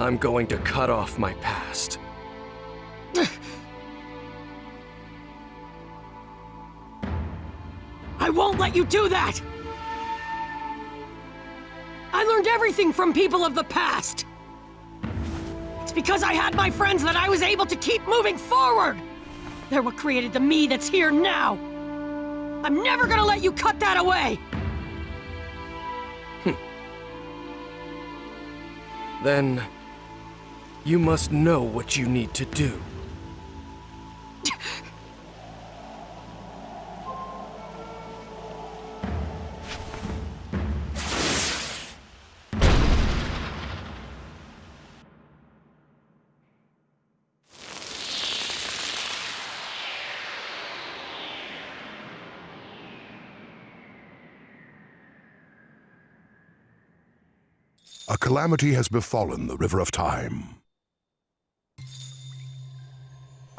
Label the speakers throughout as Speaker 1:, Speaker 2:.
Speaker 1: I'm going to cut off my past.
Speaker 2: I won't let you do that! I learned everything from people of the past! It's because I had my friends that I was able to keep moving forward! They're what created the me that's here now! I'm never gonna let you cut that away!
Speaker 1: Then, you must know what you need to do.
Speaker 3: A calamity has befallen the River of Time.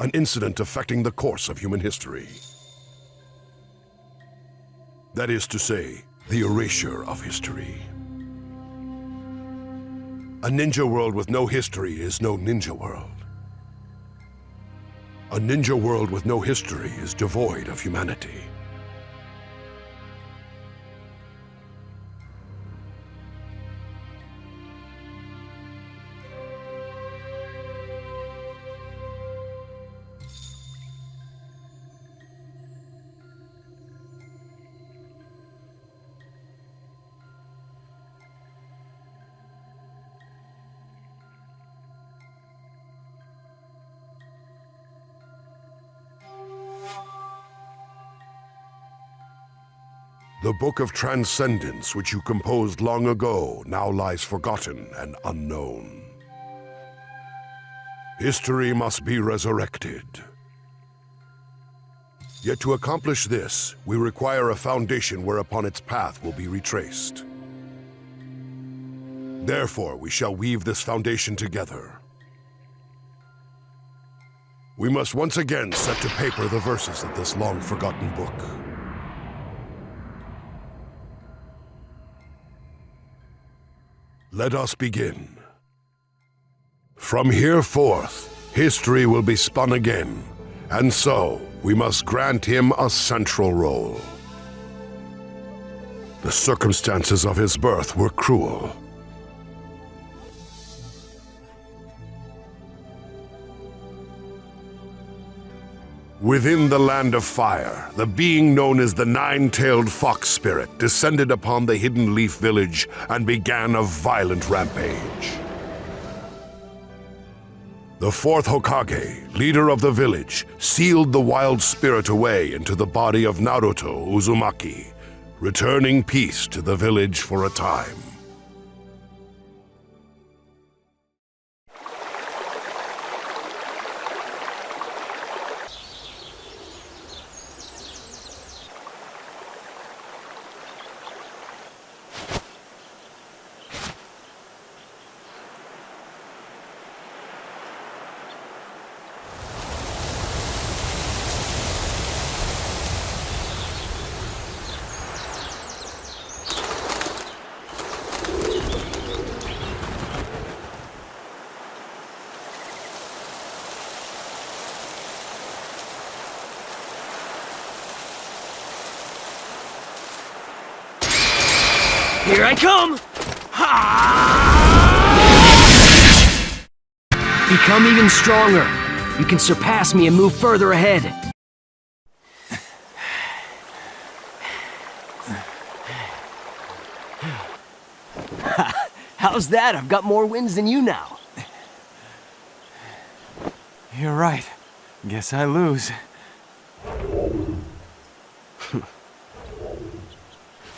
Speaker 3: An incident affecting the course of human history. That is to say, the erasure of history. A ninja world with no history is no ninja world. A ninja world with no history is devoid of humanity. The Book of Transcendence, which you composed long ago, now lies forgotten and unknown. History must be resurrected. Yet to accomplish this, we require a foundation whereupon its path will be retraced. Therefore, we shall weave this foundation together. We must once again set to paper the verses of this long-forgotten book. Let us begin. From here forth, history will be spun again, and so we must grant him a central role. The circumstances of his birth were cruel. Within the Land of Fire, the being known as the Nine-Tailed Fox Spirit descended upon the Hidden Leaf Village and began a violent rampage. The fourth Hokage, leader of the village, sealed the wild spirit away into the body of Naruto Uzumaki, returning peace to the village for a time.
Speaker 2: Here I come! Become even stronger. You can surpass me and move further ahead. How's that? I've got more wins than you now.
Speaker 4: You're right. Guess I lose.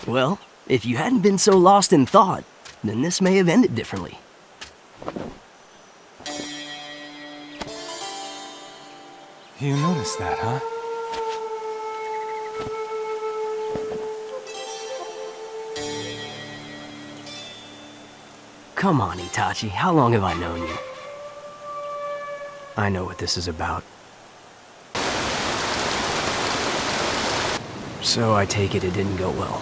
Speaker 2: Well, if you hadn't been so lost in thought, then this may have ended differently.
Speaker 4: You noticed that, huh?
Speaker 2: Come on, Itachi. How long have I known you? I know what this is about. So I take it didn't go well.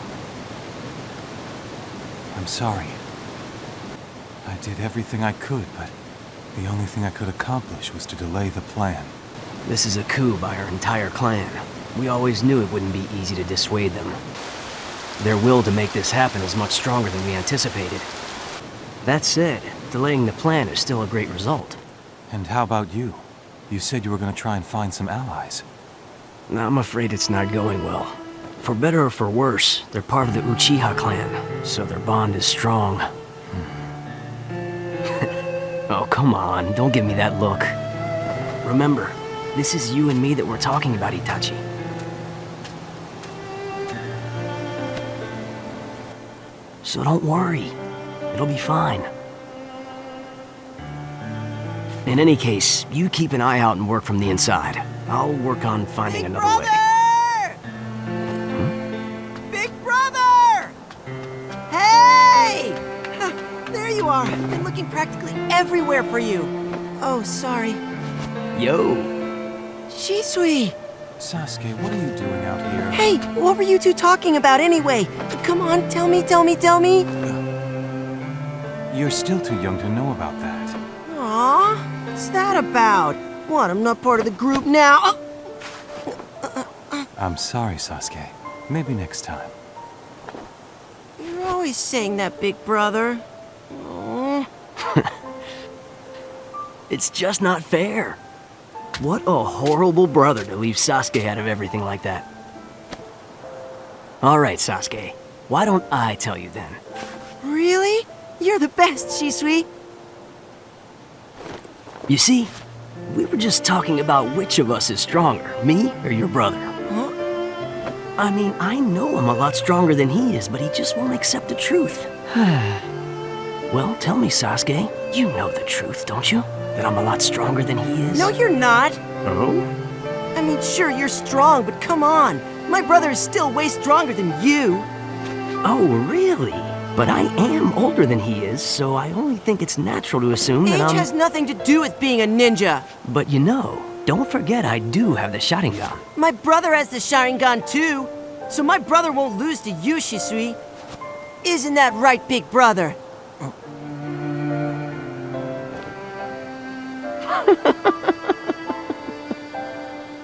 Speaker 4: I'm sorry. I did everything I could, but The only thing I could accomplish was to delay the plan.
Speaker 5: This is a coup by our entire clan. We always knew it wouldn't be easy to dissuade them. Their will to make this happen is much stronger than we anticipated. That said, delaying the plan is still a great result.
Speaker 4: And how about you? You said you were going to try and find some allies.
Speaker 5: I'm afraid it's not going well. For better or for worse, they're part of the Uchiha clan, so their bond is strong. Oh, come on, don't give me that look. Remember, this is you and me that we're talking about, Itachi. So don't worry. It'll be fine. In any case, you keep an eye out and work from the inside. I'll work on finding another way.
Speaker 6: Big brother! Hey! There you are. I've been looking practically everywhere for you. Oh, sorry.
Speaker 5: Yo!
Speaker 6: Shisui!
Speaker 4: Sasuke, what are you doing out here?
Speaker 6: Hey, what were you two talking about anyway? Come on, tell me.
Speaker 4: You're still too young to know about that.
Speaker 6: Aw, what's that about? What, I'm not part of the group now?
Speaker 4: I'm sorry, Sasuke. Maybe next time.
Speaker 6: You're always saying that, big brother. Aw.
Speaker 5: It's just not fair. What a horrible brother to leave Sasuke out of everything like that. Alright, Sasuke. Why don't I tell you then?
Speaker 6: Really? You're the best, Shisui.
Speaker 5: You see, we were just talking about which of us is stronger, me or your brother.
Speaker 6: Huh?
Speaker 5: I mean, I know I'm a lot stronger than he is, but he just won't accept the truth. Well, tell me, Sasuke. You know the truth, don't you? That I'm a lot stronger than he is?
Speaker 6: No, you're not.
Speaker 5: Oh?
Speaker 6: I mean, sure, you're strong, but come on. My brother is still way stronger than you.
Speaker 5: Oh, really? But I am older than he is, so I only think it's natural to assume that
Speaker 6: Age has nothing to do with being a ninja.
Speaker 5: But you know, don't forget I do have the Sharingan.
Speaker 6: My brother has the Sharingan too, so my brother won't lose to you, Shisui. Isn't that right, big brother?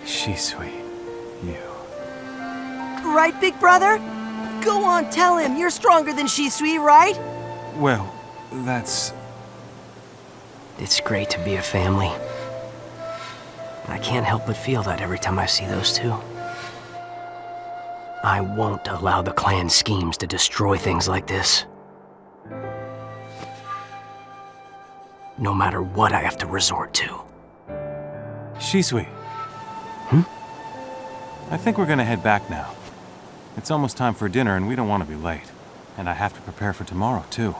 Speaker 4: Shisui, you.
Speaker 6: Right, big brother? Go on, tell him. You're stronger than Shisui, right?
Speaker 4: Well, that's...
Speaker 5: It's great to be a family. I can't help but feel that every time I see those two. I won't allow the clan schemes to destroy things like this. No matter what I have to resort to.
Speaker 4: Shisui. I think we're gonna head back now. It's almost time for dinner and we don't want to be late. And I have to prepare for tomorrow, too.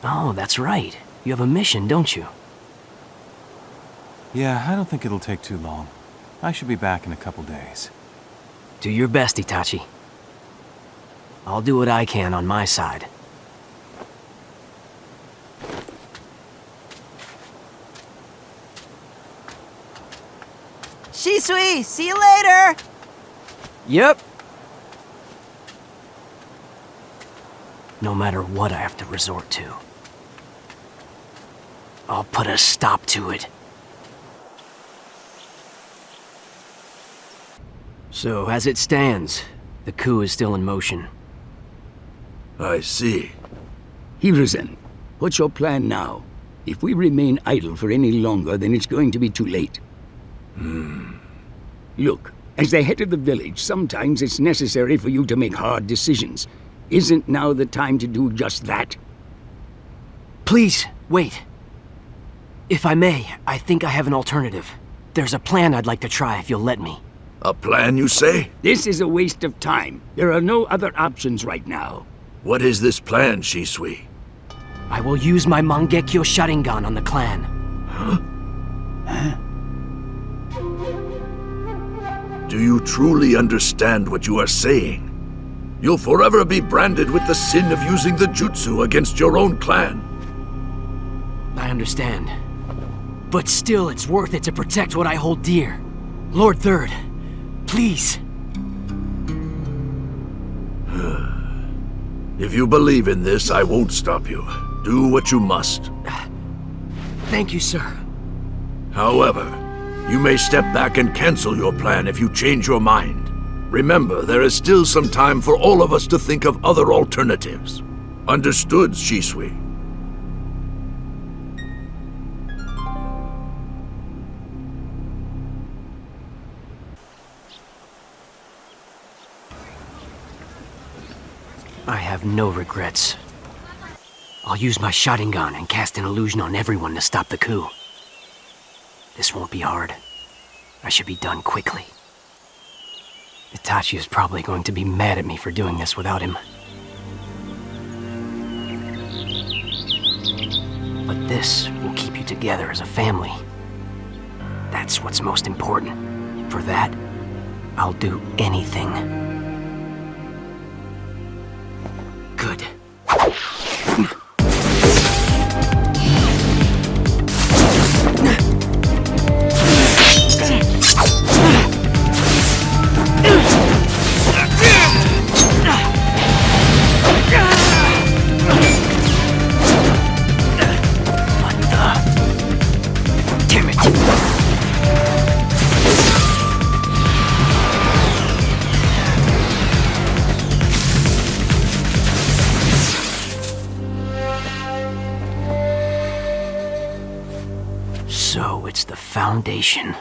Speaker 5: Oh, that's right. You have a mission, don't you?
Speaker 4: Yeah, I don't think it'll take too long. I should be back in a couple days.
Speaker 5: Do your best, Itachi. I'll do what I can on my side.
Speaker 6: Shisui, see you later!
Speaker 5: Yep. No matter what I have to resort to, I'll put a stop to it. So, as it stands, the coup is still in motion.
Speaker 7: I see. Hiruzen, what's your plan now? If we remain idle for any longer, then it's going to be too late. Look, as the head of the village, sometimes it's necessary for you to make hard decisions. Isn't now the time to do just that?
Speaker 5: Please, wait. If I may, I think I have an alternative. There's a plan I'd like to try if you'll let me.
Speaker 7: A plan, you say? This is a waste of time. There are no other options right now.
Speaker 8: What is this plan, Shisui?
Speaker 5: I will use my Mangekyo Sharingan on the clan.
Speaker 8: Do you truly understand what you are saying? You'll forever be branded with the sin of using the jutsu against your own clan.
Speaker 5: I understand. But still, it's worth it to protect what I hold dear. Lord Third, please.
Speaker 8: If you believe in this, I won't stop you. Do what you must.
Speaker 5: Thank you, sir.
Speaker 8: However, you may step back and cancel your plan if you change your mind. Remember, there is still some time for all of us to think of other alternatives. Understood, Shisui?
Speaker 5: I have no regrets. I'll use my Sharingan and cast an illusion on everyone to stop the coup. This won't be hard. I should be done quickly. Itachi is probably going to be mad at me for doing this without him. But this will keep you together as a family. That's what's most important. For that, I'll do anything. Good. So it's the Foundation.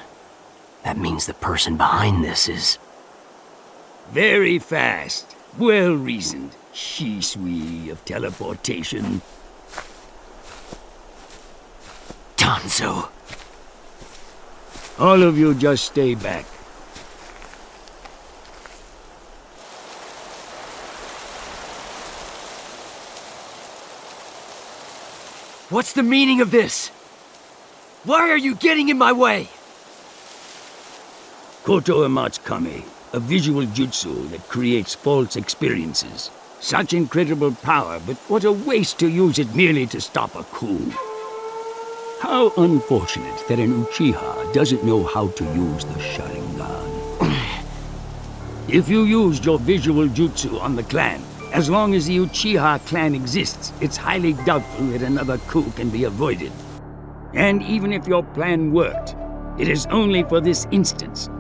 Speaker 5: That means the person behind this is...
Speaker 7: Very fast. Well reasoned. Shisui of teleportation.
Speaker 5: Danzo.
Speaker 7: All of you just stay back.
Speaker 5: What's the meaning of this? Why are you getting in my way?
Speaker 7: Koto Kame, a visual jutsu that creates false experiences. Such incredible power, but what a waste to use it merely to stop a coup. How unfortunate that an Uchiha doesn't know how to use the Sharingan. If you used your visual jutsu on the clan, as long as the Uchiha clan exists, it's highly doubtful that another coup can be avoided. And even if your plan worked, it is only for this instance.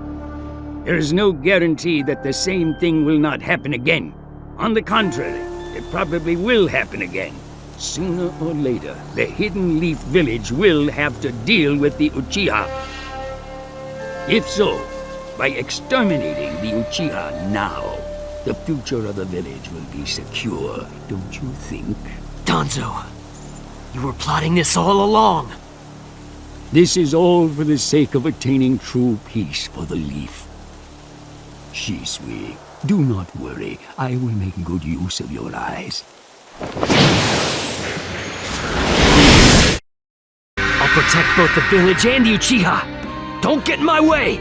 Speaker 7: There is no guarantee that the same thing will not happen again. On the contrary, it probably will happen again. Sooner or later, the Hidden Leaf Village will have to deal with the Uchiha. If so, by exterminating the Uchiha now, the future of the village will be secure, don't you think?
Speaker 5: Danzo, you were plotting this all along.
Speaker 7: This is all for the sake of attaining true peace for the Leaf. Shisui, do not worry. I will make good use of your eyes.
Speaker 5: I'll protect both the village and the Uchiha. Don't get in my way!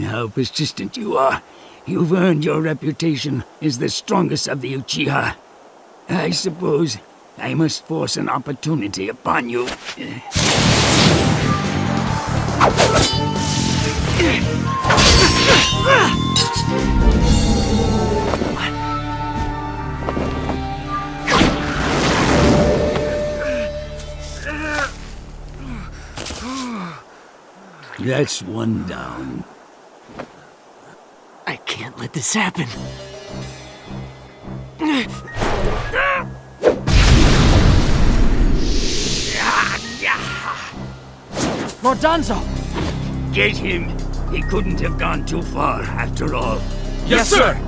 Speaker 7: How persistent you are. You've earned your reputation as the strongest of the Uchiha. I suppose I must force an opportunity upon you. That's one down.
Speaker 5: I can't let this happen.
Speaker 2: Lord Danzo!
Speaker 7: Get him! He couldn't have gone too far, after all.
Speaker 2: Yes, sir!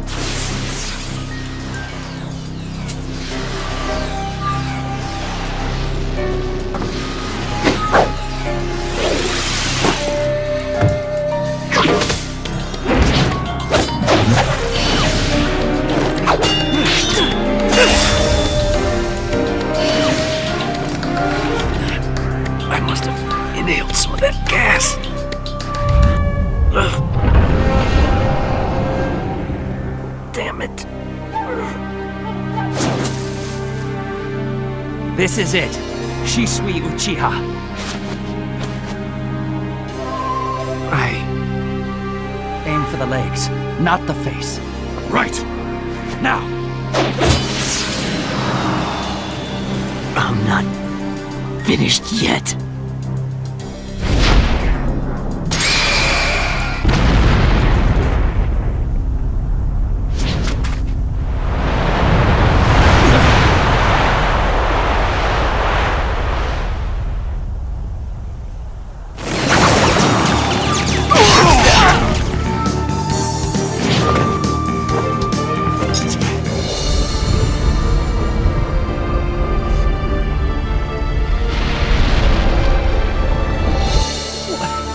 Speaker 5: I must have inhaled some of that gas. Ugh. Damn it.
Speaker 2: This is it. Shisui Uchiha. Aim for the legs, not the face.
Speaker 8: Right.
Speaker 2: Now,
Speaker 5: I'm not finished yet.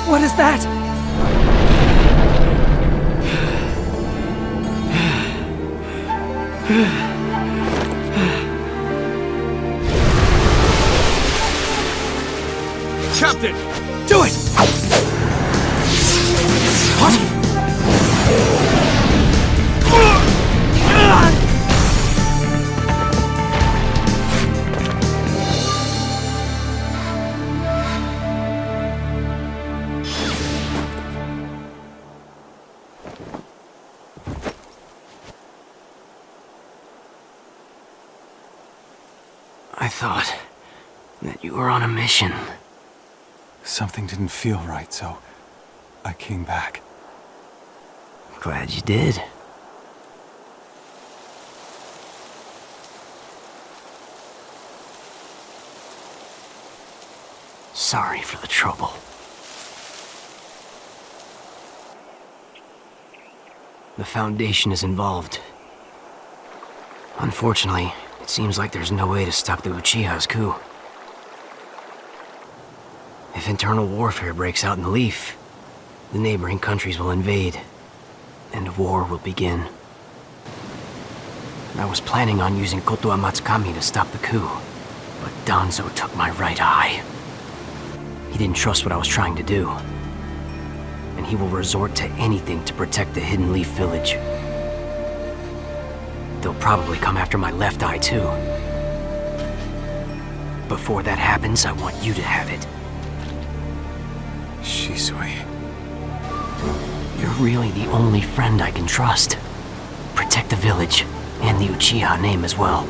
Speaker 6: What is that?
Speaker 1: Captain! Do it!
Speaker 5: I thought that you were on a mission.
Speaker 4: Something didn't feel right, so I came back.
Speaker 5: Glad you did. Sorry for the trouble. The Foundation is involved. Unfortunately, it seems like there's no way to stop the Uchiha's coup. If internal warfare breaks out in the Leaf, the neighboring countries will invade, and war will begin. I was planning on using Kotoa Matsukami to stop the coup, but Danzo took my right eye. He didn't trust what I was trying to do, and he will resort to anything to protect the Hidden Leaf Village. They'll probably come after my left eye, too. Before that happens, I want you to have it.
Speaker 4: Shisui.
Speaker 5: You're really the only friend I can trust. Protect the village, and the Uchiha name as well.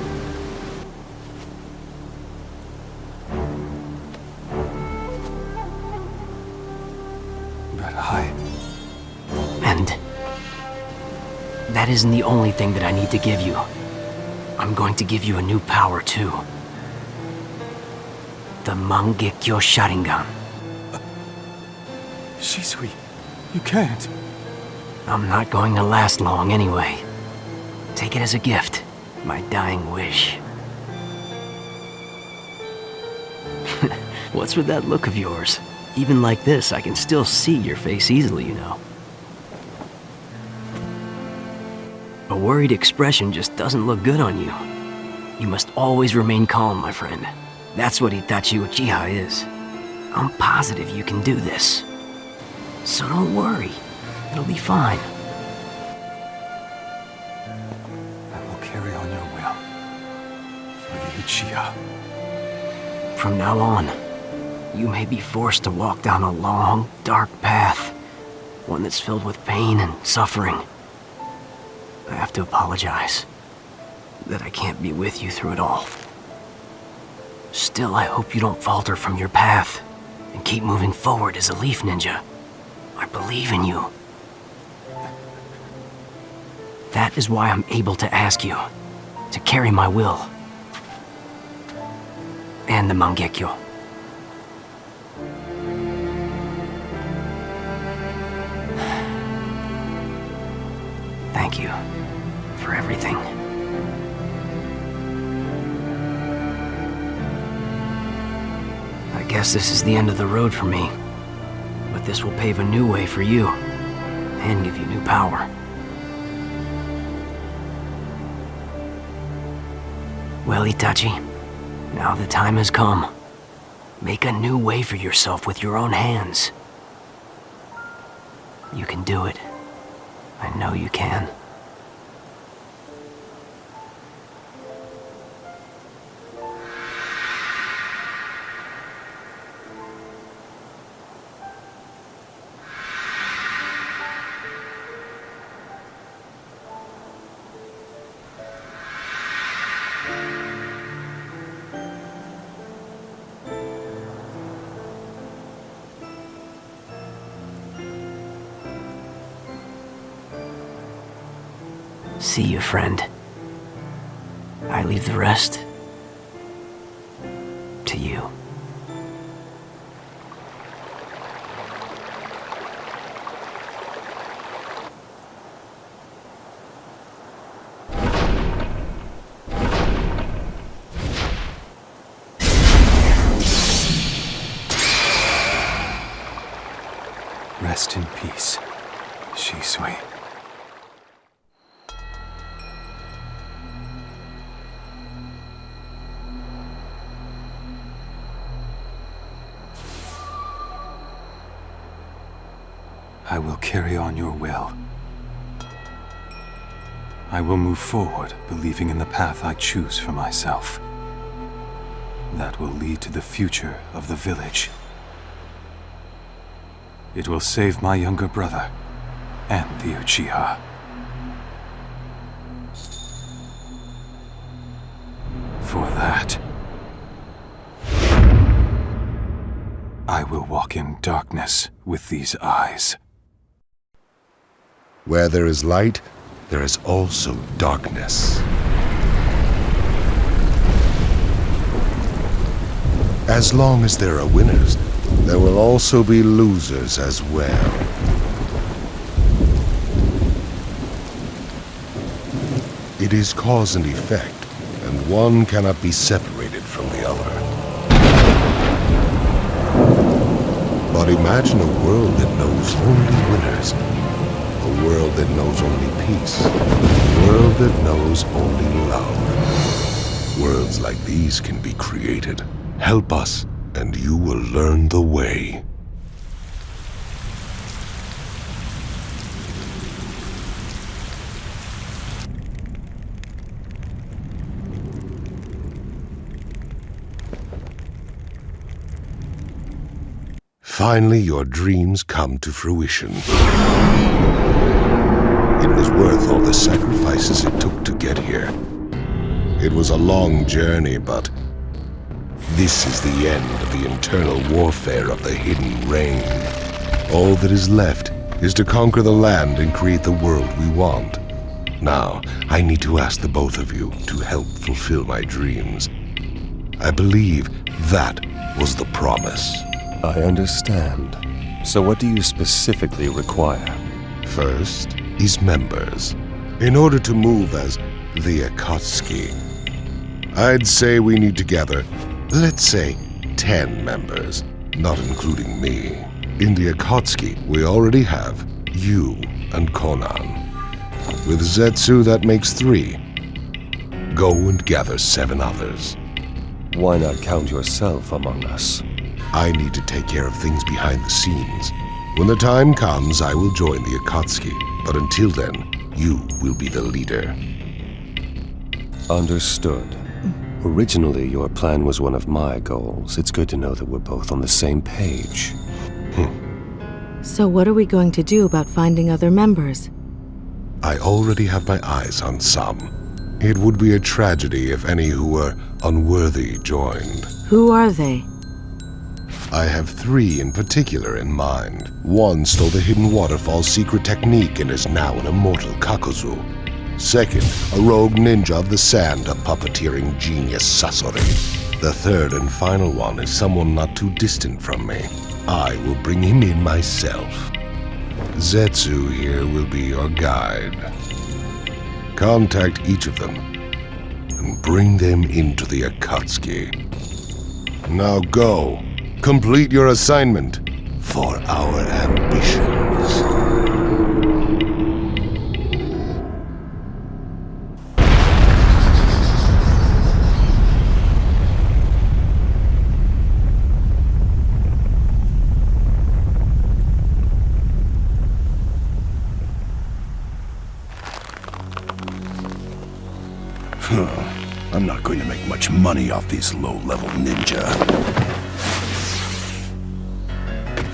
Speaker 4: But I...
Speaker 5: And that isn't the only thing that I need to give you. I'm going to give you a new power, too. The Mangekyo Sharingan.
Speaker 4: Shisui, you can't.
Speaker 5: I'm not going to last long anyway. Take it as a gift, my dying wish. What's with that look of yours? Even like this, I can still see your face easily, you know. A worried expression just doesn't look good on you. You must always remain calm, my friend. That's what Itachi Uchiha is. I'm positive you can do this. So don't worry. It'll be fine.
Speaker 4: I will carry on your will. For the Uchiha.
Speaker 5: From now on, you may be forced to walk down a long, dark path. One that's filled with pain and suffering. I have to apologize that I can't be with you through it all. Still, I hope you don't falter from your path and keep moving forward as a leaf ninja. I believe in you. That is why I'm able to ask you to carry my will. And the Mangekyo. Thank you for everything. I guess this is the end of the road for me. But this will pave a new way for you, and give you new power. Well, Itachi, now the time has come. Make a new way for yourself with your own hands. You can do it. I know you can. See you, friend. I leave the rest to you.
Speaker 4: Rest in peace, Shisui. I will carry on your will. I will move forward, believing in the path I choose for myself. That will lead to the future of the village. It will save my younger brother and the Uchiha. For that, I will walk in darkness with these eyes.
Speaker 3: Where there is light, there is also darkness. As long as there are winners, there will also be losers as well. It is cause and effect, and one cannot be separated from the other. But imagine a world that knows only winners. A world that knows only peace. A world that knows only love. Worlds like these can be created. Help us, and you will learn the way. Finally, your dreams come to fruition. It was worth all the sacrifices it took to get here. It was a long journey, but this is the end of the internal warfare of the Hidden Reign. All that is left is to conquer the land and create the world we want. Now, I need to ask the both of you to help fulfill my dreams. I believe that was the promise.
Speaker 9: I understand. So what do you specifically require?
Speaker 3: First is members. In order to move as the Akatsuki, I'd say we need to gather, let's say, 10 members, not including me. In the Akatsuki, we already have you and Conan. With Zetsu, that makes 3. Go and gather 7 others.
Speaker 9: Why not count yourself among us?
Speaker 3: I need to take care of things behind the scenes. When the time comes, I will join the Akatsuki. But until then, you will be the leader.
Speaker 9: Understood. Originally, your plan was one of my goals. It's good to know that we're both on the same page.
Speaker 10: So what are we going to do about finding other members?
Speaker 3: I already have my eyes on some. It would be a tragedy if any who were unworthy joined.
Speaker 10: Who are they?
Speaker 3: I have 3 in particular in mind. One stole the Hidden Waterfall's secret technique and is now an immortal Kakuzu. Second, a rogue ninja of the sand, a puppeteering genius Sasori. The third and final one is someone not too distant from me. I will bring him in myself. Zetsu here will be your guide. Contact each of them and bring them into the Akatsuki. Now go. Complete your assignment for our ambitions.
Speaker 11: I'm not going to make much money off these low-level ninja.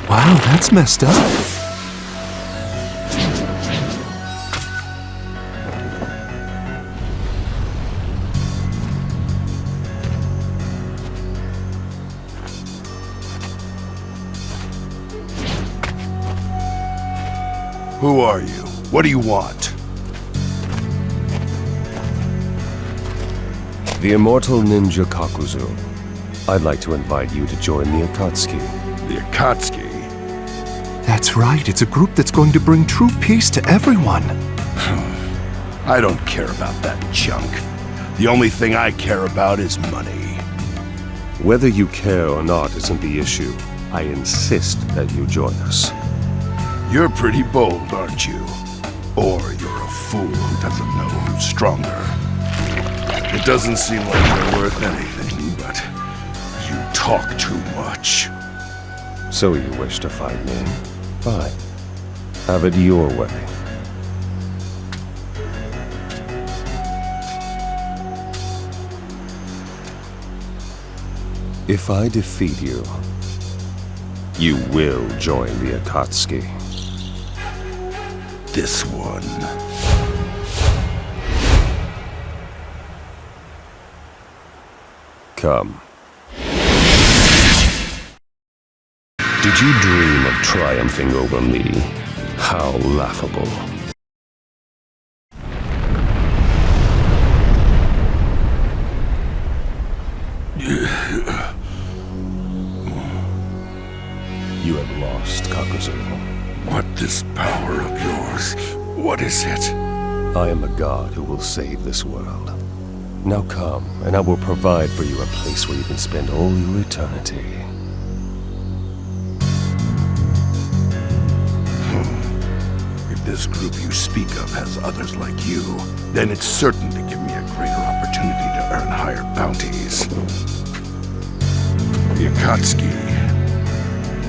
Speaker 1: Wow, that's messed up.
Speaker 11: Who are you? What do you want?
Speaker 9: The immortal ninja Kakuzu. I'd like to invite you to join the Akatsuki.
Speaker 11: The Akatsuki?
Speaker 4: That's right. It's a group that's going to bring true peace to everyone.
Speaker 11: I don't care about that junk. The only thing I care about is money.
Speaker 9: Whether you care or not isn't the issue. I insist that you join us.
Speaker 11: You're pretty bold, aren't you? Or you're a fool who doesn't know who's stronger. It doesn't seem like you're worth anything, but you talk too much.
Speaker 9: So you wish to fight me? Fine. Have it your way. If I defeat you, you will join the Akatsuki.
Speaker 11: This one.
Speaker 9: Come. Did you dream of triumphing over me? How laughable. You have lost, Kakuzu.
Speaker 11: What this power of yours? What is it?
Speaker 9: I am a god who will save this world. Now come, and I will provide for you a place where you can spend all your eternity.
Speaker 11: If this group you speak of has others like you, then it's certain to give me a greater opportunity to earn higher bounties. The Akatsuki.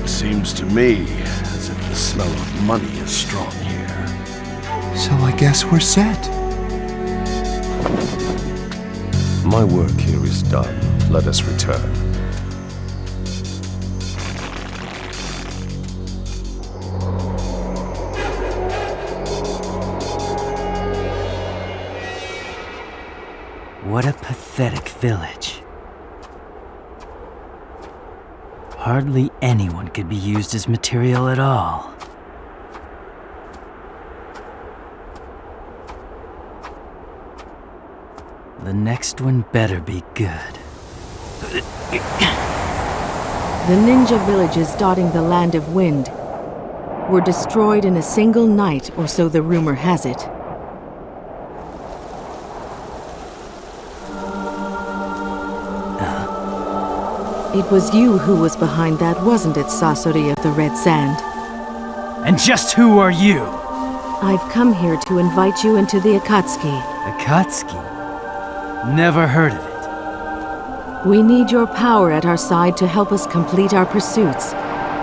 Speaker 11: It seems to me as if the smell of money is strong here.
Speaker 4: So I guess we're set.
Speaker 9: My work here is done. Let us return.
Speaker 5: What a pathetic village. Hardly anyone could be used as material at all. The next one better be good.
Speaker 10: The ninja villages dotting the Land of Wind were destroyed in a single night, or so the rumor has it. It was you who was behind that, wasn't it, Sasori of the Red Sand?
Speaker 5: And just who are you?
Speaker 10: I've come here to invite you into the Akatsuki.
Speaker 5: Akatsuki? Never heard of it.
Speaker 10: We need your power at our side to help us complete our pursuits.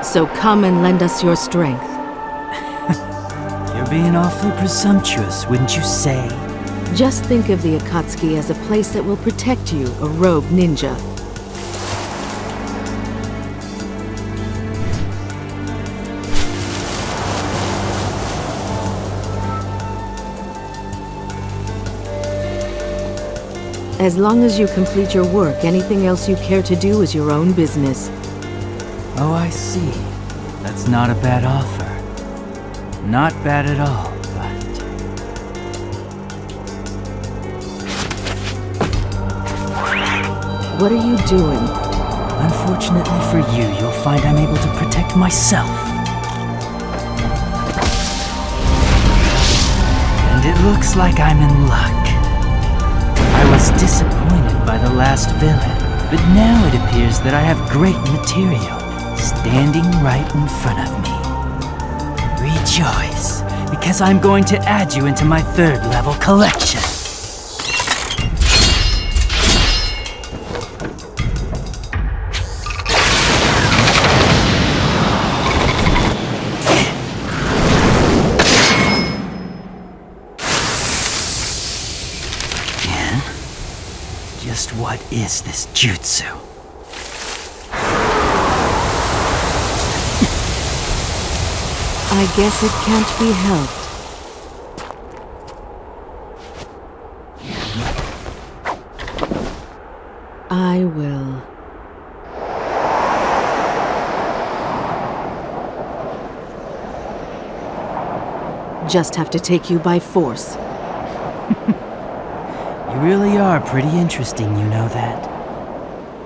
Speaker 10: So come and lend us your strength.
Speaker 5: You're being awfully presumptuous, wouldn't you say?
Speaker 10: Just think of the Akatsuki as a place that will protect you, a rogue ninja. As long as you complete your work, anything else you care to do is your own business.
Speaker 5: Oh, I see. That's not a bad offer. Not bad at all, but...
Speaker 10: What are you doing?
Speaker 5: Unfortunately for you, you'll find I'm able to protect myself. And it looks like I'm in luck. I was disappointed by the last villain, but now it appears that I have great material standing right in front of me. Rejoice, because I'm going to add you into my 3rd level collection. Just what is this jutsu?
Speaker 10: I guess it can't be helped. I will. Just have to take you by force.
Speaker 5: You really are pretty interesting, you know that.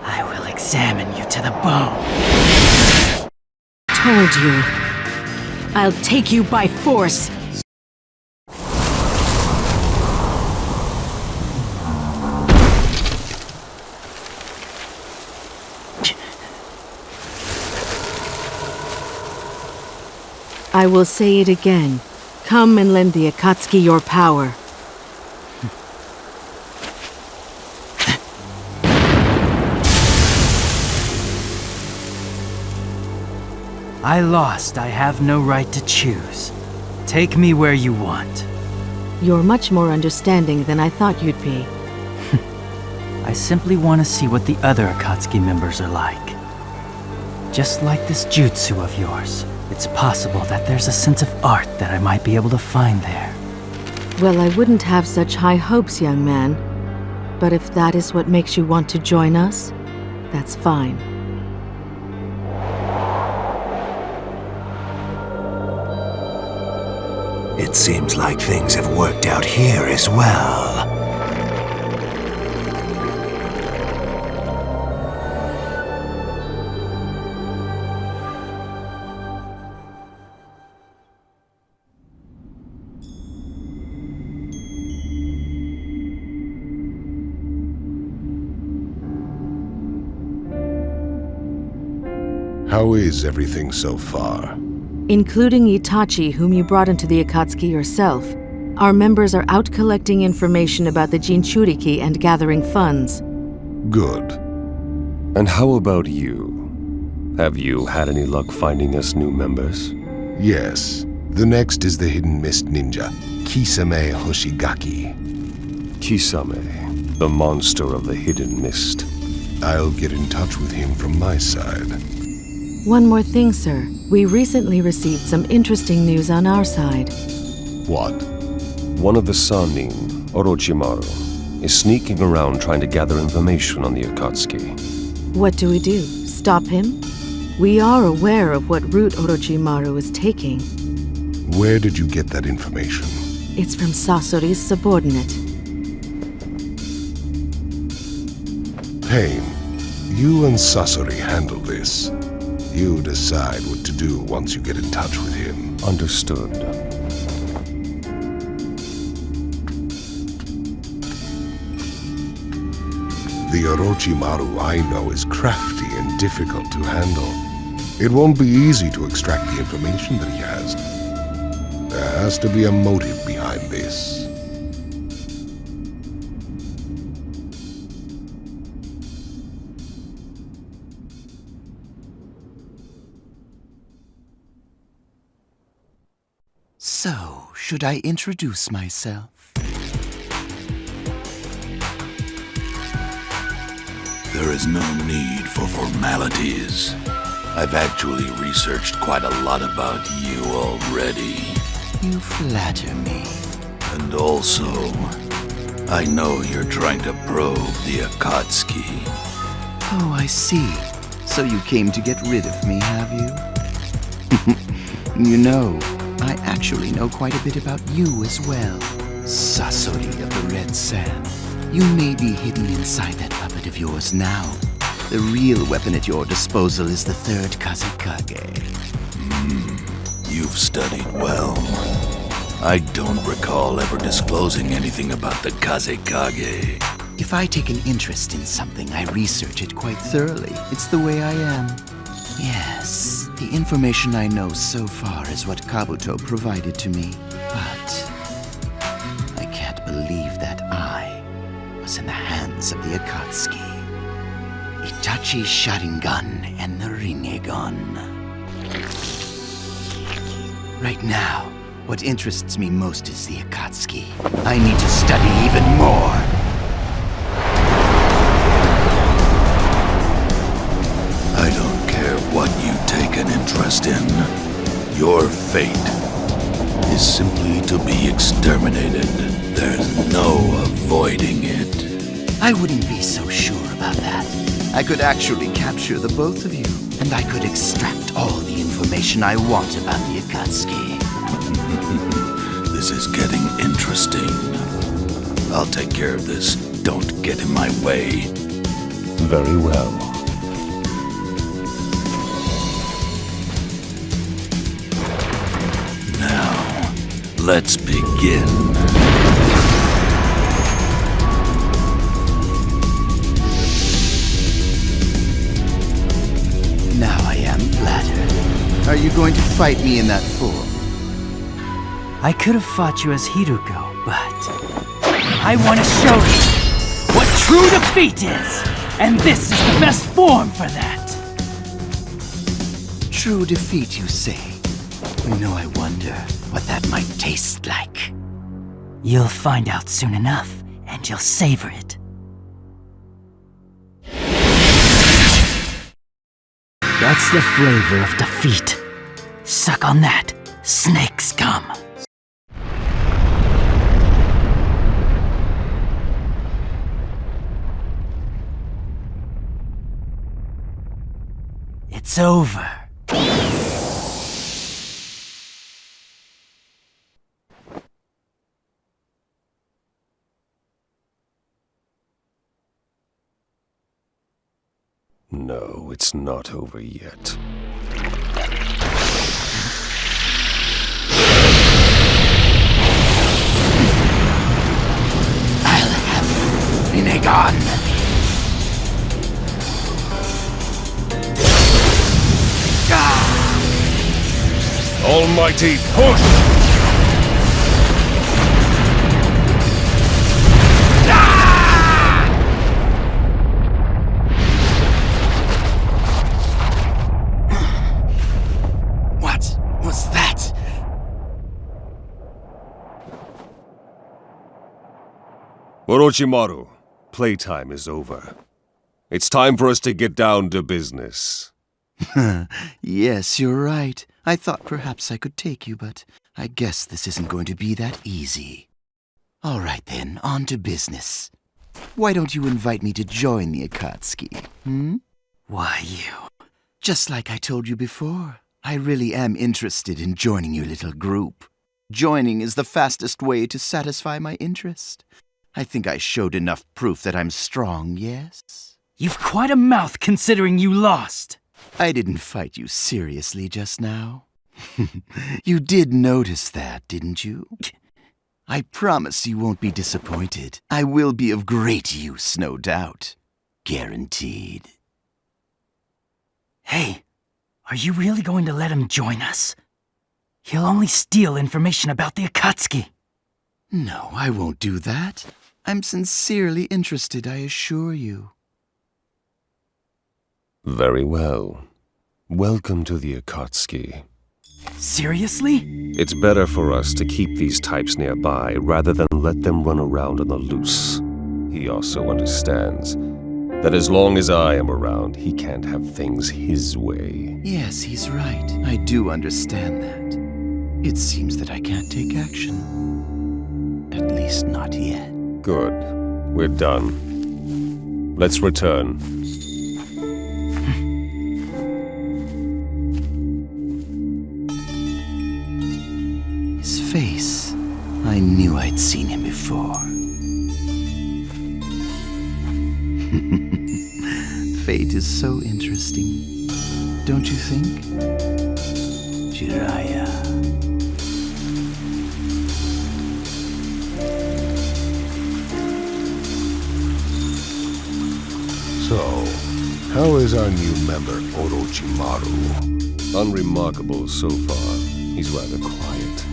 Speaker 5: I will examine you to the bone.
Speaker 10: Told you. I'll take you by force. I will say it again. Come and lend the Akatsuki your power.
Speaker 5: I lost. I have no right to choose. Take me where you want.
Speaker 10: You're much more understanding than I thought you'd be.
Speaker 5: I simply want to see what the other Akatsuki members are like. Just like this jutsu of yours, it's possible that there's a sense of art that I might be able to find there.
Speaker 10: Well, I wouldn't have such high hopes, young man. But if that is what makes you want to join us, that's fine.
Speaker 12: It seems like things have worked out here as well.
Speaker 3: How is everything so far?
Speaker 10: Including Itachi, whom you brought into the Akatsuki yourself, our members are out collecting information about the Jinchuriki and gathering funds.
Speaker 3: Good.
Speaker 9: And how about you? Have you had any luck finding us new members?
Speaker 3: Yes. The next is the Hidden Mist Ninja, Kisame Hoshigaki.
Speaker 9: Kisame, the monster of the Hidden Mist.
Speaker 3: I'll get in touch with him from my side.
Speaker 10: One more thing, sir. We recently received some interesting news on our side.
Speaker 3: What?
Speaker 9: One of the Sannin, Orochimaru, is sneaking around trying to gather information on the Akatsuki.
Speaker 10: What do we do? Stop him? We are aware of what route Orochimaru is taking.
Speaker 3: Where did you get that information?
Speaker 10: It's from Sasori's subordinate.
Speaker 3: Pain, you and Sasori handle this. You decide what to do once you get in touch with him.
Speaker 9: Understood.
Speaker 3: The Orochimaru I know is crafty and difficult to handle. It won't be easy to extract the information that he has. There has to be a motive behind this.
Speaker 12: So, should I introduce myself?
Speaker 8: There is no need for formalities. I've actually researched quite a lot about you already.
Speaker 12: You flatter me.
Speaker 8: And also, I know you're trying to probe the Akatsuki.
Speaker 12: Oh, I see. So you came to get rid of me, have you? You know, I actually know quite a bit about you as well. Sasori of the Red Sand. You may be hidden inside that puppet of yours now. The real weapon at your disposal is the third Kage.
Speaker 8: You've studied well. I don't recall ever disclosing anything about the Kage.
Speaker 12: If I take an interest in something, I research it quite thoroughly. It's the way I am. Yes, the information I know so far is what Kabuto provided to me. But I can't believe that I was in the hands of the Akatsuki. Itachi's Sharingan and the Rinnegan. Right now, what interests me most is the Akatsuki. I need to study even more.
Speaker 8: I don't care what you take an interest in. Your fate is simply to be exterminated. There's no avoiding it.
Speaker 12: I wouldn't be so sure about that. I could actually capture the both of you, and I could extract all the information I want about the Akatsuki.
Speaker 8: This is getting interesting. I'll take care of this. Don't get in my way.
Speaker 9: Very well.
Speaker 8: Now, let's begin.
Speaker 12: Now I am flattered. Are you going to fight me in that form?
Speaker 5: I could have fought you as Hiruko, but I want to show you what true defeat is! And this is the best form for that!
Speaker 12: True defeat, you say? I wonder what that might taste like.
Speaker 5: You'll find out soon enough, and you'll savor it. That's the flavor of defeat. Suck on that, snake scum. It's over.
Speaker 9: No, it's not over yet.
Speaker 12: I'll have you, Rinnegan.
Speaker 11: Almighty push!
Speaker 12: What was that?
Speaker 9: Orochimaru, playtime is over. It's time for us to get down to business.
Speaker 12: Yes, you're right. I thought perhaps I could take you, but I guess this isn't going to be that easy. All right then, on to business. Why don't you invite me to join the Akatsuki,
Speaker 5: Why you?
Speaker 12: Just like I told you before, I really am interested in joining your little group. Joining is the fastest way to satisfy my interest. I think I showed enough proof that I'm strong, yes?
Speaker 5: You've quite a mouth considering you lost.
Speaker 12: I didn't fight you seriously just now. You did notice that, didn't you? I promise you won't be disappointed. I will be of great use, no doubt. Guaranteed.
Speaker 5: Hey, are you really going to let him join us? He'll only steal information about the Akatsuki.
Speaker 12: No, I won't do that. I'm sincerely interested, I assure you.
Speaker 9: Very well. Welcome to the Akatsuki.
Speaker 5: Seriously?
Speaker 9: It's better for us to keep these types nearby rather than let them run around on the loose. He also understands that as long as I am around, he can't have things his way.
Speaker 12: Yes, he's right. I do understand that. It seems that I can't take action. At least not yet.
Speaker 9: Good. We're done. Let's return.
Speaker 12: His face. I knew I'd seen him before. Fate is so interesting, don't you think? Jiraiya.
Speaker 3: So, how is our new member, Orochimaru?
Speaker 9: Unremarkable so far. He's rather quiet.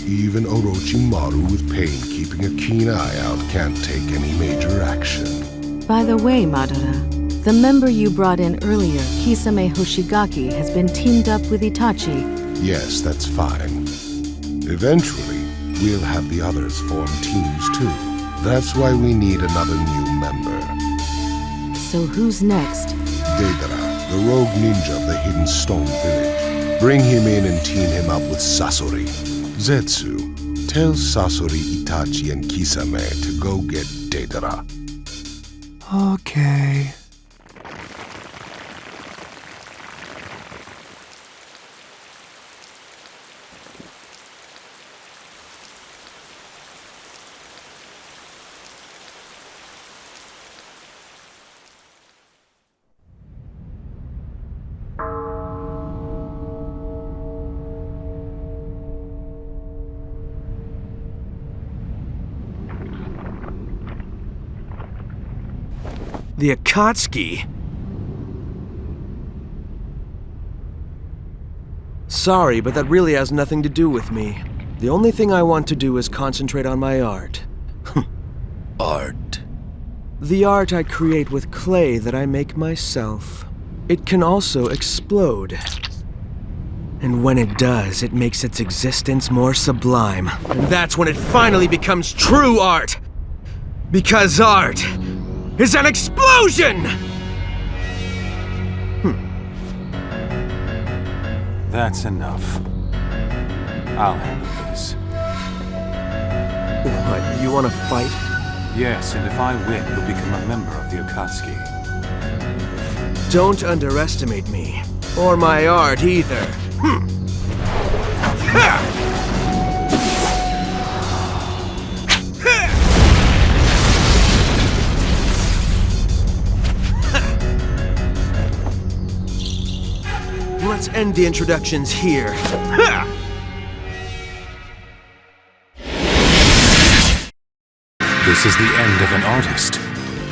Speaker 3: Even Orochimaru with pain keeping a keen eye out can't take any major action.
Speaker 10: By the way, Madara, the member you brought in earlier, Kisame Hoshigaki, has been teamed up with Itachi.
Speaker 3: Yes, that's fine. Eventually, we'll have the others form teams too. That's why we need another new member.
Speaker 10: So who's next?
Speaker 3: Deidara, the rogue ninja of the Hidden Stone Village. Bring him in and team him up with Sasori. Zetsu, tell Sasori, Itachi, and Kisame to go get Deidara.
Speaker 4: Okay.
Speaker 1: The Akatsuki? Sorry, but that really has nothing to do with me. The only thing I want to do is concentrate on my art.
Speaker 8: Art?
Speaker 1: The art I create with clay that I make myself. It can also explode. And when it does, it makes its existence more sublime. And that's when it finally becomes true art! Because art is an explosion!
Speaker 4: That's enough. I'll handle this.
Speaker 1: What, you want to fight?
Speaker 4: Yes, and if I win, you'll become a member of the Akatsuki.
Speaker 1: Don't underestimate me. Or my art, either. Let's end the introductions here.
Speaker 4: This is the end of an artist.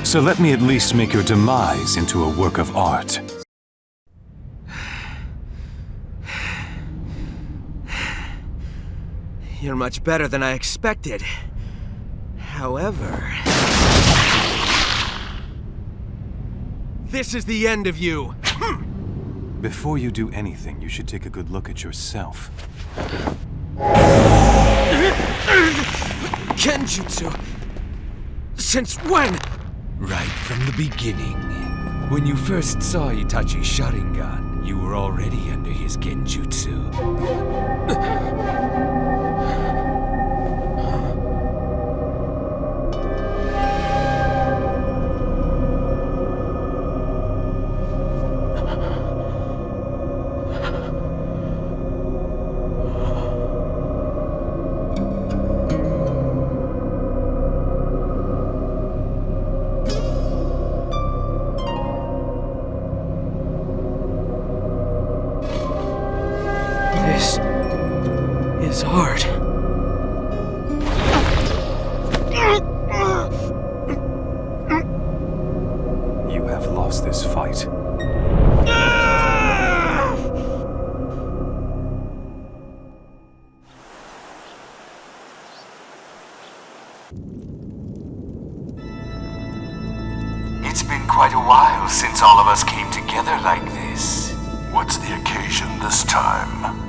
Speaker 4: So let me at least make your demise into a work of art.
Speaker 1: You're much better than I expected. However... this is the end of you!
Speaker 4: Before you do anything, you should take a good look at yourself.
Speaker 1: Genjutsu? Since when?
Speaker 13: Right from the beginning. When you first saw Itachi's Sharingan, you were already under his Genjutsu.
Speaker 1: This is art.
Speaker 4: You have lost this fight.
Speaker 14: It's been quite a while since all of us came together like this.
Speaker 3: What's the occasion this time?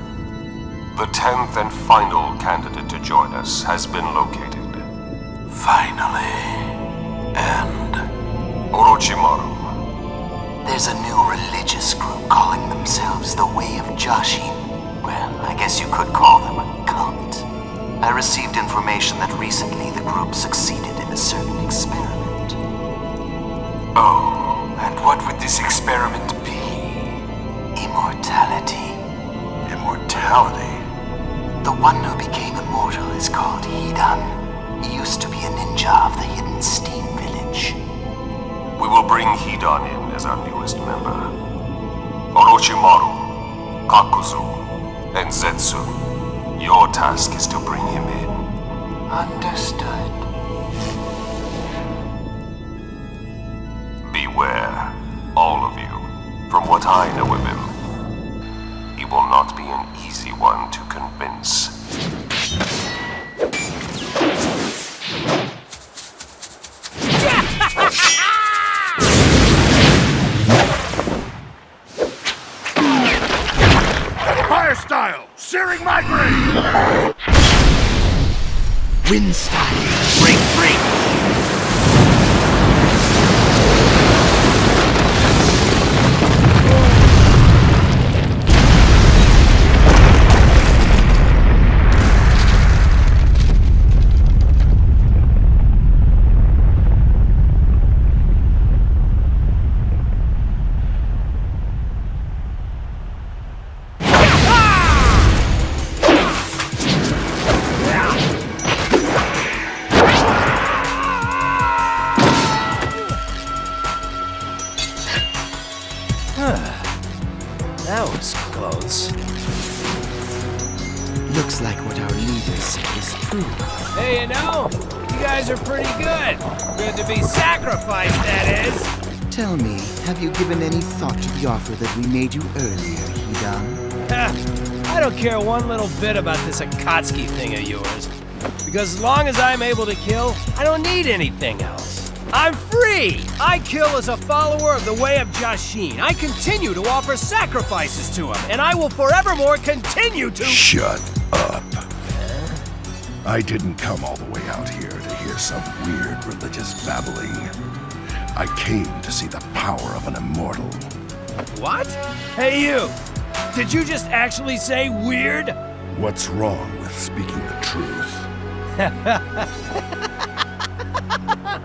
Speaker 9: The 10th and final candidate to join us has been located.
Speaker 14: Finally. And?
Speaker 9: Orochimaru.
Speaker 14: There's a new religious group calling themselves the Way of Jashin. Well, I guess you could call them a cult. I received information that recently the group succeeded in a certain experiment. Oh, and what would this experiment be? Immortality.
Speaker 3: Immortality?
Speaker 14: The one who became immortal is called Hidan. He used to be a ninja of the hidden steam village.
Speaker 9: We will bring Hidan in as our newest member. Orochimaru, Kakuzu, and Zetsu. Your task is to bring him in.
Speaker 14: Understood.
Speaker 9: Beware, all of you. From what I know of him, he will not be an easy one to convince.
Speaker 11: Fire style, searing my brain!
Speaker 14: Wind style, break!
Speaker 5: That was close.
Speaker 12: Looks like what our leader said is true.
Speaker 13: Hey, you know, you guys are pretty good. Good to be sacrificed, that is.
Speaker 12: Tell me, have you given any thought to the offer that we made you earlier, Hidan?
Speaker 15: I don't care one little bit about this Akatsuki thing of yours. Because as long as I'm able to kill, I don't need anything else. I'm free! I kill as a follower of the way of Jashin. I continue to offer sacrifices to him, and I will forevermore continue to—
Speaker 11: Shut up. I didn't come all the way out here to hear some weird religious babbling. I came to see the power of an immortal.
Speaker 15: What? Hey you! Did you just actually say weird?
Speaker 11: What's wrong with speaking the truth?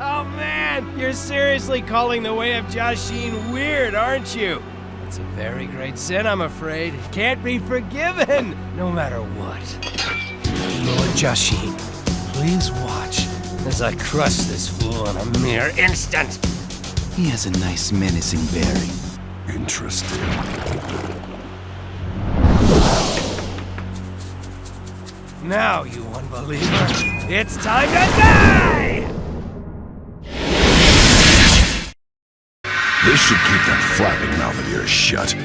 Speaker 15: Oh man, you're seriously calling the way of Jashin weird, aren't you? It's a very great sin, I'm afraid. It can't be forgiven, no matter what. Lord Jashin, please watch as I crush this fool in a mere instant.
Speaker 12: He has a nice menacing bearing.
Speaker 11: Interesting.
Speaker 15: Now, you unbeliever, it's time to die!
Speaker 11: This should keep that flapping mouth of yours shut.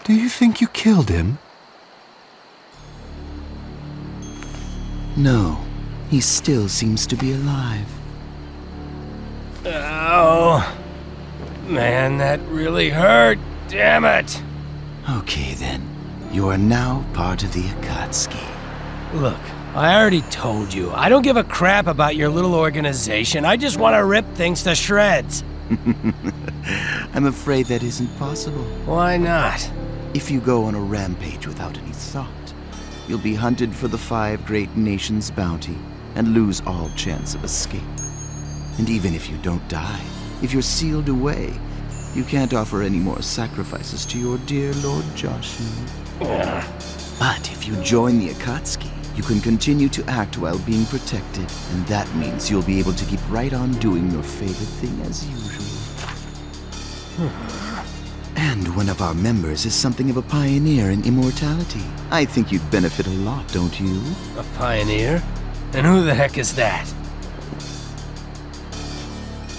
Speaker 4: Do you think you killed him?
Speaker 12: No, he still seems to be alive.
Speaker 15: Oh, man, that really hurt. Damn it.
Speaker 12: Okay then, you are now part of the Akatsuki.
Speaker 15: Look, I already told you, I don't give a crap about your little organization. I just want to rip things to shreds.
Speaker 12: I'm afraid that isn't possible.
Speaker 15: Why not?
Speaker 12: If you go on a rampage without any thought, you'll be hunted for the 5 great nations' bounty and lose all chance of escape. And even if you don't die, if you're sealed away, you can't offer any more sacrifices to your dear Lord Jashin. But if you join the Akatsuki, you can continue to act while being protected, and that means you'll be able to keep right on doing your favorite thing as usual. And one of our members is something of a pioneer in immortality. I think you'd benefit a lot, don't you?
Speaker 15: A pioneer? And who the heck is that?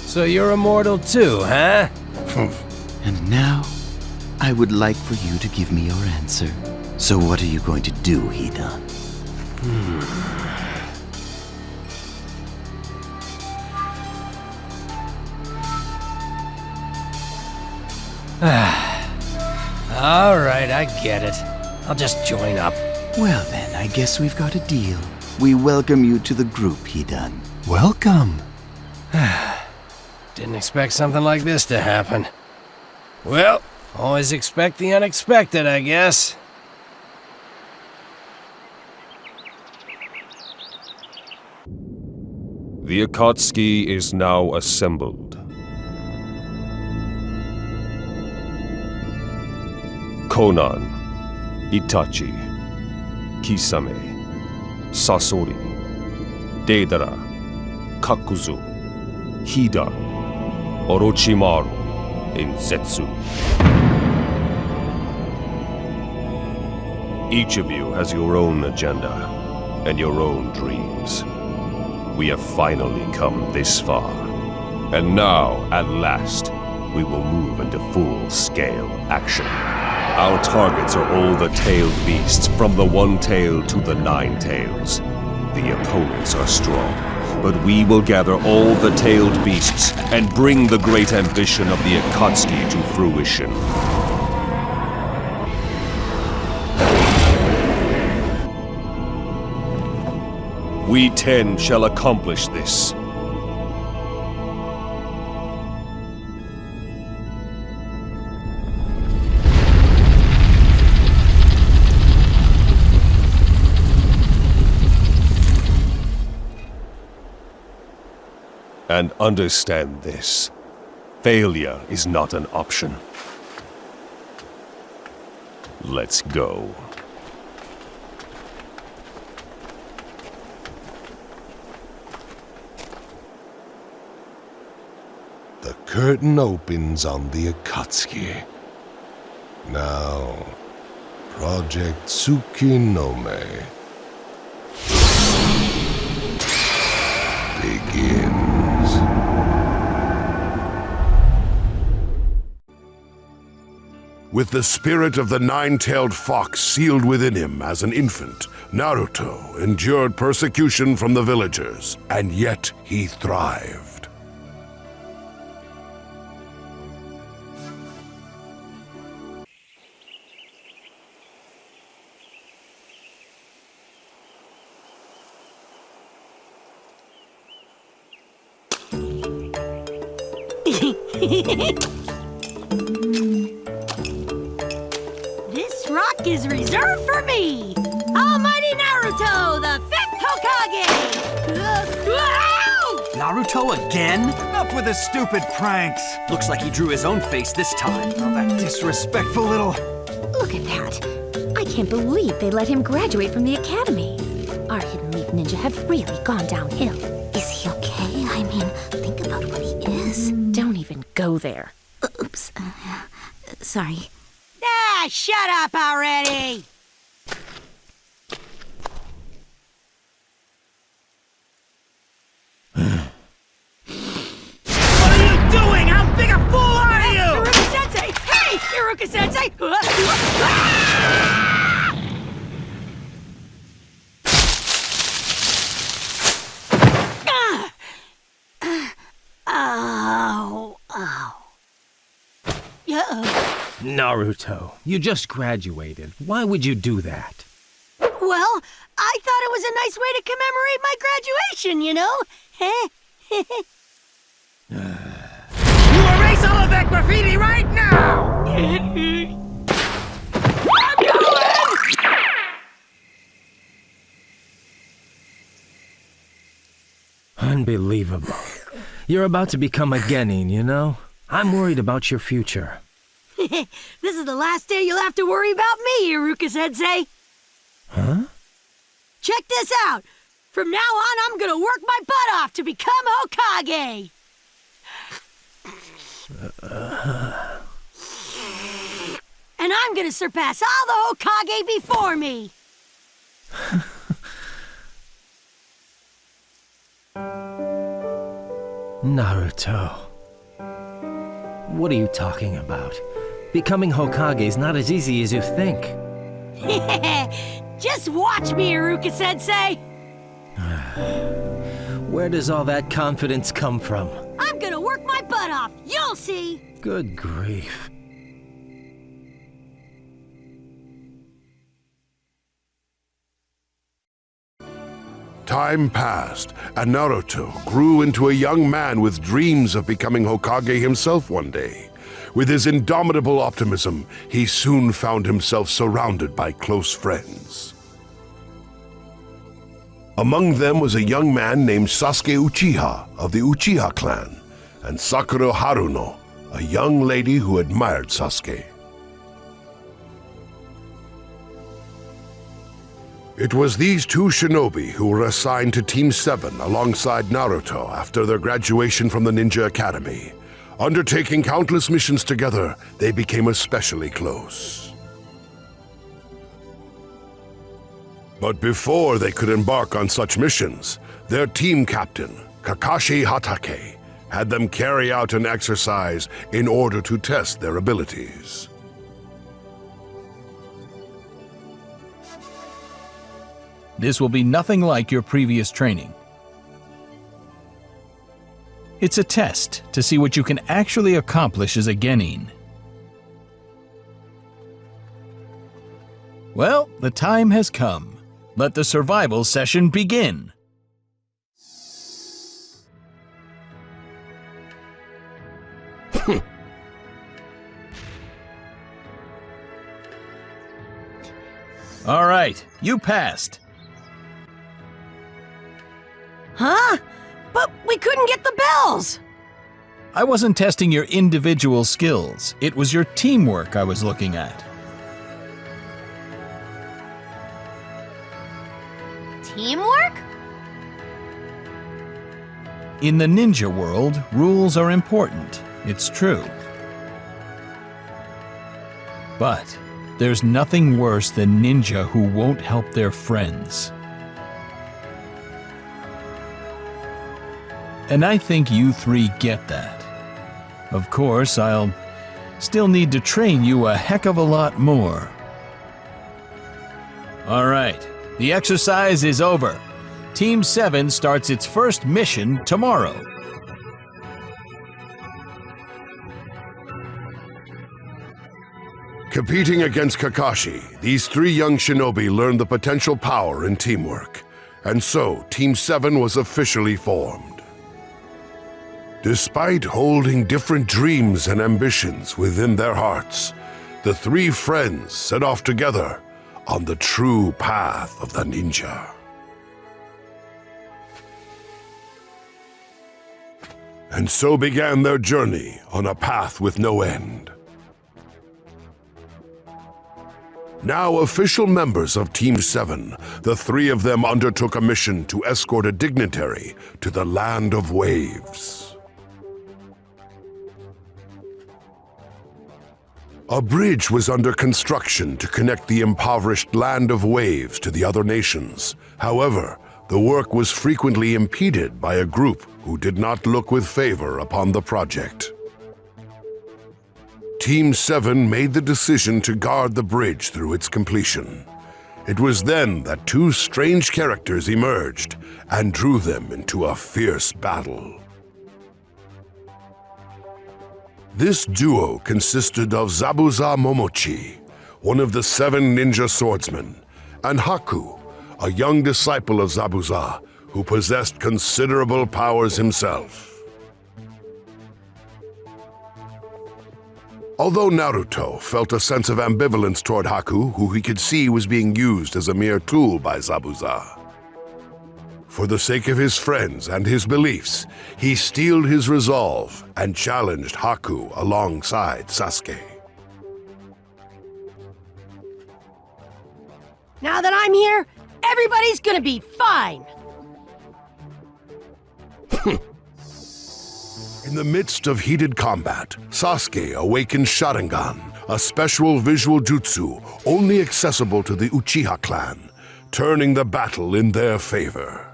Speaker 15: So you're immortal too, huh?
Speaker 12: And now, I would like for you to give me your answer. So what are you going to do, Hidan?
Speaker 15: All right, I get it. I'll just join up.
Speaker 12: Well then, I guess we've got a deal. We welcome you to the group, Hidan.
Speaker 4: Welcome.
Speaker 15: Didn't expect something like this to happen. Well, always expect the unexpected, I guess.
Speaker 9: The Akatsuki is now assembled. Konan, Itachi, Kisame, Sasori, Deidara, Kakuzu, Hidan, Orochimaru, and Zetsu. Each of you has your own agenda and your own dreams. We have finally come this far, and now, at last, we will move into full-scale action. Our targets are all the tailed beasts, from the 1 tail to the 9 tails. The opponents are strong, but we will gather all the tailed beasts and bring the great ambition of the Akatsuki to fruition. We 10 shall accomplish this. And understand this. Failure is not an option. Let's go.
Speaker 3: The curtain opens on the Akatsuki. Now, Project Tsukinome begins. With the spirit of the nine-tailed fox sealed within him as an infant, Naruto endured persecution from the villagers, and yet he thrived.
Speaker 2: This rock is reserved for me! Almighty Naruto, the 5th Hokage!
Speaker 5: Naruto again? Enough with his stupid pranks. Looks like he drew his own face this time. Oh, that disrespectful little...
Speaker 16: Look at that. I can't believe they let him graduate from the academy. Our hidden leaf ninja have really gone downhill. Is he okay? I mean, think about what he is. Don't even go there. Oops. Sorry.
Speaker 2: Ah, shut up already!
Speaker 15: What are you doing? How big a fool are you?
Speaker 2: Iruka-sensei! Hey, Iruka-sensei! Ow. Ow.
Speaker 15: Naruto, you just graduated. Why would you do that?
Speaker 2: Well, I thought it was a nice way to commemorate my graduation, you know?
Speaker 15: You erase all of that graffiti right now!
Speaker 2: I'm going!
Speaker 15: Unbelievable. You're about to become a genin, you know? I'm worried about your future.
Speaker 2: This is the last day you'll have to worry about me, Iruka-sensei.
Speaker 15: Huh?
Speaker 2: Check this out. From now on, I'm gonna work my butt off to become Hokage. And I'm gonna surpass all the Hokage before me.
Speaker 15: Naruto. What are you talking about? Becoming Hokage is not as easy as you think.
Speaker 2: Just watch me, Iruka-sensei.
Speaker 15: Where does all that confidence come from?
Speaker 2: I'm gonna work my butt off. You'll see.
Speaker 15: Good grief.
Speaker 3: Time passed, and Naruto grew into a young man with dreams of becoming Hokage himself one day. With his indomitable optimism, he soon found himself surrounded by close friends. Among them was a young man named Sasuke Uchiha of the Uchiha clan, and Sakura Haruno, a young lady who admired Sasuke. It was these two shinobi who were assigned to Team 7 alongside Naruto after their graduation from the Ninja Academy. Undertaking countless missions together, they became especially close. But before they could embark on such missions, their team captain, Kakashi Hatake, had them carry out an exercise in order to test their abilities.
Speaker 17: This will be nothing like your previous training. It's a test to see what you can actually accomplish as a genin. Well, the time has come. Let the survival session begin. All right, you passed.
Speaker 2: Huh? But we couldn't get the bells!
Speaker 17: I wasn't testing your individual skills. It was your teamwork I was looking at.
Speaker 16: Teamwork?
Speaker 17: In the ninja world, rules are important. It's true. But There's nothing worse than ninja who won't help their friends. And I think you three get that. Of course, I'll still need to train you a heck of a lot more. All right, the exercise is over. Team 7 starts its first mission tomorrow.
Speaker 11: Competing against Kakashi, these three young shinobi learned the potential power in teamwork, and so Team 7 was officially formed. Despite holding different dreams and ambitions within their hearts, the three friends set off together on the true path of the ninja. And so began their journey on a path with no end. Now official members of Team 7, the three of them undertook a mission to escort a dignitary to the Land of Waves. A bridge was under construction to connect the impoverished Land of Waves to the other nations. However, the work was frequently impeded by a group who did not look with favor upon the project. Team 7 made the decision to guard the bridge through its completion. It was then that two strange characters emerged and drew them into a fierce battle. This duo consisted of Zabuza Momochi, one of the 7 ninja swordsmen, and Haku, a young disciple of Zabuza who possessed considerable powers himself. Although Naruto felt a sense of ambivalence toward Haku, who he could see was being used as a mere tool by Zabuza, for the sake of his friends and his beliefs, he steeled his resolve and challenged Haku alongside Sasuke.
Speaker 2: Now that I'm here, everybody's gonna be fine!
Speaker 11: In the midst of heated combat, Sasuke awakened Sharingan, a special visual jutsu only accessible to the Uchiha clan, turning the battle in their favor.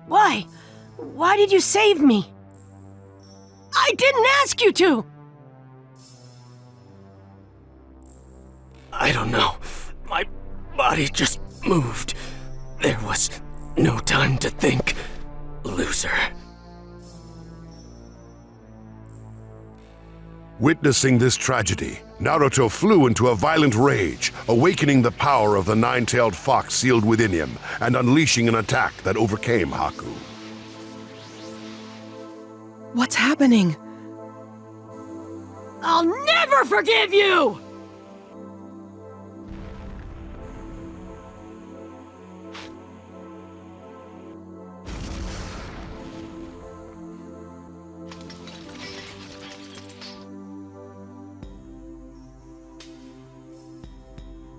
Speaker 2: Why? Why did you save me? I didn't ask you to!
Speaker 18: I don't know. My body just moved. There was no time to think. Loser.
Speaker 11: Witnessing this tragedy, Naruto flew into a violent rage, awakening the power of the nine-tailed fox sealed within him and unleashing an attack that overcame Haku.
Speaker 6: What's happening?
Speaker 2: I'll never forgive you!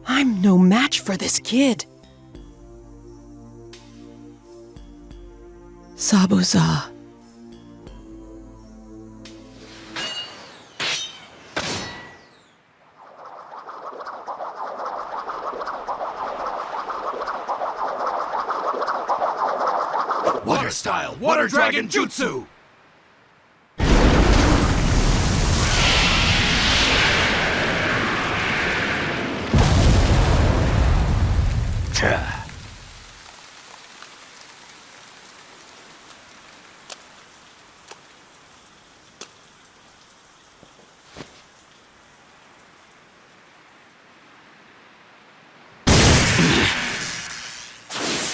Speaker 6: I'm no match for this kid. Zabuza.
Speaker 18: Water style, water dragon jutsu!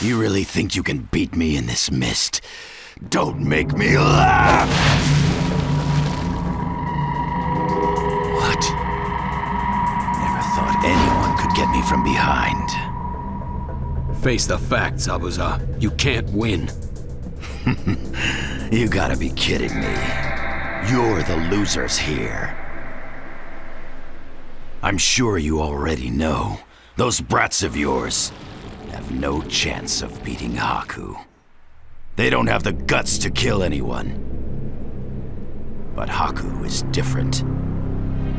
Speaker 8: You really think you can beat me in this mist? Don't make me laugh! What? Never thought anyone could get me from behind.
Speaker 18: Face the facts, Zabuza. You can't win.
Speaker 8: You gotta be kidding me. You're the losers here. I'm sure you already know. Those brats of yours have have no chance of beating Haku. They don't have the guts to kill anyone. But Haku is different.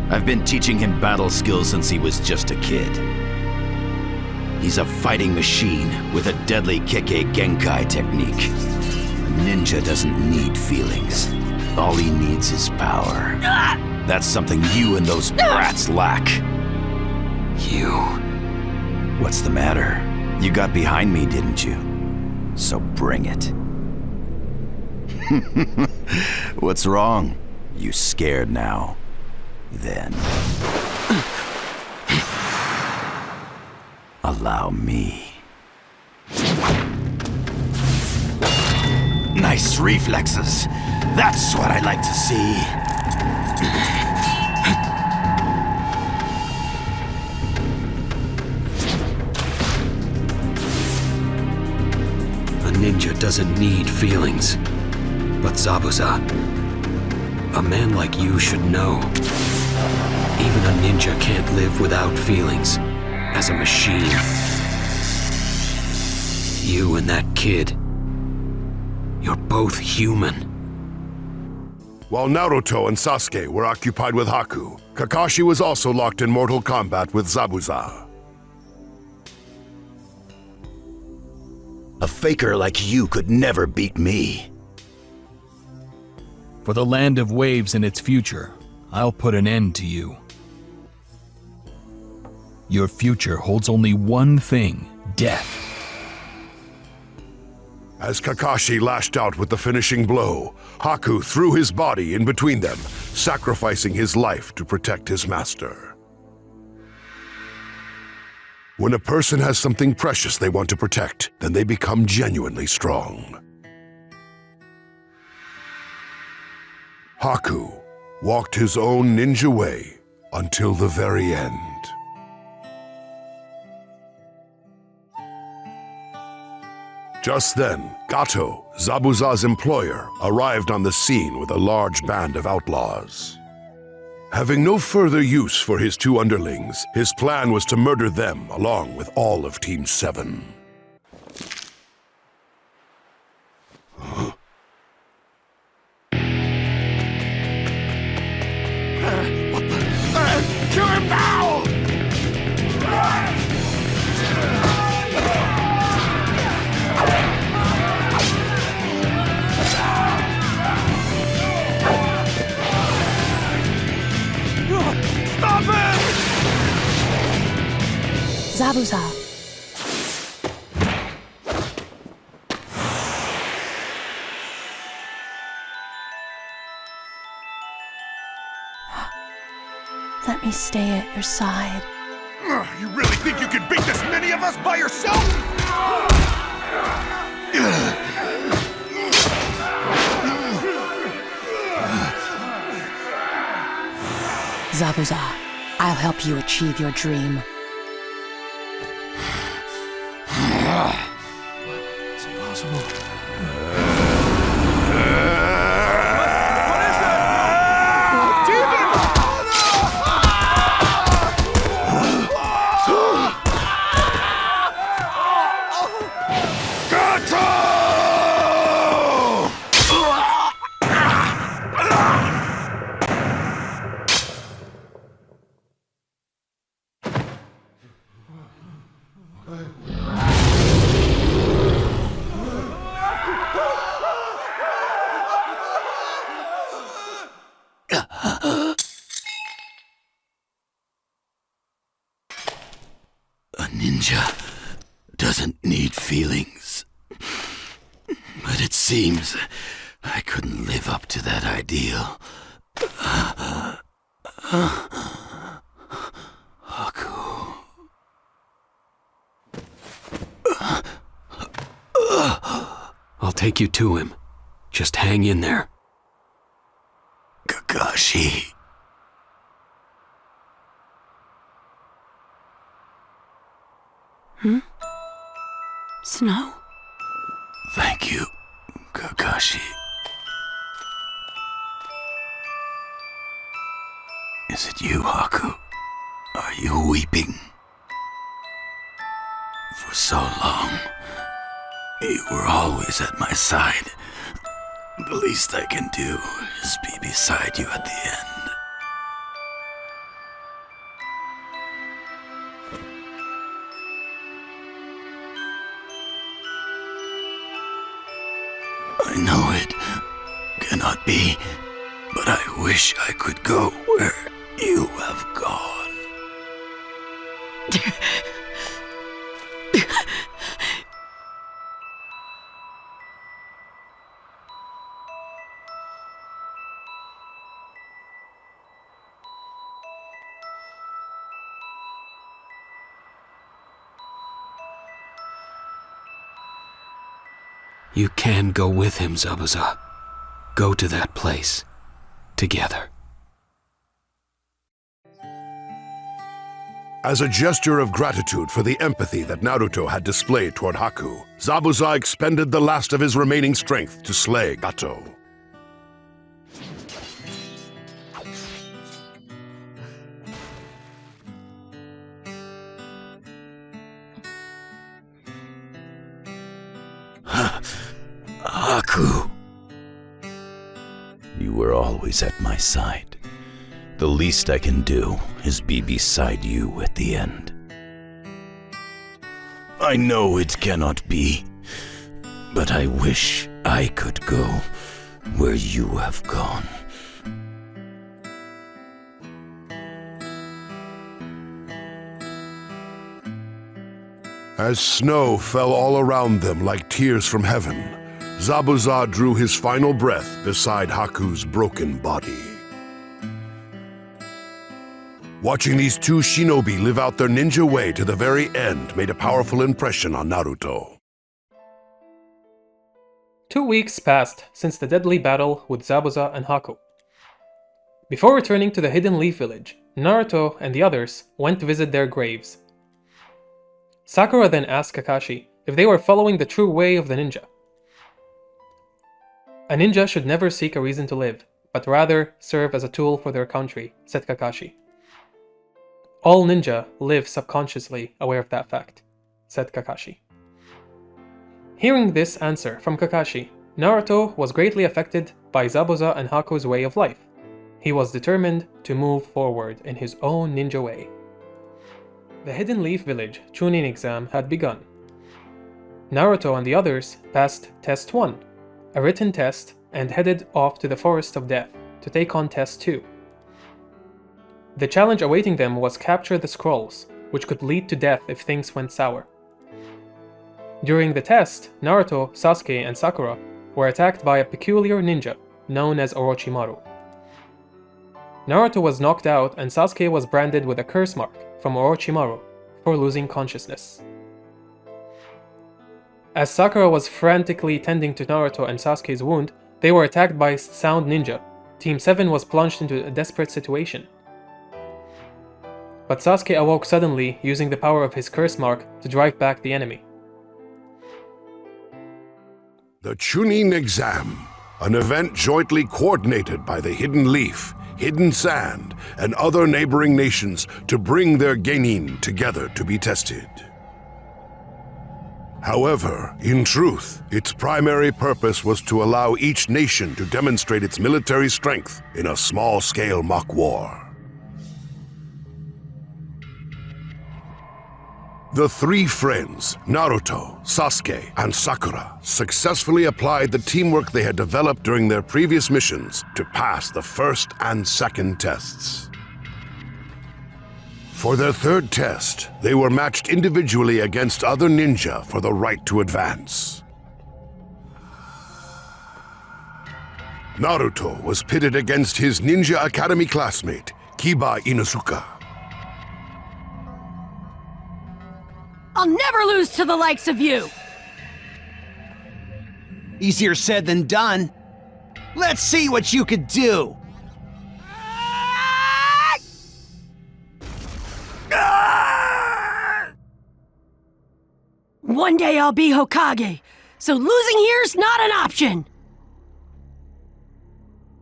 Speaker 8: I've been teaching him battle skills since he was just a kid. He's a fighting machine with a deadly Kage Genkai technique. A ninja doesn't need feelings. All he needs is power. That's something you and those brats lack. You... What's the matter? You got behind me, didn't you? So bring it. What's wrong? You scared now? Then... allow me. Nice reflexes. That's what I like to see.
Speaker 18: A ninja doesn't need feelings. But Zabuza, a man like you should know. Even a ninja can't live without feelings. As a machine. You and that kid. You're both human.
Speaker 11: While Naruto and Sasuke were occupied with Haku, Kakashi was also locked in mortal combat with Zabuza.
Speaker 8: A faker like you could never beat me.
Speaker 17: For the land of waves and its future, I'll put an end to you. Your future holds only one thing: death.
Speaker 11: As Kakashi lashed out with the finishing blow, Haku threw his body in between them, sacrificing his life to protect his master. When a person has something precious they want to protect, then they become genuinely strong. Haku walked his own ninja way until the very end. Just then, Gato, Zabuza's employer, arrived on the scene with a large band of outlaws. Having no further use for his two underlings, his plan was to murder them along with all of Team 7.
Speaker 15: Kill him now! Stop it!
Speaker 16: Zabuza. Let me stay at your side.
Speaker 11: You really think you can beat this many of us by yourself?
Speaker 2: Zabuza, I'll help you achieve your dream.
Speaker 11: It's impossible.
Speaker 8: A ninja doesn't need feelings. But it seems I couldn't live up to that ideal. Haku.
Speaker 18: I'll take you to him. Just hang in there.
Speaker 8: Kakashi.
Speaker 2: Snow?
Speaker 8: Thank you, Kakashi. Is it you, Haku? Are you weeping? for so long. You were always at my side. The least I can do is be beside you at the end. I know it cannot be, but I wish I could go where you have gone.
Speaker 18: You can go with him, Zabuza. Go to that place. Together.
Speaker 11: As a gesture of gratitude for the empathy that Naruto had displayed toward Haku, Zabuza expended the last of his remaining strength to slay Gato.
Speaker 8: Haku. You were always at my side. The least I can do is be beside you at the end. I know it cannot be, but I wish I could go where you have gone.
Speaker 11: As snow fell all around them like tears from heaven, Zabuza drew his final breath beside Haku's broken body. Watching these two shinobi live out their ninja way to the very end made a powerful impression on Naruto.
Speaker 19: 2 weeks passed since the deadly battle with Zabuza and Haku. Before returning to the Hidden Leaf Village, Naruto and the others went to visit their graves. Sakura then asked Kakashi if they were following the true way of the ninja. A ninja should never seek a reason to live, but rather serve as a tool for their country, said Kakashi. All ninja live subconsciously aware of that fact, said Kakashi. Hearing this answer from Kakashi, Naruto was greatly affected by Zabuza and Haku's way of life. He was determined to move forward in his own ninja way. The Hidden Leaf Village Chunin exam had begun. Naruto and the others passed Test 1, a written test, and headed off to the Forest of Death to take on Test 2. The challenge awaiting them was capture the scrolls, which could lead to death if things went sour. During the test, Naruto, Sasuke, and Sakura were attacked by a peculiar ninja known as Orochimaru. Naruto was knocked out and Sasuke was branded with a curse mark from Orochimaru for losing consciousness. As Sakura was frantically tending to Naruto and Sasuke's wound, they were attacked by Sound Ninja. Team 7 was plunged into a desperate situation. But Sasuke awoke suddenly, using the power of his curse mark to drive back the enemy.
Speaker 11: The Chunin Exam, an event jointly coordinated by the Hidden Leaf, Hidden Sand, and other neighboring nations to bring their genin together to be tested. However, in truth, its primary purpose was to allow each nation to demonstrate its military strength in a small-scale mock war. The three friends, Naruto, Sasuke, and Sakura, successfully applied the teamwork they had developed during their previous missions to pass the first and second tests. For their third test, they were matched individually against other ninja for the right to advance. Naruto was pitted against his Ninja Academy classmate, Kiba Inuzuka.
Speaker 2: I'll never lose to the likes of you!
Speaker 6: Easier said than done. Let's see what you could do!
Speaker 2: One day I'll be Hokage, so losing here's not an option!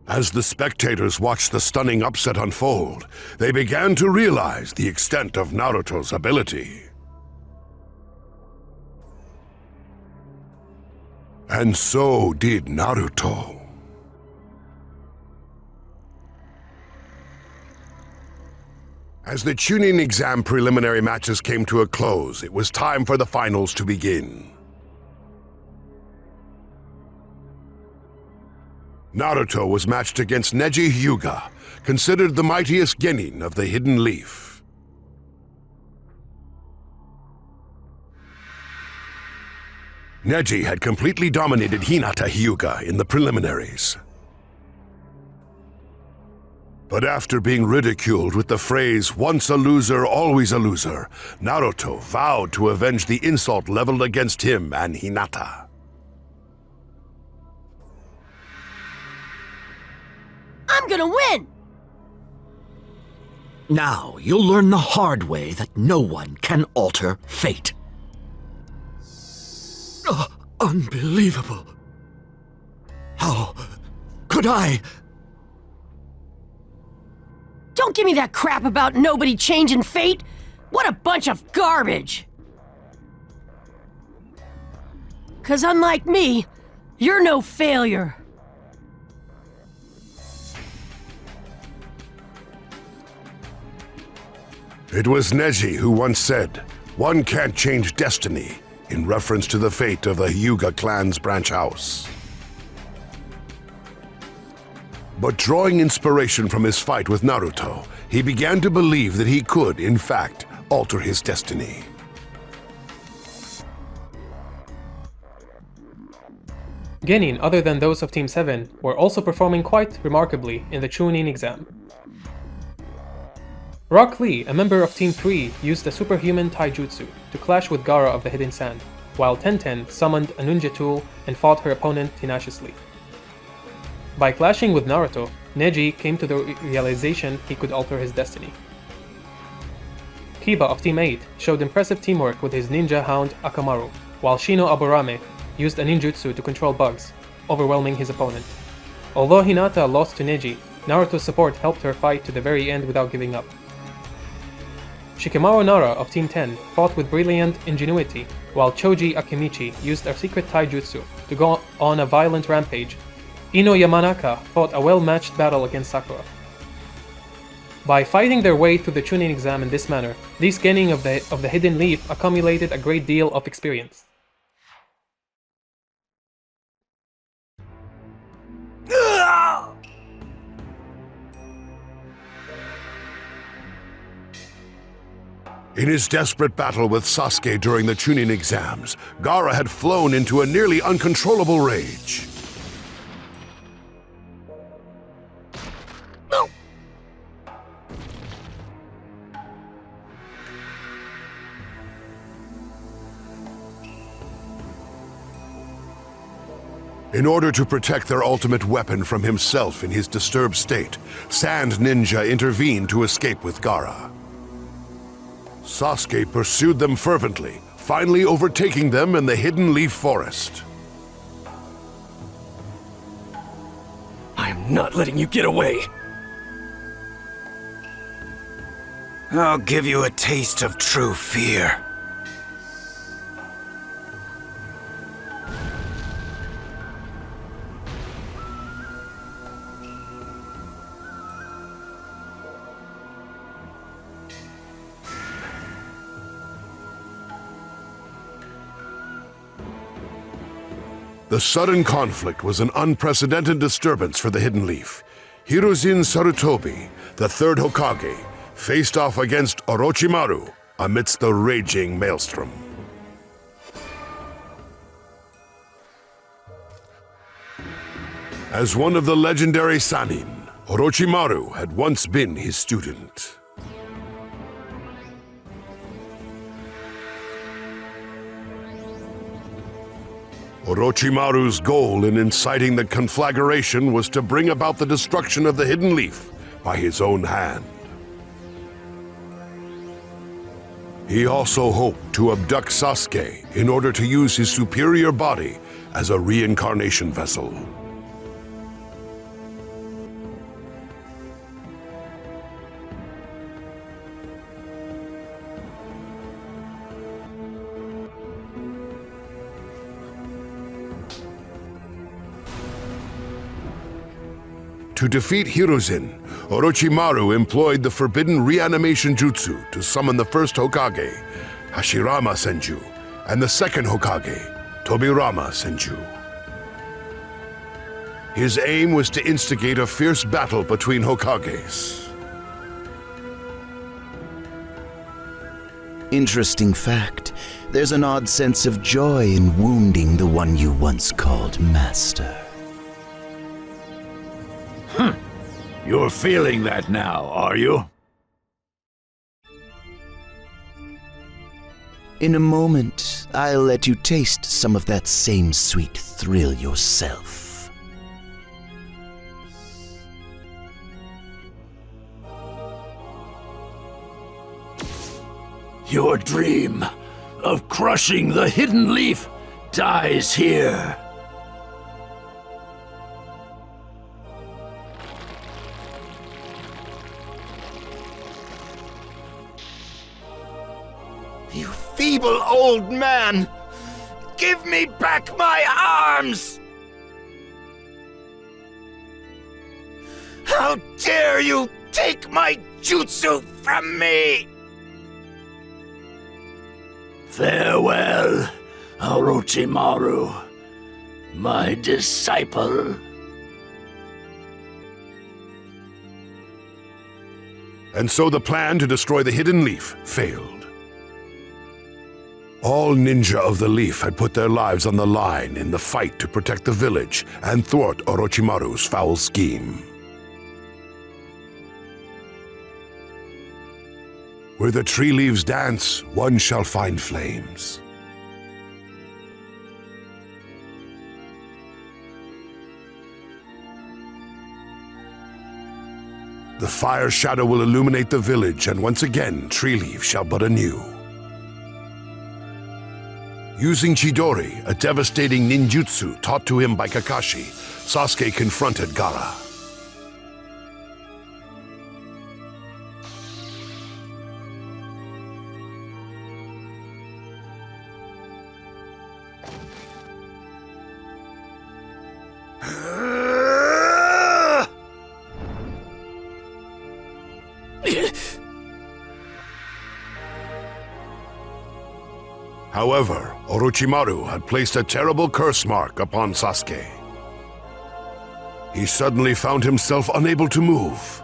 Speaker 11: As the spectators watched the stunning upset unfold, they began to realize the extent of Naruto's ability.
Speaker 3: And so did Naruto. As the Chunin exam preliminary matches came to a close, it was time for the finals to begin. Naruto was matched against Neji Hyuga, considered the mightiest genin of the Hidden Leaf. Neji had completely dominated Hinata Hyuga in the preliminaries. But after being ridiculed with the phrase, "once a loser, always a loser," Naruto vowed to avenge the insult leveled against him and Hinata.
Speaker 2: I'm gonna win!
Speaker 20: Now you'll learn the hard way that no one can alter fate. Unbelievable. How could I?
Speaker 2: Don't give me that crap about nobody changing fate! What a bunch of garbage! 'Cause unlike me, you're no failure.
Speaker 3: It was Neji who once said, "One can't change destiny," in reference to the fate of the Hyuga clan's branch house. But drawing inspiration from his fight with Naruto, he began to believe that he could, in fact, alter his destiny.
Speaker 19: Genin, other than those of Team 7, were also performing quite remarkably in the Chunin exam. Rock Lee, a member of Team 3, used a superhuman taijutsu to clash with Gaara of the Hidden Sand, while Tenten summoned a ninja tool and fought her opponent tenaciously. By clashing with Naruto, Neji came to the realization he could alter his destiny. Kiba of Team 8 showed impressive teamwork with his ninja hound Akamaru, while Shino Aburame used a ninjutsu to control bugs, overwhelming his opponent. Although Hinata lost to Neji, Naruto's support helped her fight to the very end without giving up. Shikamaru Nara of Team 10 fought with brilliant ingenuity, while Choji Akemichi used a secret taijutsu to go on a violent rampage. Ino Yamanaka fought a well-matched battle against Sakura. By fighting their way through the Chunin exam in this manner, these genin of the Hidden Leaf accumulated a great deal of experience.
Speaker 3: In his desperate battle with Sasuke during the Chunin exams, Gaara had flown into a nearly uncontrollable rage. In order to protect their ultimate weapon from himself in his disturbed state, Sand Ninja intervened to escape with Gaara. Sasuke pursued them fervently, finally overtaking them in the Hidden Leaf Forest.
Speaker 20: I am not letting you get away. I'll give you a taste of true fear.
Speaker 3: The sudden conflict was an unprecedented disturbance for the Hidden Leaf. Hiruzen Sarutobi, the third Hokage, faced off against Orochimaru amidst the raging maelstrom. As one of the legendary Sannin, Orochimaru had once been his student. Orochimaru's goal in inciting the conflagration was to bring about the destruction of the Hidden Leaf by his own hand. He also hoped to abduct Sasuke in order to use his superior body as a reincarnation vessel.
Speaker 11: To defeat Hiruzen, Orochimaru employed the forbidden reanimation jutsu to summon the first Hokage, Hashirama Senju, and the second Hokage, Tobirama Senju. His aim was to instigate a fierce battle between Hokages.
Speaker 12: Interesting fact. There's an odd sense of joy in wounding the one you once called master.
Speaker 8: You're feeling that now, are you?
Speaker 12: In a moment, I'll let you taste some of that same sweet thrill yourself.
Speaker 8: Your dream of crushing the hidden leaf dies here.
Speaker 12: You feeble old man! Give me back my arms! How dare you take my jutsu from me!
Speaker 8: Farewell, Orochimaru, my disciple.
Speaker 11: And so the plan to destroy the hidden leaf failed. All ninja of the leaf had put their lives on the line in the fight to protect the village and thwart Orochimaru's foul scheme. Where the tree leaves dance, one shall find flames. The fire shadow will illuminate the village, and once again, Tree Leaf shall but anew. Using Chidori, a devastating ninjutsu taught to him by Kakashi, Sasuke confronted Gaara. However, Orochimaru had placed a terrible curse mark upon Sasuke. He suddenly found himself unable to move.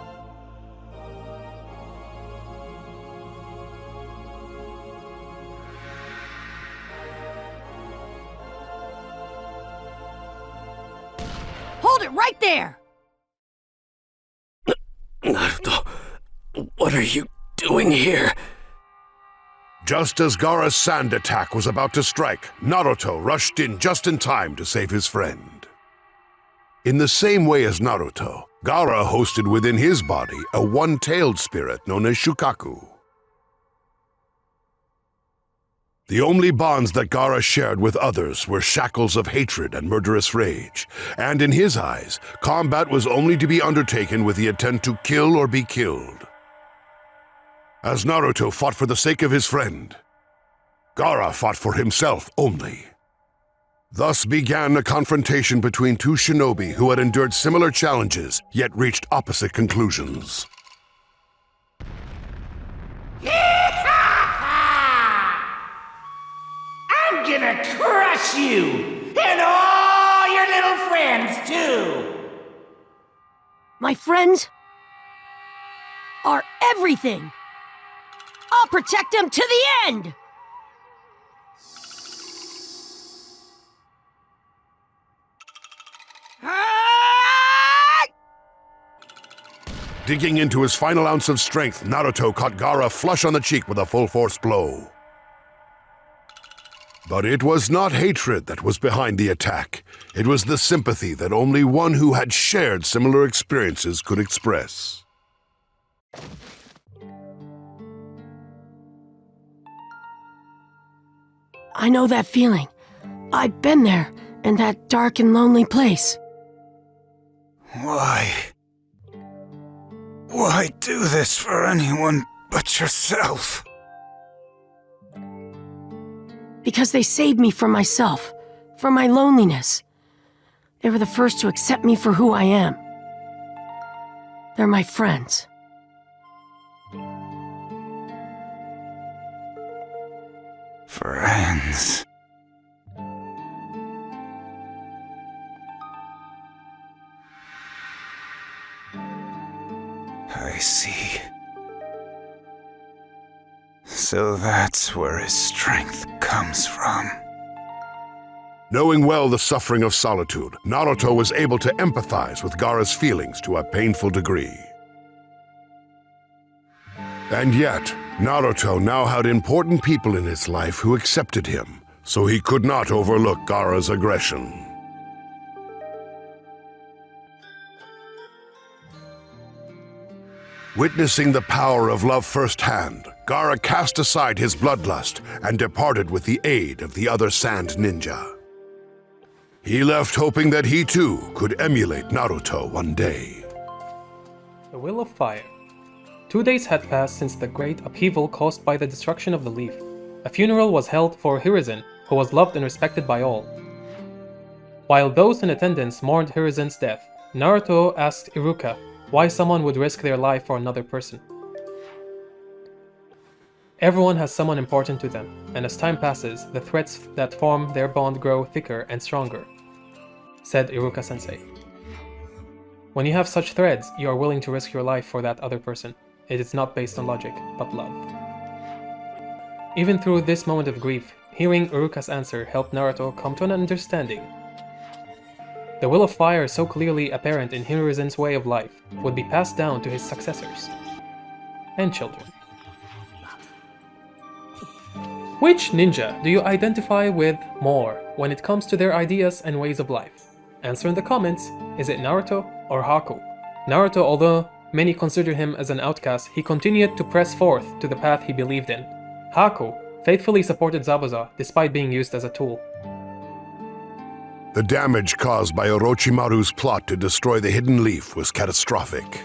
Speaker 2: Hold it right there!
Speaker 18: Naruto, what are you doing here?
Speaker 11: Just as Gaara's sand attack was about to strike, Naruto rushed in just in time to save his friend. In the same way as Naruto, Gaara hosted within his body a one-tailed spirit known as Shukaku. The only bonds that Gaara shared with others were shackles of hatred and murderous rage, and in his eyes, combat was only to be undertaken with the intent to kill or be killed. As Naruto fought for the sake of his friend, Gaara fought for himself only. Thus began a confrontation between two shinobi who had endured similar challenges, yet reached opposite conclusions.
Speaker 21: I'm gonna crush you! And all your little friends, too!
Speaker 2: My friends are everything! I'll protect them to the end!
Speaker 11: Digging into his final ounce of strength, Naruto caught Gaara flush on the cheek with a full-force blow. But it was not hatred that was behind the attack. It was the sympathy that only one who had shared similar experiences could express.
Speaker 2: I know that feeling. I've been there, in that dark and lonely place.
Speaker 22: Why? Why do this for anyone but yourself?
Speaker 2: Because they saved me from myself, from my loneliness. They were the first to accept me for who I am. They're my friends.
Speaker 22: Friends. I see. So that's where his strength comes from.
Speaker 3: Knowing well the suffering of solitude, Naruto was able to empathize with Gaara's feelings to a painful degree. And yet, Naruto now had important people in his life who accepted him, so he could not overlook Gaara's aggression. Witnessing the power of love firsthand, Gaara cast aside his bloodlust and departed with the aid of the other Sand Ninja. He left hoping that he too could emulate Naruto one day.
Speaker 19: The Will of Fire. 2 days had passed since the great upheaval caused by the destruction of the leaf. A funeral was held for Hiruzen, who was loved and respected by all. While those in attendance mourned Hiruzen's death, Naruto asked Iruka why someone would risk their life for another person. Everyone has someone important to them, and as time passes, the threads that form their bond grow thicker and stronger, said Iruka-sensei. When you have such threads, you are willing to risk your life for that other person. It is not based on logic, but love. Even through this moment of grief, hearing Iruka's answer helped Naruto come to an understanding. The Will of Fire, so clearly apparent in Hiruzen's way of life, would be passed down to his successors and children. Which ninja do you identify with more when it comes to their ideas and ways of life? Answer in the comments. Is it Naruto or Haku? Naruto, although many consider him as an outcast, he continued to press forth to the path he believed in. Haku faithfully supported Zabuza despite being used as a tool.
Speaker 3: The damage caused by Orochimaru's plot to destroy the Hidden Leaf was catastrophic.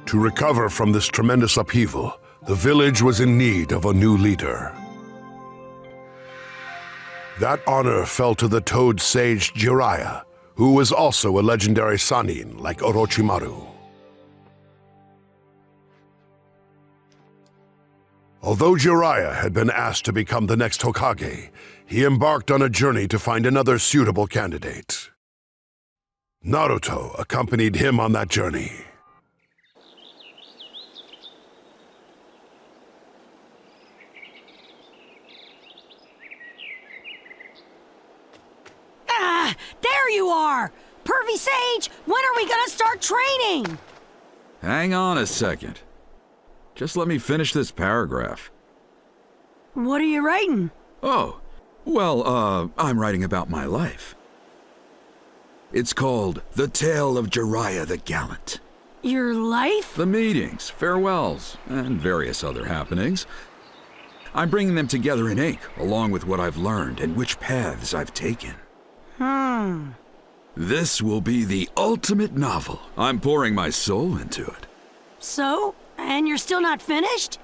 Speaker 3: To recover from this tremendous upheaval, the village was in need of a new leader. That honor fell to the Toad Sage Jiraiya, who was also a legendary Sannin like Orochimaru. Although Jiraiya had been asked to become the next Hokage, he embarked on a journey to find another suitable candidate. Naruto accompanied him on that journey.
Speaker 2: Ah, there you are! Pervy Sage, when are we gonna start training?
Speaker 7: Hang on a second. Just let me finish this paragraph.
Speaker 2: What are you writing?
Speaker 7: Oh, well, I'm writing about my life. It's called The Tale of Jiraiya the Gallant.
Speaker 2: Your life?
Speaker 7: The meetings, farewells, and various other happenings. I'm bringing them together in ink, along with what I've learned and which paths I've taken. This will be the ultimate novel. I'm pouring my soul into it.
Speaker 2: So? And you're still not finished?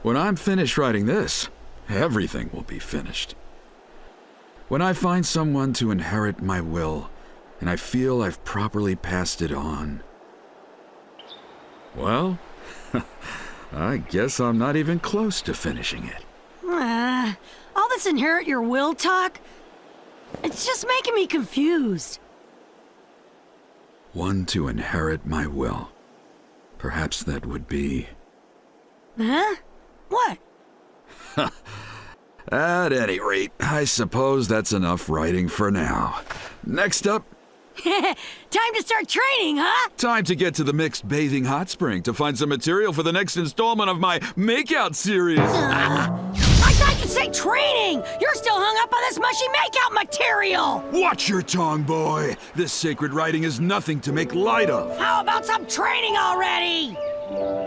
Speaker 7: When I'm finished writing this, everything will be finished. When I find someone to inherit my will, and I feel I've properly passed it on, well, I guess I'm not even close to finishing it.
Speaker 2: All this inherit your will talk? It's just making me confused.
Speaker 7: One to inherit my will. Perhaps that would be...
Speaker 2: Huh? What?
Speaker 7: At any rate, I suppose that's enough writing for now. Next up...
Speaker 2: Time to start training, huh?
Speaker 7: Time to get to the mixed bathing hot spring to find some material for the next installment of my makeout series.
Speaker 2: I thought you'd say training! You're still hung up on this mushy makeout material!
Speaker 7: Watch your tongue, boy! This sacred writing is nothing to make light of.
Speaker 2: How about some training already?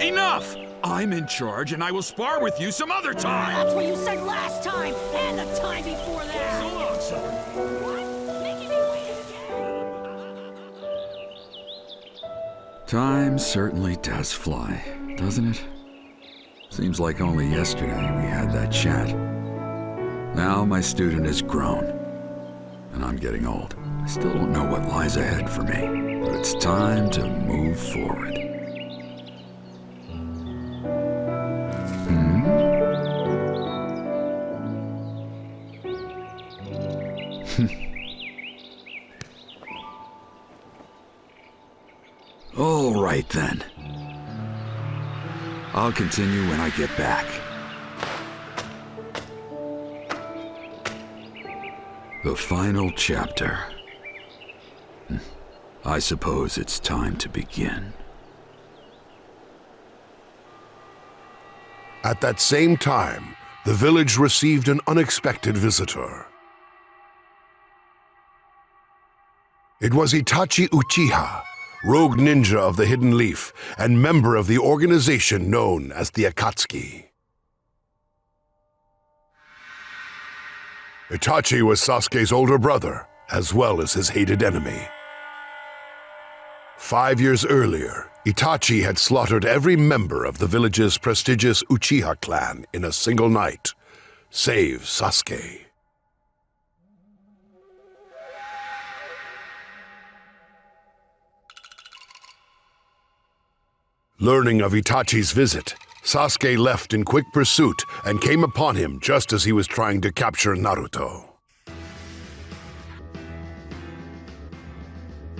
Speaker 7: Enough! I'm in charge and I will spar with you some other time!
Speaker 2: That's what you said last time, and the time before that!
Speaker 7: So long, son.
Speaker 2: What? Making me wait again?
Speaker 7: Time certainly does fly, doesn't it? Seems like only yesterday we had that chat. Now my student is grown, and I'm getting old. I still don't know what lies ahead for me, but it's time to move forward. All right then. I'll continue when I get back. The final chapter. I suppose it's time to begin.
Speaker 11: At that same time, the village received an unexpected visitor. It was Itachi Uchiha, rogue ninja of the Hidden Leaf and member of the organization known as the Akatsuki. Itachi was Sasuke's older brother, as well as his hated enemy. 5 years earlier, Itachi had slaughtered every member of the village's prestigious Uchiha clan in a single night, save Sasuke. Learning of Itachi's visit, Sasuke left in quick pursuit and came upon him just as he was trying to capture Naruto.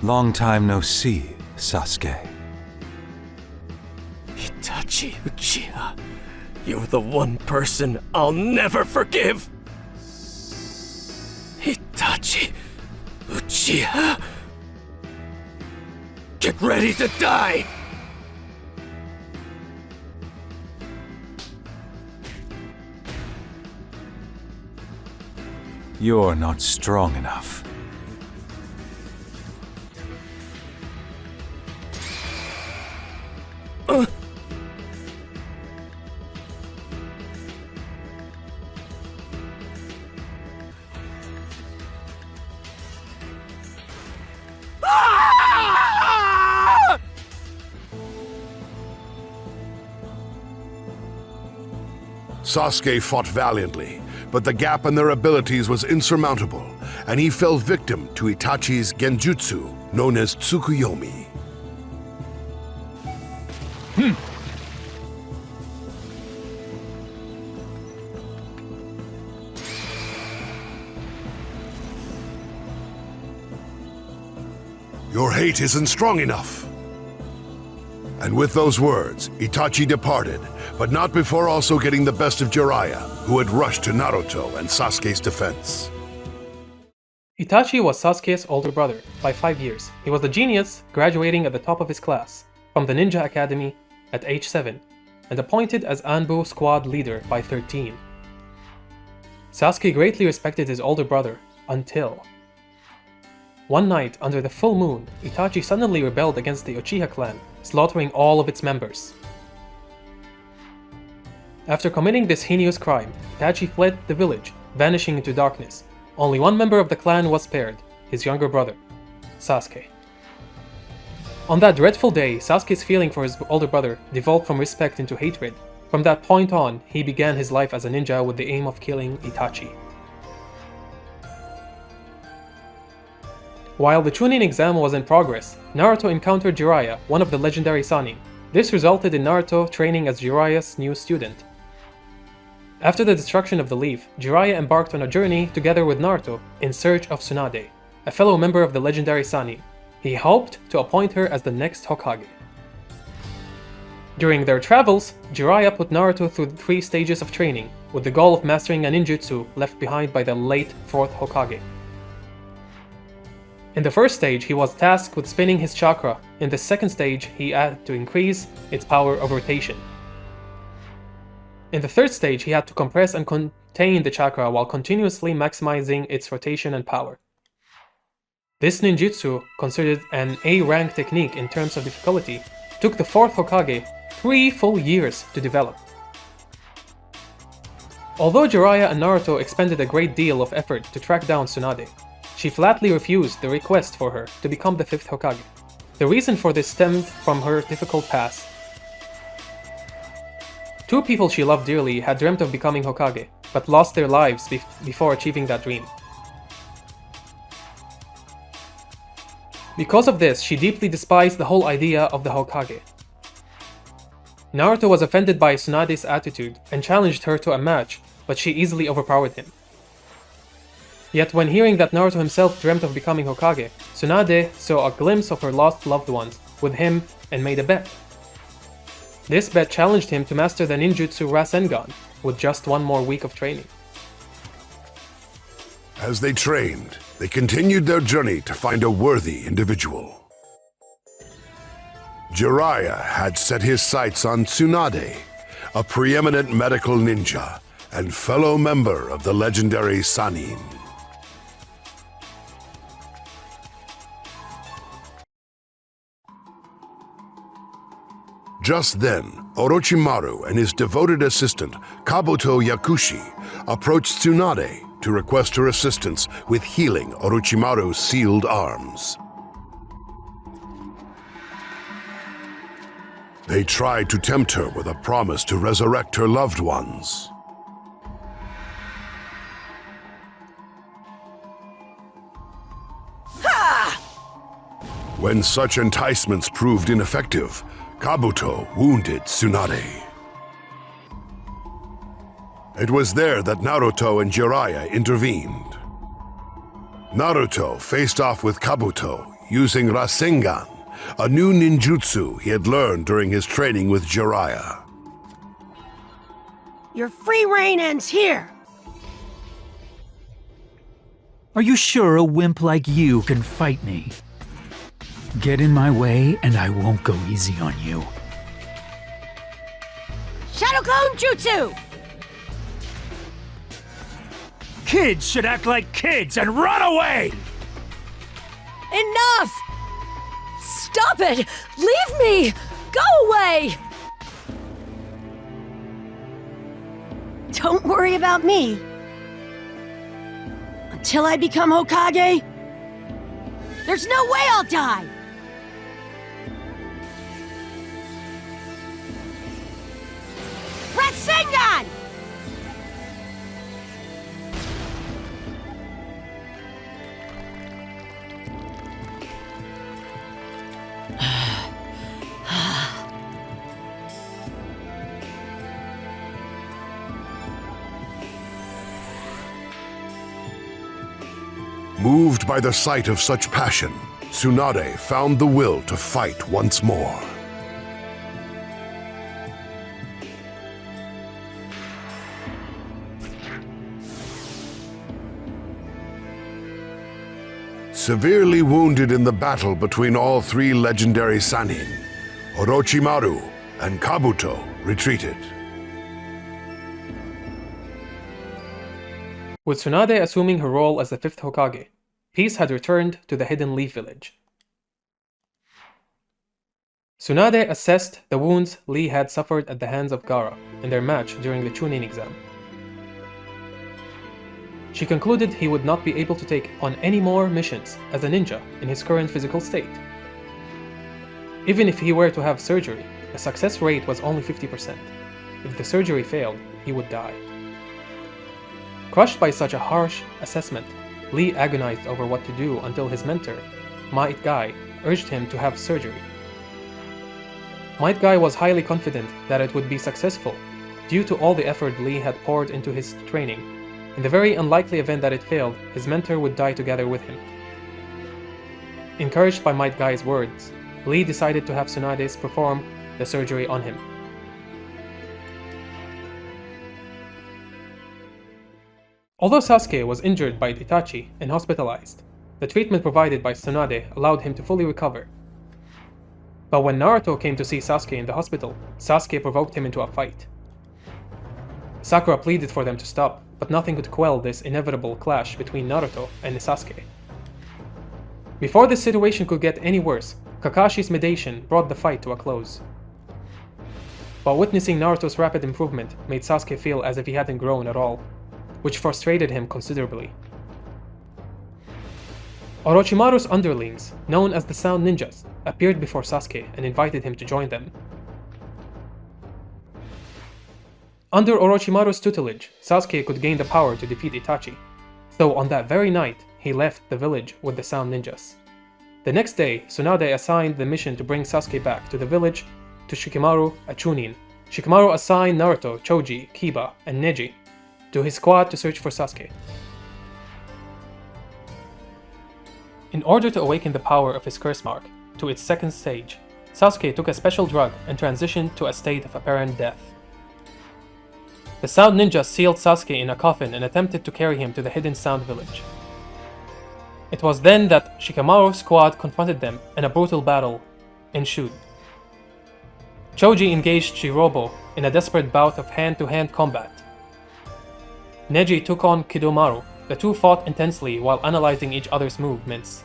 Speaker 4: Long time no see, Sasuke.
Speaker 1: Itachi Uchiha, you're the one person I'll never forgive! Itachi Uchiha! Get ready to die!
Speaker 4: You're not strong enough.
Speaker 11: Sasuke fought valiantly, but the gap in their abilities was insurmountable, and he fell victim to Itachi's genjutsu, known as Tsukuyomi. Your hate isn't strong enough. And with those words, Itachi departed, but not before also getting the best of Jiraiya, who had rushed to Naruto and Sasuke's defense.
Speaker 19: Itachi was Sasuke's older brother by 5 years. He was a genius, graduating at the top of his class from the Ninja Academy at age 7, and appointed as Anbu squad leader by 13. Sasuke greatly respected his older brother until one night, under the full moon, Itachi suddenly rebelled against the Uchiha clan, slaughtering all of its members. After committing this heinous crime, Itachi fled the village, vanishing into darkness. Only one member of the clan was spared, his younger brother, Sasuke. On that dreadful day, Sasuke's feeling for his older brother devolved from respect into hatred. From that point on, he began his life as a ninja with the aim of killing Itachi. While the Chunin exam was in progress, Naruto encountered Jiraiya, one of the legendary Sannin. This resulted in Naruto training as Jiraiya's new student. After the destruction of the leaf, Jiraiya embarked on a journey together with Naruto in search of Tsunade, a fellow member of the legendary Sannin. He hoped to appoint her as the next Hokage. During their travels, Jiraiya put Naruto through the 3 stages of training, with the goal of mastering a ninjutsu left behind by the late 4th Hokage. In the first stage, he was tasked with spinning his chakra. In the second stage, he had to increase its power of rotation. In the third stage, he had to compress and contain the chakra while continuously maximizing its rotation and power. This ninjutsu, considered an A-rank technique in terms of difficulty, took the 4th Hokage 3 full years to develop. Although Jiraiya and Naruto expended a great deal of effort to track down Tsunade, she flatly refused the request for her to become the 5th Hokage. The reason for this stemmed from her difficult past. 2 people she loved dearly had dreamt of becoming Hokage, but lost their lives before achieving that dream. Because of this, she deeply despised the whole idea of the Hokage. Naruto was offended by Tsunade's attitude and challenged her to a match, but she easily overpowered him. Yet when hearing that Naruto himself dreamt of becoming Hokage, Tsunade saw a glimpse of her lost loved ones with him and made a bet. This bet challenged him to master the ninjutsu Rasengan with just one more week of training.
Speaker 11: As they trained, they continued their journey to find a worthy individual. Jiraiya had set his sights on Tsunade, a preeminent medical ninja and fellow member of the legendary Sannin. Just then, Orochimaru and his devoted assistant, Kabuto Yakushi, approached Tsunade to request her assistance with healing Orochimaru's sealed arms. They tried to tempt her with a promise to resurrect her loved ones. When such enticements proved ineffective, Kabuto wounded Tsunade. It was there that Naruto and Jiraiya intervened. Naruto faced off with Kabuto using Rasengan, a new ninjutsu he had learned during his training with Jiraiya.
Speaker 2: Your free reign ends here!
Speaker 10: Are you sure a wimp like you can fight me? Get in my way and I won't go easy on you.
Speaker 2: Shadow Clone Jutsu!
Speaker 10: Kids should act like kids and run away!
Speaker 16: Enough! Stop it! Leave me! Go away!
Speaker 2: Don't worry about me. Until I become Hokage, there's no way I'll die! Rasengan!
Speaker 11: Moved by the sight of such passion, Tsunade found the will to fight once more. Severely wounded in the battle between all three legendary Sannin, Orochimaru and Kabuto retreated.
Speaker 19: With Tsunade assuming her role as the 5th Hokage, peace had returned to the Hidden Leaf Village. Tsunade assessed the wounds Lee had suffered at the hands of Gaara in their match during the Chunin exam. She concluded he would not be able to take on any more missions as a ninja in his current physical state. Even if he were to have surgery, the success rate was only 50%. If the surgery failed, he would die. Crushed by such a harsh assessment, Lee agonized over what to do until his mentor, Might Guy, urged him to have surgery. Might Guy was highly confident that it would be successful, due to all the effort Lee had poured into his training. In the very unlikely event that it failed, his mentor would die together with him. Encouraged by Might Guy's words, Lee decided to have Tsunade perform the surgery on him. Although Sasuke was injured by Itachi and hospitalized, the treatment provided by Tsunade allowed him to fully recover. But when Naruto came to see Sasuke in the hospital, Sasuke provoked him into a fight. Sakura pleaded for them to stop, but nothing could quell this inevitable clash between Naruto and Sasuke. Before this situation could get any worse, Kakashi's mediation brought the fight to a close. But witnessing Naruto's rapid improvement made Sasuke feel as if he hadn't grown at all, which frustrated him considerably. Orochimaru's underlings, known as the Sound Ninjas, appeared before Sasuke and invited him to join them. Under Orochimaru's tutelage, Sasuke could gain the power to defeat Itachi. So on that very night, he left the village with the Sound Ninjas. The next day, Tsunade assigned the mission to bring Sasuke back to the village to Shikamaru at Chunin. Shikamaru assigned Naruto, Choji, Kiba, and Neji to his squad to search for Sasuke. In order to awaken the power of his curse mark to its second stage, Sasuke took a special drug and transitioned to a state of apparent death. The Sound Ninjas sealed Sasuke in a coffin and attempted to carry him to the hidden Sound Village. It was then that Shikamaru's squad confronted them and a brutal battle ensued. Choji engaged Shirobo in a desperate bout of hand-to-hand combat. Neji took on Kidomaru. The two fought intensely while analyzing each other's movements.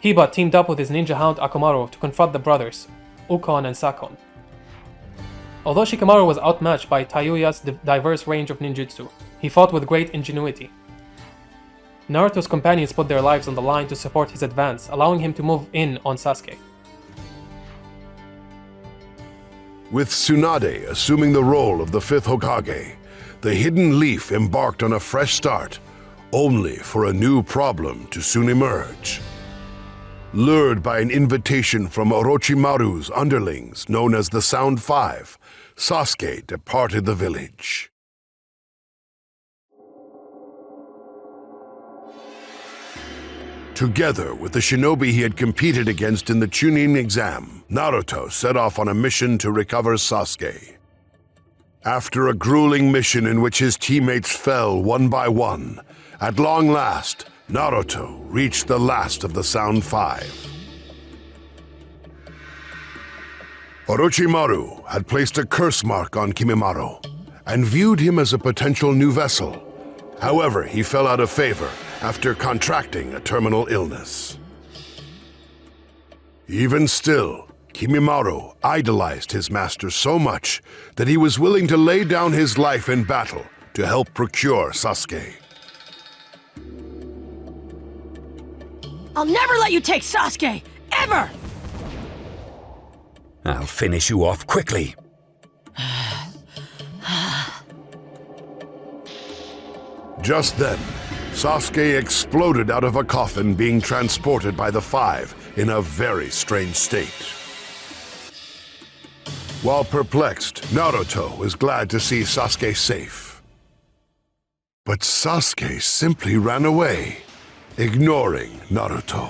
Speaker 19: Kiba teamed up with his ninja hound Akamaru to confront the brothers, Ukon and Sakon. Although Shikamaru was outmatched by Taiyuya's diverse range of ninjutsu, he fought with great ingenuity. Naruto's companions put their lives on the line to support his advance, allowing him to move in on Sasuke.
Speaker 11: With Tsunade assuming the role of the fifth Hokage, the Hidden Leaf embarked on a fresh start, only for a new problem to soon emerge. Lured by an invitation from Orochimaru's underlings known as the Sound Five, Sasuke departed the village. Together with the shinobi he had competed against in the Chunin exam, Naruto set off on a mission to recover Sasuke. After a grueling mission in which his teammates fell one by one, at long last, Naruto reached the last of the Sound Five. Orochimaru had placed a curse mark on Kimimaro and viewed him as a potential new vessel. However, he fell out of favor after contracting a terminal illness. Even still, Kimimaro idolized his master so much that he was willing to lay down his life in battle to help procure Sasuke.
Speaker 2: I'll never let you take Sasuke! Ever!
Speaker 20: I'll finish you off quickly.
Speaker 11: Just then, Sasuke exploded out of a coffin being transported by the Five in a very strange state. While perplexed, Naruto was glad to see Sasuke safe. But Sasuke simply ran away, ignoring Naruto.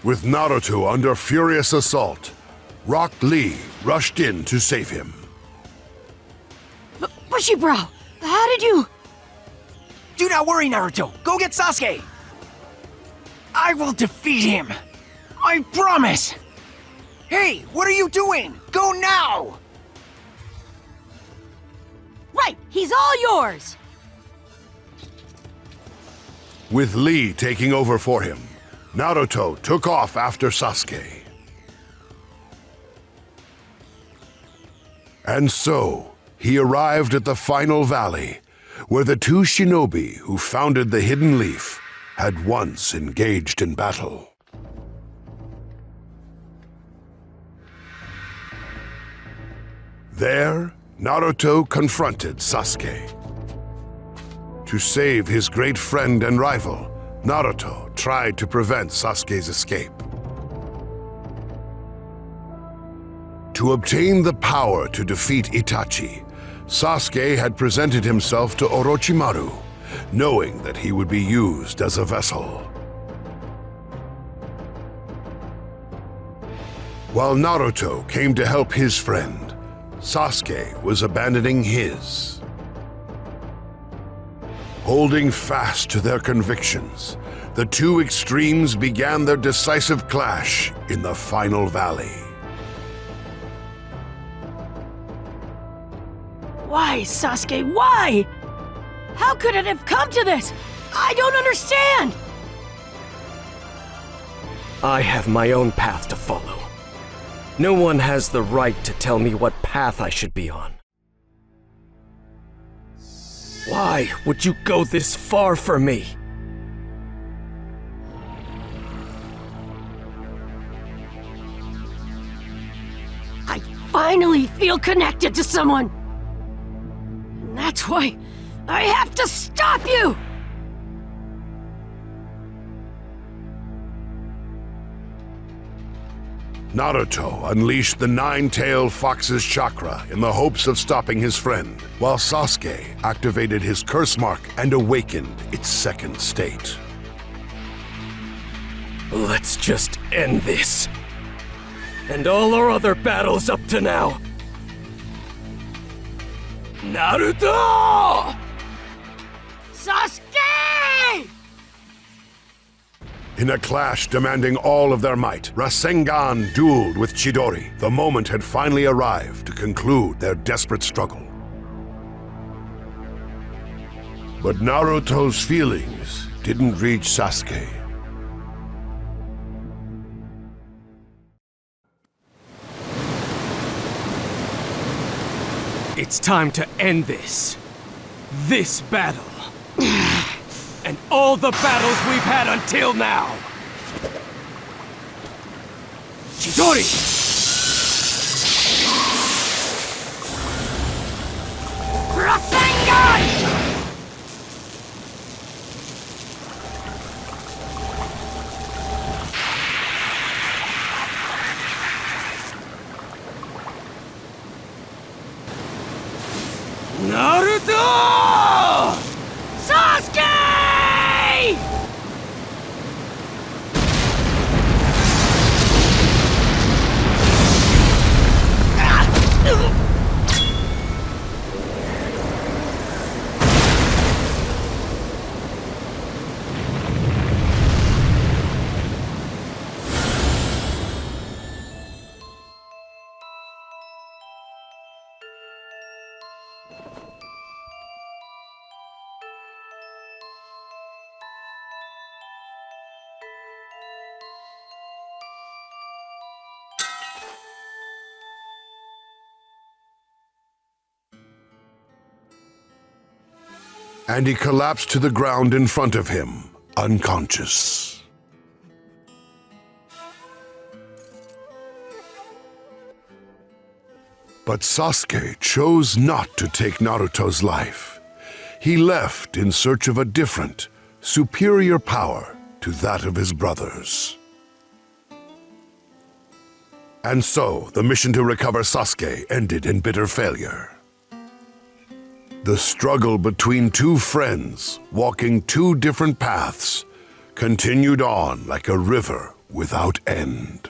Speaker 11: With Naruto under furious assault, Rock Lee rushed in to save him.
Speaker 2: Bushibrow, how did you...
Speaker 6: Do not worry, Naruto. Go get Sasuke. I will defeat him. I promise. Hey, what are you doing? Go now!
Speaker 2: Right, he's all yours!
Speaker 11: With Lee taking over for him, Naruto took off after Sasuke. And so, he arrived at the final valley, where the two shinobi who founded the Hidden Leaf had once engaged in battle. There, Naruto confronted Sasuke. To save his great friend and rival, Naruto tried to prevent Sasuke's escape. To obtain the power to defeat Itachi, Sasuke had presented himself to Orochimaru, knowing that he would be used as a vessel. While Naruto came to help his friend, Sasuke was abandoning his. Holding fast to their convictions, the two extremes began their decisive clash in the final valley.
Speaker 2: Why, Sasuke, why? How could it have come to this? I don't understand!
Speaker 1: I have my own path to follow. No one has the right to tell me what path I should be on. Why would you go this far for me?
Speaker 2: finally feel connected to someone. And that's why I have to stop you!
Speaker 11: Naruto unleashed the nine-tailed fox's chakra in the hopes of stopping his friend, while Sasuke activated his curse mark and awakened its second state.
Speaker 1: Let's just end this. And all our other battles up to now. Naruto!
Speaker 2: Sasuke!
Speaker 11: In a clash demanding all of their might, Rasengan dueled with Chidori. The moment had finally arrived to conclude their desperate struggle. But Naruto's feelings didn't reach Sasuke.
Speaker 1: It's time to end this. This battle. And all the battles we've had until now. Chidori!
Speaker 2: Rasengan!
Speaker 1: Naruto!
Speaker 2: Sasuke!
Speaker 11: And he collapsed to the ground in front of him, unconscious. But Sasuke chose not to take Naruto's life. He left in search of a different, superior power to that of his brothers. And so, the mission to recover Sasuke ended in bitter failure. The struggle between two friends, walking two different paths, continued on like a river without end.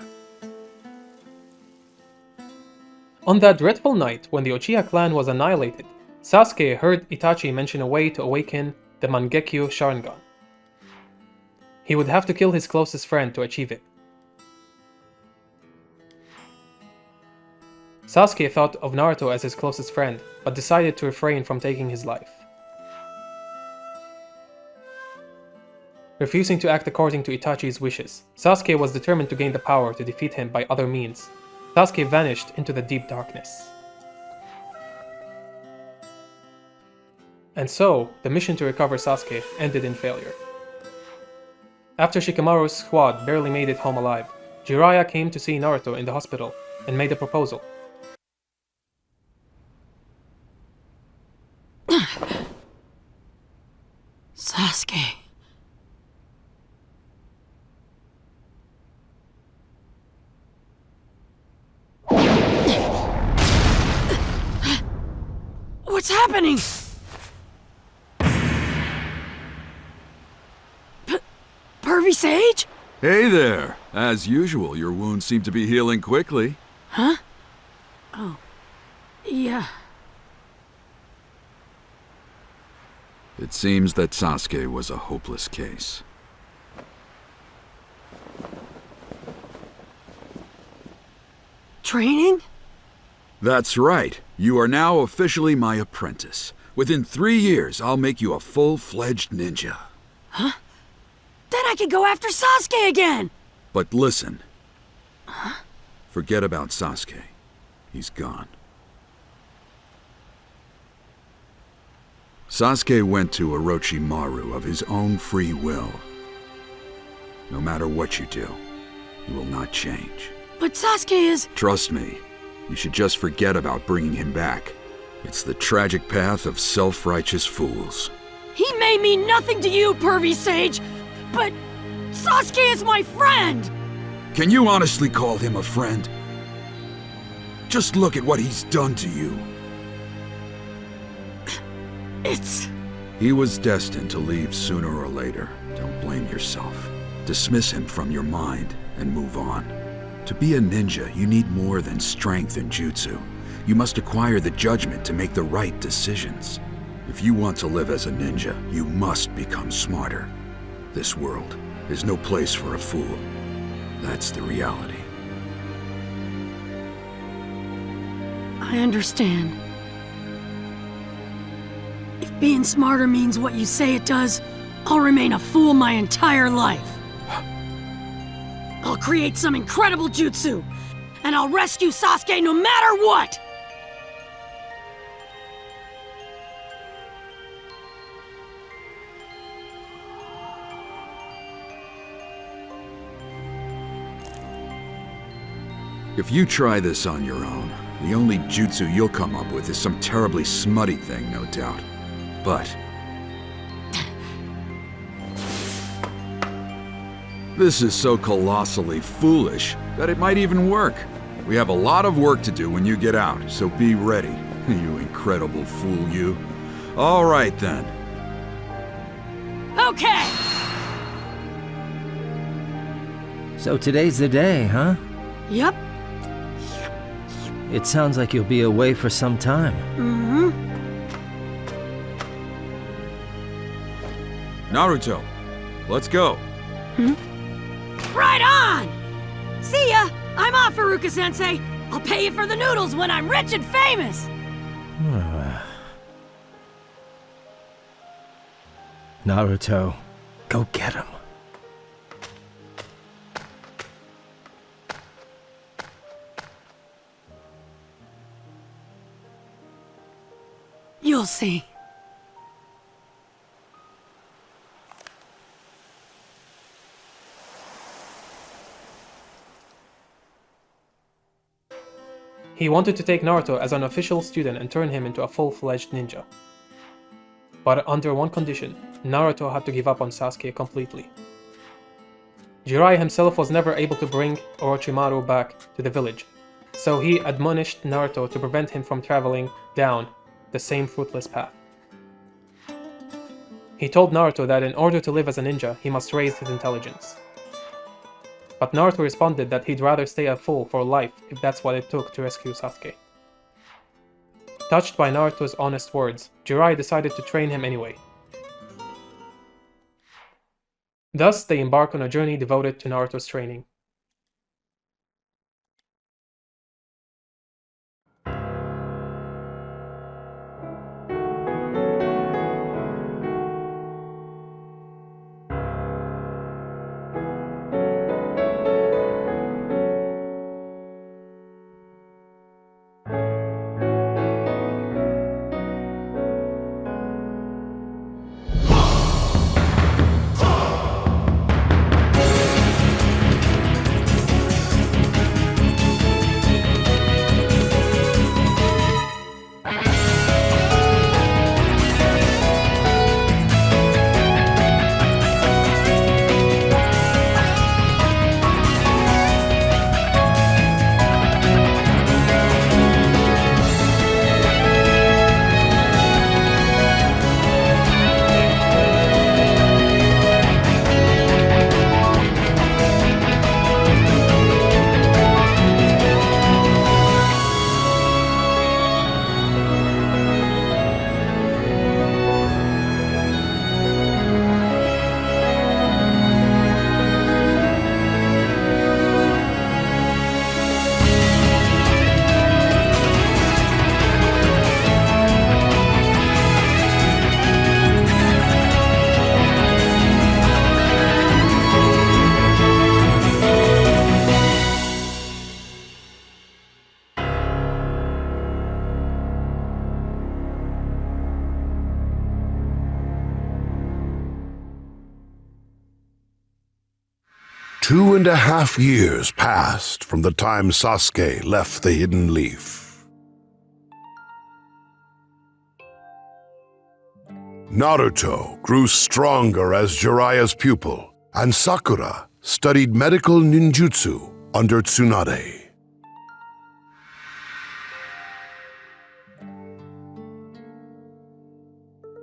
Speaker 19: On that dreadful night, when the Uchiha clan was annihilated, Sasuke heard Itachi mention a way to awaken the Mangekyo Sharingan. He would have to kill his closest friend to achieve it. Sasuke thought of Naruto as his closest friend, but decided to refrain from taking his life. Refusing to act according to Itachi's wishes, Sasuke was determined to gain the power to defeat him by other means. Sasuke vanished into the deep darkness. And so, the mission to recover Sasuke ended in failure. After Shikamaru's squad barely made it home alive, Jiraiya came to see Naruto in the hospital and made a proposal.
Speaker 2: Sasuke. What's happening? Pervy Sage?
Speaker 7: Hey there! As usual, your wounds seem to be healing quickly.
Speaker 2: Huh? Oh. Yeah.
Speaker 7: It seems that Sasuke was a hopeless case.
Speaker 2: Training?
Speaker 7: That's right. You are now officially my apprentice. Within 3 years, I'll make you a full-fledged ninja.
Speaker 2: Huh? Then I can go after Sasuke again!
Speaker 7: But listen.
Speaker 2: Huh?
Speaker 7: Forget about Sasuke. He's gone. Sasuke went to Orochimaru of his own free will. No matter what you do, he will not change.
Speaker 2: But Sasuke is...
Speaker 7: Trust me, You should just forget about bringing him back. It's the tragic path of self-righteous fools.
Speaker 2: He may mean nothing to you, pervy sage, but Sasuke is my friend!
Speaker 7: Can you honestly call him a friend? Just look at what he's done to you. He was destined to leave sooner or later. Don't blame yourself. Dismiss him from your mind and move on. To be a ninja, you need more than strength and jutsu. You must acquire the judgment to make the right decisions. If you want to live as a ninja, you must become smarter. This world is no place for a fool. That's the reality.
Speaker 2: I understand. If being smarter means what you say it does, I'll remain a fool my entire life. I'll create some incredible jutsu, and I'll rescue Sasuke no matter what!
Speaker 7: If you try this on your own, the only jutsu you'll come up with is some terribly smutty thing, no doubt. But this is so colossally foolish that it might even work. We have a lot of work to do when you get out, so be ready, you incredible fool you. All right then.
Speaker 2: Okay!
Speaker 13: So today's the day, huh?
Speaker 2: Yep.
Speaker 13: It sounds like you'll be away for some time.
Speaker 2: Mm-hmm.
Speaker 7: Naruto, let's go.
Speaker 2: Right on! See ya! I'm off, Iruka-sensei! I'll pay you for the noodles when I'm rich and famous!
Speaker 13: Naruto, go get him.
Speaker 2: You'll see.
Speaker 19: He wanted to take Naruto as an official student and turn him into a full-fledged ninja. But under one condition, Naruto had to give up on Sasuke completely. Jiraiya himself was never able to bring Orochimaru back to the village, so he admonished Naruto to prevent him from traveling down the same fruitless path. He told Naruto that in order to live as a ninja, he must raise his intelligence. But Naruto responded that he'd rather stay a fool for life if that's what it took to rescue Sasuke. Touched by Naruto's honest words, Jiraiya decided to train him anyway. Thus, they embark on a journey devoted to Naruto's training.
Speaker 3: 2.5 years passed from the time Sasuke left the Hidden Leaf. Naruto grew stronger as Jiraiya's pupil, and Sakura studied medical ninjutsu under Tsunade.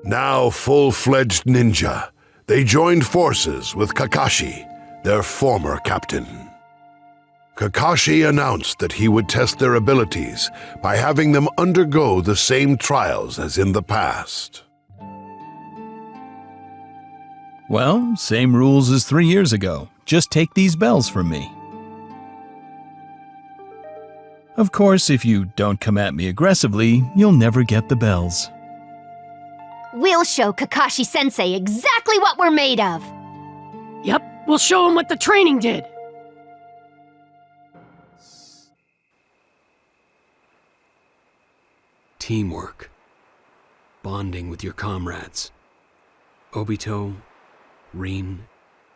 Speaker 3: Now full-fledged ninja, they joined forces with Kakashi, their former captain. Kakashi announced that he would test their abilities by having them undergo the same trials as in the past.
Speaker 17: Well, same rules as 3 years ago. Just take these bells from me. Of course, if you don't come at me aggressively, you'll never get the bells.
Speaker 9: We'll show Kakashi-sensei exactly what we're made of.
Speaker 2: Yep, we'll show him what the training did.
Speaker 18: Teamwork. Bonding with your comrades. Obito, Rin,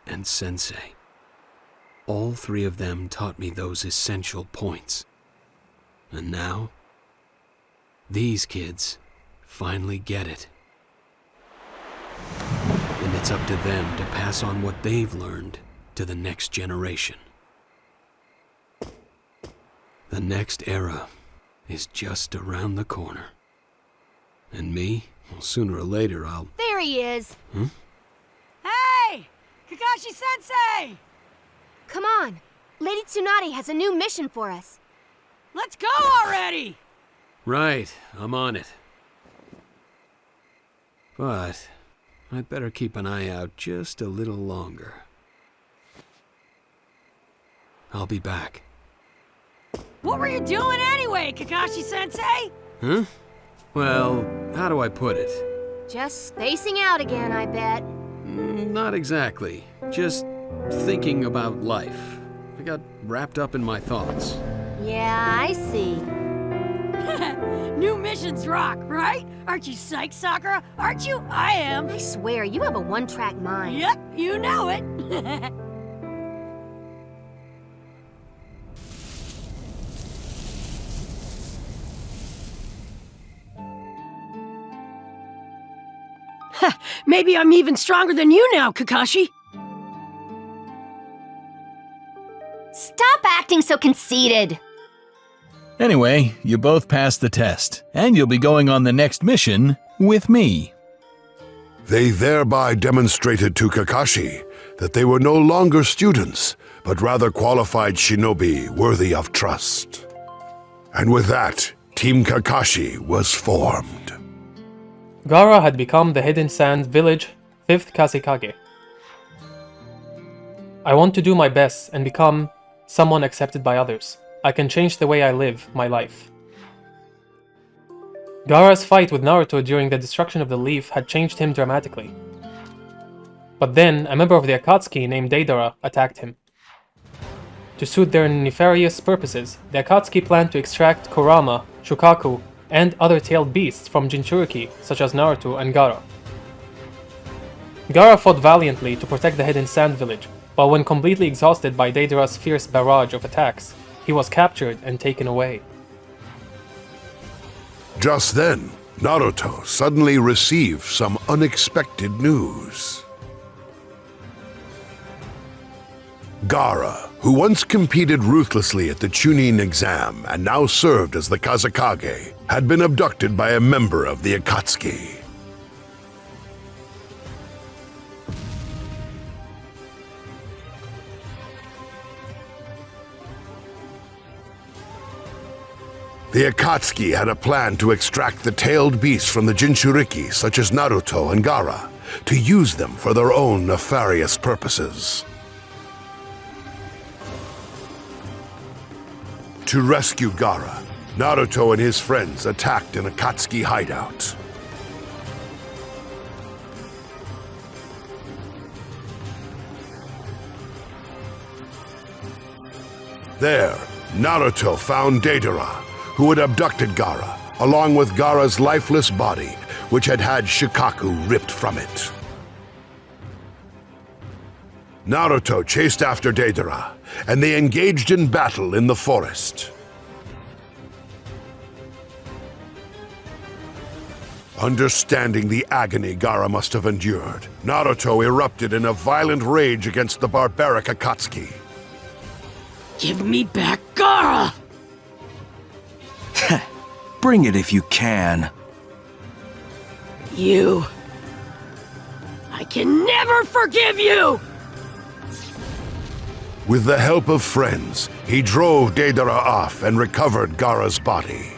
Speaker 18: and Sensei. All three of them taught me those essential points. And now, these kids finally get it. And it's up to them to pass on what they've learned to the next generation. The next era is just around the corner. And me, well, sooner or later I'll...
Speaker 9: There he is.
Speaker 18: Huh?
Speaker 2: Hey! Kakashi-sensei!
Speaker 9: Come on. Lady Tsunade has a new mission for us.
Speaker 2: Let's go already!
Speaker 18: Right, I'm on it. But I'd better keep an eye out just a little longer. I'll be back.
Speaker 2: What were you doing anyway, Kakashi-sensei?
Speaker 18: Huh? Well, how do I put it?
Speaker 9: Just spacing out again, I bet.
Speaker 18: Not exactly. Just thinking about life. I got wrapped up in my thoughts.
Speaker 9: Yeah, I see.
Speaker 2: New missions rock, right? Aren't you psyched, Sakura? Aren't you? I am.
Speaker 9: I swear, you have a one-track mind.
Speaker 2: Yep, you know it. Maybe I'm even stronger than you now, Kakashi.
Speaker 9: Stop acting so conceited.
Speaker 17: Anyway, you both passed the test, and you'll be going on the next mission with me.
Speaker 3: They thereby demonstrated to Kakashi that they were no longer students, but rather qualified shinobi worthy of trust. And with that, Team Kakashi was formed.
Speaker 19: Gaara had become the Hidden Sand Village 5th Kazekage. I want to do my best and become someone accepted by others. I can change the way I live my life. Gaara's fight with Naruto during the destruction of the leaf had changed him dramatically. But then, a member of the Akatsuki named Deidara attacked him. To suit their nefarious purposes, the Akatsuki planned to extract Kurama, Shukaku, and other tailed beasts from Jinchuriki, such as Naruto and Gaara. Gaara fought valiantly to protect the Hidden Sand Village, but when completely exhausted by Deidara's fierce barrage of attacks, he was captured and taken away.
Speaker 3: Just then, Naruto suddenly received some unexpected news. Gaara, who once competed ruthlessly at the Chunin exam and now served as the Kazekage, had been abducted by a member of the Akatsuki. The Akatsuki had a plan to extract the tailed beasts from the Jinchuriki, such as Naruto and Gaara, to use them for their own nefarious purposes. To rescue Gaara, Naruto and his friends attacked an Akatsuki hideout. There, Naruto found Deidara, who had abducted Gaara, along with Gaara's lifeless body, which had had Shukaku ripped from it.
Speaker 11: Naruto chased after Deidara, and they engaged in battle in the forest. Understanding the agony Gaara must have endured, Naruto erupted in a violent rage against the barbaric Akatsuki.
Speaker 2: Give me back Gaara!
Speaker 5: Bring it if you can.
Speaker 2: You... I can never forgive you!
Speaker 11: With the help of friends, he drove Deidara off and recovered Gaara's body.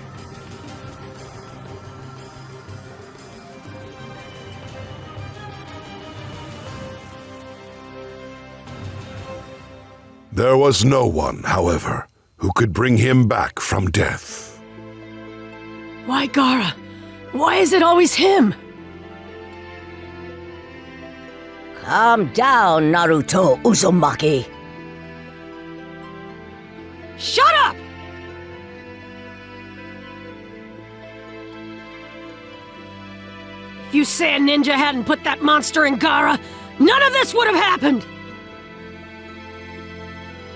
Speaker 11: There was no one, however, who could bring him back from death.
Speaker 2: Why Gaara? Why is it always him?
Speaker 14: Calm down, Naruto Uzumaki.
Speaker 2: Shut up! If you say a ninja hadn't put that monster in Gaara, none of this would have happened!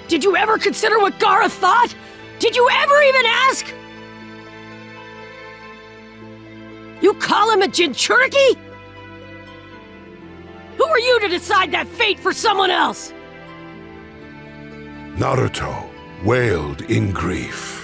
Speaker 2: Did you ever consider what Gaara thought? Did you ever even ask? You call him a Jinchuriki? Who are you to decide that fate for someone else?
Speaker 11: Naruto wailed in grief.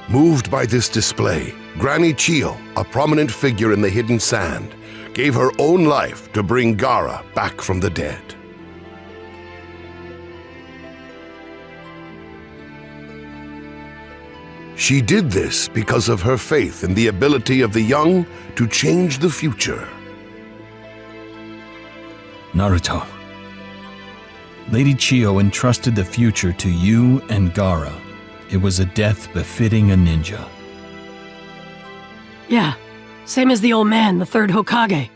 Speaker 11: Moved by this display, Granny Chiyo, a prominent figure in the hidden sand, gave her own life to bring Gaara back from the dead. She did this because of her faith in the ability of the young to change the future.
Speaker 17: Naruto, Lady Chiyo entrusted the future to you and Gaara. It was a death befitting a ninja.
Speaker 2: Yeah, same as the old man, the third Hokage.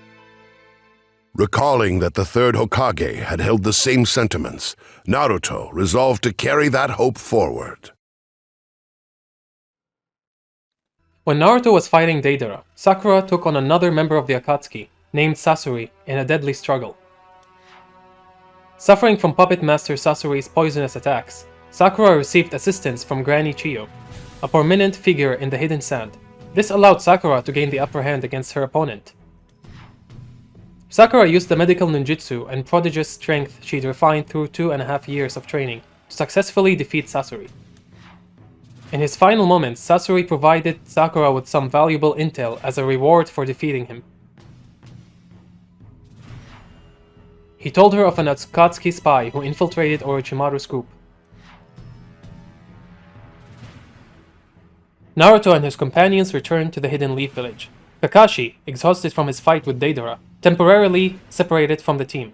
Speaker 11: Recalling that the third Hokage had held the same sentiments, Naruto resolved to carry that hope forward.
Speaker 19: When Naruto was fighting Deidara, Sakura took on another member of the Akatsuki, named Sasori, in a deadly struggle. Suffering from Puppet Master Sasori's poisonous attacks, Sakura received assistance from Granny Chiyo, a prominent figure in the hidden sand. This allowed Sakura to gain the upper hand against her opponent. Sakura used the medical ninjutsu and prodigious strength she'd refined through 2.5 years of training to successfully defeat Sasori. In his final moments, Sasori provided Sakura with some valuable intel as a reward for defeating him. He told her of an Akatsuki spy who infiltrated Orochimaru's group. Naruto and his companions returned to the Hidden Leaf Village. Kakashi, exhausted from his fight with Deidara, temporarily separated from the team.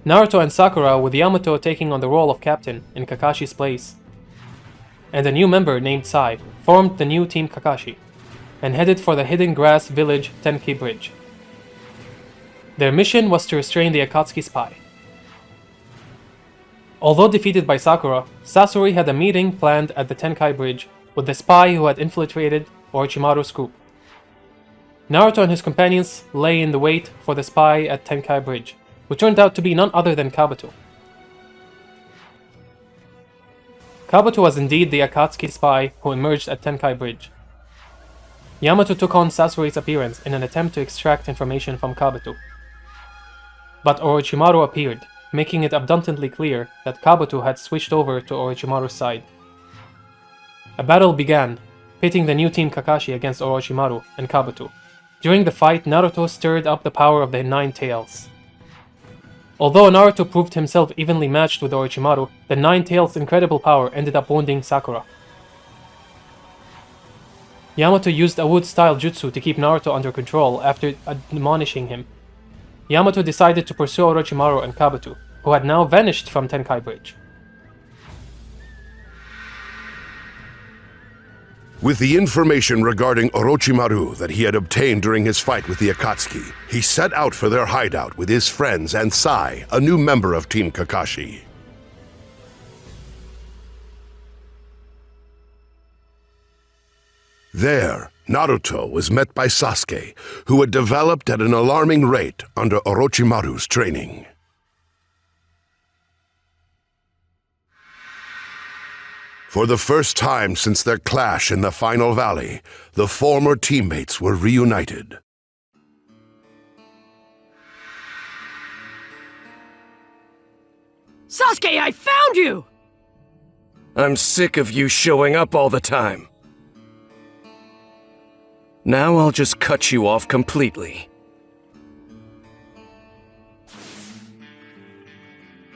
Speaker 19: Naruto and Sakura, with Yamato taking on the role of captain in Kakashi's place, and a new member named Sai, formed the new Team Kakashi, and headed for the Hidden Grass Village Tenkai Bridge. Their mission was to restrain the Akatsuki spy. Although defeated by Sakura, Sasori had a meeting planned at the Tenkai Bridge with the spy who had infiltrated Orochimaru's group. Naruto and his companions lay in the wait for the spy at Tenkai Bridge, who turned out to be none other than Kabuto. Kabuto was indeed the Akatsuki spy who emerged at Tenkai Bridge. Yamato took on Sasori's appearance in an attempt to extract information from Kabuto. But Orochimaru appeared, making it abundantly clear that Kabuto had switched over to Orochimaru's side. A battle began, pitting the new Team Kakashi against Orochimaru and Kabuto. During the fight, Naruto stirred up the power of the Nine Tails. Although Naruto proved himself evenly matched with Orochimaru, the Nine Tails' incredible power ended up wounding Sakura. Yamato used a wood-style jutsu to keep Naruto under control after admonishing him. Yamato decided to pursue Orochimaru and Kabuto, who had now vanished from Tenkai Bridge.
Speaker 3: With the information regarding Orochimaru that he had obtained during his fight with the Akatsuki, he set out for their hideout with his friends and Sai, a new member of Team Kakashi. There, Naruto was met by Sasuke, who had developed at an alarming rate under Orochimaru's training. For the first time since their clash in the final valley, the former teammates were reunited.
Speaker 2: Sasuke, I found you!
Speaker 12: I'm sick of you showing up all the time. Now I'll just cut you off completely.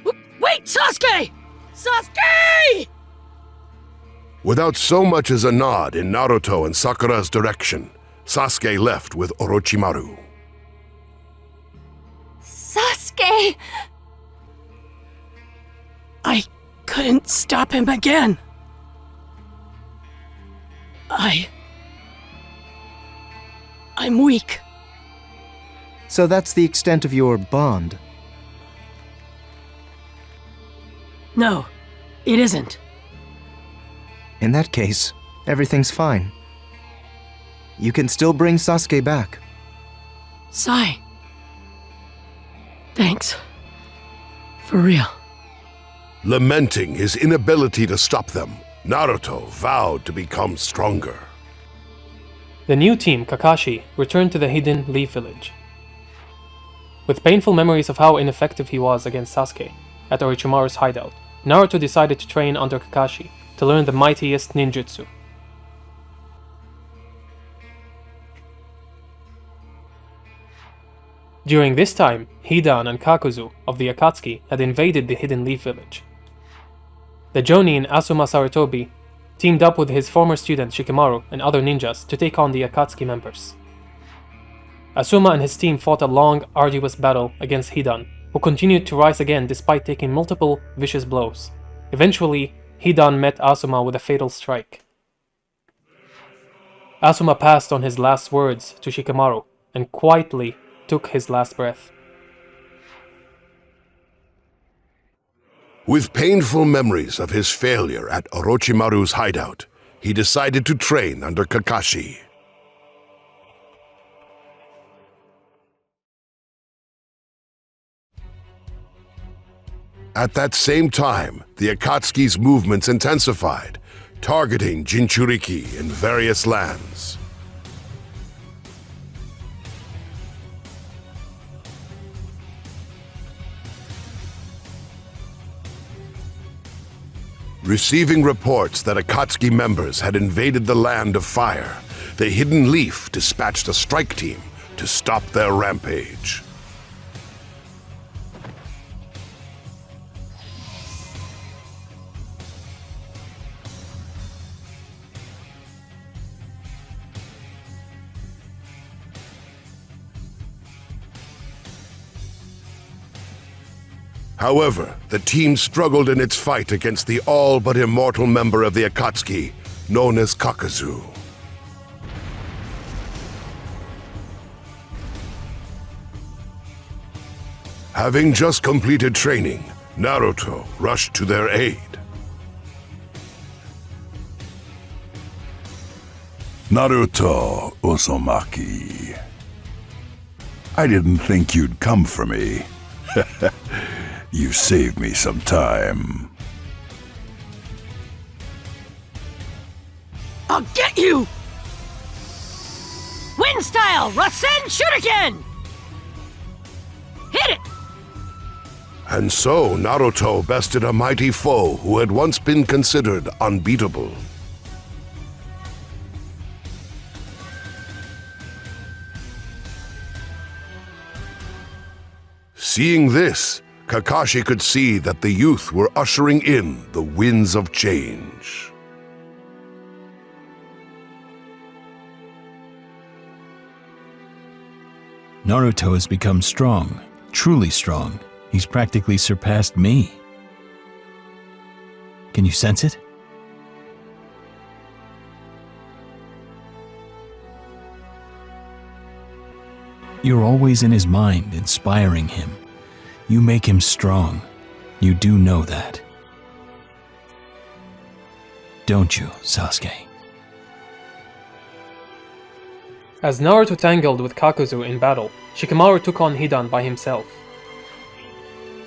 Speaker 2: Wait, Sasuke! Sasuke!
Speaker 3: Without so much as a nod in Naruto and Sakura's direction, Sasuke left with Orochimaru.
Speaker 9: Sasuke!
Speaker 2: I couldn't stop him again. I'm weak.
Speaker 15: So that's the extent of your bond?
Speaker 2: No, it isn't.
Speaker 15: In that case, everything's fine. You can still bring Sasuke back.
Speaker 2: Sai. Thanks. For real.
Speaker 3: Lamenting his inability to stop them, Naruto vowed to become stronger.
Speaker 19: The new team, Kakashi, returned to the hidden Leaf Village. With painful memories of how ineffective he was against Sasuke at Orochimaru's hideout, Naruto decided to train under Kakashi to learn the mightiest ninjutsu. During this time, Hidan and Kakuzu of the Akatsuki had invaded the hidden Leaf Village. The Jonin Asuma Sarutobi teamed up with his former student Shikamaru and other ninjas to take on the Akatsuki members. Asuma and his team fought a long, arduous battle against Hidan, who continued to rise again despite taking multiple vicious blows. Eventually, Hidan met Asuma with a fatal strike. Asuma passed on his last words to Shikamaru and quietly took his last breath.
Speaker 3: With painful memories of his failure at Orochimaru's hideout, he decided to train under Kakashi. At that same time, the Akatsuki's movements intensified, targeting Jinchuriki in various lands. Receiving reports that Akatsuki members had invaded the Land of Fire, the Hidden Leaf dispatched a strike team to stop their rampage. However, the team struggled in its fight against the all-but-immortal member of the Akatsuki, known as Kakuzu. Having just completed training, Naruto rushed to their aid.
Speaker 11: Naruto Uzumaki. I didn't think you'd come for me. You saved me some time.
Speaker 2: I'll get you! Wind style, Rasen Shuriken! Hit it!
Speaker 3: And so Naruto bested a mighty foe who had once been considered unbeatable. Seeing this, Kakashi could see that the youth were ushering in the winds of change.
Speaker 17: Naruto has become strong, truly strong. He's practically surpassed me. Can you sense it? You're always in his mind, inspiring him. You make him strong. You do know that. Don't you, Sasuke?
Speaker 19: As Naruto tangled with Kakuzu in battle, Shikamaru took on Hidan by himself.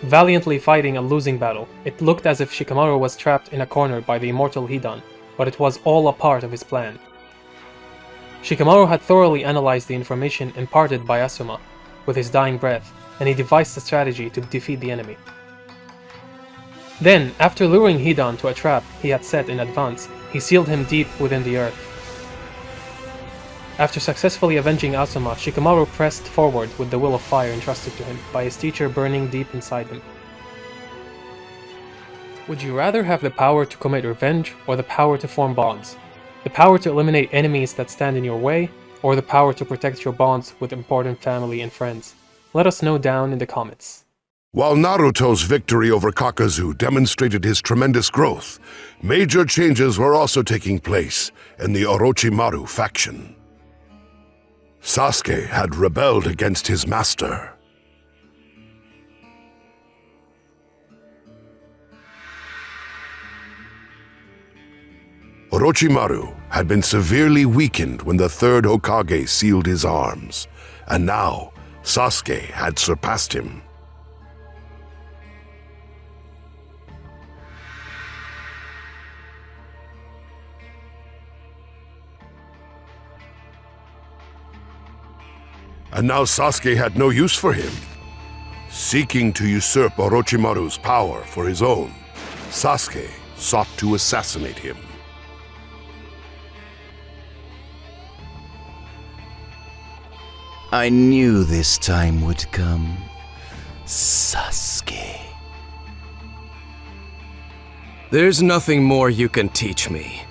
Speaker 19: Valiantly fighting a losing battle, it looked as if Shikamaru was trapped in a corner by the immortal Hidan, but it was all a part of his plan. Shikamaru had thoroughly analyzed the information imparted by Asuma with his dying breath, and he devised a strategy to defeat the enemy. Then, after luring Hidan to a trap he had set in advance, he sealed him deep within the earth. After successfully avenging Asuma, Shikamaru pressed forward with the will of fire entrusted to him by his teacher burning deep inside him. Would you rather have the power to commit revenge, or the power to form bonds? The power to eliminate enemies that stand in your way, or the power to protect your bonds with important family and friends? Let us know down in the comments.
Speaker 11: While Naruto's victory over Kakuzu demonstrated his tremendous growth, major changes were also taking place in the Orochimaru faction. Sasuke had rebelled against his master. Orochimaru had been severely weakened when the third Hokage sealed his arms, and now Sasuke had surpassed him. And now Sasuke had no use for him. Seeking to usurp Orochimaru's power for his own, Sasuke sought to assassinate him.
Speaker 5: I knew this time would come, Sasuke.
Speaker 12: There's nothing more you can teach me.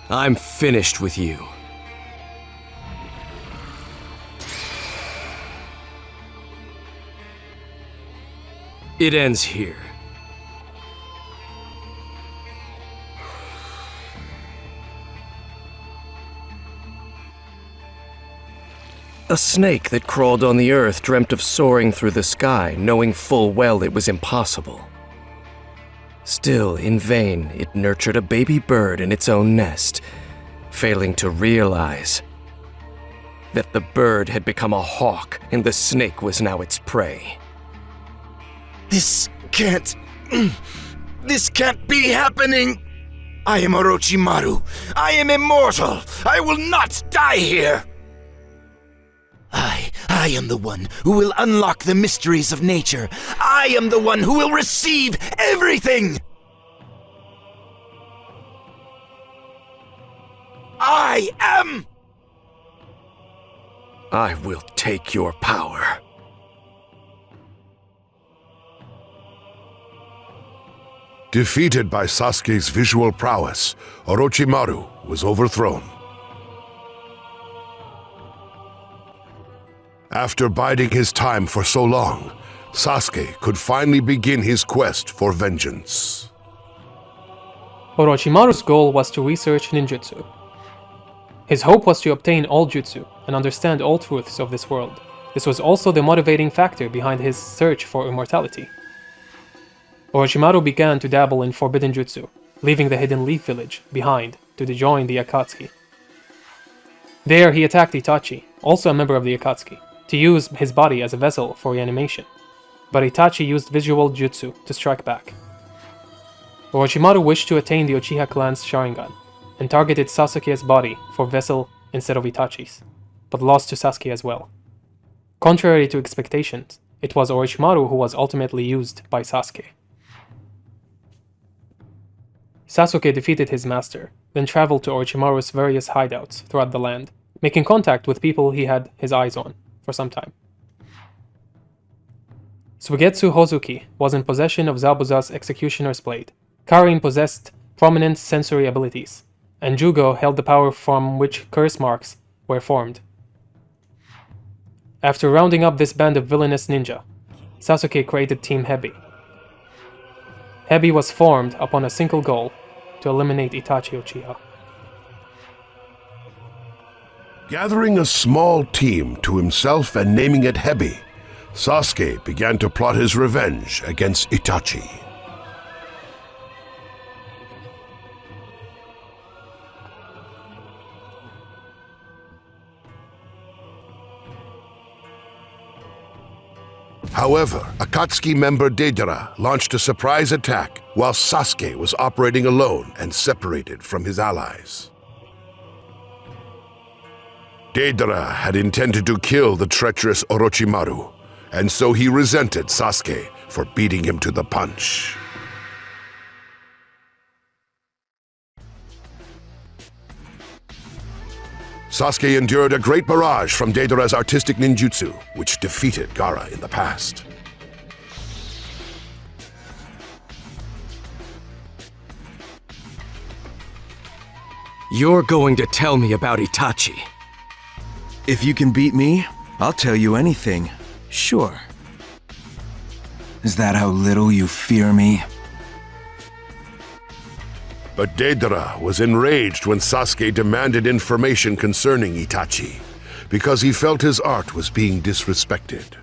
Speaker 12: I'm finished with you. It ends here. A snake that crawled on the earth dreamt of soaring through the sky, knowing full well it was impossible. Still, in vain, it nurtured a baby bird in its own nest, failing to realize that the bird had become a hawk and the snake was now its prey.
Speaker 20: This can't be happening! I am Orochimaru. I am immortal. I will not die here! I am the one who will unlock the mysteries of nature. I am the one who will receive everything! I
Speaker 12: will take your power.
Speaker 11: Defeated by Sasuke's visual prowess, Orochimaru was overthrown. After biding his time for so long, Sasuke could finally begin his quest for vengeance.
Speaker 19: Orochimaru's goal was to research ninjutsu. His hope was to obtain all jutsu and understand all truths of this world. This was also the motivating factor behind his search for immortality. Orochimaru began to dabble in forbidden jutsu, leaving the Hidden Leaf village behind to join the Akatsuki. There he attacked Itachi, also a member of the Akatsuki, to use his body as a vessel for reanimation, but Itachi used visual jutsu to strike back. Orochimaru wished to attain the Uchiha clan's Sharingan, and targeted Sasuke's body for vessel instead of Itachi's, but lost to Sasuke as well. Contrary to expectations, it was Orochimaru who was ultimately used by Sasuke. Sasuke defeated his master, then traveled to Orochimaru's various hideouts throughout the land, making contact with people he had his eyes on for some time. Suigetsu Hozuki was in possession of Zabuza's Executioner's Blade. Karin possessed prominent sensory abilities, and Jugo held the power from which curse marks were formed. After rounding up this band of villainous ninja, Sasuke created Team Hebi. Hebi was formed upon a single goal: to eliminate Itachi Uchiha.
Speaker 11: Gathering a small team to himself and naming it Hebi, Sasuke began to plot his revenge against Itachi. However, Akatsuki member Deidara launched a surprise attack while Sasuke was operating alone and separated from his allies. Deidara had intended to kill the treacherous Orochimaru, and so he resented Sasuke for beating him to the punch. Sasuke endured a great barrage from Deidara's artistic ninjutsu, which defeated Gaara in the past.
Speaker 12: You're going to tell me about Itachi.
Speaker 6: If you can beat me, I'll tell you anything. Sure. Is that how little you fear me?
Speaker 11: But Deidara was enraged when Sasuke demanded information concerning Itachi, because he felt his art was being disrespected.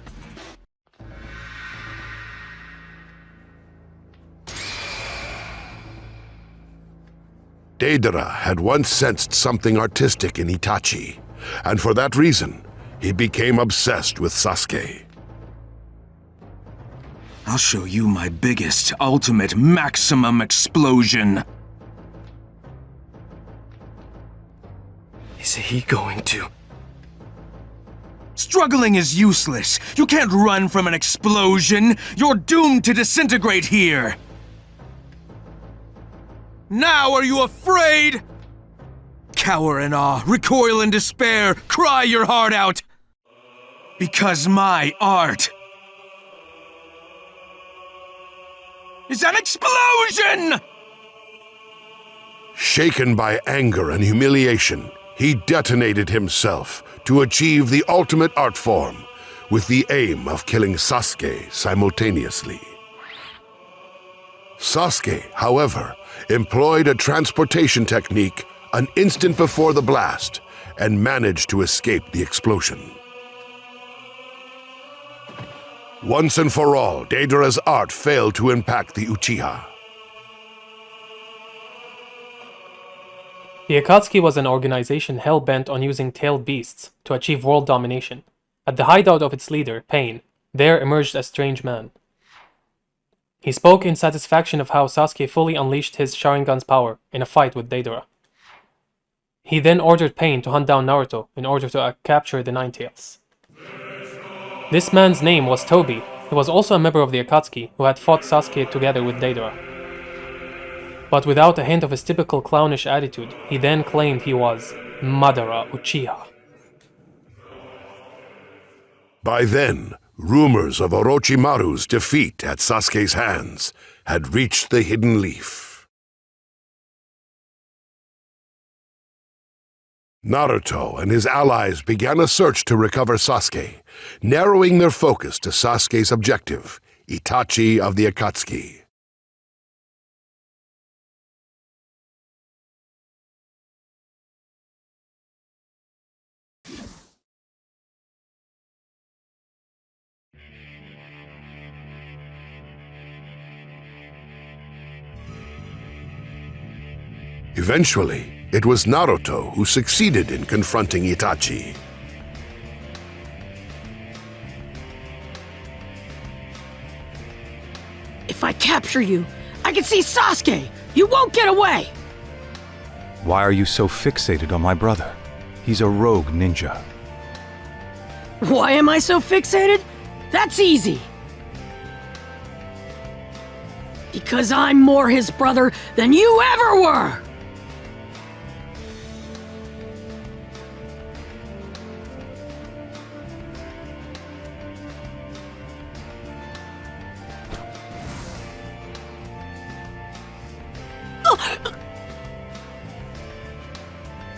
Speaker 11: Deidara had once sensed something artistic in Itachi, and for that reason, he became obsessed with Sasuke.
Speaker 6: I'll show you my biggest, ultimate, maximum explosion.
Speaker 12: Is he going to?
Speaker 6: Struggling is useless. You can't run from an explosion. You're doomed to disintegrate here. Now are you afraid? Cower in awe, recoil in despair, cry your heart out. Because my art is an explosion!
Speaker 11: Shaken by anger and humiliation, he detonated himself to achieve the ultimate art form, with the aim of killing Sasuke simultaneously. Sasuke, however, employed a transportation technique an instant before the blast and managed to escape the explosion. Once and for all, Deidara's art failed to impact the Uchiha.
Speaker 19: The Akatsuki was an organization hell-bent on using tailed beasts to achieve world domination. At the hideout of its leader, Pain, there emerged a strange man. He spoke in satisfaction of how Sasuke fully unleashed his Sharingan's power in a fight with Deidara. He then ordered Pain to hunt down Naruto in order to capture the Nine-Tails. This man's name was Tobi. He was also a member of the Akatsuki who had fought Sasuke together with Deidara. But without a hint of his typical clownish attitude, he then claimed he was Madara Uchiha.
Speaker 11: By then, rumors of Orochimaru's defeat at Sasuke's hands had reached the Hidden Leaf. Naruto and his allies began a search to recover Sasuke, narrowing their focus to Sasuke's objective, Itachi of the Akatsuki. Eventually, it was Naruto who succeeded in confronting Itachi.
Speaker 2: If I capture you, I can see Sasuke! You won't get away!
Speaker 4: Why are you so fixated on my brother? He's a rogue ninja.
Speaker 2: Why am I so fixated? That's easy! Because I'm more his brother than you ever were!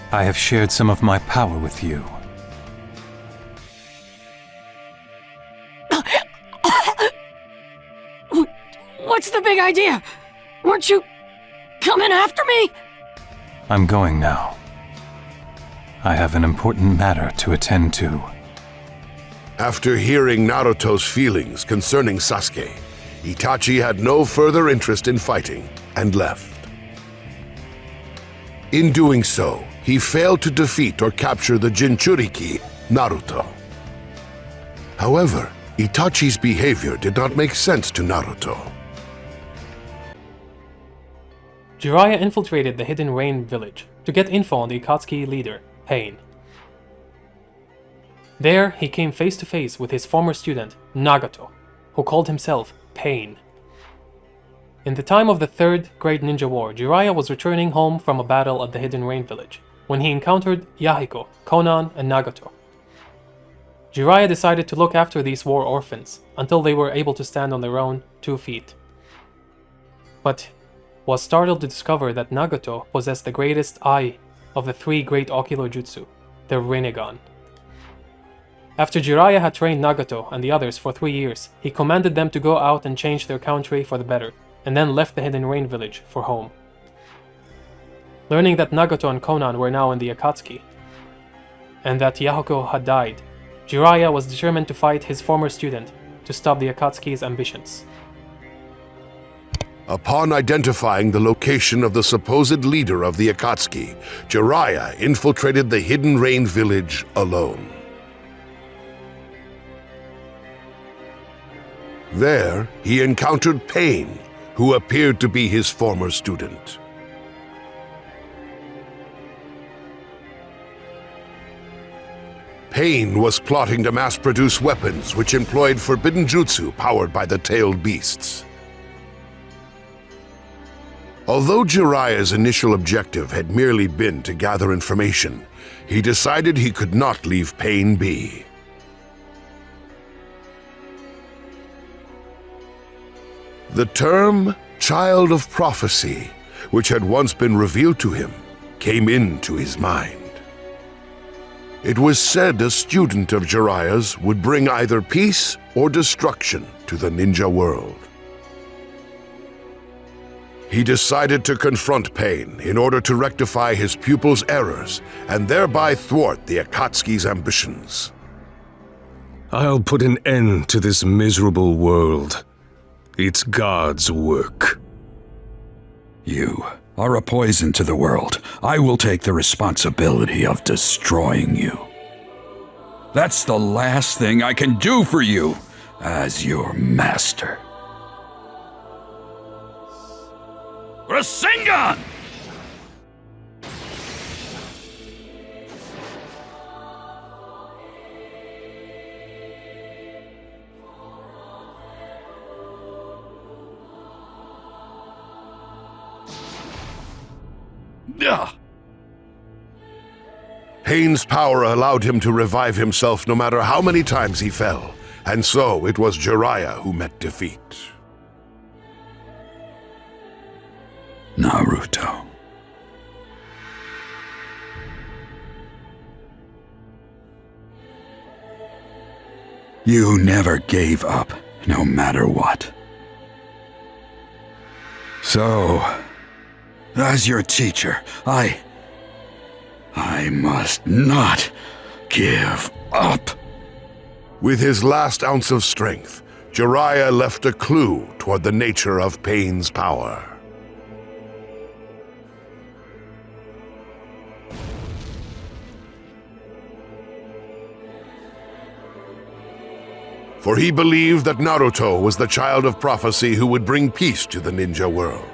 Speaker 4: I have shared some of my power with you.
Speaker 2: What's the big idea? Weren't you coming after me?
Speaker 4: I'm going now. I have an important matter to attend to.
Speaker 11: After hearing Naruto's feelings concerning Sasuke, Itachi had no further interest in fighting and left. In doing so, he failed to defeat or capture the Jinchuriki, Naruto. However, Itachi's behavior did not make sense to Naruto.
Speaker 19: Jiraiya infiltrated the Hidden Rain village to get info on the Akatsuki leader, Pain. There, he came face to face with his former student, Nagato, who called himself Pain. In the time of the Third Great Ninja War, Jiraiya was returning home from a battle at the Hidden Rain village, when he encountered Yahiko, Konan, and Nagato. Jiraiya decided to look after these war orphans, until they were able to stand on their own 2 feet. But was startled to discover that Nagato possessed the greatest eye of the 3 great ocular jutsu, the Rinnegan. After Jiraiya had trained Nagato and the others for 3 years, he commanded them to go out and change their country for the better, and then left the Hidden Rain village for home. Learning that Nagato and Konan were now in the Akatsuki, and that Yahiko had died, Jiraiya was determined to fight his former student to stop the Akatsuki's ambitions.
Speaker 11: Upon identifying the location of the supposed leader of the Akatsuki, Jiraiya infiltrated the Hidden Rain village alone. There, he encountered Pain, who appeared to be his former student. Pain was plotting to mass-produce weapons which employed forbidden jutsu powered by the tailed beasts. Although Jiraiya's initial objective had merely been to gather information, he decided he could not leave Pain be. The term Child of Prophecy, which had once been revealed to him, came into his mind. It was said a student of Jiraiya's would bring either peace or destruction to the ninja world. He decided to confront Pain in order to rectify his pupil's errors and thereby thwart the Akatsuki's ambitions.
Speaker 8: I'll put an end to this miserable world. It's God's work.
Speaker 7: You are a poison to the world. I will take the responsibility of destroying you. That's the last thing I can do for you as your master. Rasengan!
Speaker 11: Pain's power allowed him to revive himself no matter how many times he fell, and so it was Jiraiya who met defeat.
Speaker 7: Naruto. You never gave up, no matter what. So, as your teacher, I must not give up.
Speaker 11: With his last ounce of strength, Jiraiya left a clue toward the nature of Pain's power. For he believed that Naruto was the child of prophecy who would bring peace to the ninja world.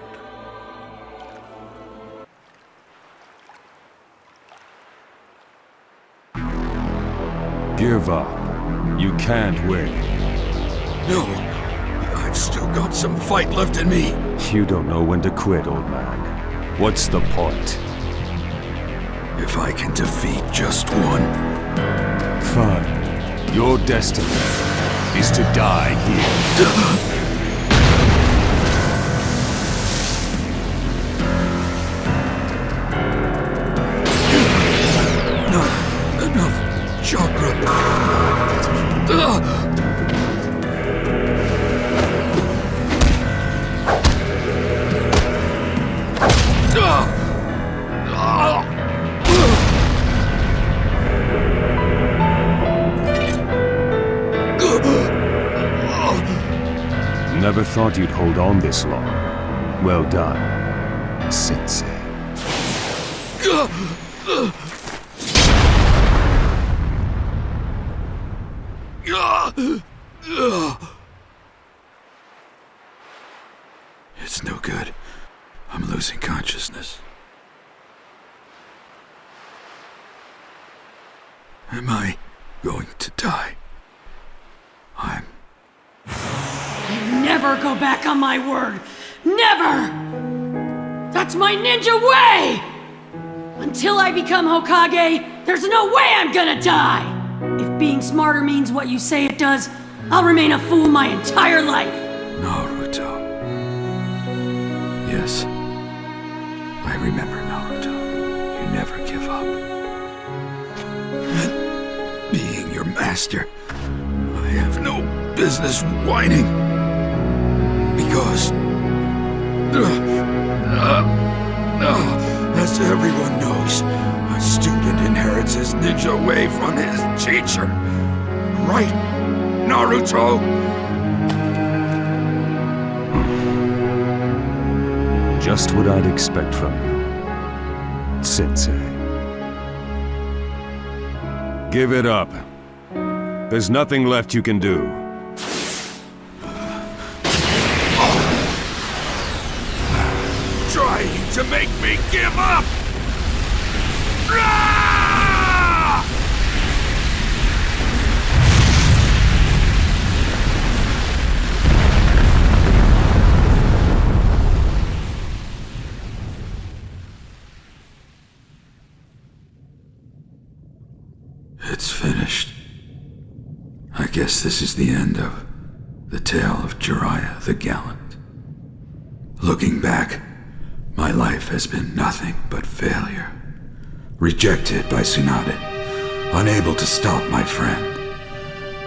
Speaker 8: Give up. You can't win.
Speaker 7: No, I've still got some fight left in me.
Speaker 8: You don't know when to quit, old man. What's the point?
Speaker 7: If I can defeat just one.
Speaker 8: Fine. Your destiny is to die here.
Speaker 7: Not enough chakra.
Speaker 8: Never thought you'd hold on this long. Well done, Sensei.
Speaker 7: It's no good. I'm losing consciousness. Am I going to die?
Speaker 2: I never go back on my word! Never! That's my ninja way! Until I become Hokage, there's no way I'm gonna die! If being smarter means what you say it does, I'll remain a fool my entire life!
Speaker 7: Naruto. Yes. I remember, Naruto. You never give up. Being your master, I have no business whining. Because... as everyone knows, a student inherits his ninja way from his teacher. Right, Naruto?
Speaker 8: Just what I'd expect from you, Sensei. Give it up. There's nothing left you can do.
Speaker 7: Trying to make me give up! It's finished. I guess this is the end of the tale of Jiraiya the Gallant. Looking back, my life has been nothing but failure. Rejected by Tsunade, unable to stop my friend,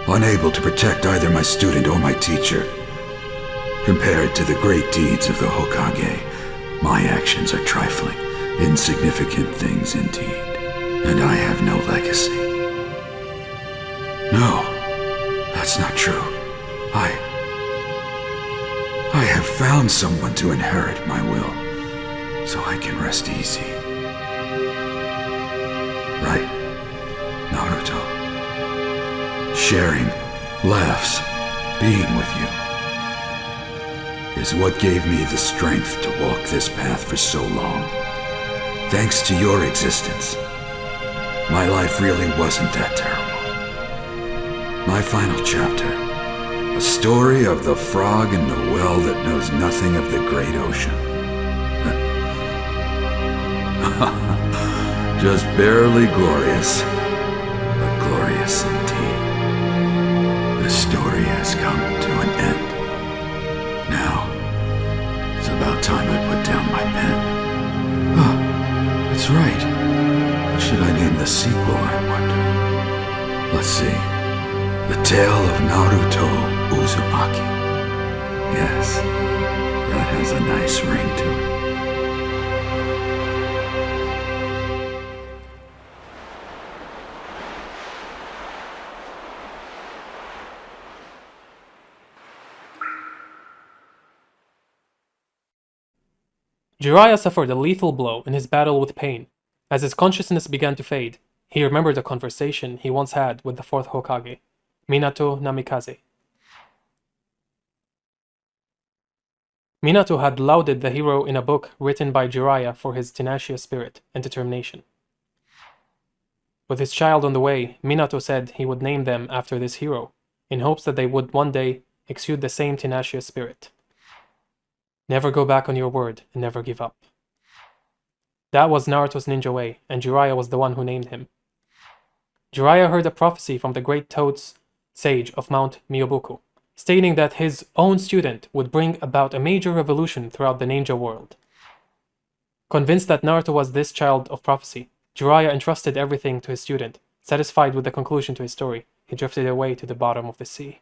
Speaker 7: unable to protect either my student or my teacher. Compared to the great deeds of the Hokage, my actions are trifling, insignificant things indeed, and I have no legacy. No, that's not true. I have found someone to inherit my will, so I can rest easy. Right, Naruto? Sharing, laughs, being with you is what gave me the strength to walk this path for so long. Thanks to your existence, my life really wasn't that terrible. My final chapter, a story of the frog in the well that knows nothing of the great ocean. Just barely glorious, but glorious indeed. The story has come to an end. Now, it's about time I put down my pen. Oh, that's right. What should I name the sequel, I wonder? Let's see. The Tale of Naruto Uzumaki. Yes, that has a nice ring to it.
Speaker 19: Jiraiya suffered a lethal blow in his battle with pain. As his consciousness began to fade, he remembered a conversation he once had with the fourth Hokage, Minato Namikaze. Minato had lauded the hero in a book written by Jiraiya for his tenacious spirit and determination. With his child on the way, Minato said he would name them after this hero, in hopes that they would one day exude the same tenacious spirit. Never go back on your word and never give up. That was Naruto's ninja way, and Jiraiya was the one who named him. Jiraiya heard a prophecy from the great Toad's sage of Mount Myoboku, stating that his own student would bring about a major revolution throughout the ninja world. Convinced that Naruto was this child of prophecy, Jiraiya entrusted everything to his student. Satisfied with the conclusion to his story, he drifted away to the bottom of the sea.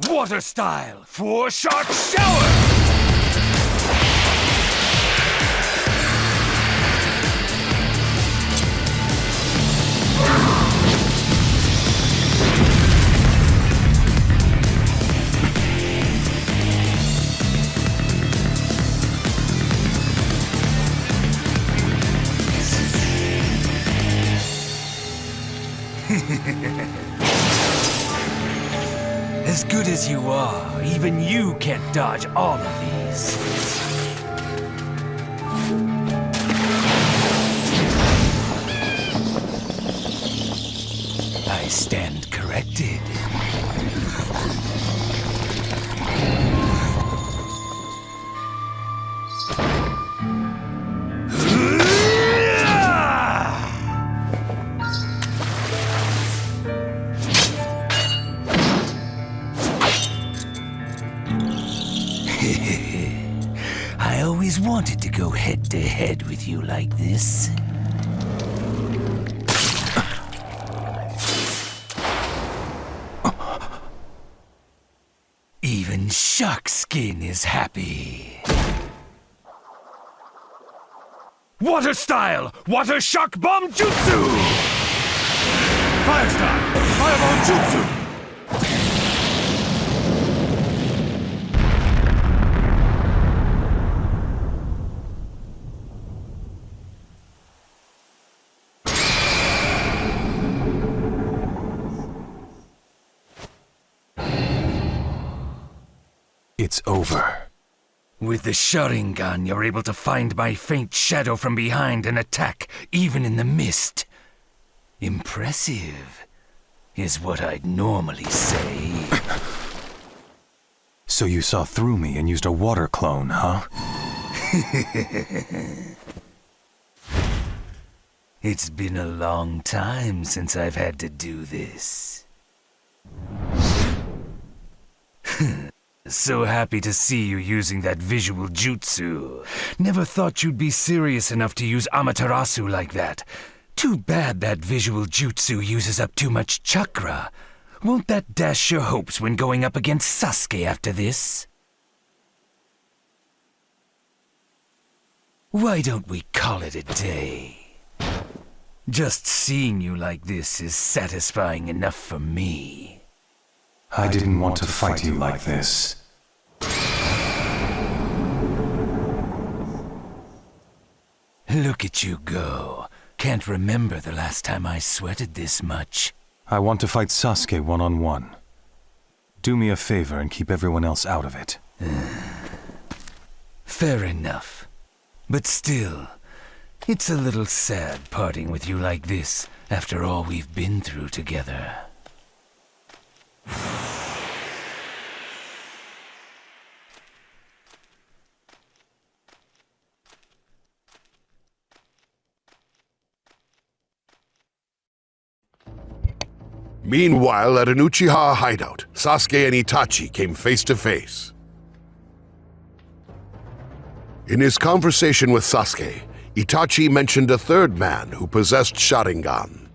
Speaker 1: Water style, 4-shot shower!
Speaker 20: As good as you are, even you can't dodge all of these. I stand corrected. I always wanted to go head-to-head with you like this. Even Shark Skin is happy.
Speaker 1: Water style! Water shock bomb jutsu! Fire style! Fireball jutsu!
Speaker 4: It's over.
Speaker 20: With the Sharingan, you're able to find my faint shadow from behind and attack, even in the mist. Impressive, is what I'd normally say.
Speaker 4: So you saw through me and used a water clone, huh?
Speaker 20: It's been a long time since I've had to do this. So happy to see you using that visual jutsu. Never thought you'd be serious enough to use Amaterasu like that. Too bad that visual jutsu uses up too much chakra. Won't that dash your hopes when going up against Sasuke after this? Why don't we call it a day? Just seeing you like this is satisfying enough for me.
Speaker 4: I didn't want to fight you like this.
Speaker 20: Look at you go. Can't remember the last time I sweated this much.
Speaker 4: I want to fight Sasuke one-on-one. Do me a favor and keep everyone else out of it.
Speaker 20: Fair enough. But still, it's a little sad parting with you like this after all we've been through together.
Speaker 11: Meanwhile, at an Uchiha hideout, Sasuke and Itachi came face to face. In his conversation with Sasuke, Itachi mentioned a third man who possessed Sharingan.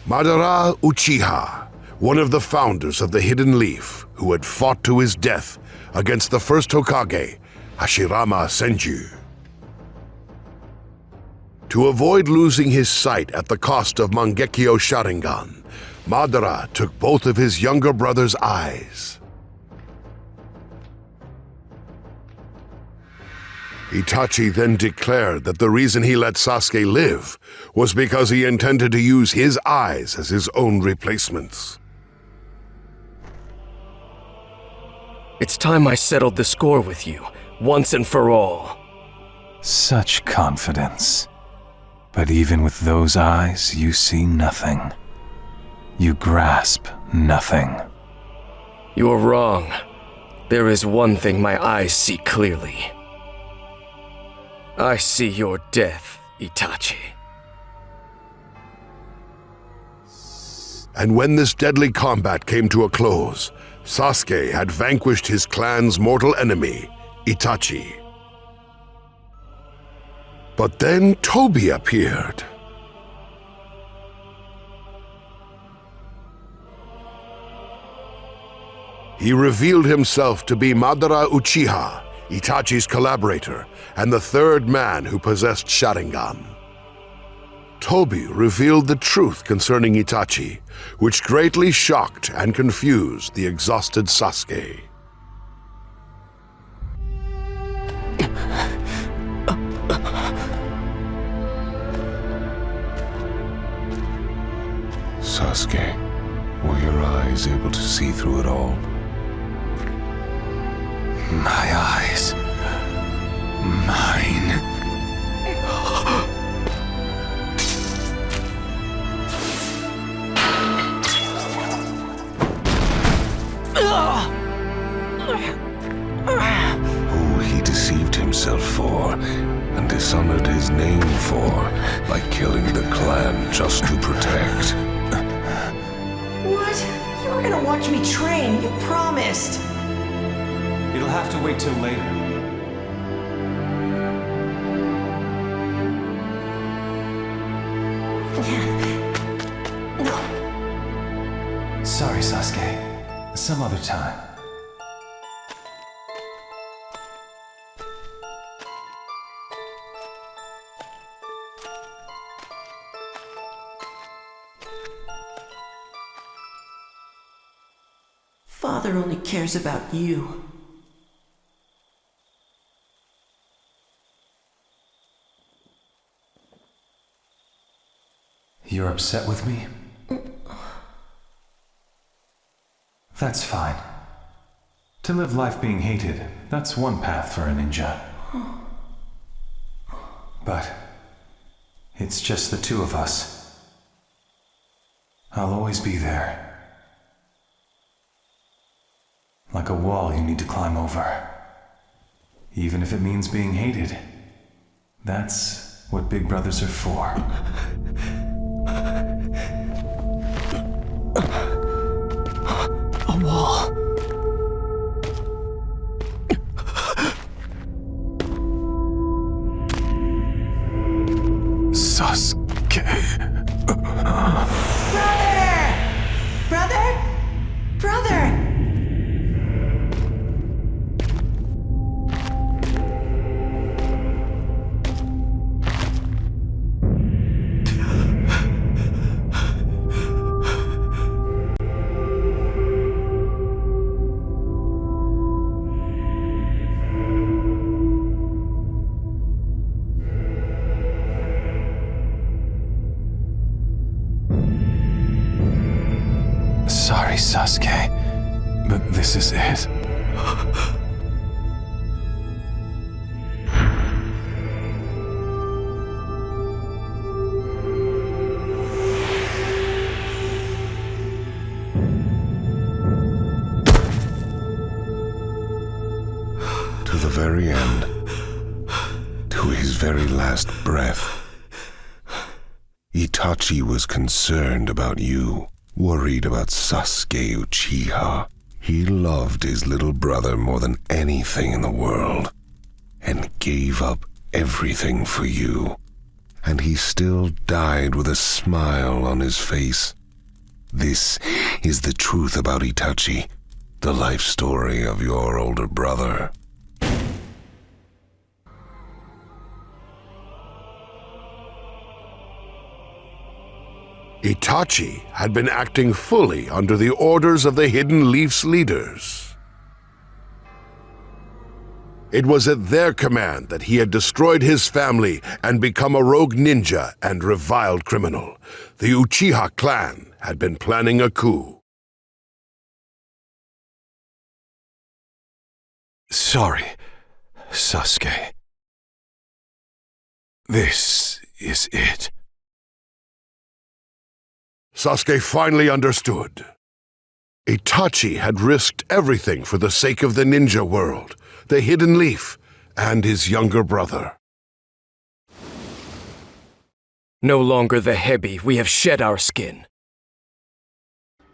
Speaker 11: Madara Uchiha, one of the founders of the Hidden Leaf, who had fought to his death against the first Hokage, Hashirama Senju. To avoid losing his sight at the cost of Mangekyo Sharingan, Madara took both of his younger brother's eyes. Itachi then declared that the reason he let Sasuke live was because he intended to use his eyes as his own replacements.
Speaker 12: It's time I settled the score with you, once and for all.
Speaker 4: Such confidence. But even with those eyes, you see nothing. You grasp nothing.
Speaker 12: You're wrong. There is one thing my eyes see clearly. I see your death, Itachi.
Speaker 11: And when this deadly combat came to a close, Sasuke had vanquished his clan's mortal enemy, Itachi. But then Tobi appeared. He revealed himself to be Madara Uchiha, Itachi's collaborator, and the third man who possessed Sharingan. Tobi revealed the truth concerning Itachi, which greatly shocked and confused the exhausted Sasuke.
Speaker 3: Sasuke, were your eyes able to see through it all?
Speaker 4: My eyes. Mine.
Speaker 3: Who he deceived himself for, and dishonored his name for, by killing the clan just to protect.
Speaker 21: What? You were gonna watch me train, you promised.
Speaker 4: It'll have to wait till later. Sorry, Sasuke. Some other time.
Speaker 21: Father only cares about you.
Speaker 4: You're upset with me? That's fine. To live life being hated, that's one path for a ninja. But it's just the two of us. I'll always be there. Like a wall you need to climb over. Even if it means being hated. That's what big brothers are for.
Speaker 21: A wall.
Speaker 4: Sasuke.
Speaker 21: Brother! Brother!
Speaker 4: Sorry, Sasuke, but this is it.
Speaker 3: To the very end, to his very last breath, Itachi was concerned about you. Worried about Sasuke Uchiha. He loved his little brother more than anything in the world, and gave up everything for you. And he still died with a smile on his face. This is the truth about Itachi, the life story of your older brother.
Speaker 11: Itachi had been acting fully under the orders of the Hidden Leaf's leaders. It was at their command that he had destroyed his family and become a rogue ninja and reviled criminal. The Uchiha clan had been planning a coup.
Speaker 4: Sorry, Sasuke. This is it.
Speaker 11: Sasuke finally understood. Itachi had risked everything for the sake of the ninja world, the Hidden Leaf, and his younger brother.
Speaker 12: No longer the Hebi, we have shed our skin.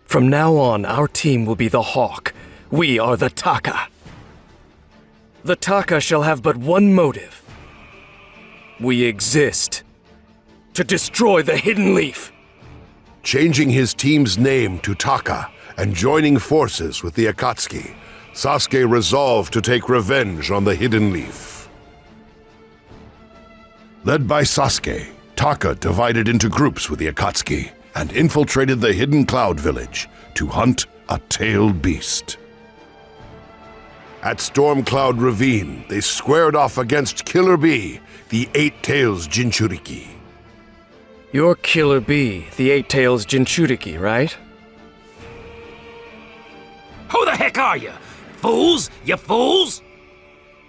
Speaker 12: From now on, our team will be the Hawk. We are the Taka. The Taka shall have but one motive. We exist to destroy the Hidden Leaf.
Speaker 11: Changing his team's name to Taka and joining forces with the Akatsuki, Sasuke resolved to take revenge on the Hidden Leaf. Led by Sasuke, Taka divided into groups with the Akatsuki and infiltrated the Hidden Cloud Village to hunt a tailed beast. At Storm Cloud Ravine, they squared off against Killer Bee, the Eight Tails Jinchuriki.
Speaker 12: You're Killer Bee, the Eight Tails Jinchuriki, right?
Speaker 20: Who the heck are you? Fools? You fools?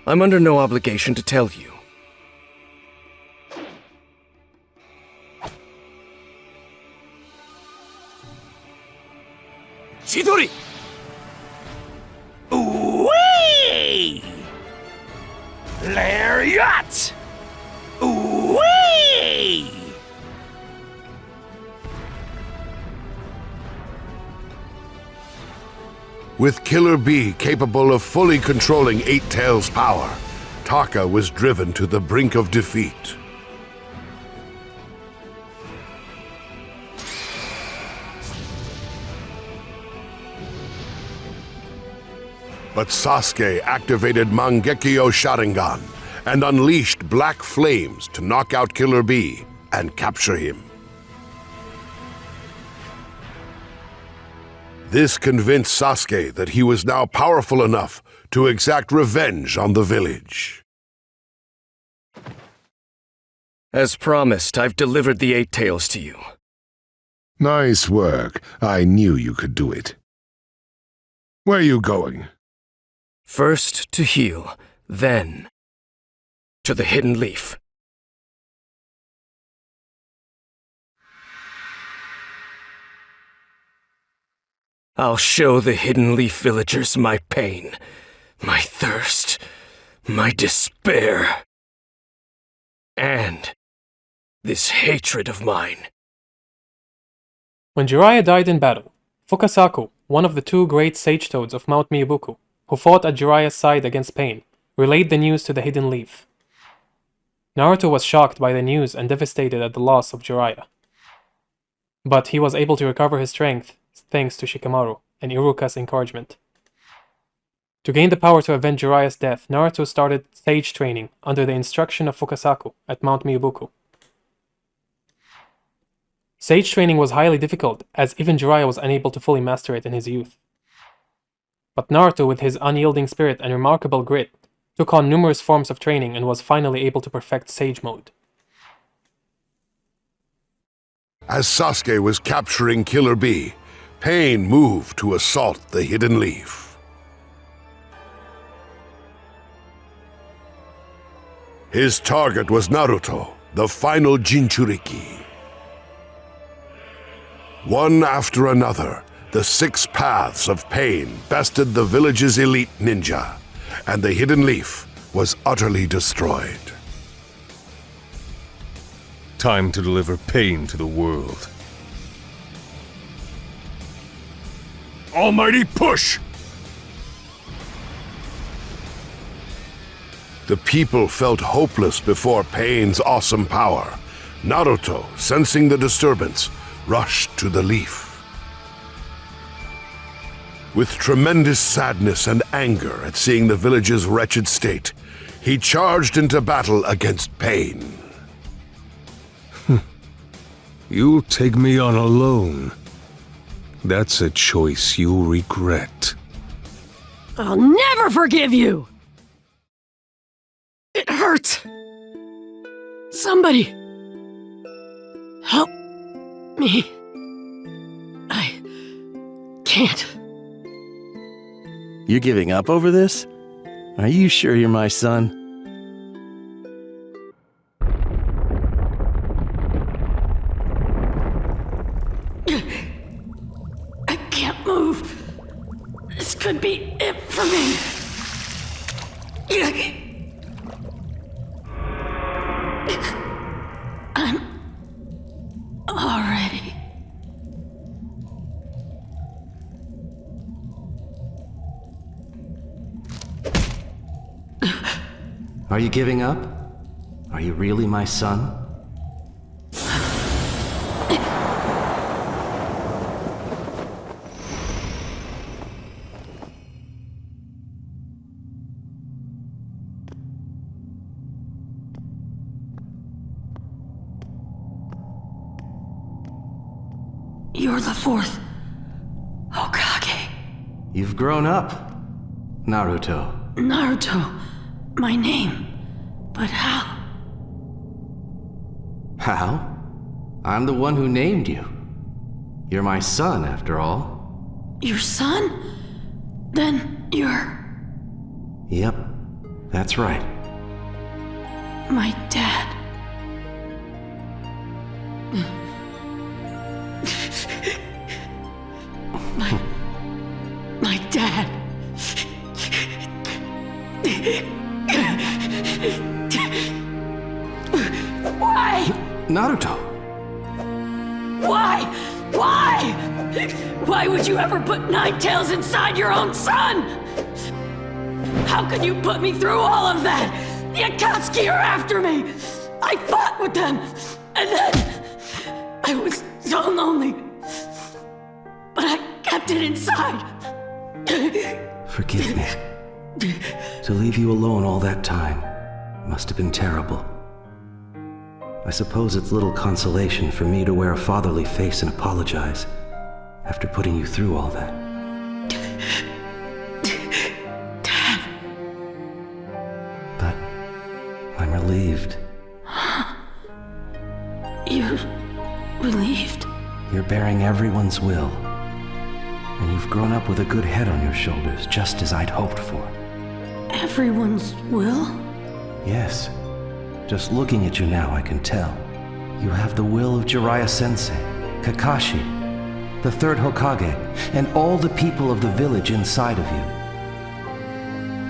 Speaker 12: I'm under no obligation to tell you.
Speaker 20: Chidori! Ooh-wee! Lariat! Ooh-wee!
Speaker 11: With Killer Bee capable of fully controlling Eight Tails' power, Taka was driven to the brink of defeat. But Sasuke activated Mangekyo Sharingan and unleashed black flames to knock out Killer Bee and capture him. This convinced Sasuke that he was now powerful enough to exact revenge on the village.
Speaker 12: As promised, I've delivered the Eight Tails to you.
Speaker 3: Nice work. I knew you could do it. Where are you going?
Speaker 12: First to heal, then to the Hidden Leaf. I'll show the Hidden Leaf villagers my pain, my thirst, my despair, and this hatred of mine.
Speaker 19: When Jiraiya died in battle, Fukasaku, one of the two great sage toads of Mount Miyabuku, who fought at Jiraiya's side against Pain, relayed the news to the Hidden Leaf. Naruto was shocked by the news and devastated at the loss of Jiraiya. But he was able to recover his strength thanks to Shikamaru and Iruka's encouragement. To gain the power to avenge Jiraiya's death, Naruto started sage training under the instruction of Fukasaku at Mount Miyabuku. Sage training was highly difficult, as even Jiraiya was unable to fully master it in his youth. But Naruto, with his unyielding spirit and remarkable grit, took on numerous forms of training and was finally able to perfect Sage Mode.
Speaker 11: As Sasuke was capturing Killer Bee, Pain moved to assault the Hidden Leaf. His target was Naruto, the final Jinchuriki. One after another, the 6 paths of Pain bested the village's elite ninja, and the Hidden Leaf was utterly destroyed.
Speaker 8: Time to deliver pain to the world.
Speaker 11: Almighty push! The people felt hopeless before Pain's awesome power. Naruto, sensing the disturbance, rushed to the leaf. With tremendous sadness and anger at seeing the village's wretched state, he charged into battle against Pain.
Speaker 8: You'll take me on alone. That's a choice you'll regret.
Speaker 2: I'll never forgive you! It hurts! Somebody! Help me. I can't.
Speaker 10: You're giving up over this? Are you sure you're my son?
Speaker 2: I can't move. This could be it for me. I'm already.
Speaker 10: Are you giving up? Are you really my son?
Speaker 2: You're the 4th Hokage.
Speaker 10: You've grown up, Naruto.
Speaker 2: Naruto, my name. But how?
Speaker 10: How? I'm the one who named you. You're my son, after all.
Speaker 2: Your son? Then you're...
Speaker 10: Yep, that's right.
Speaker 2: my dad. My dad. Why?
Speaker 10: Naruto!
Speaker 2: Why? Why? Why would you ever put nine tails inside your own son? How could you put me through all of that? The Akatsuki are after me! I fought with them, and then I was so lonely. But I kept it inside.
Speaker 10: Forgive me. To leave you alone all that time must have been terrible. I suppose it's little consolation for me to wear a fatherly face and apologize after putting you through all that.
Speaker 2: Dad.
Speaker 10: But I'm relieved.
Speaker 2: You're relieved?
Speaker 10: You're bearing everyone's will. And you've grown up with a good head on your shoulders, just as I'd hoped for.
Speaker 2: Everyone's will?
Speaker 10: Yes. Just looking at you now, I can tell. You have the will of Jiraiya-sensei, Kakashi, the third Hokage, and all the people of the village inside of you.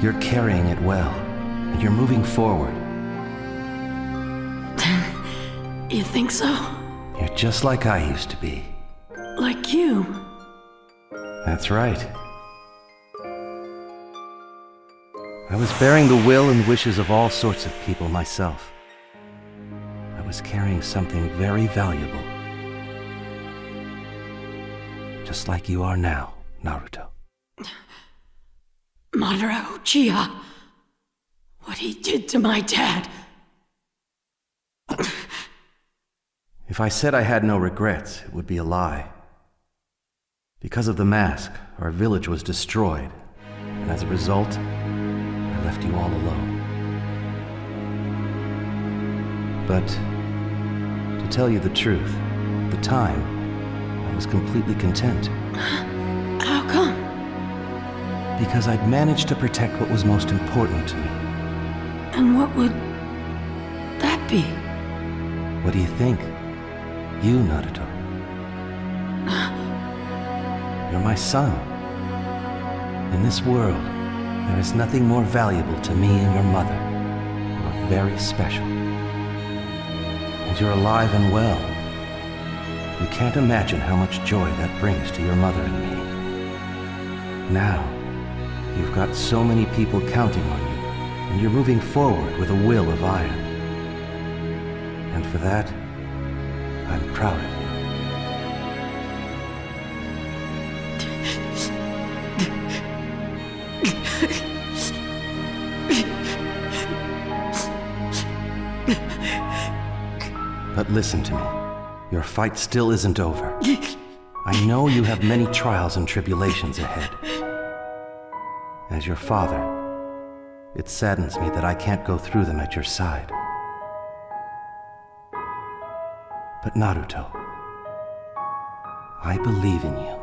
Speaker 10: You're carrying it well, and you're moving forward.
Speaker 2: You think so?
Speaker 10: You're just like I used to be.
Speaker 2: Like you?
Speaker 10: That's right. I was bearing the will and wishes of all sorts of people myself. I was carrying something very valuable. Just like you are now, Naruto.
Speaker 2: Madara Uchiha. What he did to my dad.
Speaker 10: If I said I had no regrets, it would be a lie. Because of the mask, our village was destroyed, and as a result, I left you all alone. But, to tell you the truth, at the time, I was completely content.
Speaker 2: How come?
Speaker 10: Because I'd managed to protect what was most important to me.
Speaker 2: And what would that be?
Speaker 10: What do you think? You, Naruto. You're my son. In this world, there is nothing more valuable to me and your mother. You're very special. And you're alive and well. You can't imagine how much joy that brings to your mother and me. Now, you've got so many people counting on you, and you're moving forward with a will of iron. And for that, I'm proud of you. But listen to me. Your fight still isn't over. I know you have many trials and tribulations ahead. As your father, it saddens me that I can't go through them at your side. But Naruto, I believe in you.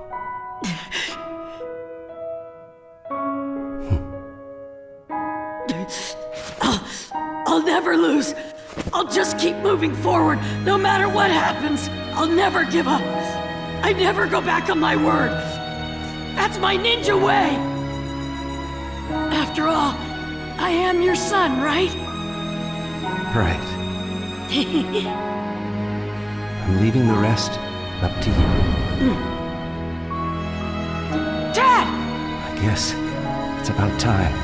Speaker 2: I'll never lose. I'll just keep moving forward, no matter what happens. I'll never give up. I never go back on my word. That's my ninja way. After all, I am your son, right?
Speaker 10: Right. I'm leaving the rest up to you.
Speaker 2: Dad!
Speaker 10: I guess it's about time.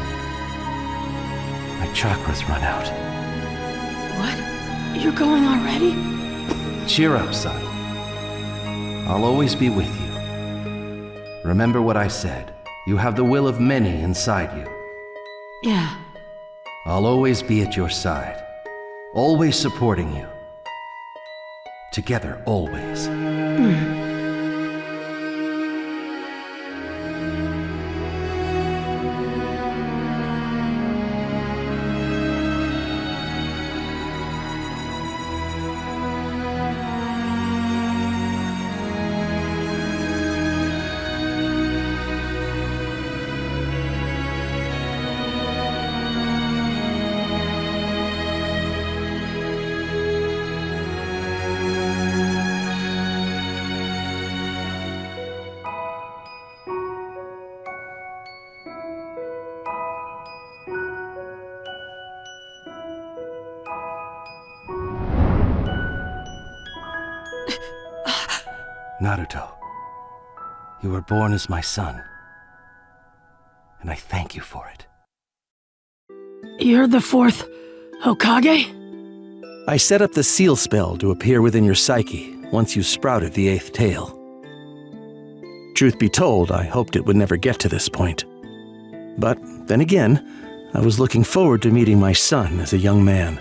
Speaker 10: My chakras run out.
Speaker 2: What? You're going already?
Speaker 10: Cheer up, son. I'll always be with you. Remember what I said. You have the will of many inside you.
Speaker 2: Yeah.
Speaker 10: I'll always be at your side. Always supporting you. Together, always. Naruto, you were born as my son, and I thank you for it.
Speaker 2: You're the fourth Hokage?
Speaker 10: I set up the seal spell to appear within your psyche once you sprouted the 8th tail. Truth be told, I hoped it would never get to this point. But then again, I was looking forward to meeting my son as a young man,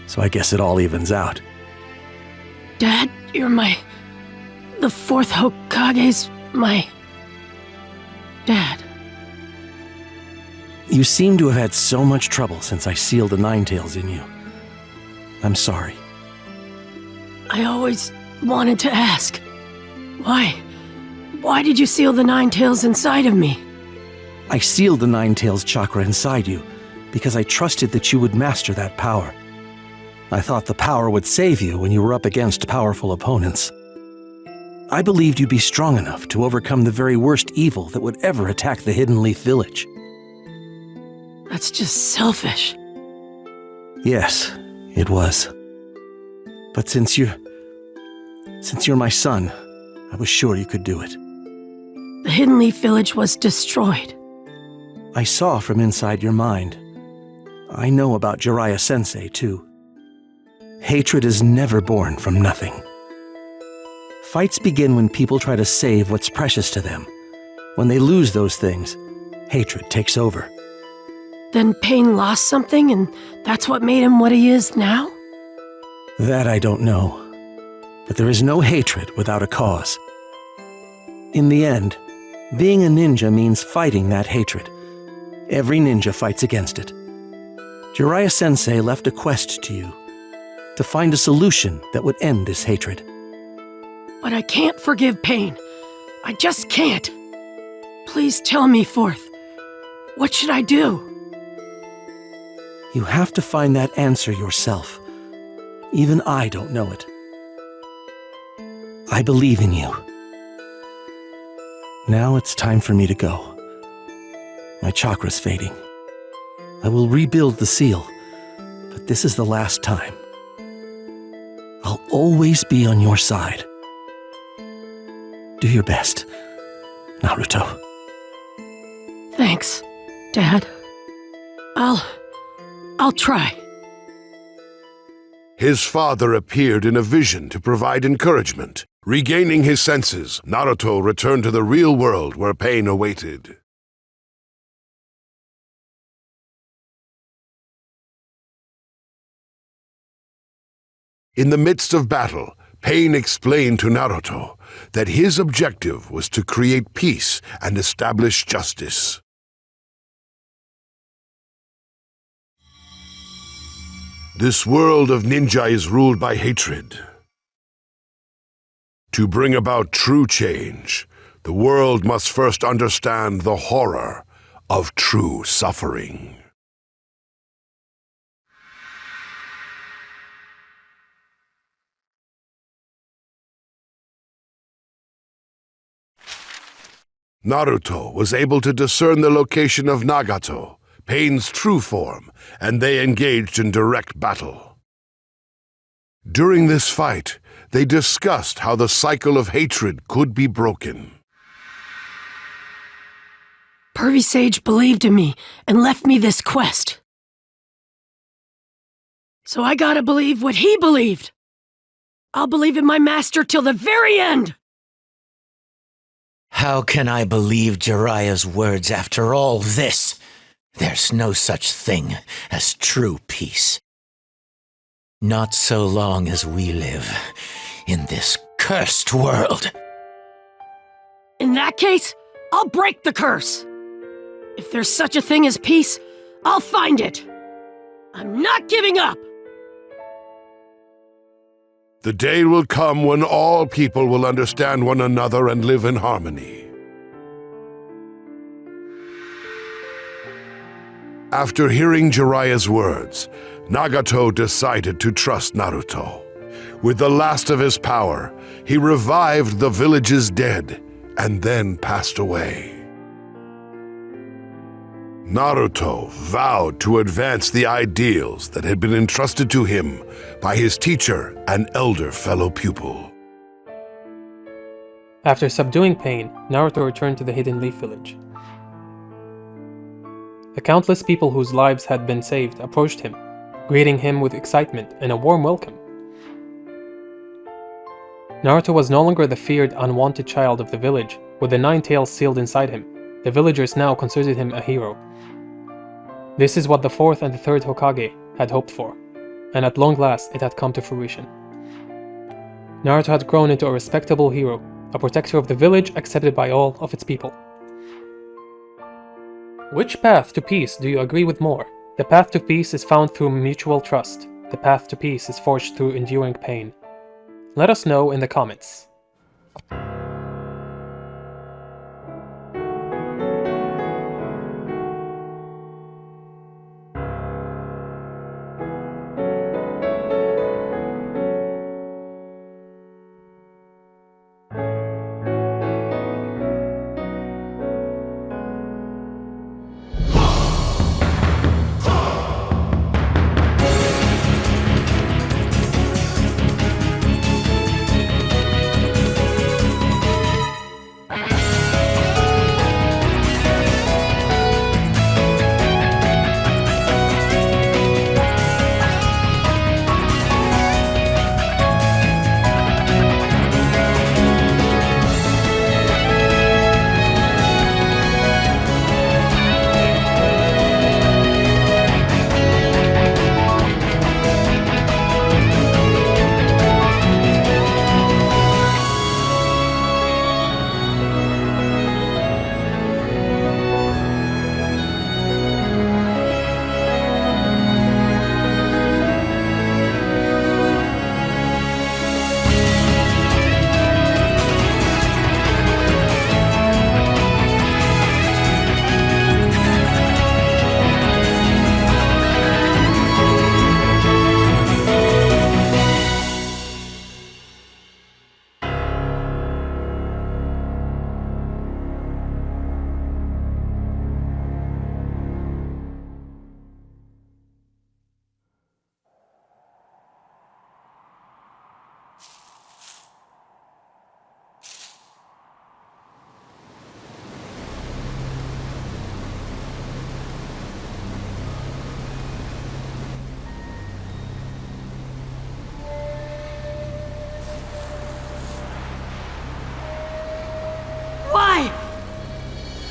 Speaker 10: so I guess it all evens out.
Speaker 2: Dad, the fourth Hokage's my dad.
Speaker 10: You seem to have had so much trouble since I sealed the Nine Tails in you. I'm sorry.
Speaker 2: I always wanted to ask. Why? Why did you seal the Nine Tails inside of me?
Speaker 10: I sealed the Nine Tails chakra inside you because I trusted that you would master that power. I thought the power would save you when you were up against powerful opponents. I believed you'd be strong enough to overcome the very worst evil that would ever attack the Hidden Leaf Village.
Speaker 2: That's just selfish.
Speaker 10: Yes, it was. But since you're my son, I was sure you could do it.
Speaker 2: The Hidden Leaf Village was destroyed.
Speaker 10: I saw from inside your mind. I know about Jiraiya Sensei, too. Hatred is never born from nothing. Fights begin when people try to save what's precious to them. When they lose those things, hatred takes over.
Speaker 2: Then Pain lost something, and that's what made him what he is now?
Speaker 10: That I don't know. But there is no hatred without a cause. In the end, being a ninja means fighting that hatred. Every ninja fights against it. Jiraiya Sensei left a quest to you, to find a solution that would end this hatred.
Speaker 2: But I can't forgive Pain. I just can't. Please tell me, Fourth. What should I do?
Speaker 10: You have to find that answer yourself. Even I don't know it. I believe in you. Now it's time for me to go. My chakra's fading. I will rebuild the seal, but this is the last time. I'll always be on your side. Do your best, Naruto.
Speaker 2: Thanks, Dad. I'll try.
Speaker 3: His father appeared in a vision to provide encouragement. Regaining his senses, Naruto returned to the real world where Pain awaited. In the midst of battle, Pain explained to Naruto that his objective was to create peace and establish justice. This world of ninja is ruled by hatred. To bring about true change, the world must first understand the horror of true suffering. Naruto was able to discern the location of Nagato, Pain's true form, and they engaged in direct battle. During this fight, they discussed how the cycle of hatred could be broken.
Speaker 2: Pervy Sage believed in me and left me this quest. So I gotta believe what he believed. I'll believe in my master till the very end!
Speaker 5: How can I believe Jiraiya's words after all this? There's no such thing as true peace. Not so long as we live in this cursed world.
Speaker 2: In that case, I'll break the curse. If there's such a thing as peace, I'll find it. I'm not giving up.
Speaker 3: The day will come when all people will understand one another and live in harmony. After hearing Jiraiya's words, Nagato decided to trust Naruto. With the last of his power, he revived the village's dead and then passed away. Naruto vowed to advance the ideals that had been entrusted to him by his teacher and elder fellow pupil.
Speaker 19: After subduing pain, Naruto returned to the Hidden Leaf Village. The countless people whose lives had been saved approached him, greeting him with excitement and a warm welcome. Naruto was no longer the feared, unwanted child of the village, with the 9 tails sealed inside him. The villagers now considered him a hero. This is what the 4th and the 3rd Hokage had hoped for, and at long last it had come to fruition. Naruto had grown into a respectable hero, a protector of the village accepted by all of its people. Which path to peace do you agree with more? The path to peace is found through mutual trust. The path to peace is forged through enduring pain. Let us know in the comments.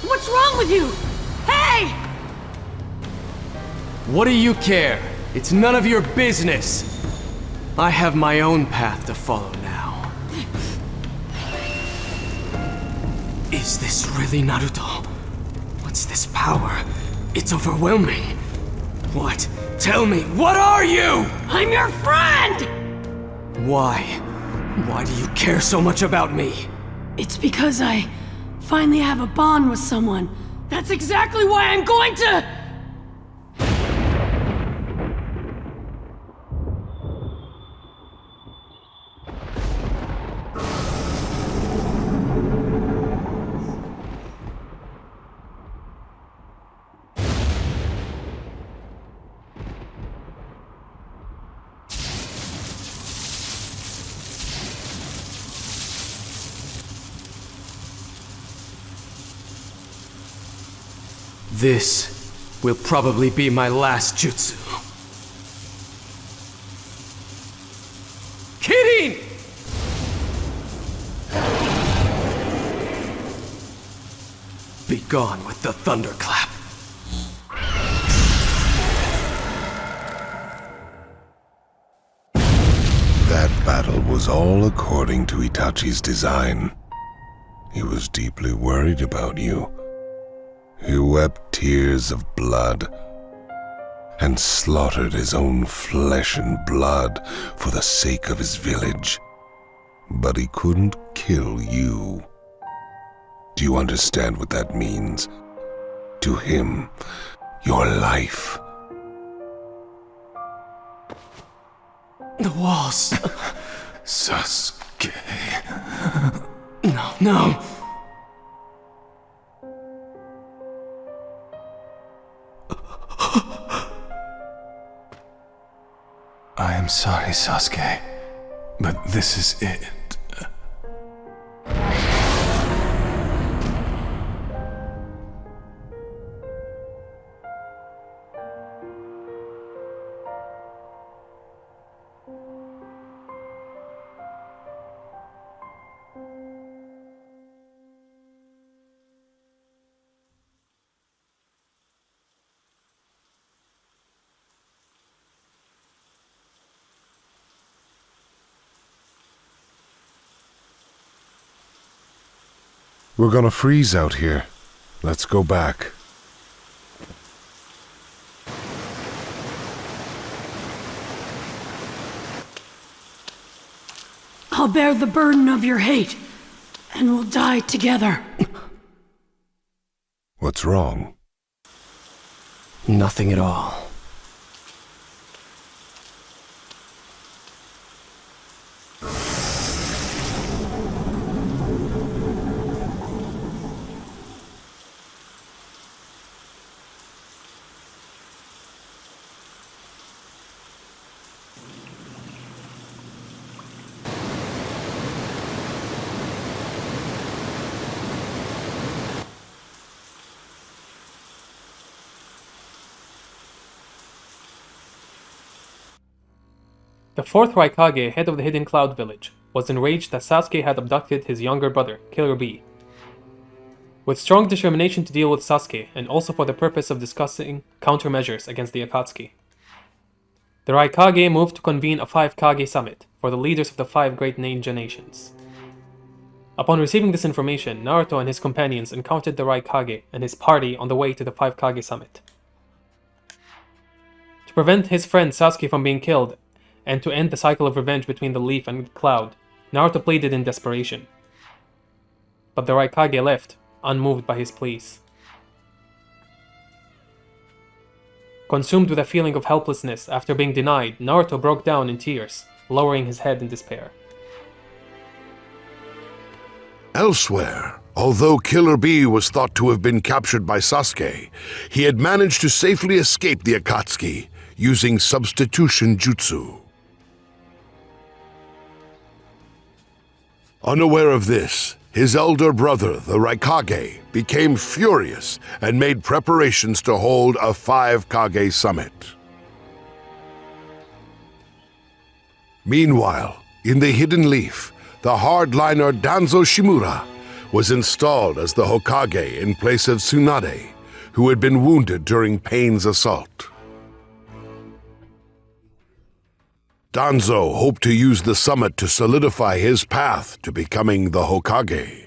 Speaker 2: What's wrong with you? Hey!
Speaker 1: What do you care? It's none of your business. I have my own path to follow now. Is this really Naruto? What's this power? It's overwhelming. What? Tell me, what are you?
Speaker 2: I'm your friend!
Speaker 1: Why? Why do you care so much about me?
Speaker 2: It's because I finally have a bond with someone. That's exactly why I'm going to...
Speaker 1: This will probably be my last jutsu. Kidding! Be gone with the thunderclap.
Speaker 3: That battle was all according to Itachi's design. He was deeply worried about you. He wept tears of blood and slaughtered his own flesh and blood for the sake of his village. But he couldn't kill you. Do you understand what that means? To him, your life.
Speaker 1: The walls.
Speaker 4: Sasuke.
Speaker 1: No.
Speaker 4: I am sorry, Sasuke, but this is it.
Speaker 3: We're gonna freeze out here. Let's go back.
Speaker 2: I'll bear the burden of your hate, and we'll die together.
Speaker 3: What's wrong?
Speaker 12: Nothing at all.
Speaker 19: The fourth Raikage, head of the Hidden Cloud Village, was enraged that Sasuke had abducted his younger brother, Killer Bee. With strong determination to deal with Sasuke, and also for the purpose of discussing countermeasures against the Akatsuki, the Raikage moved to convene a 5 Kage summit for the leaders of the 5 great ninja nations. Upon receiving this information, Naruto and his companions encountered the Raikage and his party on the way to the 5 Kage summit. To prevent his friend Sasuke from being killed, and to end the cycle of revenge between the Leaf and Cloud, Naruto pleaded in desperation. But the Raikage left, unmoved by his pleas. Consumed with a feeling of helplessness after being denied, Naruto broke down in tears, lowering his head in despair.
Speaker 11: Elsewhere, although Killer Bee was thought to have been captured by Sasuke, he had managed to safely escape the Akatsuki using substitution jutsu. Unaware of this, his elder brother, the Raikage, became furious and made preparations to hold a 5 Kage summit. Meanwhile, in the Hidden Leaf, the hardliner Danzo Shimura was installed as the Hokage in place of Tsunade, who had been wounded during Pain's assault. Danzo hoped to use the summit to solidify his path to becoming the Hokage.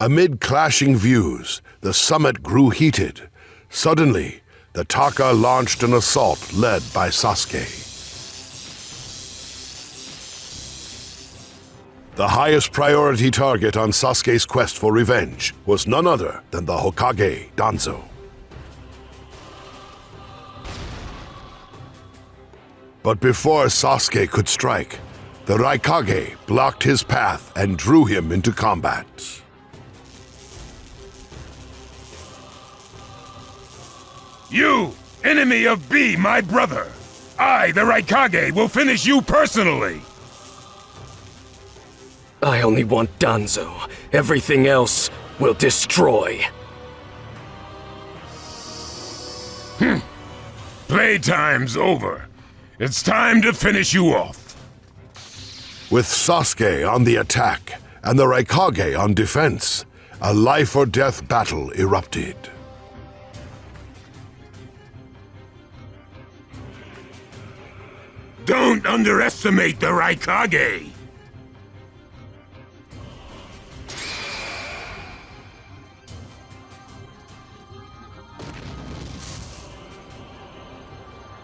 Speaker 11: Amid clashing views, the summit grew heated. Suddenly, the Taka launched an assault led by Sasuke. The highest priority target on Sasuke's quest for revenge was none other than the Hokage, Danzo. But before Sasuke could strike, the Raikage blocked his path and drew him into combat.
Speaker 16: You, enemy of B, my brother! I, the Raikage, will finish you personally!
Speaker 12: I only want Danzo. Everything else will destroy.
Speaker 16: Playtime's over. It's time to finish you off.
Speaker 11: With Sasuke on the attack and the Raikage on defense, a life-or-death battle erupted.
Speaker 16: Don't underestimate the Raikage!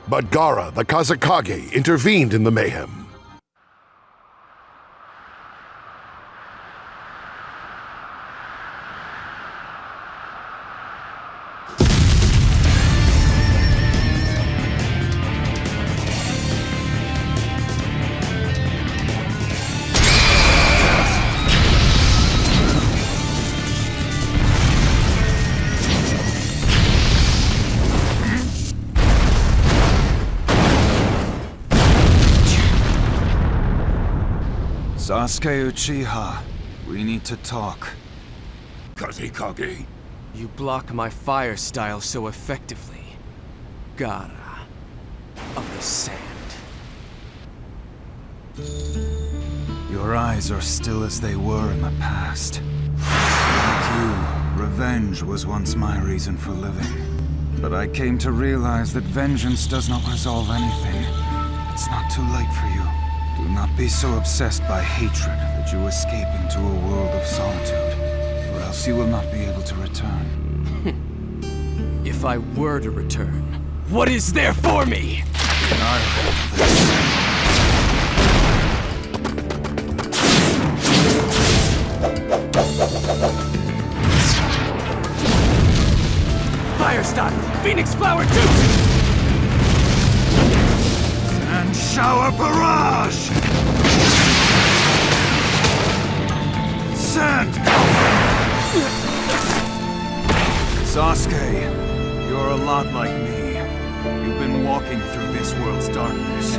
Speaker 11: But Gaara, the Kazekage, intervened in the mayhem.
Speaker 7: Sasuke Uchiha, we need to talk.
Speaker 16: Kazekage.
Speaker 22: You block my fire style so effectively. Gaara of the Sand.
Speaker 7: Your eyes are still as they were in the past. Like you,
Speaker 13: Revenge was once my reason for living. But I came to realize that vengeance does not resolve anything. It's not too late for you. Do not be so obsessed by hatred that you escape into a world of solitude, or else you will not be able to return.
Speaker 1: If I were to return, what is there for me? Fire style, Phoenix Flower Jutsu!
Speaker 13: And shower barrage! Sand! Sasuke, you're a lot like me. You've been walking through this world's darkness.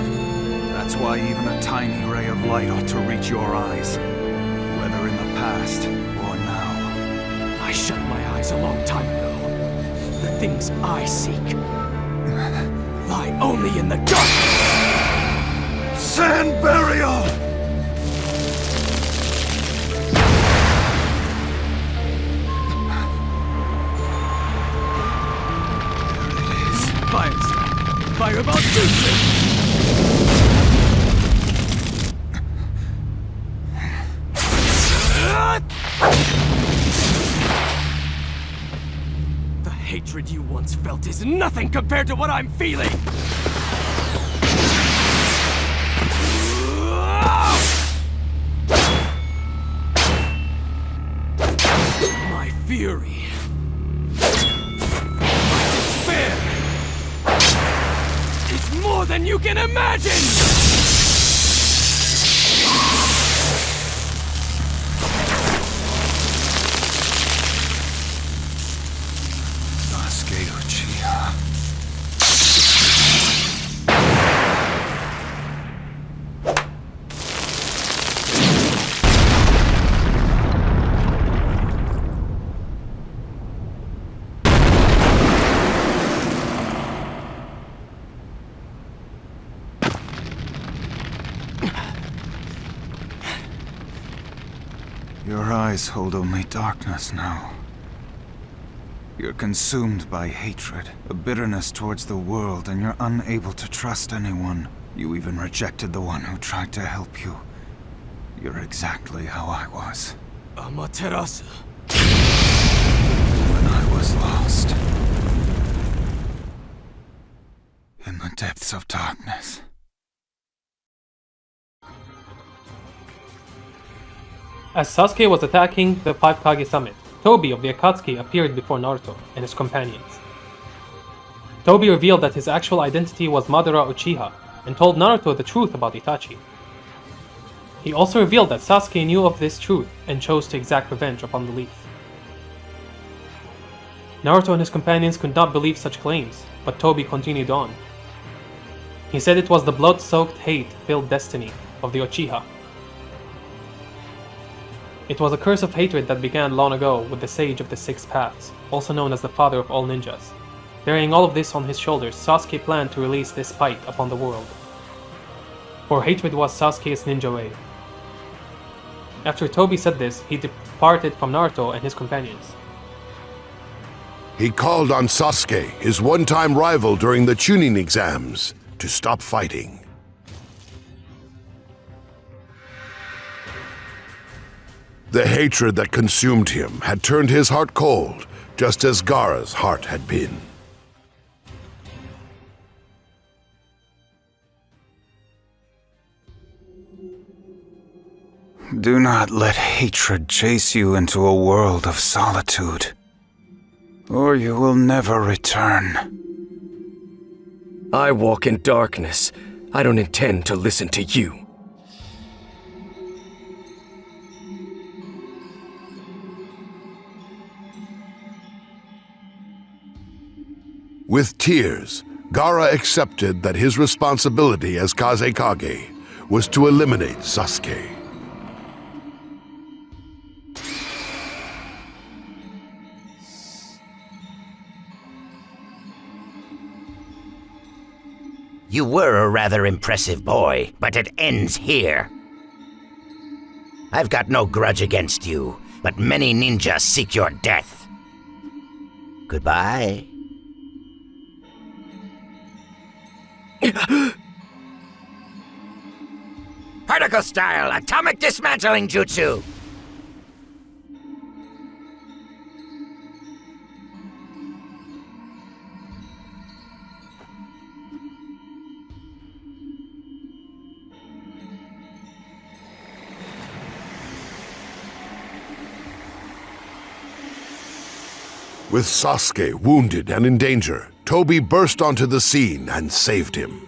Speaker 13: That's why even a tiny ray of light ought to reach your eyes, whether in the past or now.
Speaker 1: I shut my eyes a long time ago. The things I seek lie only in the darkness!
Speaker 13: Sand burial!
Speaker 1: Fire style, Fireball Jutsu! The hatred you once felt is nothing compared to what I'm feeling! My fury, my despair, is more than you can imagine!
Speaker 13: Sasuke Uchiha. Your eyes hold only darkness now. You're consumed by hatred, a bitterness towards the world, and you're unable to trust anyone. You even rejected the one who tried to help you. You're exactly how I was.
Speaker 1: Amaterasu.
Speaker 13: When I was lost. In the depths of darkness.
Speaker 19: As Sasuke was attacking the 5 Kage summit, Tobi of the Akatsuki appeared before Naruto and his companions. Tobi revealed that his actual identity was Madara Uchiha and told Naruto the truth about Itachi. He also revealed that Sasuke knew of this truth and chose to exact revenge upon the Leaf. Naruto and his companions could not believe such claims, but Tobi continued on. He said it was the blood-soaked, hate-filled destiny of the Uchiha. It was a curse of hatred that began long ago with the Sage of the Six Paths, also known as the father of all ninjas. Bearing all of this on his shoulders, Sasuke planned to release this spite upon the world. For hatred was Sasuke's ninja way. After Tobi said this, he departed from Naruto and his companions.
Speaker 3: He called on Sasuke, his one-time rival during the Chunin exams, to stop fighting. The hatred that consumed him had turned his heart cold, just as Gaara's heart had been.
Speaker 13: Do not let hatred chase you into a world of solitude, or you will never return.
Speaker 12: I walk in darkness. I don't intend to listen to you.
Speaker 3: With tears, Gaara accepted that his responsibility as Kage was to eliminate Sasuke.
Speaker 5: You were a rather impressive boy, but it ends here. I've got no grudge against you, but many ninjas seek your death. Goodbye.
Speaker 14: Particle style atomic dismantling jutsu!
Speaker 3: With Sasuke wounded and in danger, Toby burst onto the scene and saved him.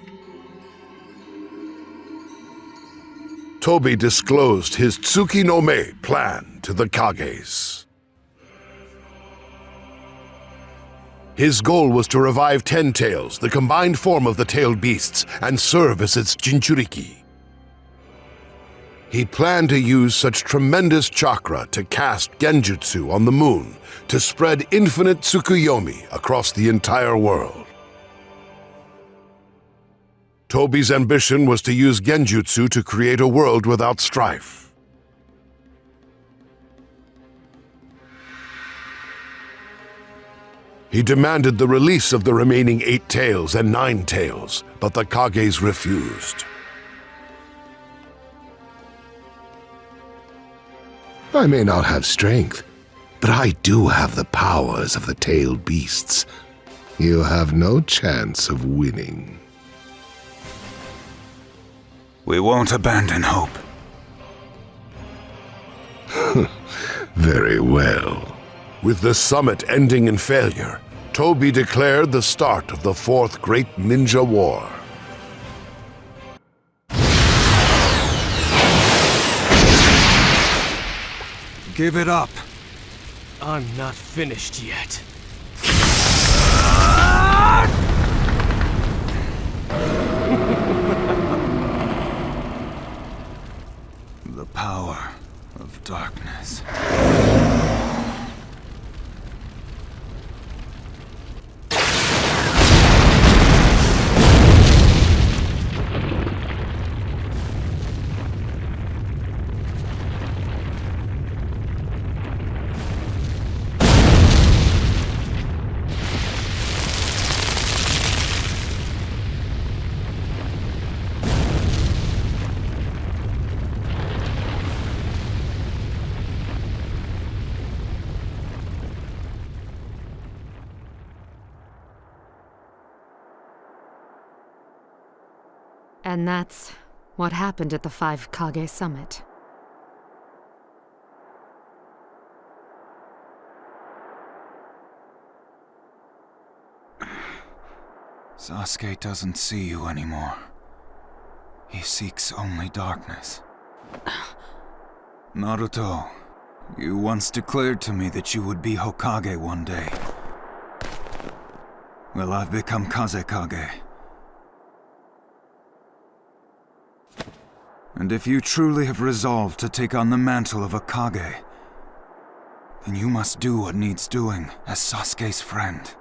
Speaker 3: Toby disclosed his Tsuki no Me plan to the Kages. His goal was to revive Ten Tails, the combined form of the tailed beasts, and serve as its Jinchuriki. He planned to use such tremendous chakra to cast Genjutsu on the moon to spread infinite Tsukuyomi across the entire world. Toby's ambition was to use Genjutsu to create a world without strife. He demanded the release of the remaining 8 tails and 9 tails, but the Kages refused. I may not have strength, but I do have the powers of the tailed beasts. You have no chance of winning.
Speaker 13: We won't abandon hope.
Speaker 3: Very well. With the summit ending in failure, Toby declared the start of the 4th Great Ninja War.
Speaker 13: Give it up.
Speaker 1: I'm not finished yet.
Speaker 13: The power of darkness.
Speaker 18: And that's what happened at the 5 Kage Summit.
Speaker 13: Sasuke doesn't see you anymore. He seeks only darkness. Naruto, you once declared to me that you would be Hokage one day. Well, I've become Kazekage. And if you truly have resolved to take on the mantle of a Kage, then you must do what needs doing as Sasuke's friend.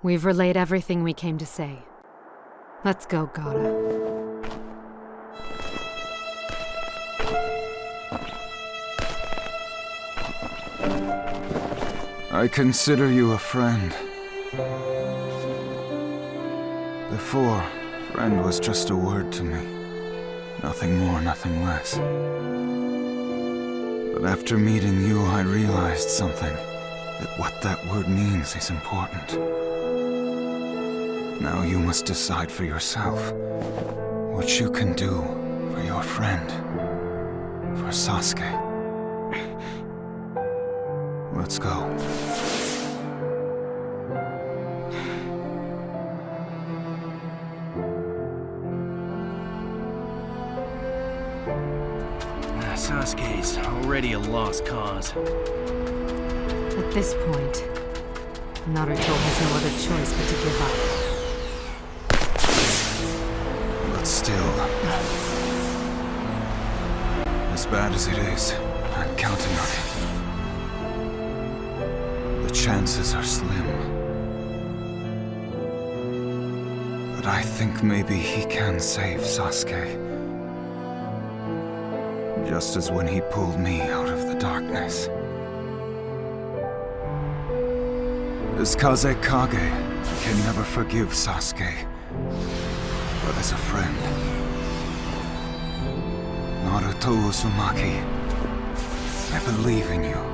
Speaker 18: We've relayed everything we came to say. Let's go, Gaara.
Speaker 13: I consider you a friend. Before, friend was just a word to me. Nothing more, nothing less. But after meeting you, I realized something. That what that word means is important. Now you must decide for yourself what you can do for your friend, for Sasuke. Let's go.
Speaker 1: Sasuke's already a lost cause.
Speaker 18: At this point, Naruto has no other choice but to give up.
Speaker 13: But still, as bad as it is, I'm counting on it. The chances are slim. But I think maybe he can save Sasuke. Just as when he pulled me out of the darkness. As Kage, I can never forgive Sasuke. But as a friend, Naruto Uzumaki, I believe in you.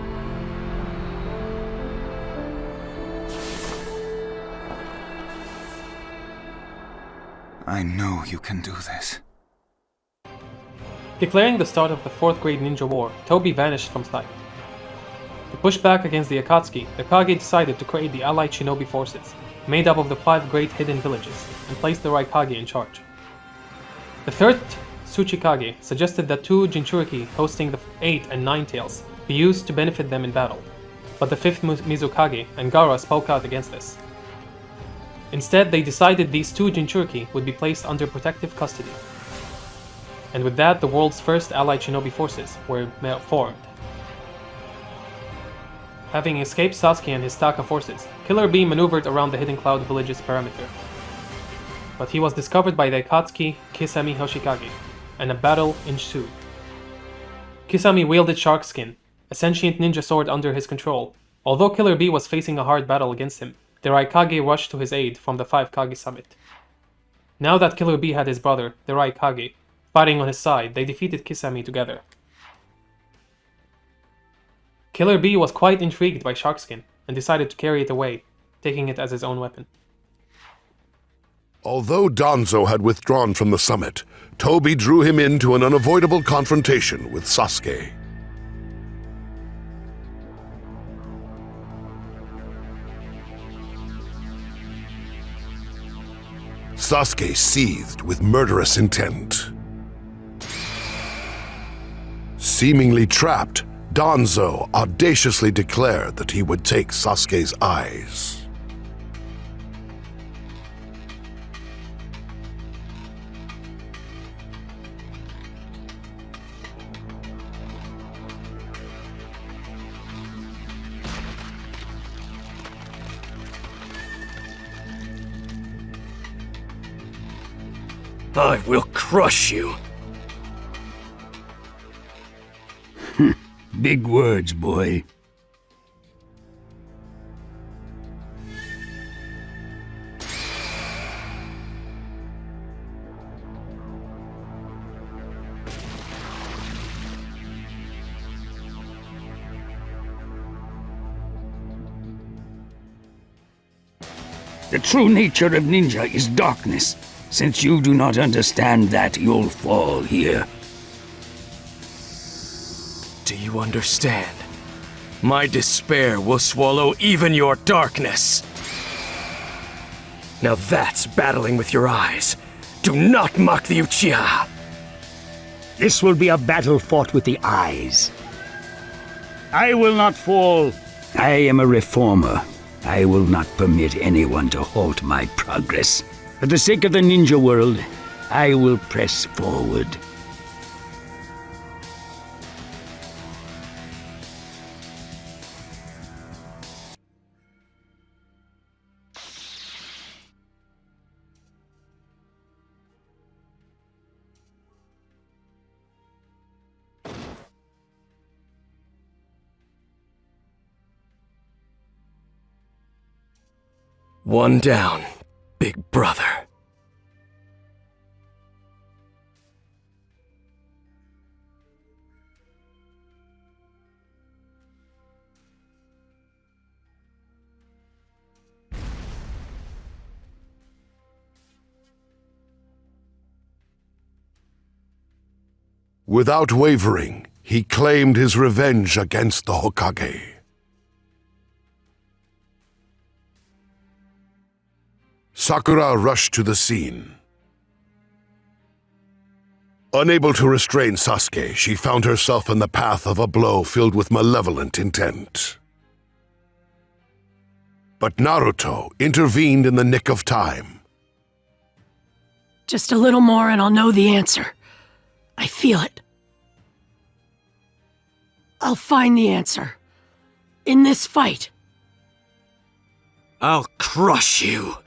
Speaker 13: I know you can do this.
Speaker 19: Declaring the start of the 4th grade ninja war, Toby vanished from sight. To push back against the Akatsuki, the Kage decided to create the allied shinobi forces, made up of the 5 great hidden villages, and placed the Raikage in charge. The 3rd Tsuchikage suggested that 2 Jinchuriki hosting the 8 and 9 tails be used to benefit them in battle, but the 5th Mizukage and Gaara spoke out against this. Instead, they decided these 2 Jinchuriki would be placed under protective custody. And with that, the world's first allied shinobi forces were formed. Having escaped Sasuke and his Taka forces, Killer Bee maneuvered around the Hidden Cloud village's perimeter. But he was discovered by the Akatsuki Kisame Hoshikage, and a battle ensued. Kisame wielded Shark Skin, a sentient ninja sword under his control. Although Killer Bee was facing a hard battle against him, the Raikage rushed to his aid from the 5 Kage summit. Now that Killer Bee had his brother, the Raikage, fighting on his side, they defeated Kisame together. Killer Bee was quite intrigued by Sharkskin and decided to carry it away, taking it as his own weapon.
Speaker 3: Although Danzo had withdrawn from the summit, Toby drew him into an unavoidable confrontation with Sasuke. Sasuke seethed with murderous intent. Seemingly trapped, Danzo audaciously declared that he would take Sasuke's eyes.
Speaker 9: I will crush you.
Speaker 15: Big words, boy. The true nature of ninja is darkness. Since you do not understand that, you'll fall here.
Speaker 1: Do you understand? My despair will swallow even your darkness.
Speaker 9: Now that's battling with your eyes. Do not mock the Uchiha!
Speaker 15: This will be a battle fought with the eyes. I will not fall. I am a reformer. I will not permit anyone to halt my progress. For the sake of the ninja world, I will press forward.
Speaker 9: One down, big brother.
Speaker 3: Without wavering, he claimed his revenge against the Hokage. Sakura rushed to the scene. Unable to restrain Sasuke, she found herself in the path of a blow filled with malevolent intent. But Naruto intervened in the nick of time.
Speaker 2: Just a little more and I'll know the answer. I feel it. I'll find the answer. In this fight.
Speaker 9: I'll crush you.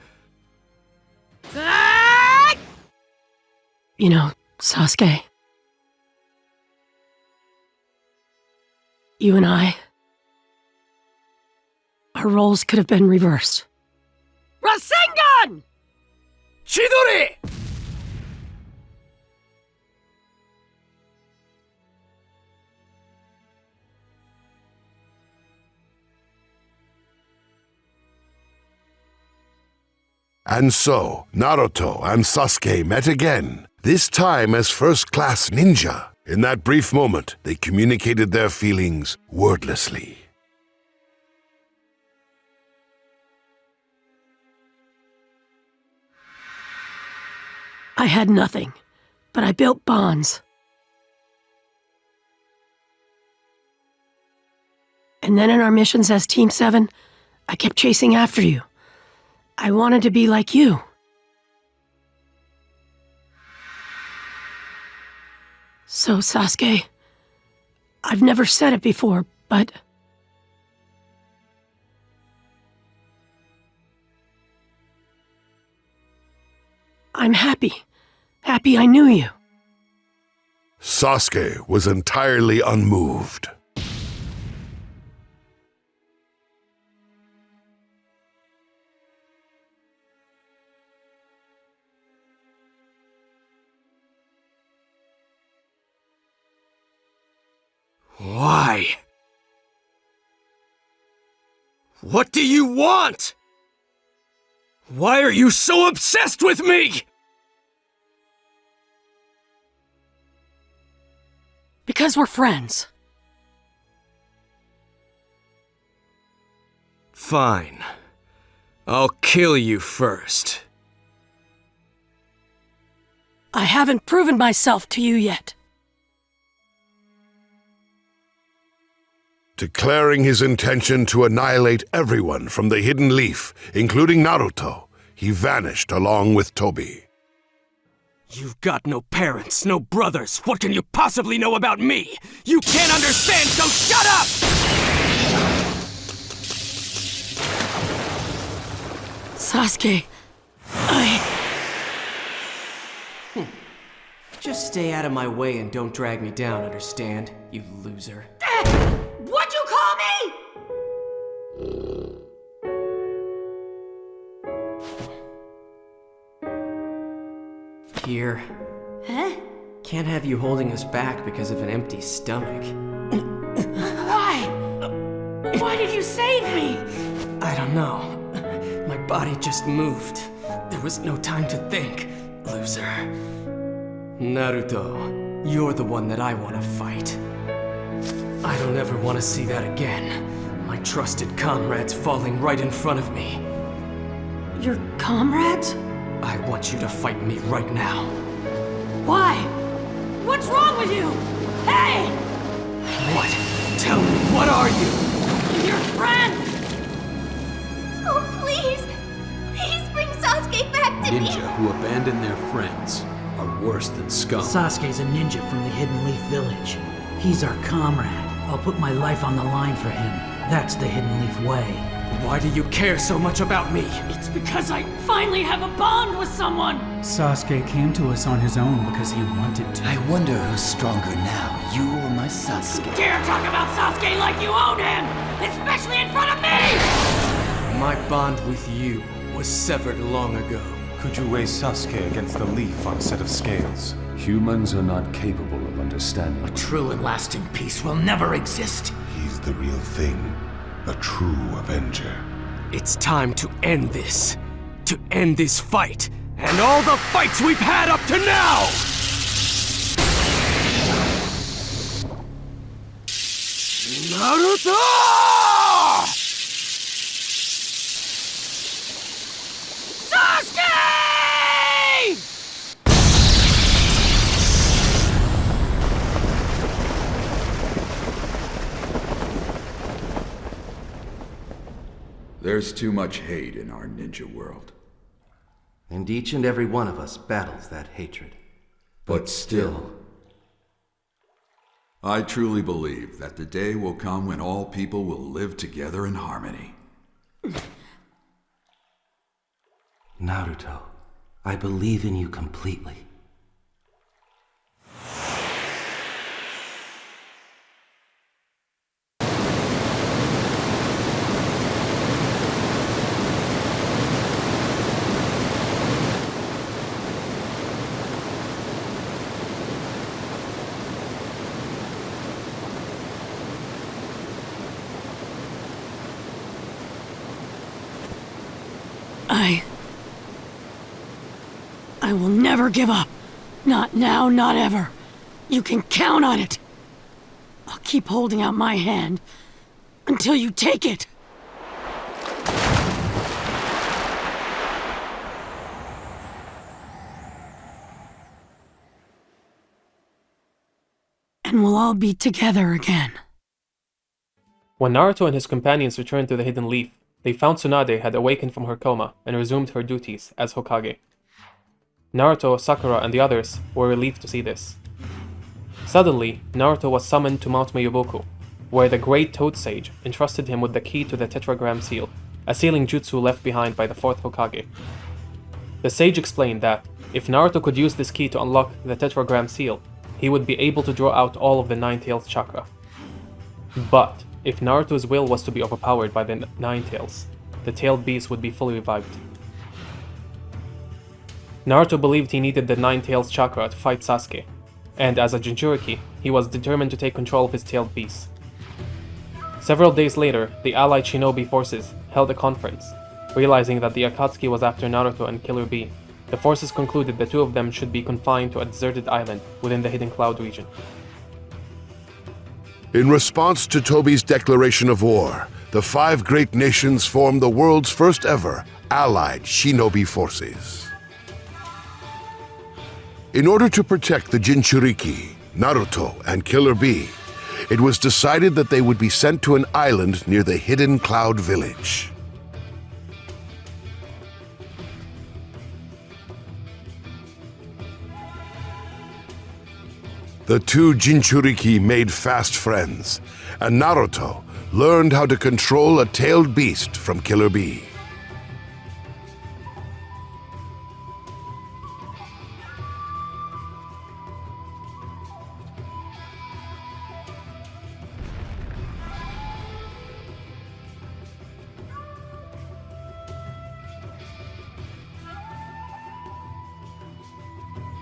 Speaker 2: Ah! You know, Sasuke. You and I... our roles could have been reversed. Rasengan!
Speaker 9: Chidori!
Speaker 3: And so, Naruto and Sasuke met again, this time as first-class ninja. In that brief moment, they communicated their feelings wordlessly.
Speaker 2: I had nothing, but I built bonds. And then in our missions as Team 7, I kept chasing after you. I wanted to be like you. So, Sasuke, I've never said it before, but... I'm happy. Happy I knew you.
Speaker 3: Sasuke was entirely unmoved.
Speaker 9: Why? What do you want? Why are you so obsessed with me?
Speaker 2: Because we're friends.
Speaker 9: Fine. I'll kill you first.
Speaker 2: I haven't proven myself to you yet.
Speaker 3: Declaring his intention to annihilate everyone from the Hidden Leaf, including Naruto, he vanished along with Tobi.
Speaker 9: You've got no parents, no brothers. What can you possibly know about me? You can't understand, so shut up!
Speaker 2: Sasuke,
Speaker 22: Just stay out of my way and don't drag me down, understand? You loser.
Speaker 21: What'd you call me?
Speaker 22: Here.
Speaker 21: Huh?
Speaker 22: Can't have you holding us back because of an empty stomach.
Speaker 21: Why? Why did you save me?
Speaker 22: I don't know. My body just moved. There was no time to think, loser. Naruto, you're the one that I want to fight. I don't ever want to see that again. My trusted comrades falling right in front of me.
Speaker 2: Your comrades?
Speaker 22: I want you to fight me right now.
Speaker 2: Why? What's wrong with you? Hey!
Speaker 22: What? Tell me, what are you?
Speaker 2: Your friend!
Speaker 21: Oh, please! Please bring Sasuke back to me!
Speaker 6: Ninja who abandon their friends are worse than scum.
Speaker 17: Sasuke's a ninja from the Hidden Leaf Village. He's our comrade. I'll put my life on the line for him. That's the Hidden Leaf way.
Speaker 22: Why do you care so much about me?
Speaker 2: It's because I finally have a bond with someone!
Speaker 23: Sasuke came to us on his own because he wanted to.
Speaker 24: I wonder who's stronger now, you or my Sasuke?
Speaker 2: Dare talk about Sasuke like you own him! Especially in front of me!
Speaker 22: My bond with you was severed long ago.
Speaker 4: Could you weigh Sasuke against the leaf on a set of scales? Humans are not capable of understanding.
Speaker 24: A true and lasting peace will never exist.
Speaker 3: He's the real thing. A true Avenger.
Speaker 9: It's time to end this. To end this fight. And all the fights we've had up to now! Naruto!
Speaker 2: Sasuke!
Speaker 7: There's too much hate in our ninja world.
Speaker 10: And each and every one of us battles that hatred.
Speaker 7: But still, I truly believe that the day will come when all people will live together in harmony.
Speaker 10: Naruto, I believe in you completely.
Speaker 2: I will never give up. Not now, not ever. You can count on it. I'll keep holding out my hand until you take it. And we'll all be together again.
Speaker 19: When Naruto and his companions returned to the Hidden Leaf, they found Tsunade had awakened from her coma and resumed her duties as Hokage. Naruto, Sakura, and the others were relieved to see this. Suddenly, Naruto was summoned to Mount Myoboku, where the Great Toad Sage entrusted him with the key to the Tetragram Seal, a sealing jutsu left behind by the 4th Hokage. The sage explained that, if Naruto could use this key to unlock the Tetragram Seal, he would be able to draw out all of the Nine-Tails chakra. But, if Naruto's will was to be overpowered by the Nine-Tails, the tailed beast would be fully revived. Naruto believed he needed the Nine-Tails chakra to fight Sasuke, and as a Jinchuriki, he was determined to take control of his tailed beast. Several days later, the allied shinobi forces held a conference. Realizing that the Akatsuki was after Naruto and Killer Bee, the forces concluded the two of them should be confined to a deserted island within the Hidden Cloud region.
Speaker 3: In response to Tobi's declaration of war, the 5 great nations formed the world's first ever allied shinobi forces. In order to protect the Jinchuriki, Naruto, and Killer Bee, it was decided that they would be sent to an island near the Hidden Cloud Village. The two Jinchuriki made fast friends, and Naruto learned how to control a tailed beast from Killer Bee.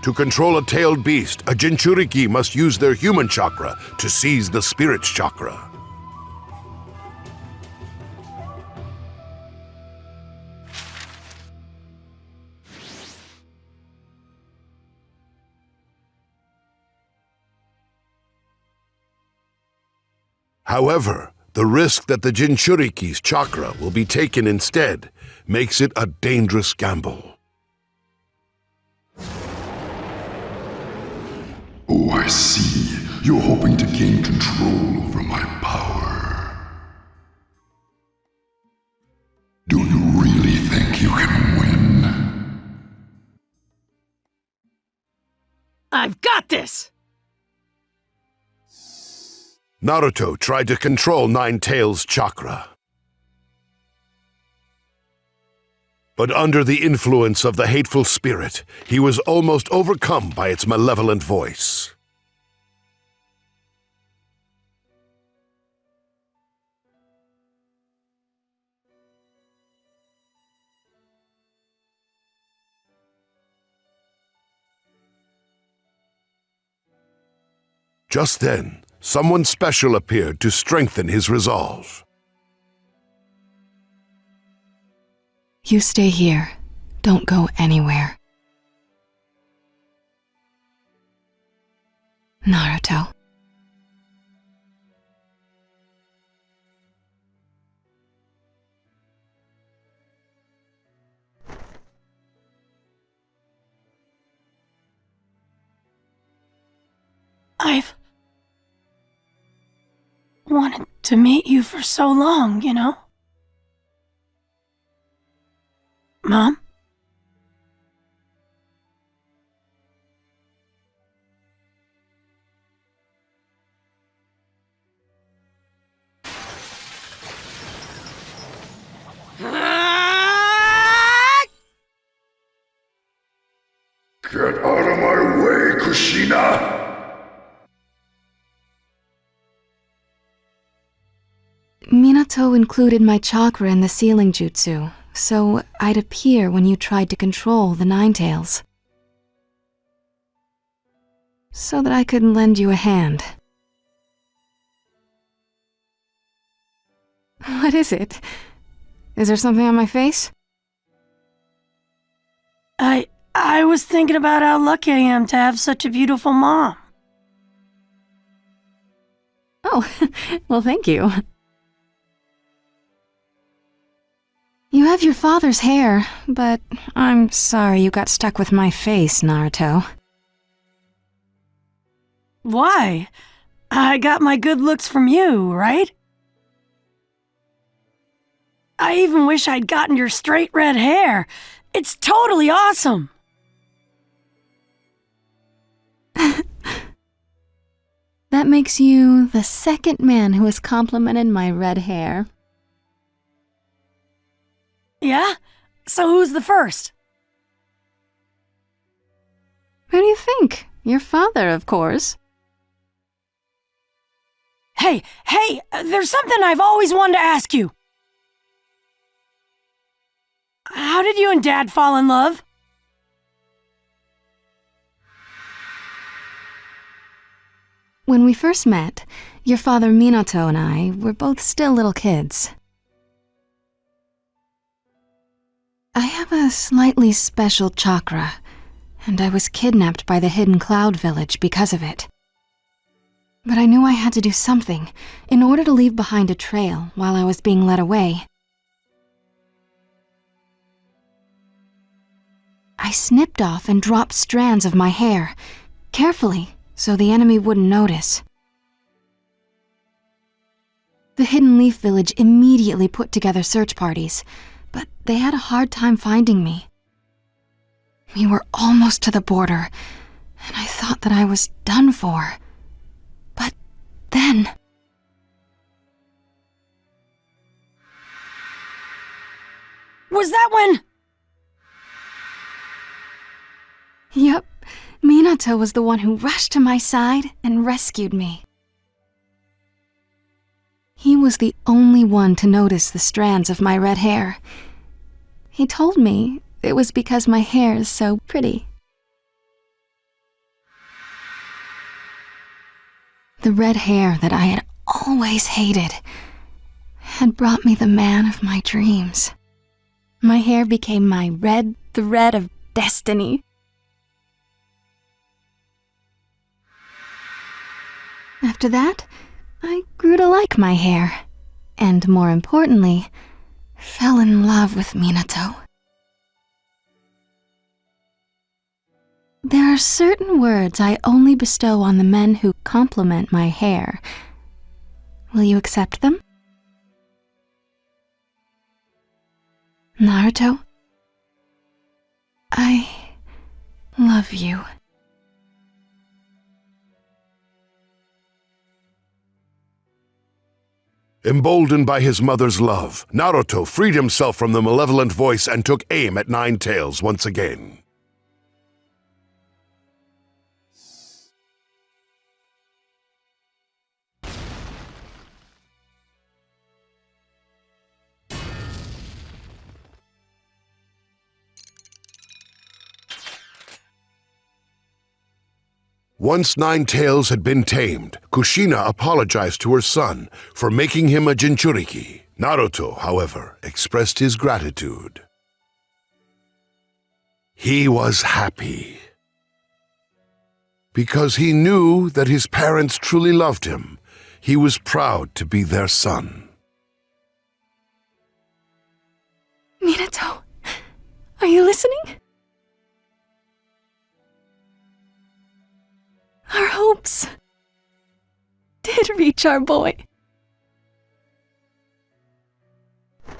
Speaker 3: To control a tailed beast, a Jinchuriki must use their human chakra to seize the spirit's chakra. However, the risk that the Jinchuriki's chakra will be taken instead makes it a dangerous gamble.
Speaker 8: Oh, I see. You're hoping to gain control over my power. Do you really think you can win?
Speaker 2: I've got this!
Speaker 3: Naruto tried to control Nine-Tails' chakra. But under the influence of the hateful spirit, he was almost overcome by its malevolent voice. Just then, someone special appeared to strengthen his resolve.
Speaker 11: You stay here. Don't go anywhere. Naruto.
Speaker 2: I've wanted to meet you for so long, you know? Mom?
Speaker 8: Get out of my way, Kushina!
Speaker 11: Minato included my chakra in the sealing jutsu, so I'd appear when you tried to control the Nine-Tails. So that I could lend you a hand. What is it? Is there something on my face?
Speaker 2: I was thinking about how lucky I am to have such a beautiful mom.
Speaker 11: Oh, well, thank you. You have your father's hair, but I'm sorry you got stuck with my face, Naruto.
Speaker 2: Why? I got my good looks from you, right? I even wish I'd gotten your straight red hair. It's totally awesome!
Speaker 11: That makes you the second man who has complimented my red hair.
Speaker 2: Yeah? So who's the first?
Speaker 11: Who do you think? Your father, of course.
Speaker 2: Hey, there's something I've always wanted to ask you. How did you and Dad fall in love?
Speaker 11: When we first met, your father Minato and I were both still little kids. I have a slightly special chakra, and I was kidnapped by the Hidden Cloud Village because of it. But I knew I had to do something in order to leave behind a trail while I was being led away. I snipped off and dropped strands of my hair, carefully, so the enemy wouldn't notice. The Hidden Leaf Village immediately put together search parties, but they had a hard time finding me. We were almost to the border, and I thought that I was done for. But then...
Speaker 2: Was that when...
Speaker 11: Yep, Minato was the one who rushed to my side and rescued me. He was the only one to notice the strands of my red hair. He told me it was because my hair is so pretty. The red hair that I had always hated had brought me the man of my dreams. My hair became my red thread of destiny. After that, I grew to like my hair, and more importantly, fell in love with Minato. There are certain words I only bestow on the men who compliment my hair. Will you accept them? Naruto, I love you.
Speaker 3: Emboldened by his mother's love, Naruto freed himself from the malevolent voice and took aim at Nine Tails once again. Once Nine Tails had been tamed, Kushina apologized to her son for making him a Jinchuriki. Naruto, however, expressed his gratitude. He was happy. Because he knew that his parents truly loved him, he was proud to be their son.
Speaker 11: Minato, are you listening? Our hopes did reach our boy.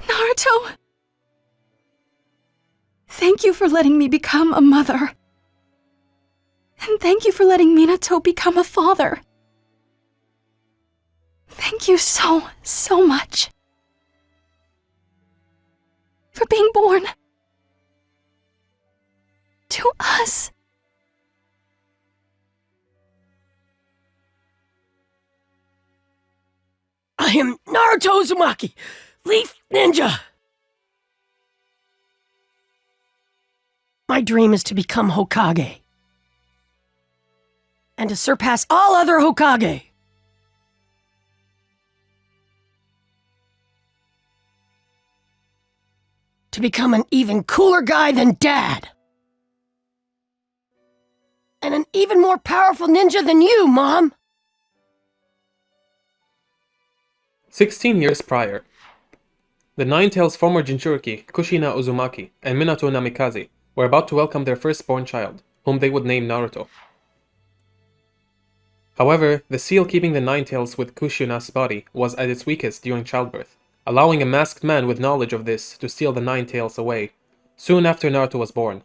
Speaker 11: Naruto, thank you for letting me become a mother. And thank you for letting Minato become a father. Thank you so much. For being born to us.
Speaker 2: I am Naruto Uzumaki, Leaf Ninja! My dream is to become Hokage. And to surpass all other Hokage. To become an even cooler guy than Dad. even more powerful ninja than you, Mom!
Speaker 19: 16 years prior, the Nine-Tails' former Jinchuriki, Kushina Uzumaki, and Minato Namikaze were about to welcome their firstborn child, whom they would name Naruto. However, the seal keeping the Nine-Tails with Kushina's body was at its weakest during childbirth, allowing a masked man with knowledge of this to steal the Nine-Tails away, soon after Naruto was born.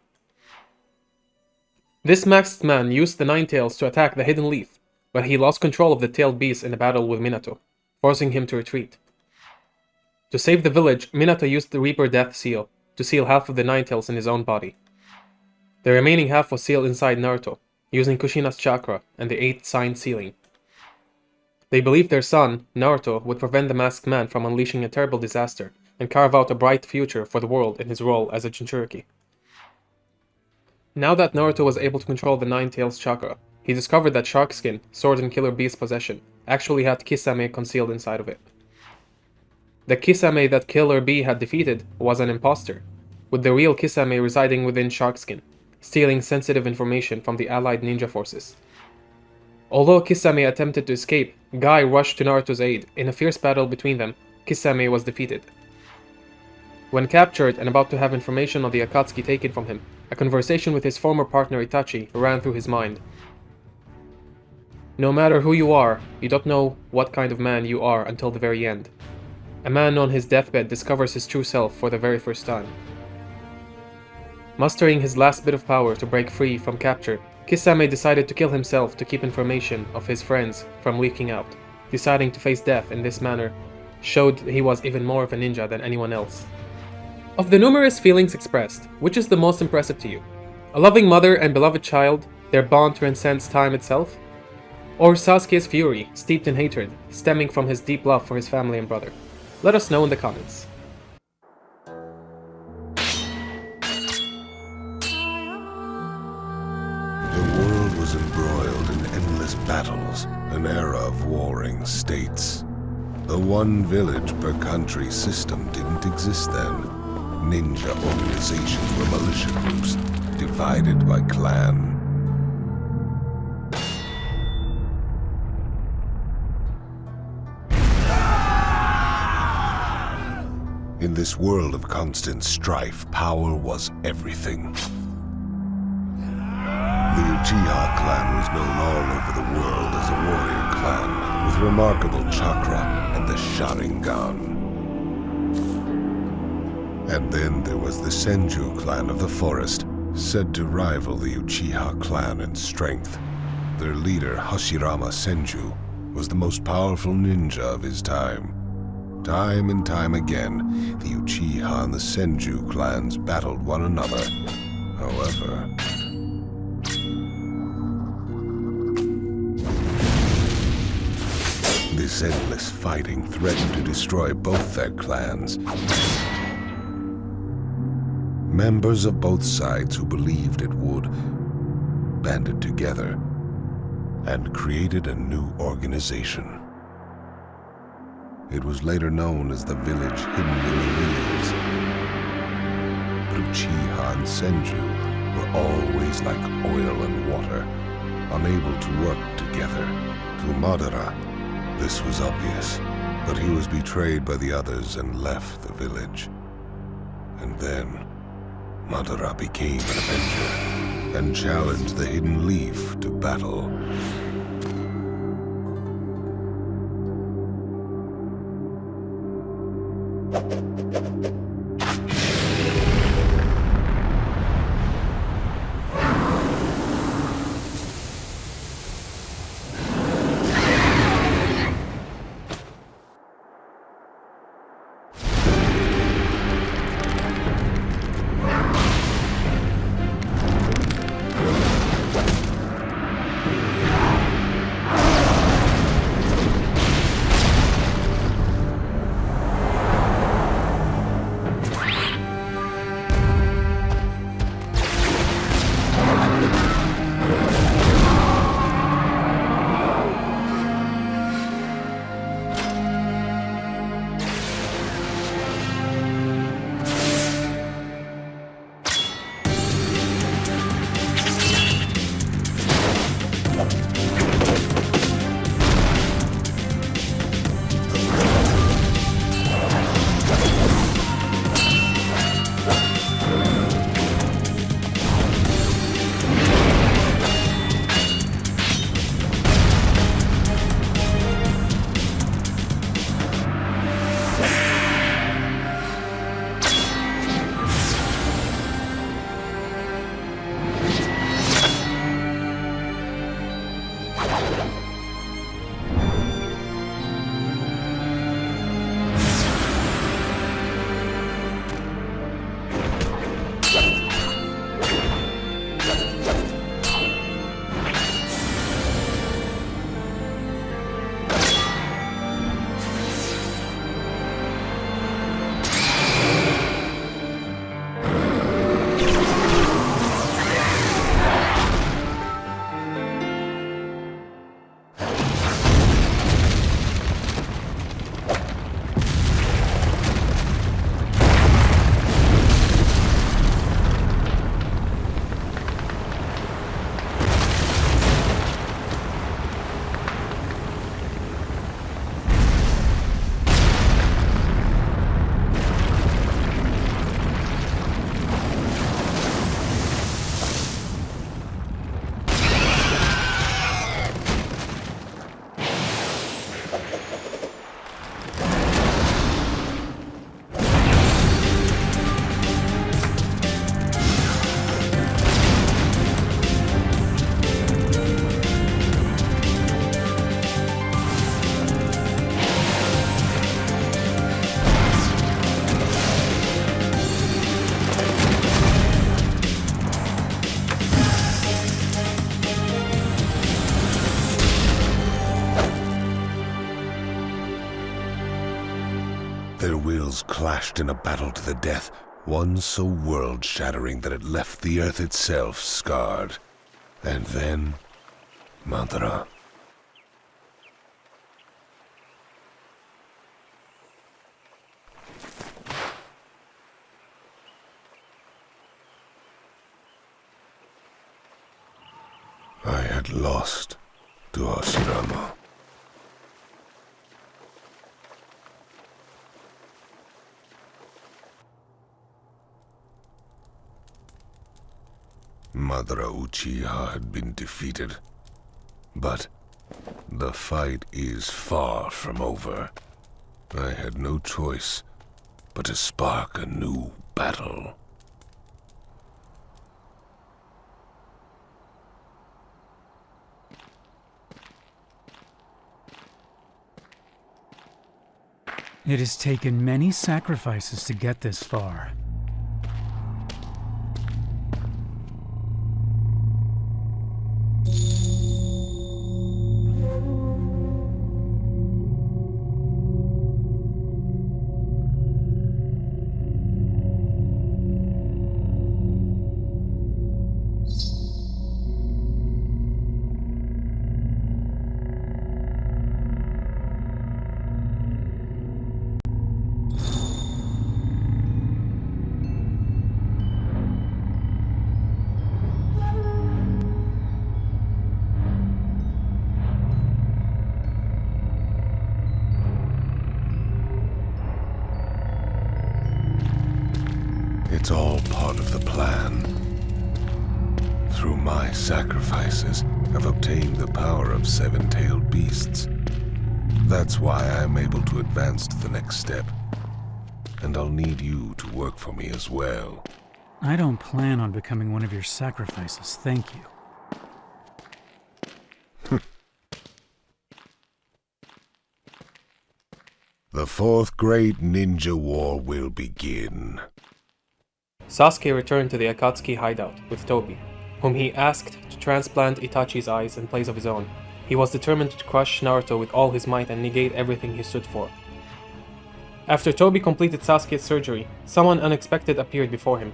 Speaker 19: This masked man used the Nine-Tails to attack the Hidden Leaf, but he lost control of the tailed beast in a battle with Minato, forcing him to retreat. To save the village, Minato used the Reaper Death Seal to seal half of the Nine-Tails in his own body. The remaining half was sealed inside Naruto, using Kushina's chakra and the 8th sign sealing. They believed their son, Naruto, would prevent the masked man from unleashing a terrible disaster and carve out a bright future for the world in his role as a Jinchuriki. Now that Naruto was able to control the Nine-Tails chakra, he discovered that Shark Skin, Sword and Killer Beast's possession, actually had Kisame concealed inside of it. The Kisame that Killer Bee had defeated was an imposter, with the real Kisame residing within Sharkskin, stealing sensitive information from the allied ninja forces. Although Kisame attempted to escape, Guy rushed to Naruto's aid. In a fierce battle between them, Kisame was defeated. When captured and about to have information on the Akatsuki taken from him, a conversation with his former partner Itachi ran through his mind. No matter who you are, you don't know what kind of man you are until the very end. A man on his deathbed discovers his true self for the very first time. Mustering his last bit of power to break free from capture, Kisame decided to kill himself to keep information of his friends from leaking out. Deciding to face death in this manner showed he was even more of a ninja than anyone else. Of the numerous feelings expressed, which is the most impressive to you? A loving mother and beloved child, their bond transcends time itself? Or Sasuke's fury, steeped in hatred, stemming from his deep love for his family and brother? Let us know in the comments.
Speaker 3: The world was embroiled in endless battles, an era of warring states. The one village per country system didn't exist then. Ninja organizations were militia groups, divided by clan. In this world of constant strife, power was everything. The Uchiha clan was known all over the world as a warrior clan, with remarkable chakra and the Sharingan. And then there was the Senju clan of the forest, said to rival the Uchiha clan in strength. Their leader, Hashirama Senju, was the most powerful ninja of his time. Time and time again, the Uchiha and the Senju clans battled one another. However, this endless fighting threatened to destroy both their clans. Members of both sides who believed it would banded together and created a new organization. It was later known as the village hidden in the leaves. But Uchiha and Senju were always like oil and water, unable to work together. To Madara, this was obvious, but he was betrayed by the others and left the village. And then, Madara became an avenger and challenged the Hidden Leaf to battle. worlds clashed in a battle to the death, one so world-shattering that it left the earth itself scarred. And then, Madara. I had lost to Hashirama. Madara Uchiha had been defeated, but the fight is far from over. I had no choice but to spark a new battle.
Speaker 23: It has taken many sacrifices to get this far.
Speaker 3: It's all part of the plan. Through my sacrifices, I've obtained the power of seven-tailed beasts. That's why I'm able to advance to the next step. And I'll need you to work for me as well.
Speaker 23: I don't plan on becoming one of your sacrifices, thank you.
Speaker 3: The fourth great ninja war will begin.
Speaker 19: Sasuke returned to the Akatsuki hideout with Tobi, whom he asked to transplant Itachi's eyes in place of his own. He was determined to crush Naruto with all his might and negate everything he stood for. After Tobi completed Sasuke's surgery, someone unexpected appeared before him.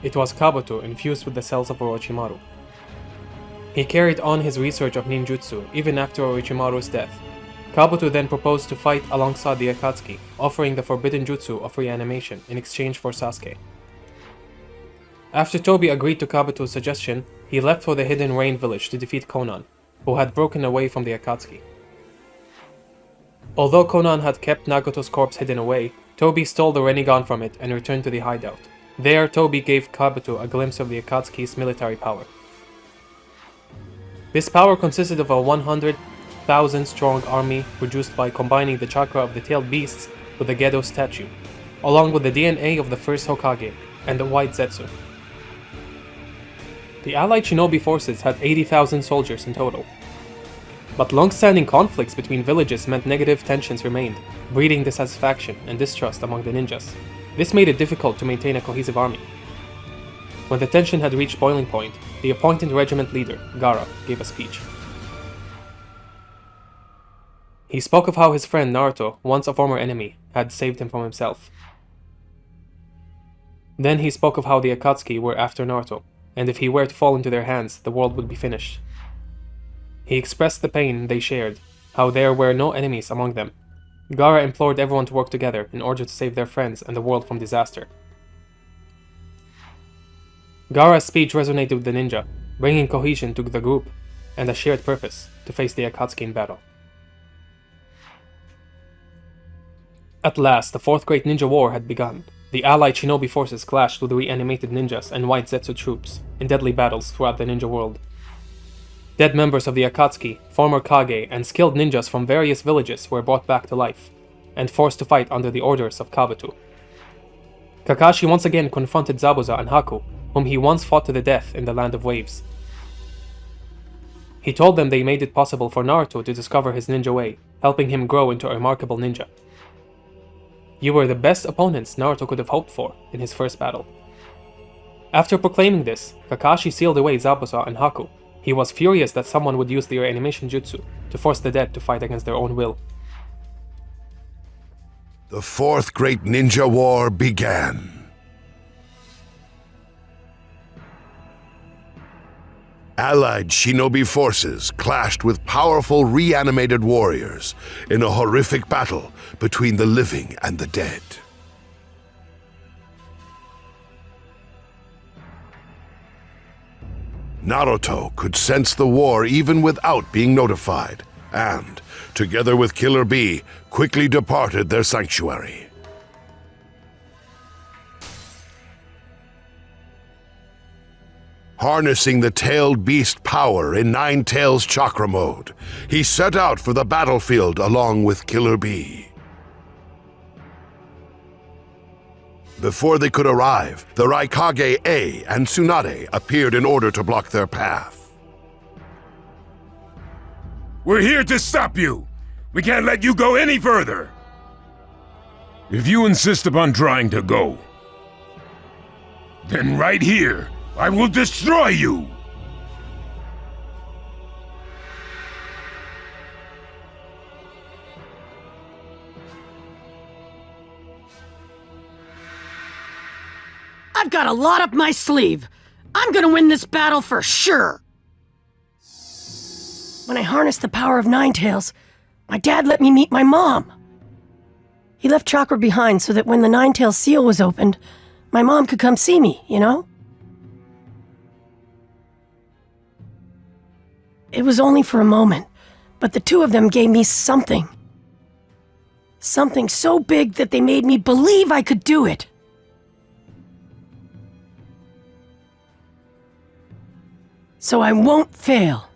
Speaker 19: It was Kabuto infused with the cells of Orochimaru. He carried on his research of ninjutsu even after Orochimaru's death. Kabuto then proposed to fight alongside the Akatsuki, offering the forbidden jutsu of reanimation in exchange for Sasuke. After Tobi agreed to Kabuto's suggestion, he left for the Hidden Rain village to defeat Konan, who had broken away from the Akatsuki. Although Konan had kept Nagato's corpse hidden away, Tobi stole the Rinnegan from it and returned to the hideout. There, Tobi gave Kabuto a glimpse of the Akatsuki's military power. This power consisted of a 100,000-strong army produced by combining the chakra of the tailed beasts with the Gedo statue, along with the DNA of the first Hokage and the White Zetsu. The allied shinobi forces had 80,000 soldiers in total. But long-standing conflicts between villages meant negative tensions remained, breeding dissatisfaction and distrust among the ninjas. This made it difficult to maintain a cohesive army. When the tension had reached boiling point, the appointed regiment leader, Gaara, gave a speech. He spoke of how his friend Naruto, once a former enemy, had saved him from himself. Then he spoke of how the Akatsuki were after Naruto, and if he were to fall into their hands, the world would be finished. He expressed the pain they shared, how there were no enemies among them. Gaara implored everyone to work together in order to save their friends and the world from disaster. Gaara's speech resonated with the ninja, bringing cohesion to the group and a shared purpose to face the Akatsuki in battle. At last, the Fourth Great Ninja War had begun. The allied shinobi forces clashed with the reanimated ninjas and White Zetsu troops in deadly battles throughout the ninja world. Dead members of the Akatsuki, former Kage, and skilled ninjas from various villages were brought back to life, and forced to fight under the orders of Kabuto. Kakashi once again confronted Zabuza and Haku, whom he once fought to the death in the Land of Waves. He told them they made it possible for Naruto to discover his ninja way, helping him grow into a remarkable ninja. You were the best opponents Naruto could have hoped for in his first battle. After proclaiming this, Kakashi sealed away Zabuza and Haku. He was furious that someone would use the reanimation jutsu to force the dead to fight against their own will.
Speaker 3: The Fourth Great Ninja War began. Allied shinobi forces clashed with powerful reanimated warriors in a horrific battle between the living and the dead. Naruto could sense the war even without being notified, and, together with Killer Bee, quickly departed their sanctuary. Harnessing the tailed beast power in Nine Tails chakra mode, he set out for the battlefield along with Killer Bee. Before they could arrive, the Raikage A and Tsunade appeared in order to block their path.
Speaker 5: We're here to stop you! We can't let you go any further! If you insist upon trying to go, then right here, I will destroy you!
Speaker 2: I've got a lot up my sleeve. I'm gonna win this battle for sure. When I harnessed the power of Nine Tails, my dad let me meet my mom. He left chakra behind so that when the Nine Tails seal was opened, my mom could come see me, you know? It was only for a moment, but the two of them gave me something. Something so big that they made me believe I could do it. So I won't fail.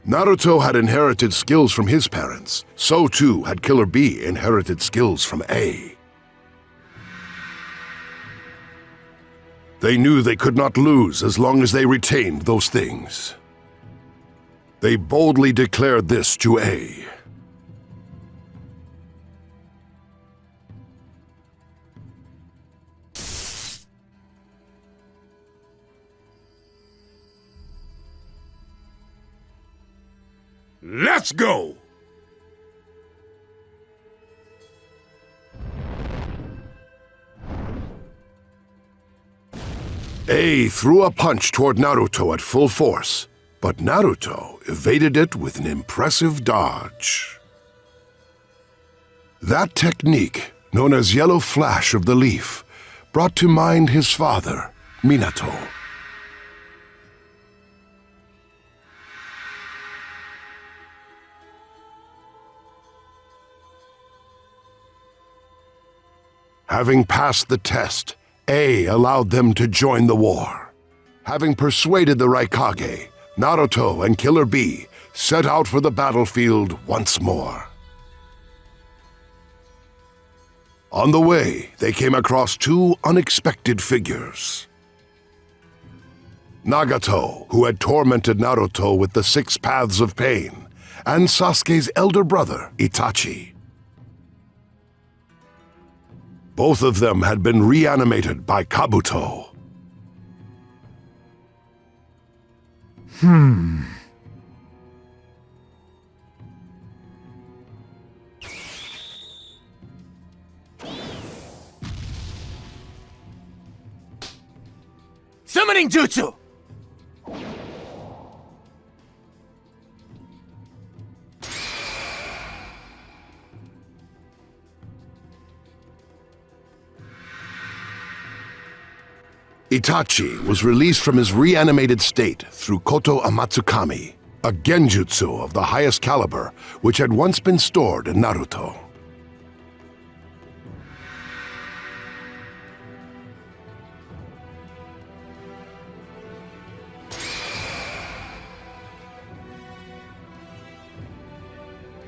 Speaker 3: Naruto had inherited skills from his parents. So too had Killer Bee inherited skills from A. They knew they could not lose as long as they retained those things. They boldly declared this to A.
Speaker 5: Let's go!
Speaker 3: A threw a punch toward Naruto at full force, but Naruto evaded it with an impressive dodge. That technique, known as Yellow Flash of the Leaf, brought to mind his father, Minato. Having passed the test, A allowed them to join the war. Having persuaded the Raikage, Naruto and Killer Bee set out for the battlefield once more. On the way, they came across two unexpected figures. Nagato, who had tormented Naruto with the 6 paths of pain, and Sasuke's elder brother, Itachi. Both of them had been reanimated by Kabuto.
Speaker 14: Summoning Jutsu!
Speaker 3: Itachi was released from his reanimated state through Koto Amatsukami, a genjutsu of the highest caliber which had once been stored in Naruto.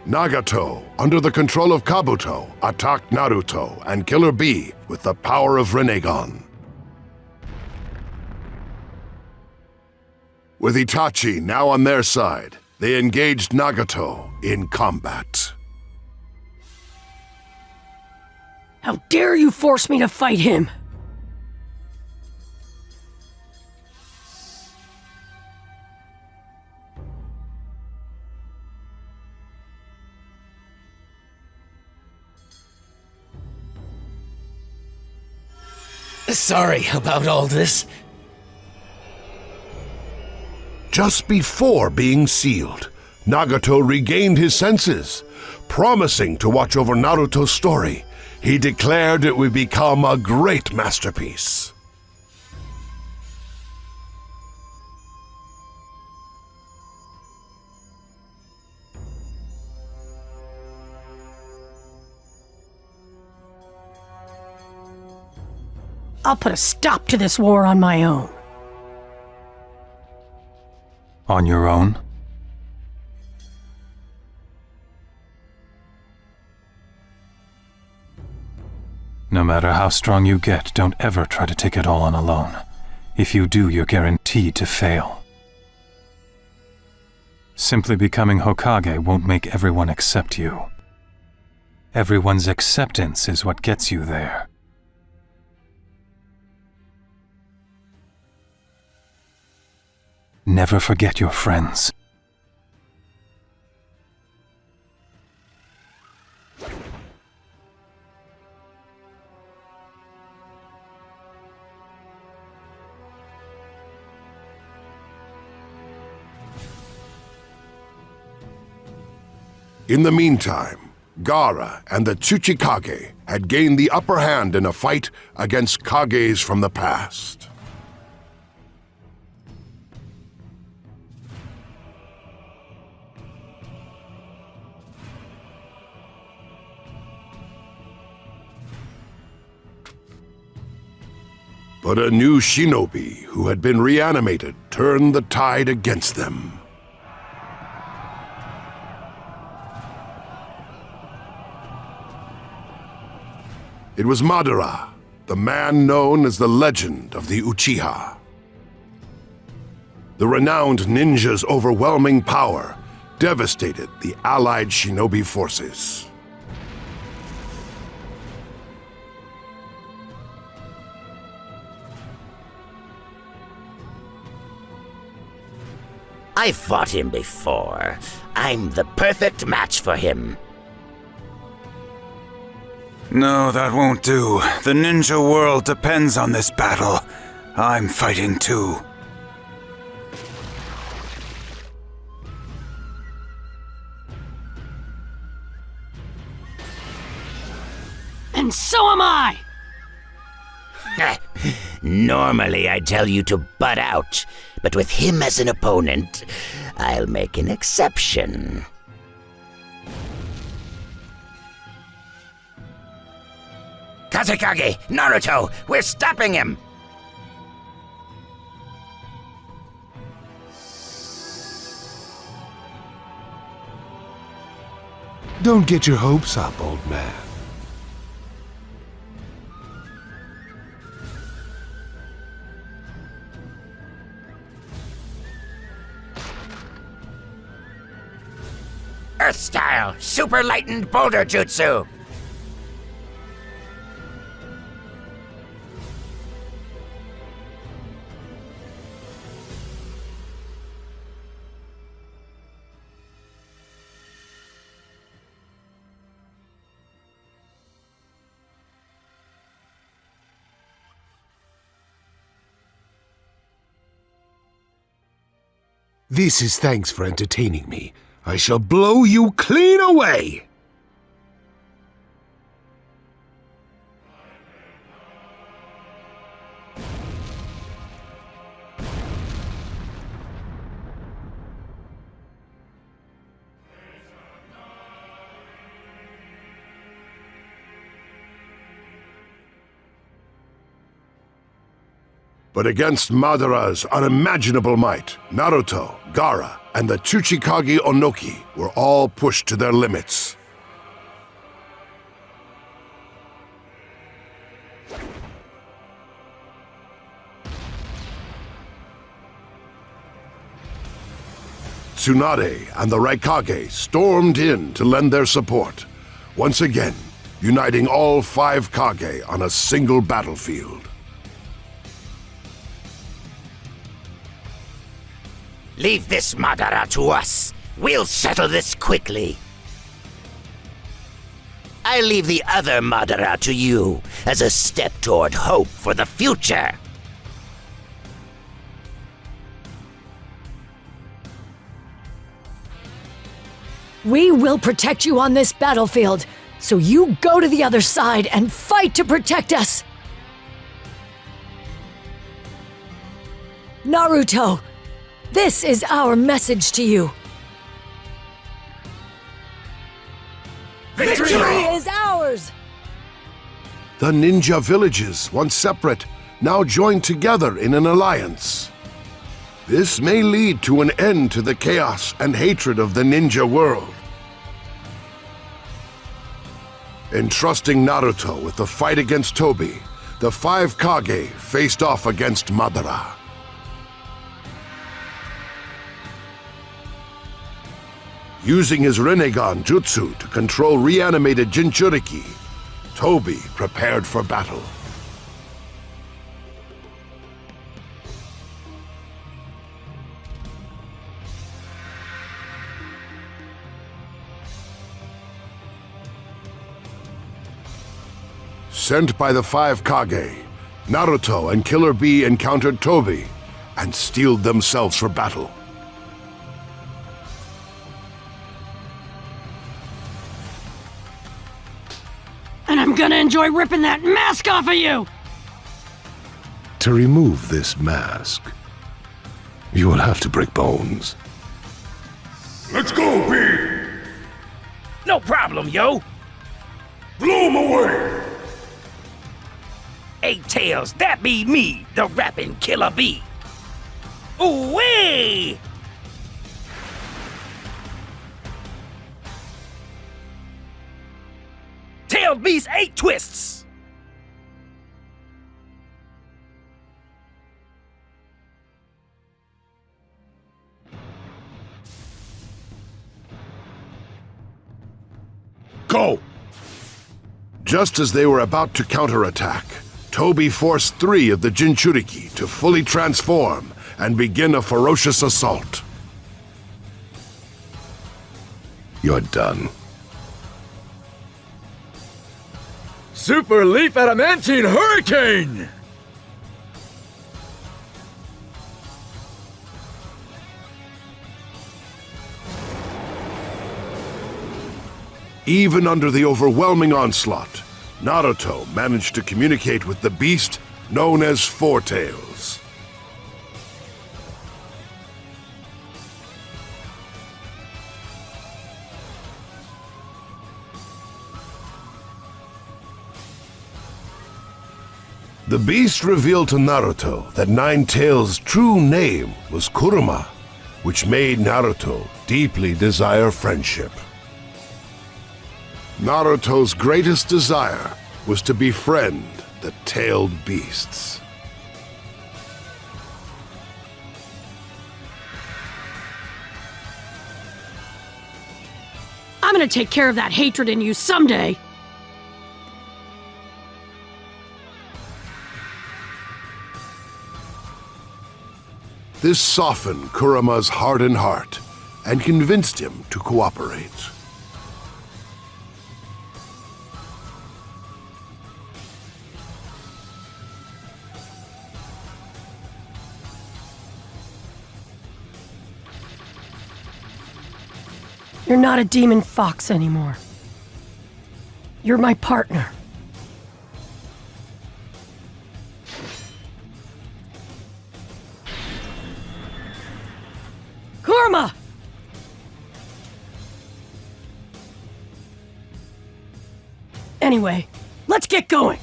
Speaker 3: Nagato, under the control of Kabuto, attacked Naruto and Killer Bee with the power of Rinnegan. With Itachi now on their side, they engaged Nagato in combat.
Speaker 2: How dare you force me to fight him?
Speaker 14: Sorry about all this.
Speaker 3: Just before being sealed, Nagato regained his senses. Promising to watch over Naruto's story, he declared it would become a great masterpiece.
Speaker 2: I'll put a stop to this war on my own.
Speaker 4: On your own? No matter how strong you get, don't ever try to take it all on alone. If you do, you're guaranteed to fail. Simply becoming Hokage won't make everyone accept you. Everyone's acceptance is what gets you there. Never forget your friends.
Speaker 3: In the meantime, Gaara and the Tsuchikage had gained the upper hand in a fight against Kages from the past. But a new shinobi who had been reanimated turned the tide against them. It was Madara, the man known as the Legend of the Uchiha. The renowned ninja's overwhelming power devastated the allied shinobi forces.
Speaker 14: I fought him before. I'm the perfect match for him.
Speaker 13: No, that won't do. The ninja world depends on this battle. I'm fighting too.
Speaker 2: And so am I!
Speaker 14: Normally I'd tell you to butt out, but with him as an opponent, I'll make an exception. Kazekage! Naruto! We're stopping him!
Speaker 3: Don't get your hopes up, old man.
Speaker 14: Earth style! Super lightened boulder jutsu!
Speaker 3: This is thanks for entertaining me. I shall blow you clean away! But against Madara's unimaginable might, Naruto, Gaara, and the Tsuchikage Onoki were all pushed to their limits. Tsunade and the Raikage stormed in to lend their support, once again uniting all 5 Kage on a single battlefield.
Speaker 14: Leave this Madara to us. We'll settle this quickly. I leave the other Madara to you as a step toward hope for the future.
Speaker 2: We will protect you on this battlefield, so you go to the other side and fight to protect us! Naruto, this is our message to you. Victory is ours!
Speaker 3: The ninja villages, once separate, now joined together in an alliance. This may lead to an end to the chaos and hatred of the ninja world. Entrusting Naruto with the fight against Tobi, the 5 Kage faced off against Madara. Using his Rinnegan jutsu to control reanimated Jinchuriki, Tobi prepared for battle. Sent by the 5 Kage, Naruto and Killer Bee encountered Tobi and steeled themselves for battle.
Speaker 2: And I'm gonna enjoy ripping that mask off of you!
Speaker 3: To remove this mask, you will have to break bones.
Speaker 5: Let's go, B!
Speaker 14: No problem, yo!
Speaker 5: Blow him away!
Speaker 14: 8 Tails, that be me, the rapping Killer Bee. Ooh-wee! Tail Beast 8 twists!
Speaker 3: Go! Just as they were about to counterattack, Tobi forced 3 of the Jinchuriki to fully transform and begin a ferocious assault. You're done.
Speaker 7: Super Leaf Adamantine Hurricane!
Speaker 3: Even under the overwhelming onslaught, Naruto managed to communicate with the beast known as Four Tails. The beast revealed to Naruto that Nine Tails' true name was Kurama, which made Naruto deeply desire friendship. Naruto's greatest desire was to befriend the tailed beasts.
Speaker 2: I'm gonna take care of that hatred in you someday!
Speaker 3: This softened Kurama's hardened heart and convinced him to cooperate.
Speaker 2: You're not a demon fox anymore. You're my partner. Kurama! Anyway, let's get going.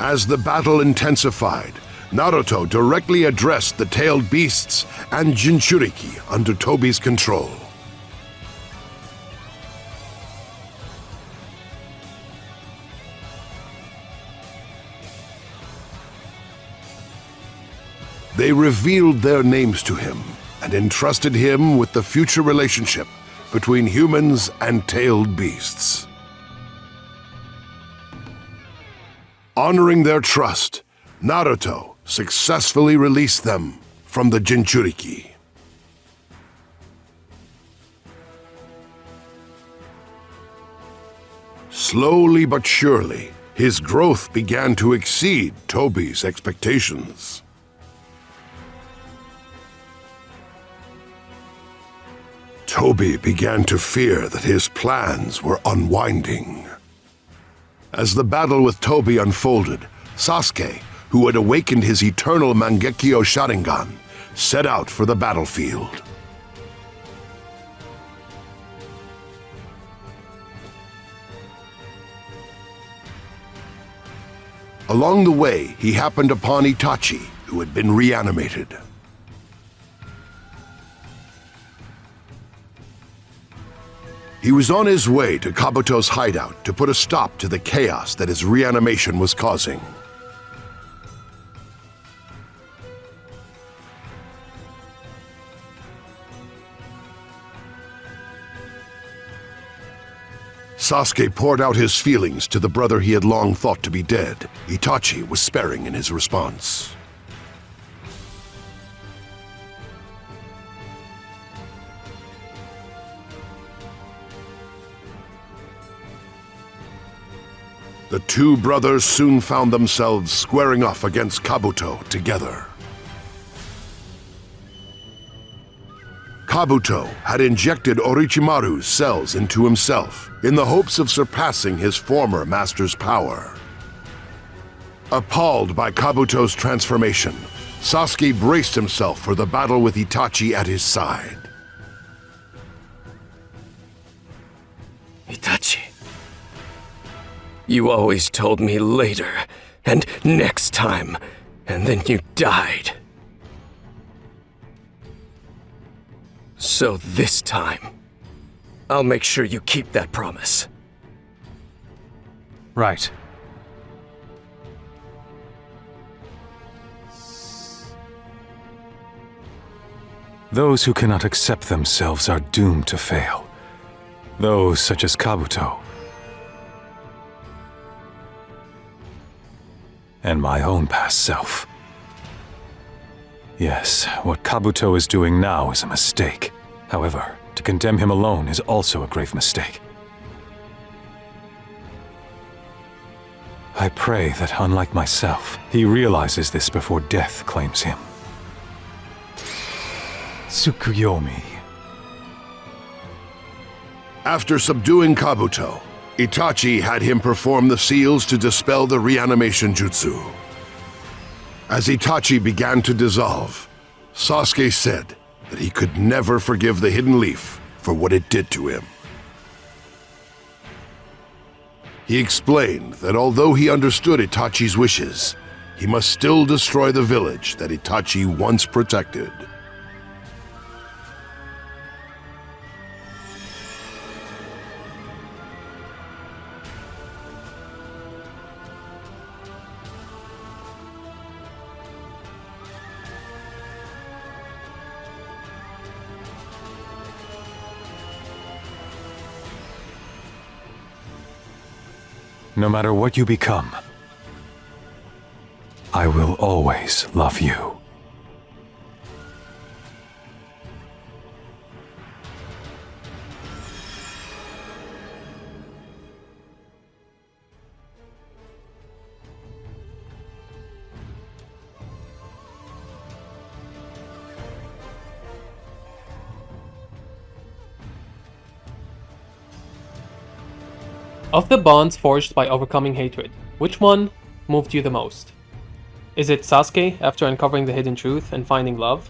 Speaker 3: As the battle intensified, Naruto directly addressed the tailed beasts and Jinchuriki under Tobi's control. They revealed their names to him and entrusted him with the future relationship between humans and tailed beasts. Honoring their trust, Naruto successfully released them from the Jinchuriki. Slowly but surely, his growth began to exceed Tobi's expectations. Tobi began to fear that his plans were unwinding. As the battle with Tobi unfolded, Sasuke, who had awakened his eternal Mangekyo Sharingan, set out for the battlefield. Along the way, he happened upon Itachi, who had been reanimated. He was on his way to Kabuto's hideout to put a stop to the chaos that his reanimation was causing. Sasuke poured out his feelings to the brother he had long thought to be dead. Itachi was sparing in his response. The two brothers soon found themselves squaring off against Kabuto together. Kabuto had injected Orochimaru's cells into himself in the hopes of surpassing his former master's power. Appalled by Kabuto's transformation, Sasuke braced himself for the battle with Itachi at his side.
Speaker 1: Itachi. You always told me later, and next time, and then you died. So this time, I'll make sure you keep that promise.
Speaker 4: Right. Those who cannot accept themselves are doomed to fail. Those such as Kabuto. And my own past self. Yes, what Kabuto is doing now is a mistake. However, to condemn him alone is also a grave mistake. I pray that, unlike myself, he realizes this before death claims him. Tsukuyomi.
Speaker 3: After subduing Kabuto, Itachi had him perform the seals to dispel the reanimation jutsu. As Itachi began to dissolve, Sasuke said that he could never forgive the Hidden Leaf for what it did to him. He explained that although he understood Itachi's wishes, he must still destroy the village that Itachi once protected.
Speaker 4: No matter what you become, I will always love you.
Speaker 19: Of the bonds forged by overcoming hatred, which one moved you the most? Is it Sasuke after uncovering the hidden truth and finding love?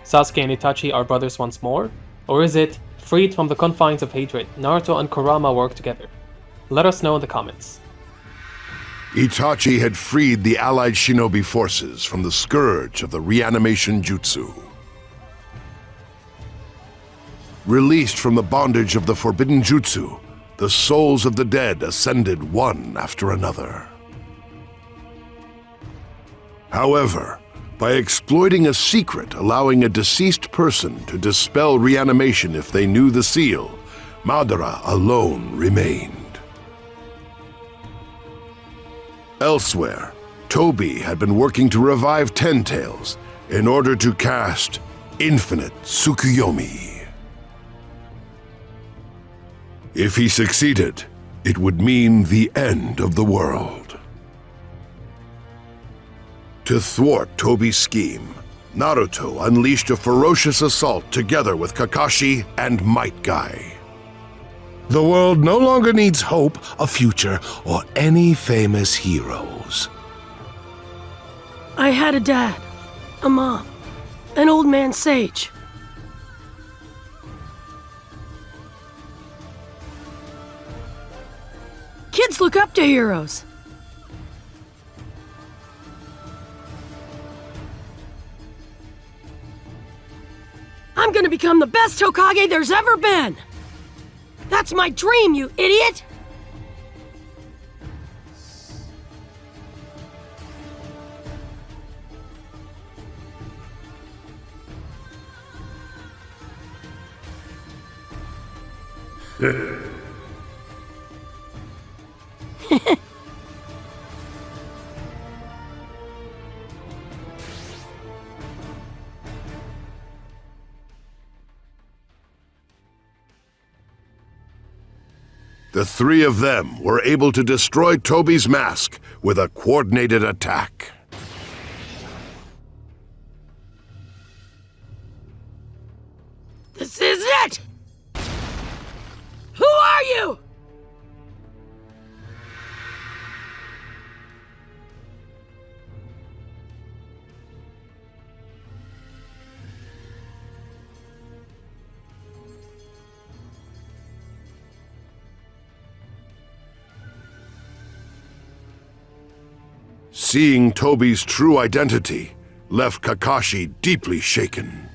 Speaker 19: Sasuke and Itachi are brothers once more? Or is it, freed from the confines of hatred, Naruto and Kurama work together? Let us know in the comments.
Speaker 3: Itachi had freed the allied shinobi forces from the scourge of the reanimation jutsu. Released from the bondage of the forbidden jutsu, the souls of the dead ascended one after another. However, by exploiting a secret allowing a deceased person to dispel reanimation if they knew the seal, Madara alone remained. Elsewhere, Toby had been working to revive Ten Tails in order to cast Infinite Tsukuyomi. If he succeeded, it would mean the end of the world. To thwart Toby's scheme, Naruto unleashed a ferocious assault together with Kakashi and Might Guy. The world no longer needs hope, a future, or any famous heroes.
Speaker 2: I had a dad, a mom, an old man sage. Kids look up to heroes. I'm gonna become the best Hokage there's ever been! That's my dream, you idiot!
Speaker 3: The three of them were able to destroy Toby's mask with a coordinated attack.
Speaker 2: This is it! Who are you?
Speaker 3: Seeing Toby's true identity left Kakashi deeply shaken.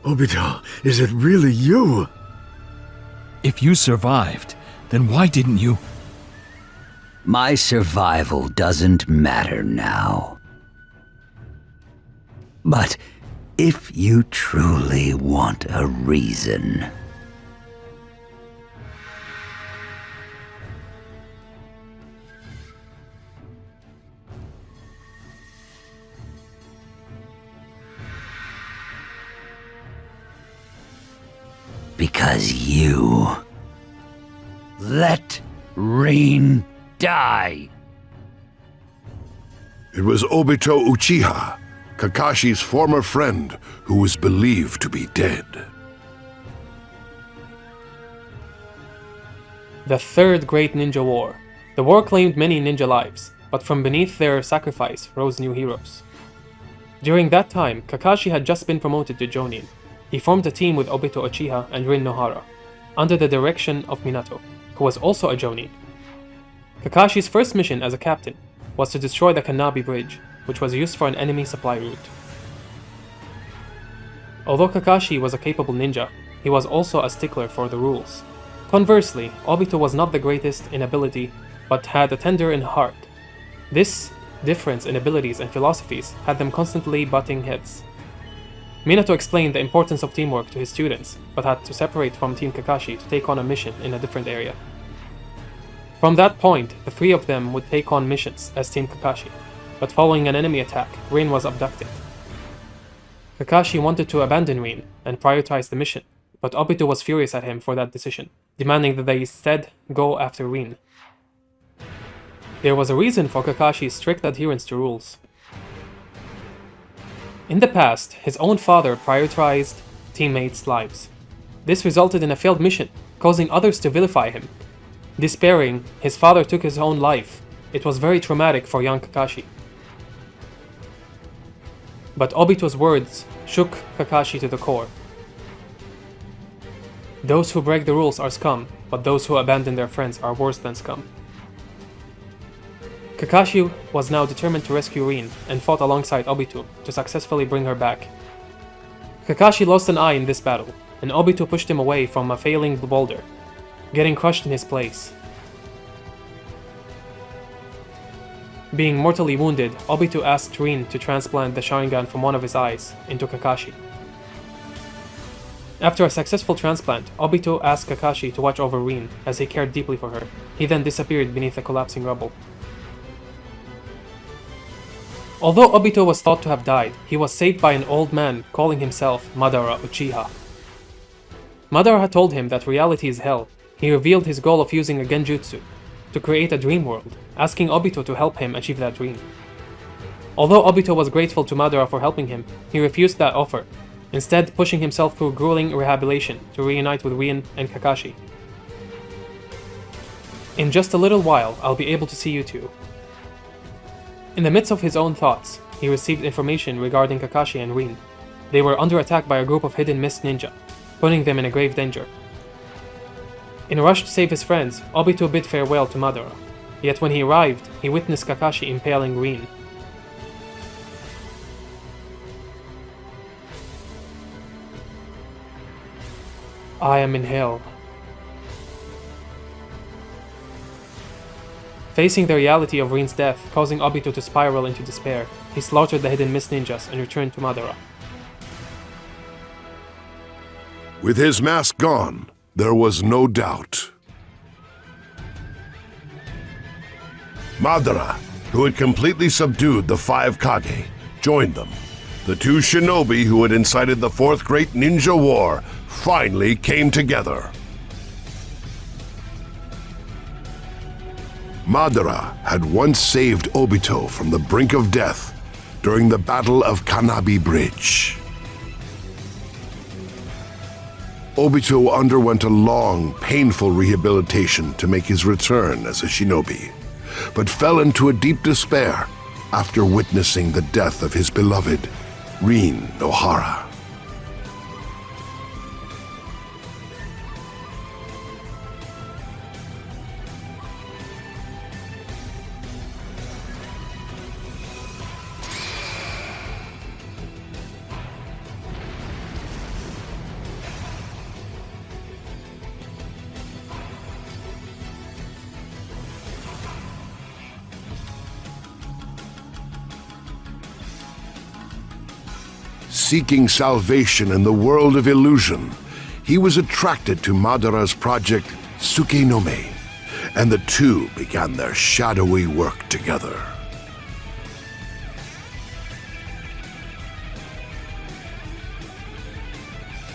Speaker 12: Obito, is it really you?
Speaker 16: If you survived, then why didn't you?
Speaker 24: My survival doesn't matter now. But if you truly want a reason... Because you... let Rin die.
Speaker 3: It was Obito Uchiha, Kakashi's former friend, who was believed to be dead.
Speaker 19: The Third Great Ninja War. The war claimed many ninja lives, but from beneath their sacrifice rose new heroes. During that time, Kakashi had just been promoted to Jonin. He formed a team with Obito Uchiha and Rin Nohara, under the direction of Minato, who was also a Jonin. Kakashi's first mission as a captain was to destroy the Kanabi Bridge, which was used for an enemy supply route. Although Kakashi was a capable ninja, he was also a stickler for the rules. Conversely, Obito was not the greatest in ability, but had a tender in heart. This difference in abilities and philosophies had them constantly butting heads. Minato explained the importance of teamwork to his students, but had to separate from Team Kakashi to take on a mission in a different area. From that point, the three of them would take on missions as Team Kakashi, but following an enemy attack, Rin was abducted. Kakashi wanted to abandon Rin and prioritize the mission, but Obito was furious at him for that decision, demanding that they instead go after Rin. There was a reason for Kakashi's strict adherence to rules. In the past, his own father prioritized teammates' lives. This resulted in a failed mission, causing others to vilify him. Despairing, his father took his own life. It was very traumatic for young Kakashi. But Obito's words shook Kakashi to the core. Those who break the rules are scum, but those who abandon their friends are worse than scum. Kakashi was now determined to rescue Rin and fought alongside Obito to successfully bring her back. Kakashi lost an eye in this battle, and Obito pushed him away from a failing boulder, getting crushed in his place. Being mortally wounded, Obito asked Rin to transplant the Sharingan from one of his eyes into Kakashi. After a successful transplant, Obito asked Kakashi to watch over Rin, as he cared deeply for her. He then disappeared beneath the collapsing rubble. Although Obito was thought to have died, he was saved by an old man calling himself Madara Uchiha. Madara had told him that reality is hell. He revealed his goal of using a genjutsu to create a dream world, asking Obito to help him achieve that dream. Although Obito was grateful to Madara for helping him, he refused that offer, instead pushing himself through grueling rehabilitation to reunite with Rin and Kakashi. In just a little while, I'll be able to see you two. In the midst of his own thoughts, he received information regarding Kakashi and Rin. They were under attack by a group of hidden mist ninja, putting them in a grave danger. In a rush to save his friends, Obito bid farewell to Madara. Yet when he arrived, he witnessed Kakashi impaling Rin. I am in hell. Facing the reality of Rin's death, causing Obito to spiral into despair, he slaughtered the hidden mist ninjas and returned to Madara.
Speaker 3: With his mask gone, there was no doubt. Madara, who had completely subdued the 5 Kage, joined them. The 2 shinobi who had incited the 4th Great Ninja War finally came together. Madara had once saved Obito from the brink of death during the Battle of Kanabi Bridge. Obito underwent a long, painful rehabilitation to make his return as a shinobi, but fell into a deep despair after witnessing the death of his beloved Rin Nohara. Seeking salvation in the world of illusion, he was attracted to Madara's project Sukenome, and the two began their shadowy work together.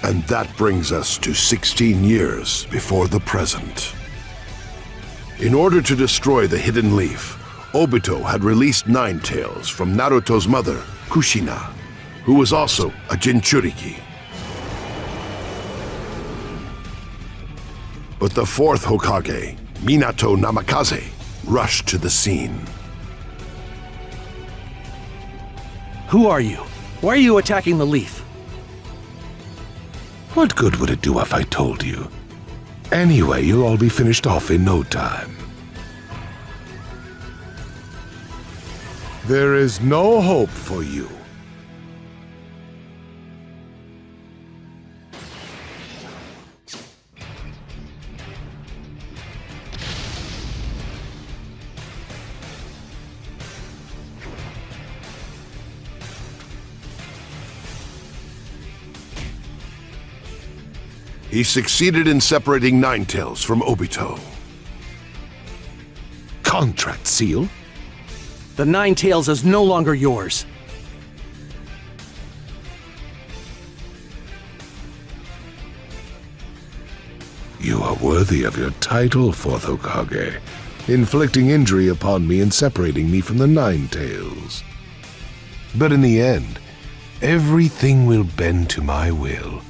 Speaker 3: And that brings us to 16 years before the present. In order to destroy the Hidden Leaf, Obito had released Nine Tails from Naruto's mother, Kushina, who was also a Jinchuriki. But the 4th Hokage, Minato Namikaze, rushed to the scene.
Speaker 15: Who are you? Why are you attacking the leaf?
Speaker 3: What good would it do if I told you? Anyway, you'll all be finished off in no time. There is no hope for you. He succeeded in separating Nine Tails from Obito. Contract seal?
Speaker 15: The Nine Tails is no longer yours.
Speaker 3: You are worthy of your title, 4th Hokage, inflicting injury upon me and separating me from the Nine Tails. But in the end, everything will bend to my will.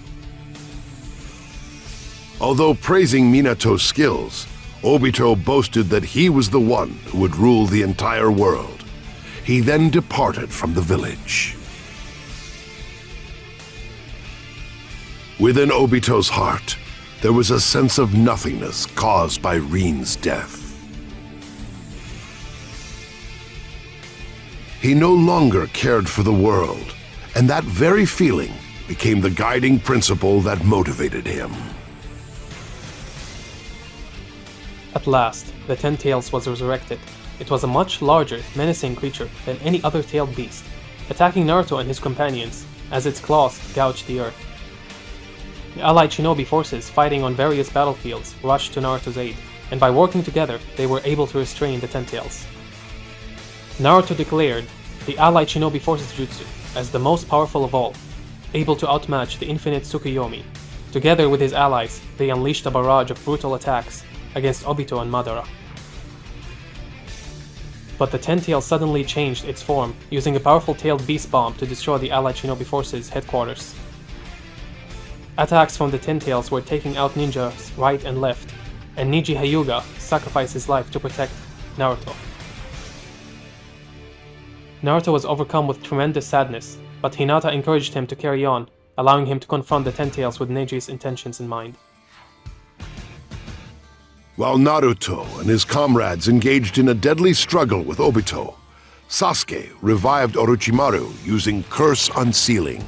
Speaker 3: Although praising Minato's skills, Obito boasted that he was the one who would rule the entire world. He then departed from the village. Within Obito's heart, there was a sense of nothingness caused by Rin's death. He no longer cared for the world, and that very feeling became the guiding principle that motivated him.
Speaker 19: At last, the 10 Tails was resurrected. It was a much larger, menacing creature than any other tailed beast, attacking Naruto and his companions as its claws gouged the earth. The allied shinobi forces fighting on various battlefields rushed to Naruto's aid, and by working together, they were able to restrain the Ten Tails. Naruto declared the allied shinobi forces jutsu as the most powerful of all, able to outmatch the infinite Tsukuyomi. Together with his allies, they unleashed a barrage of brutal attacks against Obito and Madara. But the Ten Tails suddenly changed its form, using a powerful tailed beast bomb to destroy the allied shinobi forces' headquarters. Attacks from the Ten Tails were taking out ninjas right and left, and Niji Hyuga sacrificed his life to protect Naruto. Naruto was overcome with tremendous sadness, but Hinata encouraged him to carry on, allowing him to confront the Ten Tails with Neji's intentions in mind.
Speaker 3: While Naruto and his comrades engaged in a deadly struggle with Obito, Sasuke revived Orochimaru using Curse Unsealing.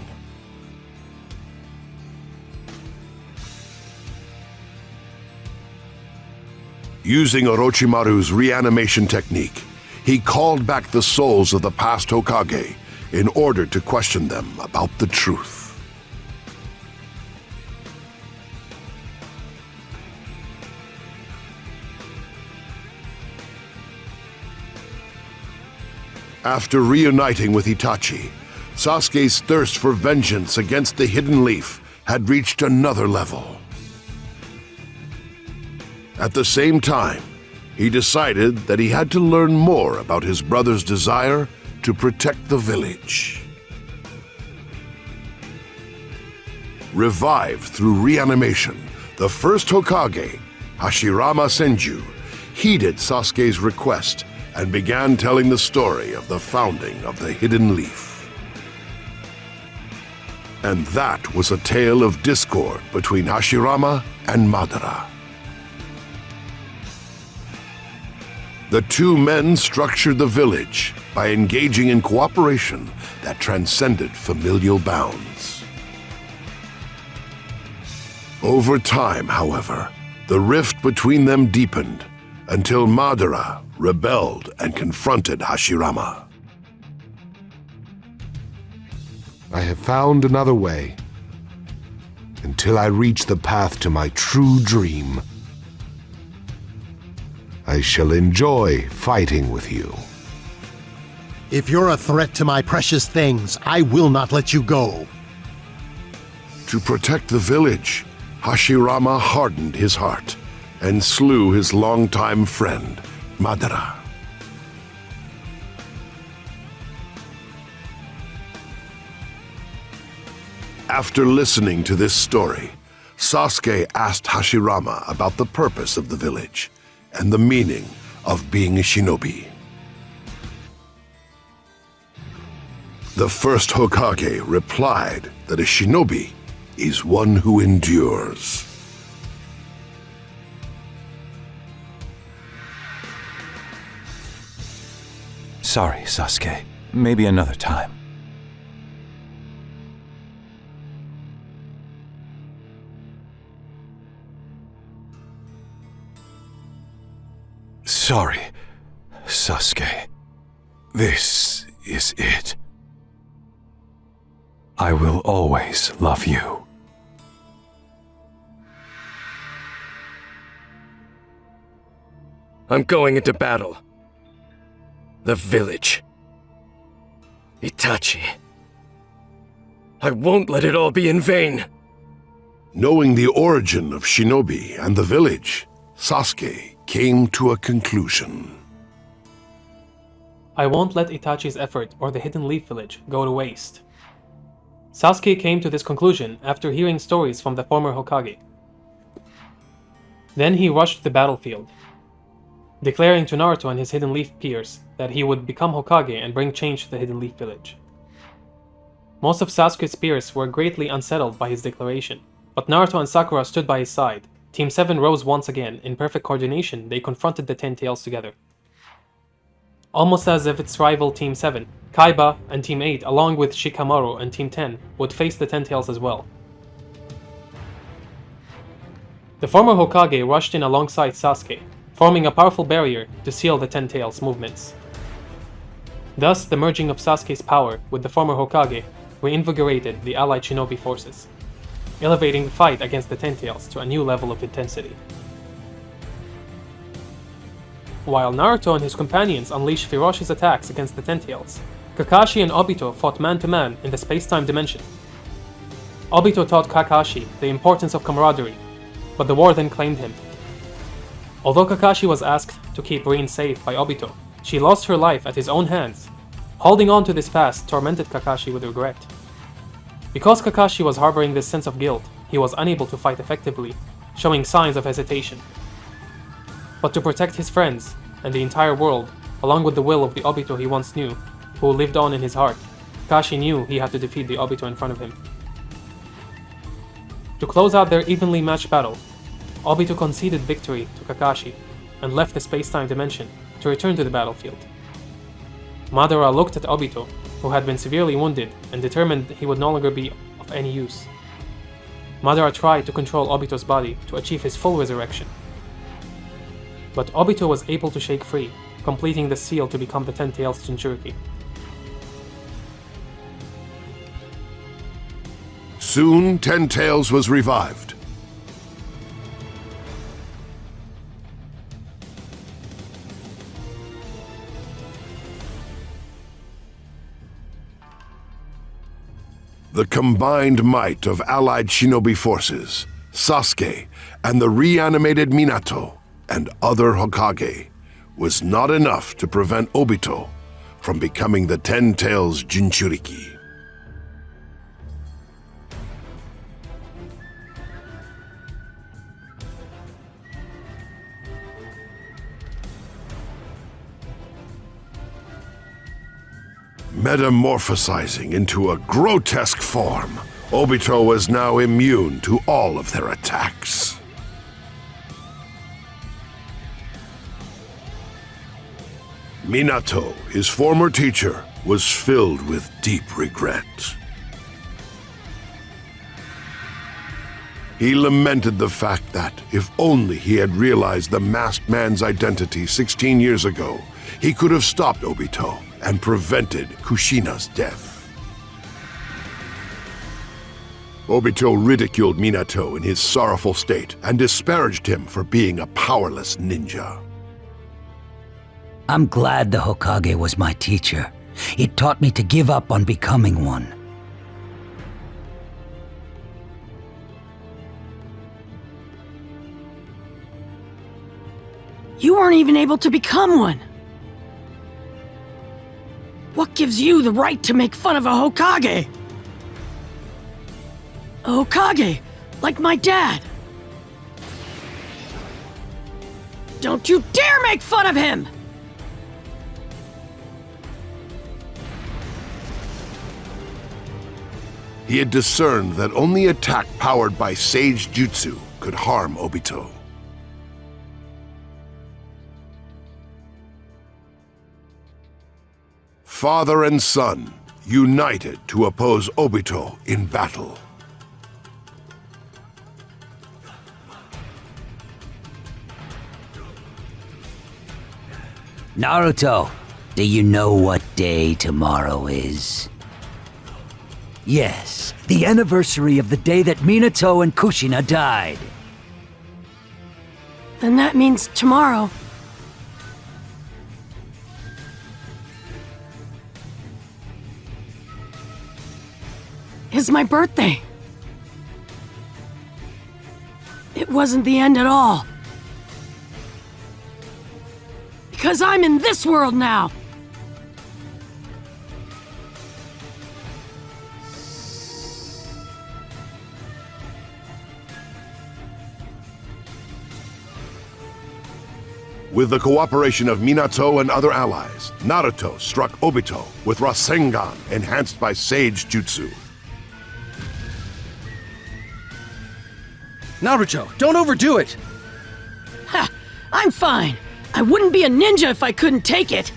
Speaker 3: Using Orochimaru's reanimation technique, he called back the souls of the past Hokage in order to question them about the truth. After reuniting with Itachi, Sasuke's thirst for vengeance against the Hidden Leaf had reached another level. At the same time, he decided that he had to learn more about his brother's desire to protect the village. Revived through reanimation, the first Hokage, Hashirama Senju, heeded Sasuke's request and began telling the story of the founding of the Hidden Leaf. And that was a tale of discord between Hashirama and Madara. The two men structured the village by engaging in cooperation that transcended familial bounds. Over time, however, the rift between them deepened until Madara rebelled and confronted Hashirama. I have found another way. Until I reach the path to my true dream, I shall enjoy fighting with you.
Speaker 6: If you're a threat to my precious things, I will not let you go.
Speaker 3: To protect the village, Hashirama hardened his heart and slew his longtime friend, Madara. After listening to this story, Sasuke asked Hashirama about the purpose of the village and the meaning of being a shinobi. The first Hokage replied that a shinobi is one who endures.
Speaker 4: Sorry, Sasuke. Maybe another time. Sorry, Sasuke. This is it. I will always love you.
Speaker 1: I'm going into battle. The village. Itachi. I won't let it all be in vain.
Speaker 3: Knowing the origin of shinobi and the village, Sasuke came to a conclusion.
Speaker 19: I won't let Itachi's effort or the Hidden Leaf Village go to waste. Sasuke came to this conclusion after hearing stories from the former Hokage. Then he rushed to the battlefield, declaring to Naruto and his Hidden Leaf peers that he would become Hokage and bring change to the Hidden Leaf Village. Most of Sasuke's peers were greatly unsettled by his declaration, but Naruto and Sakura stood by his side. Team 7 rose once again. In perfect coordination, they confronted the Ten Tails together. Almost as if its rival Team 7, Kaiba and Team 8, along with Shikamaru and Team 10, would face the Ten Tails as well. The former Hokage rushed in alongside Sasuke, forming a powerful barrier to seal the Ten Tails' movements. Thus, the merging of Sasuke's power with the former Hokage reinvigorated the allied shinobi forces. elevating the fight against the Ten Tails to a new level of intensity. While Naruto and his companions unleashed ferocious attacks against the Ten Tails, Kakashi and Obito fought man-to-man in the space-time dimension. Obito taught Kakashi the importance of camaraderie, but the war then claimed him. Although Kakashi was asked to keep Rin safe by Obito, she lost her life at his own hands. Holding on to this past tormented Kakashi with regret. Because Kakashi was harboring this sense of guilt, he was unable to fight effectively, showing signs of hesitation. But to protect his friends and the entire world, along with the will of the Obito he once knew, who lived on in his heart, Kakashi knew he had to defeat the Obito in front of him. To close out their evenly matched battle, Obito conceded victory to Kakashi and left the space-time dimension to return to the battlefield. Madara looked at Obito, who had been severely wounded, and determined he would no longer be of any use. Madara tried to control Obito's body to achieve his full resurrection. But Obito was able to shake free, completing the seal to become the Ten Tails Jinchuriki.
Speaker 3: Soon, Ten Tails was revived. The combined might of allied shinobi forces, Sasuke, and the reanimated Minato, and other Hokage, was not enough to prevent Obito from becoming the Ten Tails Jinchuriki. Metamorphosizing into a grotesque form, Obito was now immune to all of their attacks. Minato, his former teacher, was filled with deep regret. He lamented the fact that, if only he had realized the masked man's identity 16 years ago, he could have stopped Obito and prevented Kushina's death. Obito ridiculed Minato in his sorrowful state and disparaged him for being a powerless ninja.
Speaker 24: I'm glad the Hokage was my teacher. It taught me to give up on becoming one.
Speaker 2: You weren't even able to become one. What gives you the right to make fun of a Hokage? A Hokage, like my dad. Don't you dare make fun of him!
Speaker 3: He had discerned that only attack powered by Sage Jutsu could harm Obito. Father and son united to oppose Obito in battle.
Speaker 24: Naruto, do you know what day tomorrow is? Yes, the anniversary of the day that Minato and Kushina died.
Speaker 2: Then that means tomorrow. Is my birthday. It wasn't the end at all. Because I'm in this world now.
Speaker 3: With the cooperation of Minato and other allies, Naruto struck Obito with Rasengan enhanced by Sage Jutsu.
Speaker 15: Naruto, don't overdo it!
Speaker 2: Ha! I'm fine. I wouldn't be a ninja if I couldn't take it.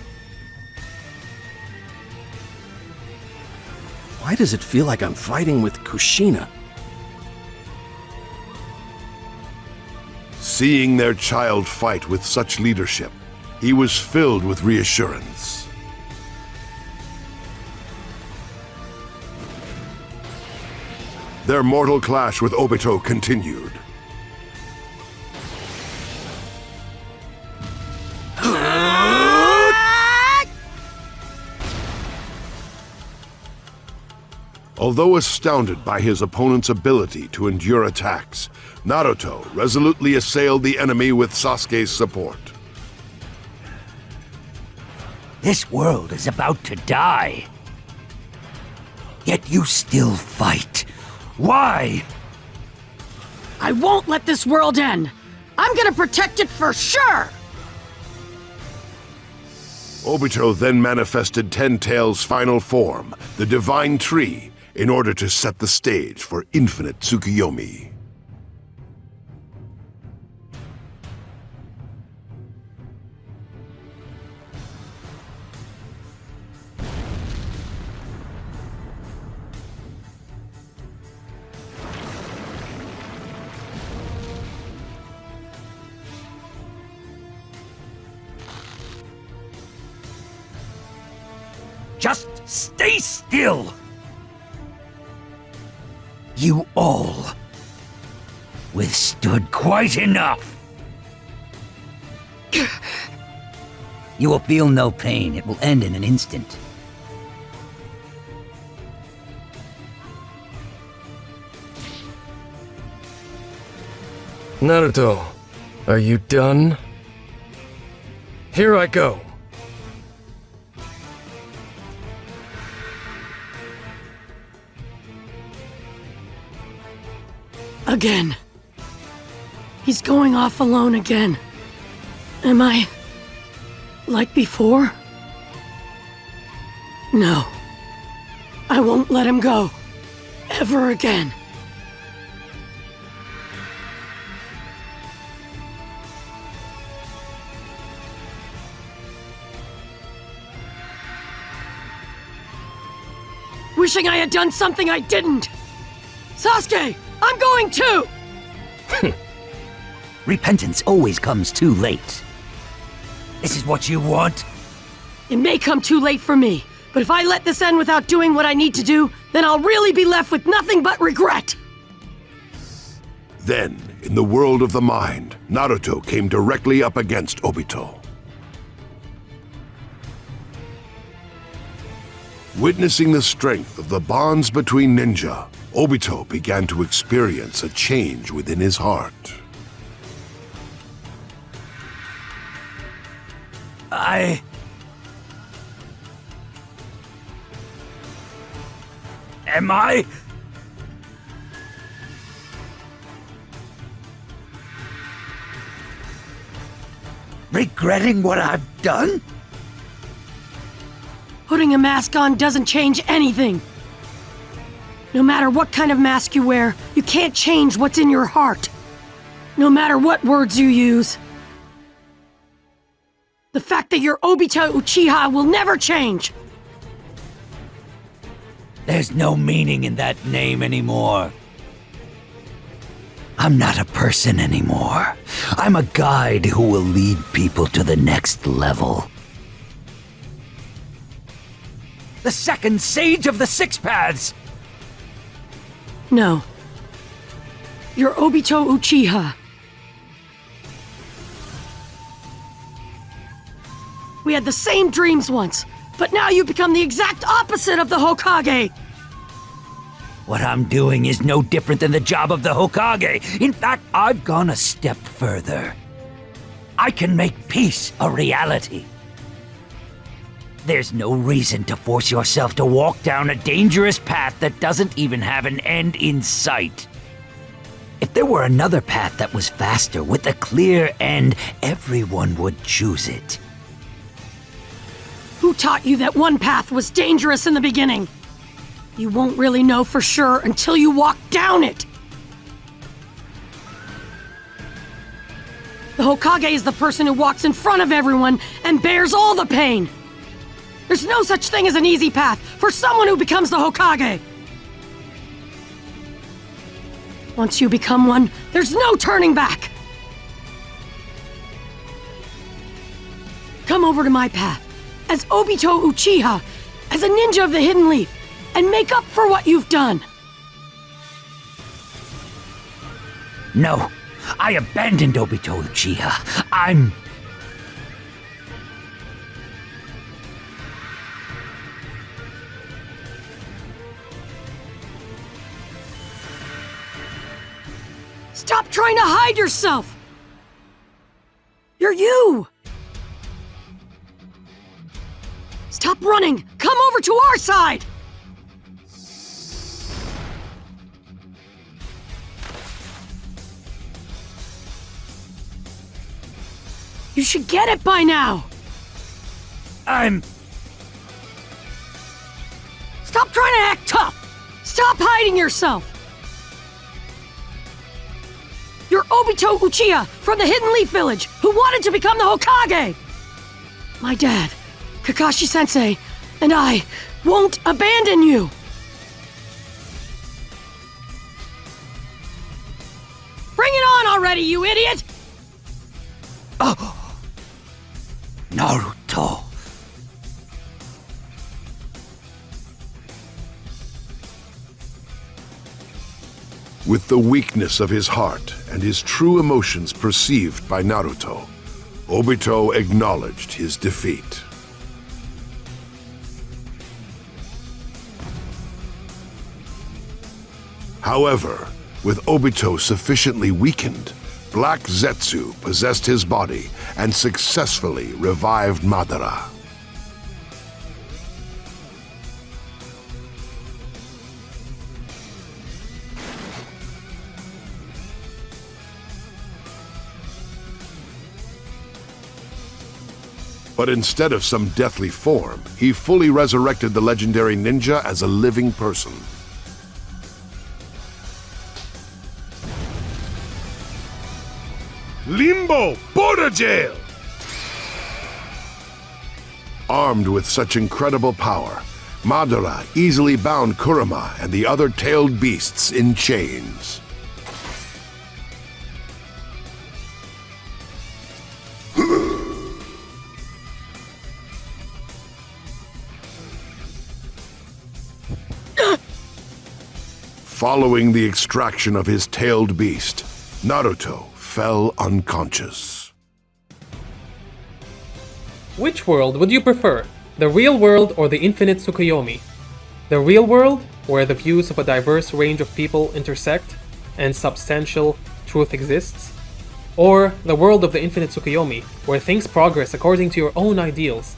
Speaker 15: Why does it feel like I'm fighting with Kushina?
Speaker 3: Seeing their child fight with such leadership, he was filled with reassurance.
Speaker 8: their mortal clash with Obito continued. Although astounded by his opponent's ability to endure attacks, Naruto resolutely assailed the enemy with Sasuke's support.
Speaker 24: This world is about to die. Yet you still fight. Why?
Speaker 2: I won't let this world end. I'm gonna protect it for sure!
Speaker 8: Obito then manifested Ten Tails' final form, the Divine Tree, in order to set the stage for infinite Tsukuyomi.
Speaker 24: Just stay still! You all withstood quite enough. You will feel no pain. It will end in an instant.
Speaker 1: Naruto, are you done? Here I go.
Speaker 2: Again. He's going off alone again. Am I... like before? No. I won't let him go. Ever again. Wishing I had done something I didn't! Sasuke! I'm going too!
Speaker 24: Repentance always comes too late. This is what you want?
Speaker 2: It may come too late for me, but if I let this end without doing what I need to do, then I'll really be left with nothing but regret!
Speaker 8: Then, in the world of the mind, Naruto came directly up against Obito. Witnessing the strength of the bonds between ninja, Obito began to experience a change within his heart.
Speaker 24: Am I? Regretting what I've done?
Speaker 2: Putting a mask on doesn't change anything. No matter what kind of mask you wear, you can't change what's in your heart. No matter what words you use. The fact that you're Obito Uchiha will never change!
Speaker 24: There's no meaning in that name anymore. I'm not a person anymore. I'm a guide who will lead people to the next level. The second sage of the Six Paths!
Speaker 2: No. You're Obito Uchiha. We had the same dreams once, but now you become the exact opposite of the Hokage!
Speaker 24: What I'm doing is no different than the job of the Hokage. In fact, I've gone a step further. I can make peace a reality. There's no reason to force yourself to walk down a dangerous path that doesn't even have an end in sight. If there were another path that was faster with a clear end, everyone would choose it.
Speaker 2: Who taught you that one path was dangerous in the beginning? You won't really know for sure until you walk down it! The Hokage is the person who walks in front of everyone and bears all the pain! There's no such thing as an easy path for someone who becomes the Hokage! Once you become one, there's no turning back! Come over to my path, as Obito Uchiha, as a ninja of the Hidden Leaf, and make up for what you've done!
Speaker 24: No, I abandoned Obito Uchiha. I'm...
Speaker 2: Stop trying to hide yourself! You're you! Stop running! Come over to our side! You should get it by now!
Speaker 24: I'm...
Speaker 2: Stop trying to act tough! Stop hiding yourself! You're Obito Uchiha from the Hidden Leaf Village who wanted to become the Hokage! My dad, Kakashi-sensei, and I won't abandon you! Bring it on already, you idiot!
Speaker 24: Oh! Naruto!
Speaker 8: With the weakness of his heart and his true emotions perceived by Naruto, Obito acknowledged his defeat. However, with Obito sufficiently weakened, Black Zetsu possessed his body and successfully revived Madara. But instead of some deathly form, he fully resurrected the legendary ninja as a living person.
Speaker 5: Limbo! Border jail!
Speaker 8: Armed with such incredible power, Madara easily bound Kurama and the other tailed beasts in chains. Following the extraction of his tailed beast, Naruto fell unconscious.
Speaker 19: Which world would you prefer? The real world or the infinite Tsukuyomi? The real world, where the views of a diverse range of people intersect and substantial truth exists? Or the world of the infinite Tsukuyomi, where things progress according to your own ideals,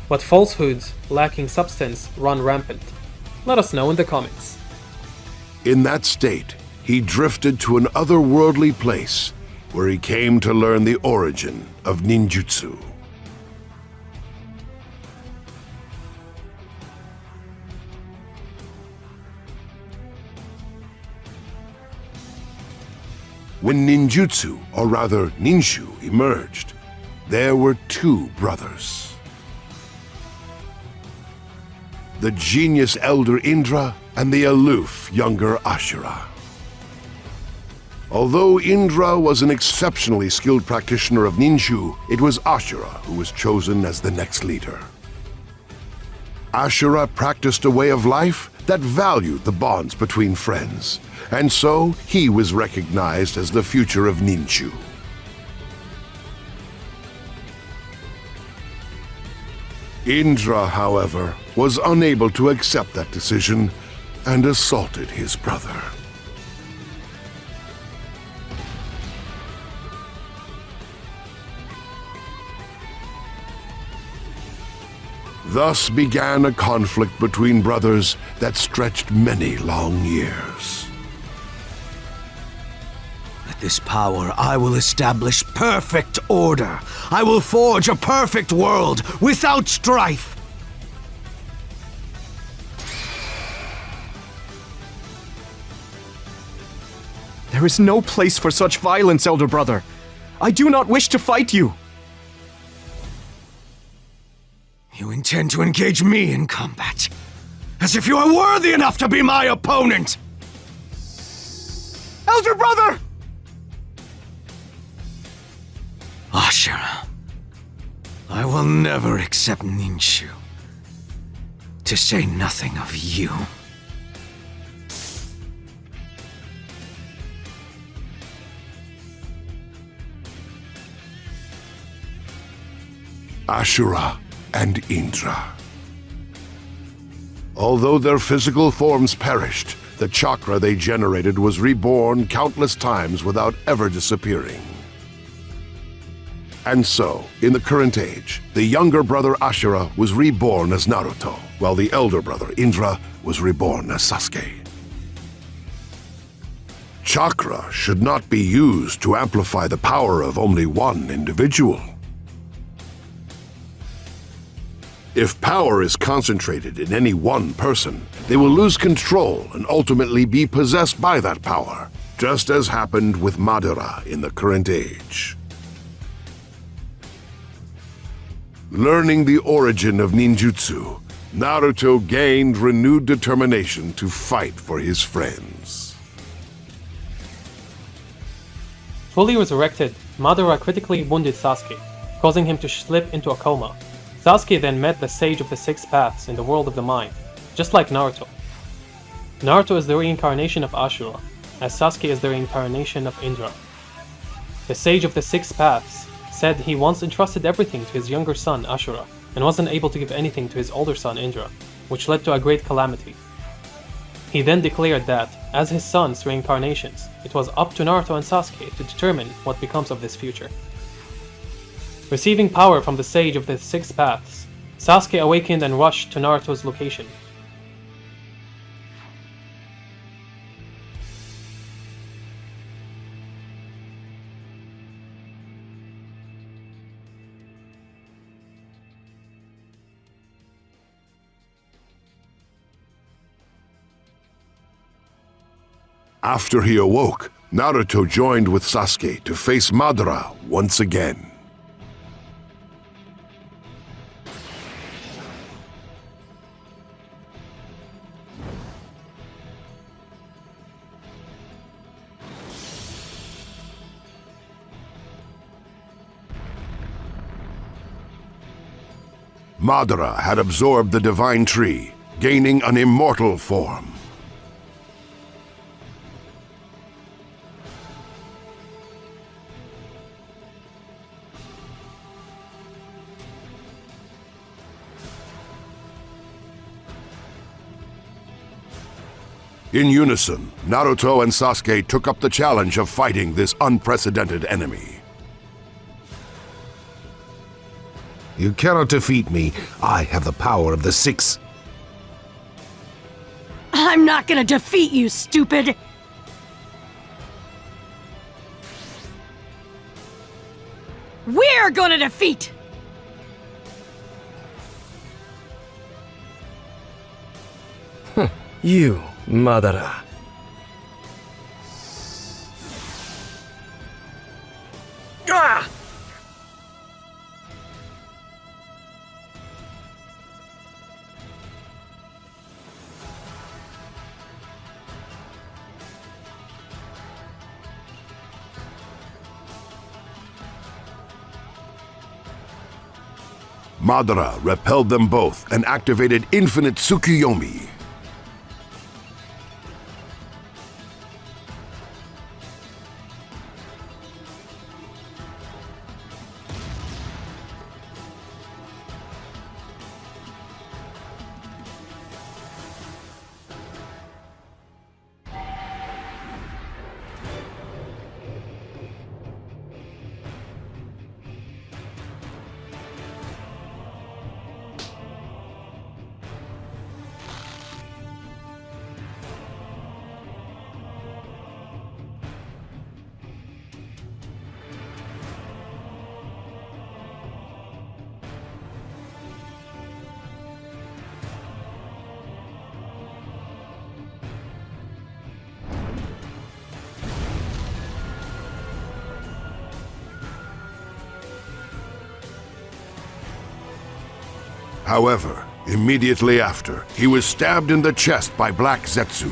Speaker 19: but falsehoods lacking substance run rampant? Let us know in the comments.
Speaker 8: In that state, he drifted to an otherworldly place where he came to learn the origin of ninjutsu. When ninjutsu, or rather ninshu, emerged, there were two brothers. The genius elder Indra and the aloof younger Ashura. Although Indra was an exceptionally skilled practitioner of ninju, it was Ashura who was chosen as the next leader. Ashura practiced a way of life that valued the bonds between friends, and so he was recognized as the future of ninju. Indra, however, was unable to accept that decision and assaulted his brother. Thus began a conflict between brothers that stretched many long years.
Speaker 17: With this power, I will establish perfect order. I will forge a perfect world without strife.
Speaker 18: There is no place for such violence, elder brother. I do not wish to fight you.
Speaker 17: You intend to engage me in combat, as if you are worthy enough to be my opponent!
Speaker 18: Elder brother!
Speaker 17: Ashura, I will never accept Ninshu, to say nothing of you.
Speaker 8: Ashura and Indra. Although their physical forms perished, the chakra they generated was reborn countless times without ever disappearing. And so, in the current age, the younger brother Ashura was reborn as Naruto, while the elder brother Indra was reborn as Sasuke. Chakra should not be used to amplify the power of only one individual. If power is concentrated in any one person, they will lose control and ultimately be possessed by that power, just as happened with Madara in the current age. Learning the origin of ninjutsu, Naruto gained renewed determination to fight for his friends.
Speaker 19: Fully resurrected, Madara critically wounded Sasuke, causing him to slip into a coma. Sasuke then met the Sage of the Six Paths in the world of the mind, just like Naruto. Naruto is the reincarnation of Ashura, as Sasuke is the reincarnation of Indra. The Sage of the Six Paths said he once entrusted everything to his younger son Ashura, and wasn't able to give anything to his older son Indra, which led to a great calamity. He then declared that, as his son's reincarnations, it was up to Naruto and Sasuke to determine what becomes of this future. Receiving power from the Sage of the Six Paths, Sasuke awakened and rushed to Naruto's location.
Speaker 8: After he awoke, Naruto joined with Sasuke to face Madara once again. Madara had absorbed the divine tree, gaining an immortal form. In unison, Naruto and Sasuke took up the challenge of fighting this unprecedented enemy.
Speaker 3: You cannot defeat me. I have the power of the Six.
Speaker 2: I'm not gonna defeat you, stupid! We're gonna defeat!
Speaker 1: You, Madara. Ah!
Speaker 8: Madara repelled them both and activated Infinite Tsukuyomi. However, immediately after, he was stabbed in the chest by Black Zetsu.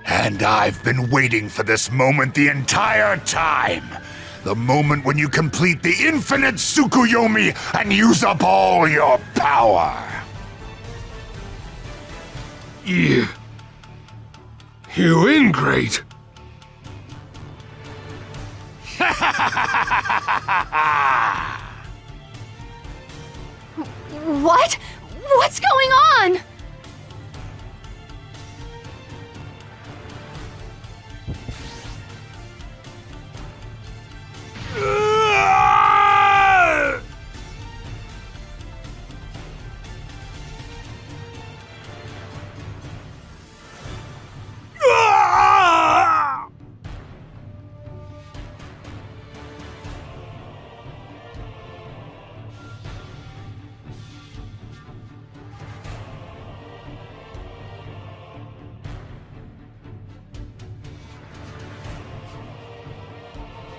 Speaker 9: And I've been waiting for this moment the entire time. The moment when you complete the infinite Tsukuyomi and use up all your power.
Speaker 5: You ingrate.
Speaker 11: What? What's going on?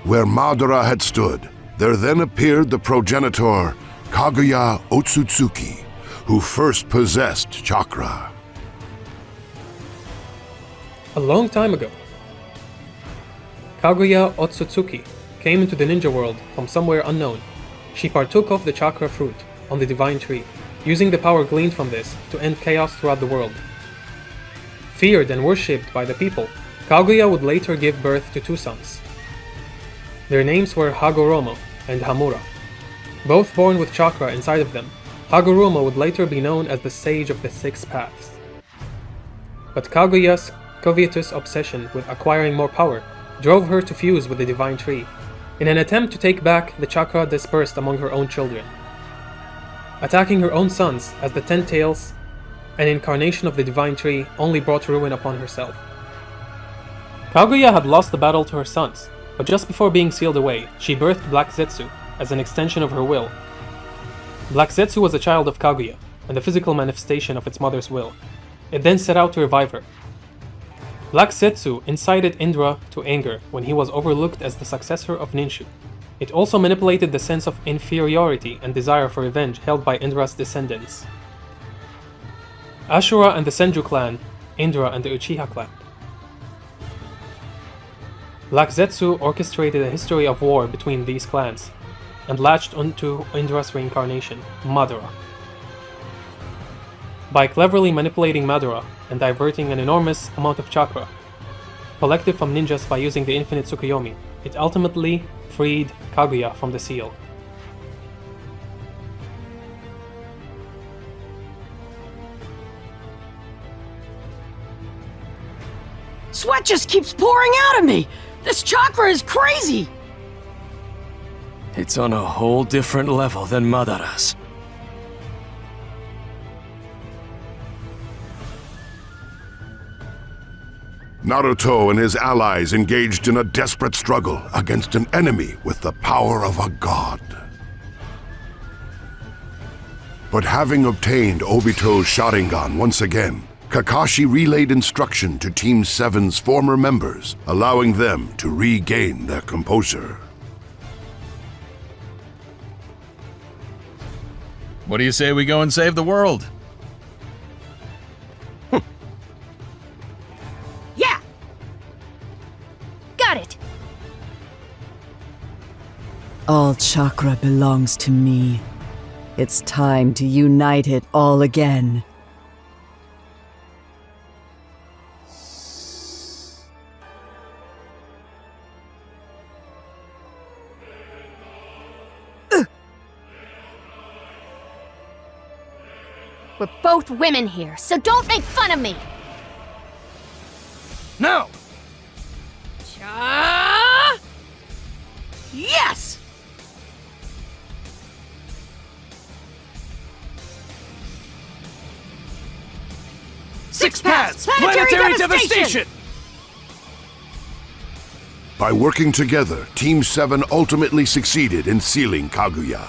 Speaker 8: Where Madara had stood, there then appeared the progenitor Kaguya Otsutsuki, who first possessed chakra.
Speaker 19: A long time ago, Kaguya Otsutsuki came into the ninja world from somewhere unknown. She partook of the chakra fruit on the divine tree, using the power gleaned from this to end chaos throughout the world. Feared and worshipped by the people, Kaguya would later give birth to two sons. Their names were Hagoromo and Hamura. Both born with chakra inside of them, Hagoromo would later be known as the Sage of the Six Paths. But Kaguya's covetous obsession with acquiring more power drove her to fuse with the divine tree, in an attempt to take back the chakra dispersed among her own children. Attacking her own sons as the 10 Tails, an incarnation of the divine tree, only brought ruin upon herself. Kaguya had lost the battle to her sons, but just before being sealed away, she birthed Black Zetsu as an extension of her will. Black Zetsu was a child of Kaguya, and the physical manifestation of its mother's will. It then set out to revive her. Black Zetsu incited Indra to anger when he was overlooked as the successor of Ninshu. It also manipulated the sense of inferiority and desire for revenge held by Indra's descendants. Ashura and the Senju clan, Indra and the Uchiha clan. Black Zetsu orchestrated a history of war between these clans, and latched onto Indra's reincarnation, Madara. By cleverly manipulating Madara and diverting an enormous amount of chakra, collected from ninjas by using the infinite Tsukuyomi, it ultimately freed Kaguya from the seal.
Speaker 2: Sweat just keeps pouring out of me! This chakra is crazy!
Speaker 1: It's on a whole different level than Madara's.
Speaker 8: Naruto and his allies engaged in a desperate struggle against an enemy with the power of a god. But having obtained Obito's Sharingan once again, Kakashi relayed instruction to Team 7's former members, allowing them to regain their composure.
Speaker 16: What do you say we go and save the world?
Speaker 2: Yeah!
Speaker 10: Got it! All chakra belongs to me. It's time to unite it all again.
Speaker 11: We're both women here, so don't make fun of me!
Speaker 1: No!
Speaker 2: Yes!
Speaker 1: Six Paths! Planetary devastation!
Speaker 8: By working together, Team 7 ultimately succeeded in sealing Kaguya.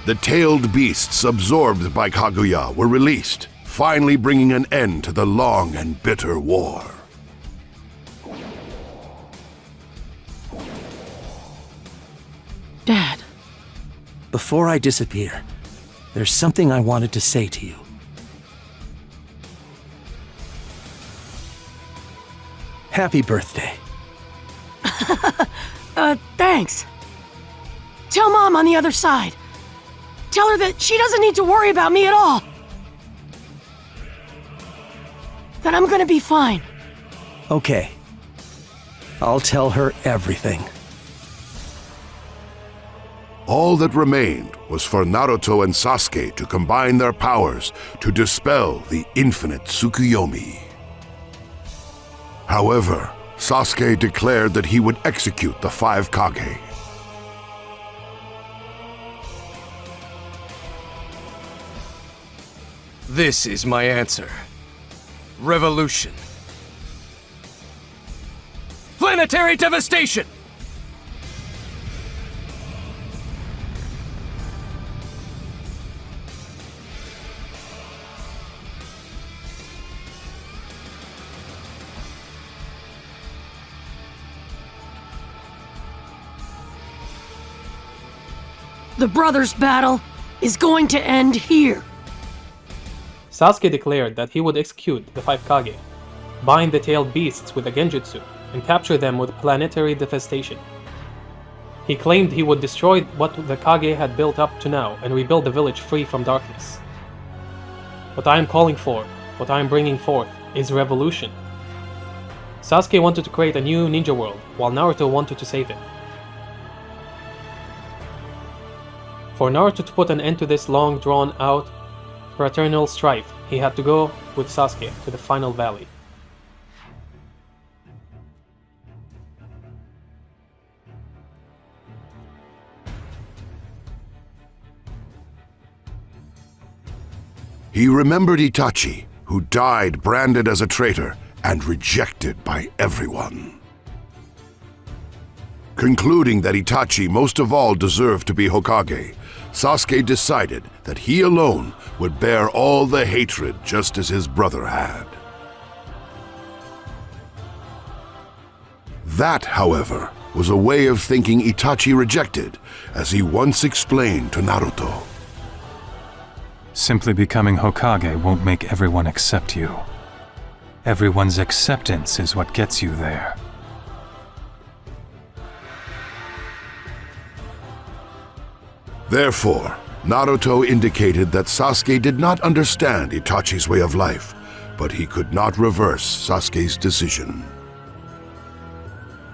Speaker 8: The tailed beasts absorbed by Kaguya were released, finally bringing an end to the long and bitter war.
Speaker 15: Dad. Before I disappear, there's something I wanted to say to you. Happy birthday.
Speaker 2: Thanks. Tell Mom on the other side. Tell her that she doesn't need to worry about me at all. then I'm gonna be fine.
Speaker 15: Okay. I'll tell her everything.
Speaker 8: All that remained was for Naruto and Sasuke to combine their powers to dispel the infinite Tsukuyomi. However, Sasuke declared that he would execute the 5 Kage.
Speaker 1: This is my answer. Revolution. Planetary devastation!
Speaker 2: The brothers' battle is going to end here.
Speaker 19: Sasuke declared that he would execute the 5 Kage, bind the tailed beasts with a genjutsu, and capture them with planetary devastation. He claimed he would destroy what the Kage had built up to now and rebuild the village free from darkness. What I am calling for, what I am bringing forth, is revolution. Sasuke wanted to create a new ninja world, while Naruto wanted to save it. For Naruto to put an end to this long drawn out fraternal strife, he had to go with Sasuke to the final valley.
Speaker 8: He remembered Itachi, who died branded as a traitor and rejected by everyone. Concluding that Itachi most of all deserved to be Hokage, Sasuke decided that he alone would bear all the hatred just as his brother had. That, however, was a way of thinking Itachi rejected, as he once explained to Naruto.
Speaker 4: Simply becoming Hokage won't make everyone accept you. Everyone's acceptance is what gets you there.
Speaker 8: Therefore, Naruto indicated that Sasuke did not understand Itachi's way of life, but he could not reverse Sasuke's decision.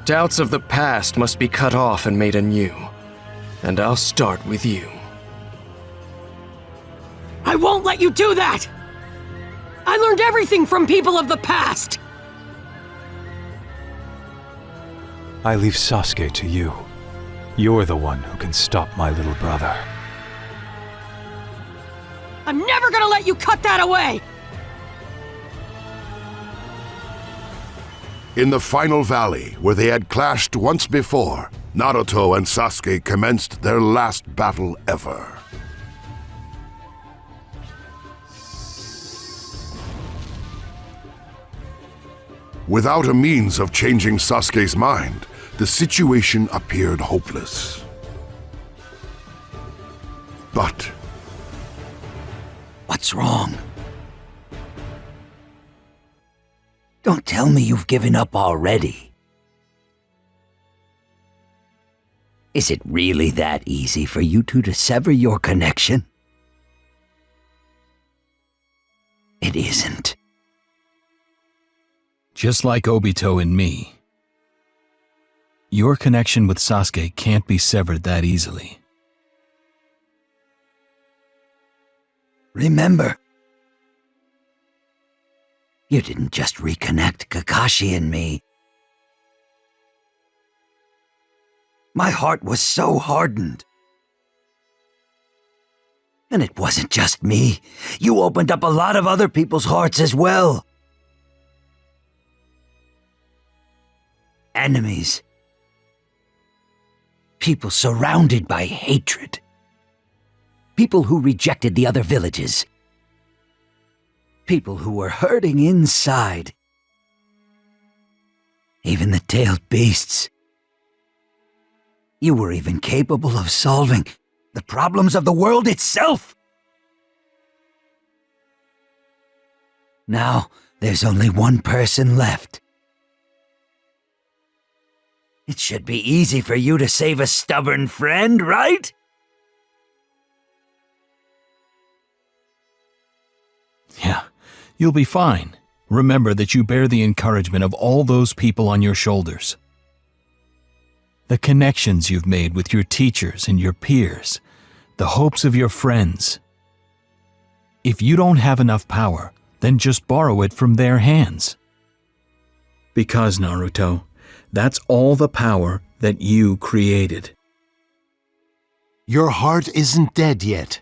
Speaker 1: Doubts of the past must be cut off and made anew. And I'll start with you.
Speaker 2: I won't let you do that! I learned everything from people of the past!
Speaker 4: I leave Sasuke to you. You're the one who can stop my little brother.
Speaker 2: I'm never gonna let you cut that away!
Speaker 8: In the final valley, where they had clashed once before, Naruto and Sasuke commenced their last battle ever. Without a means of changing Sasuke's mind, the situation appeared hopeless. But...
Speaker 24: What's wrong? Don't tell me you've given up already. Is it really that easy for you two to sever your connection? It isn't.
Speaker 16: Just like Obito and me. Your connection with Sasuke can't be severed that easily.
Speaker 24: Remember, you didn't just reconnect Kakashi and me. My heart was so hardened. And it wasn't just me. You opened up a lot of other people's hearts as well. Enemies. People surrounded by hatred. People who rejected the other villages. People who were hurting inside. Even the tailed beasts. You were even capable of solving the problems of the world itself. Now, there's only one person left. It should be easy for you to save a stubborn friend, right?
Speaker 16: Yeah, you'll be fine. remember that you bear the encouragement of all those people on your shoulders. The connections you've made with your teachers and your peers, the hopes of your friends. If you don't have enough power, then just borrow it from their hands. Because, Naruto, that's all the power that you created.
Speaker 6: Your heart isn't dead yet.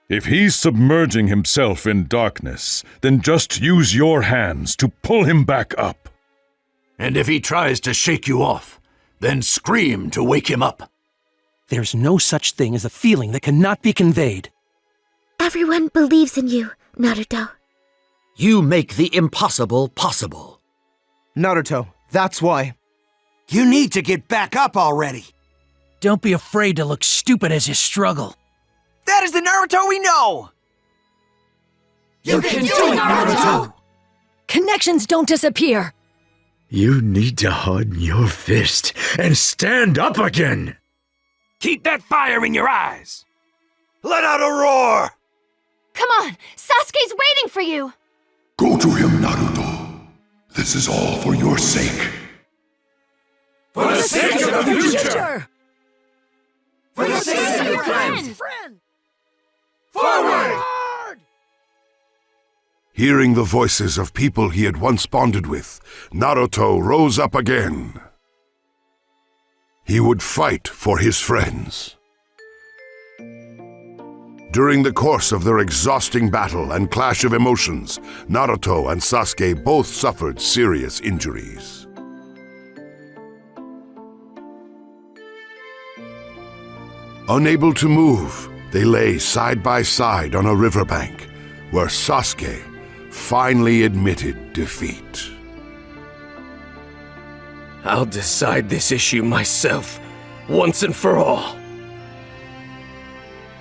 Speaker 5: If he's submerging himself in darkness, then just use your hands to pull him back up.
Speaker 17: And if he tries to shake you off, then scream to wake him up.
Speaker 15: There's no such thing as a feeling that cannot be conveyed.
Speaker 20: Everyone believes in you, Naruto.
Speaker 17: You make the impossible possible.
Speaker 18: Naruto, that's why.
Speaker 17: You need to get back up already.
Speaker 15: Don't be afraid to look stupid as you struggle.
Speaker 17: That is the Naruto we know!
Speaker 2: You can do it, Naruto!
Speaker 10: Connections don't disappear.
Speaker 12: You need to harden your fist and stand up again.
Speaker 17: Keep that fire in your eyes. Let out a roar!
Speaker 20: Come on, Sasuke's waiting for you!
Speaker 9: Go to him, Naruto. This is all for your sake.
Speaker 2: For the sake of the future!
Speaker 20: For the sake of your friends!
Speaker 2: Forward!
Speaker 8: Hearing the voices of people he had once bonded with, Naruto rose up again. He would fight for his friends. During the course of their exhausting battle and clash of emotions, Naruto and Sasuke both suffered serious injuries. Unable to move, they lay side by side on a riverbank, where Sasuke finally admitted defeat.
Speaker 1: I'll decide this issue myself, once and for all.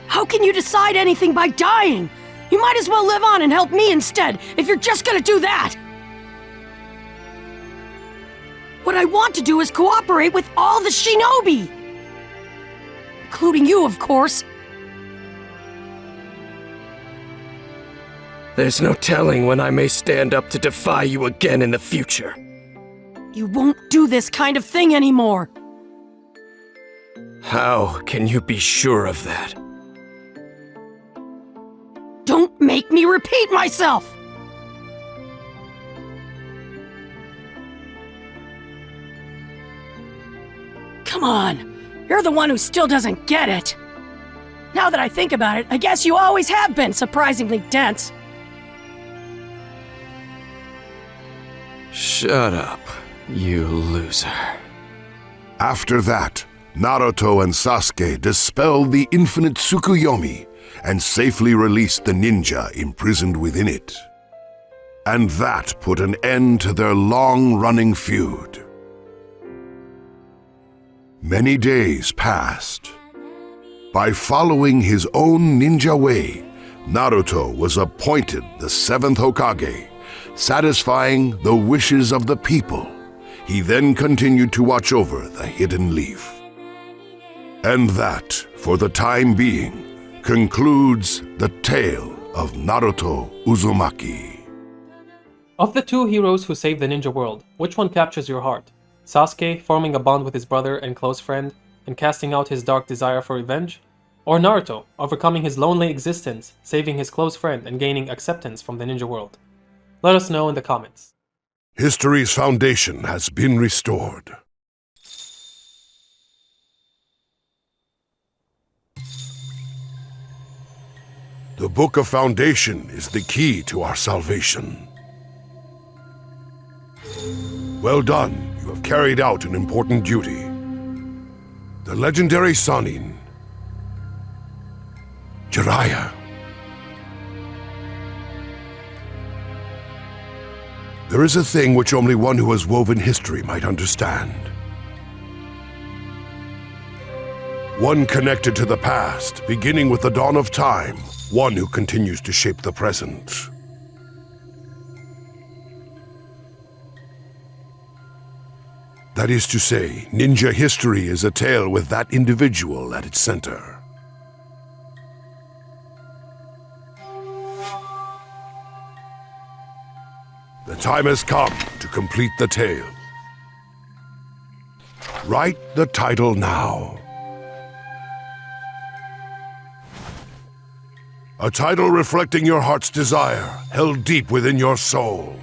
Speaker 2: How can you decide anything by dying? You might as well live on and help me instead, if you're just gonna do that! What I want to do is cooperate with all the shinobi! Including you, of course.
Speaker 1: There's no telling when I may stand up to defy you again in the future.
Speaker 2: You won't do this kind of thing anymore.
Speaker 1: How can you be sure of that?
Speaker 2: Don't make me repeat myself! Come on, you're the one who still doesn't get it. Now that I think about it, I guess you always have been surprisingly dense.
Speaker 1: Shut up, you loser.
Speaker 8: After that, Naruto and Sasuke dispelled the infinite Tsukuyomi and safely released the ninja imprisoned within it. And that put an end to their long-running feud. Many days passed. By following his own ninja way, Naruto was appointed the 7th Hokage, satisfying the wishes of the people. He then continued to watch over the hidden leaf. And that, for the time being, concludes the tale of Naruto Uzumaki.
Speaker 19: Of the two heroes who saved the ninja world, which one captures your heart? Sasuke forming a bond with his brother and close friend and casting out his dark desire for revenge? Or Naruto overcoming his lonely existence, saving his close friend and gaining acceptance from the ninja world? Let us know in the comments.
Speaker 8: History's foundation has been restored. The Book of Foundation is the key to our salvation. Well done, you have carried out an important duty. The legendary Sannin, Jiraiya. There is a thing which only one who has woven history might understand. One connected to the past, beginning with the dawn of time. One who continues to shape the present. That is to say, ninja history is a tale with that individual at its center. The time has come to complete the tale. Write the title now. A title reflecting your heart's desire, held deep within your soul.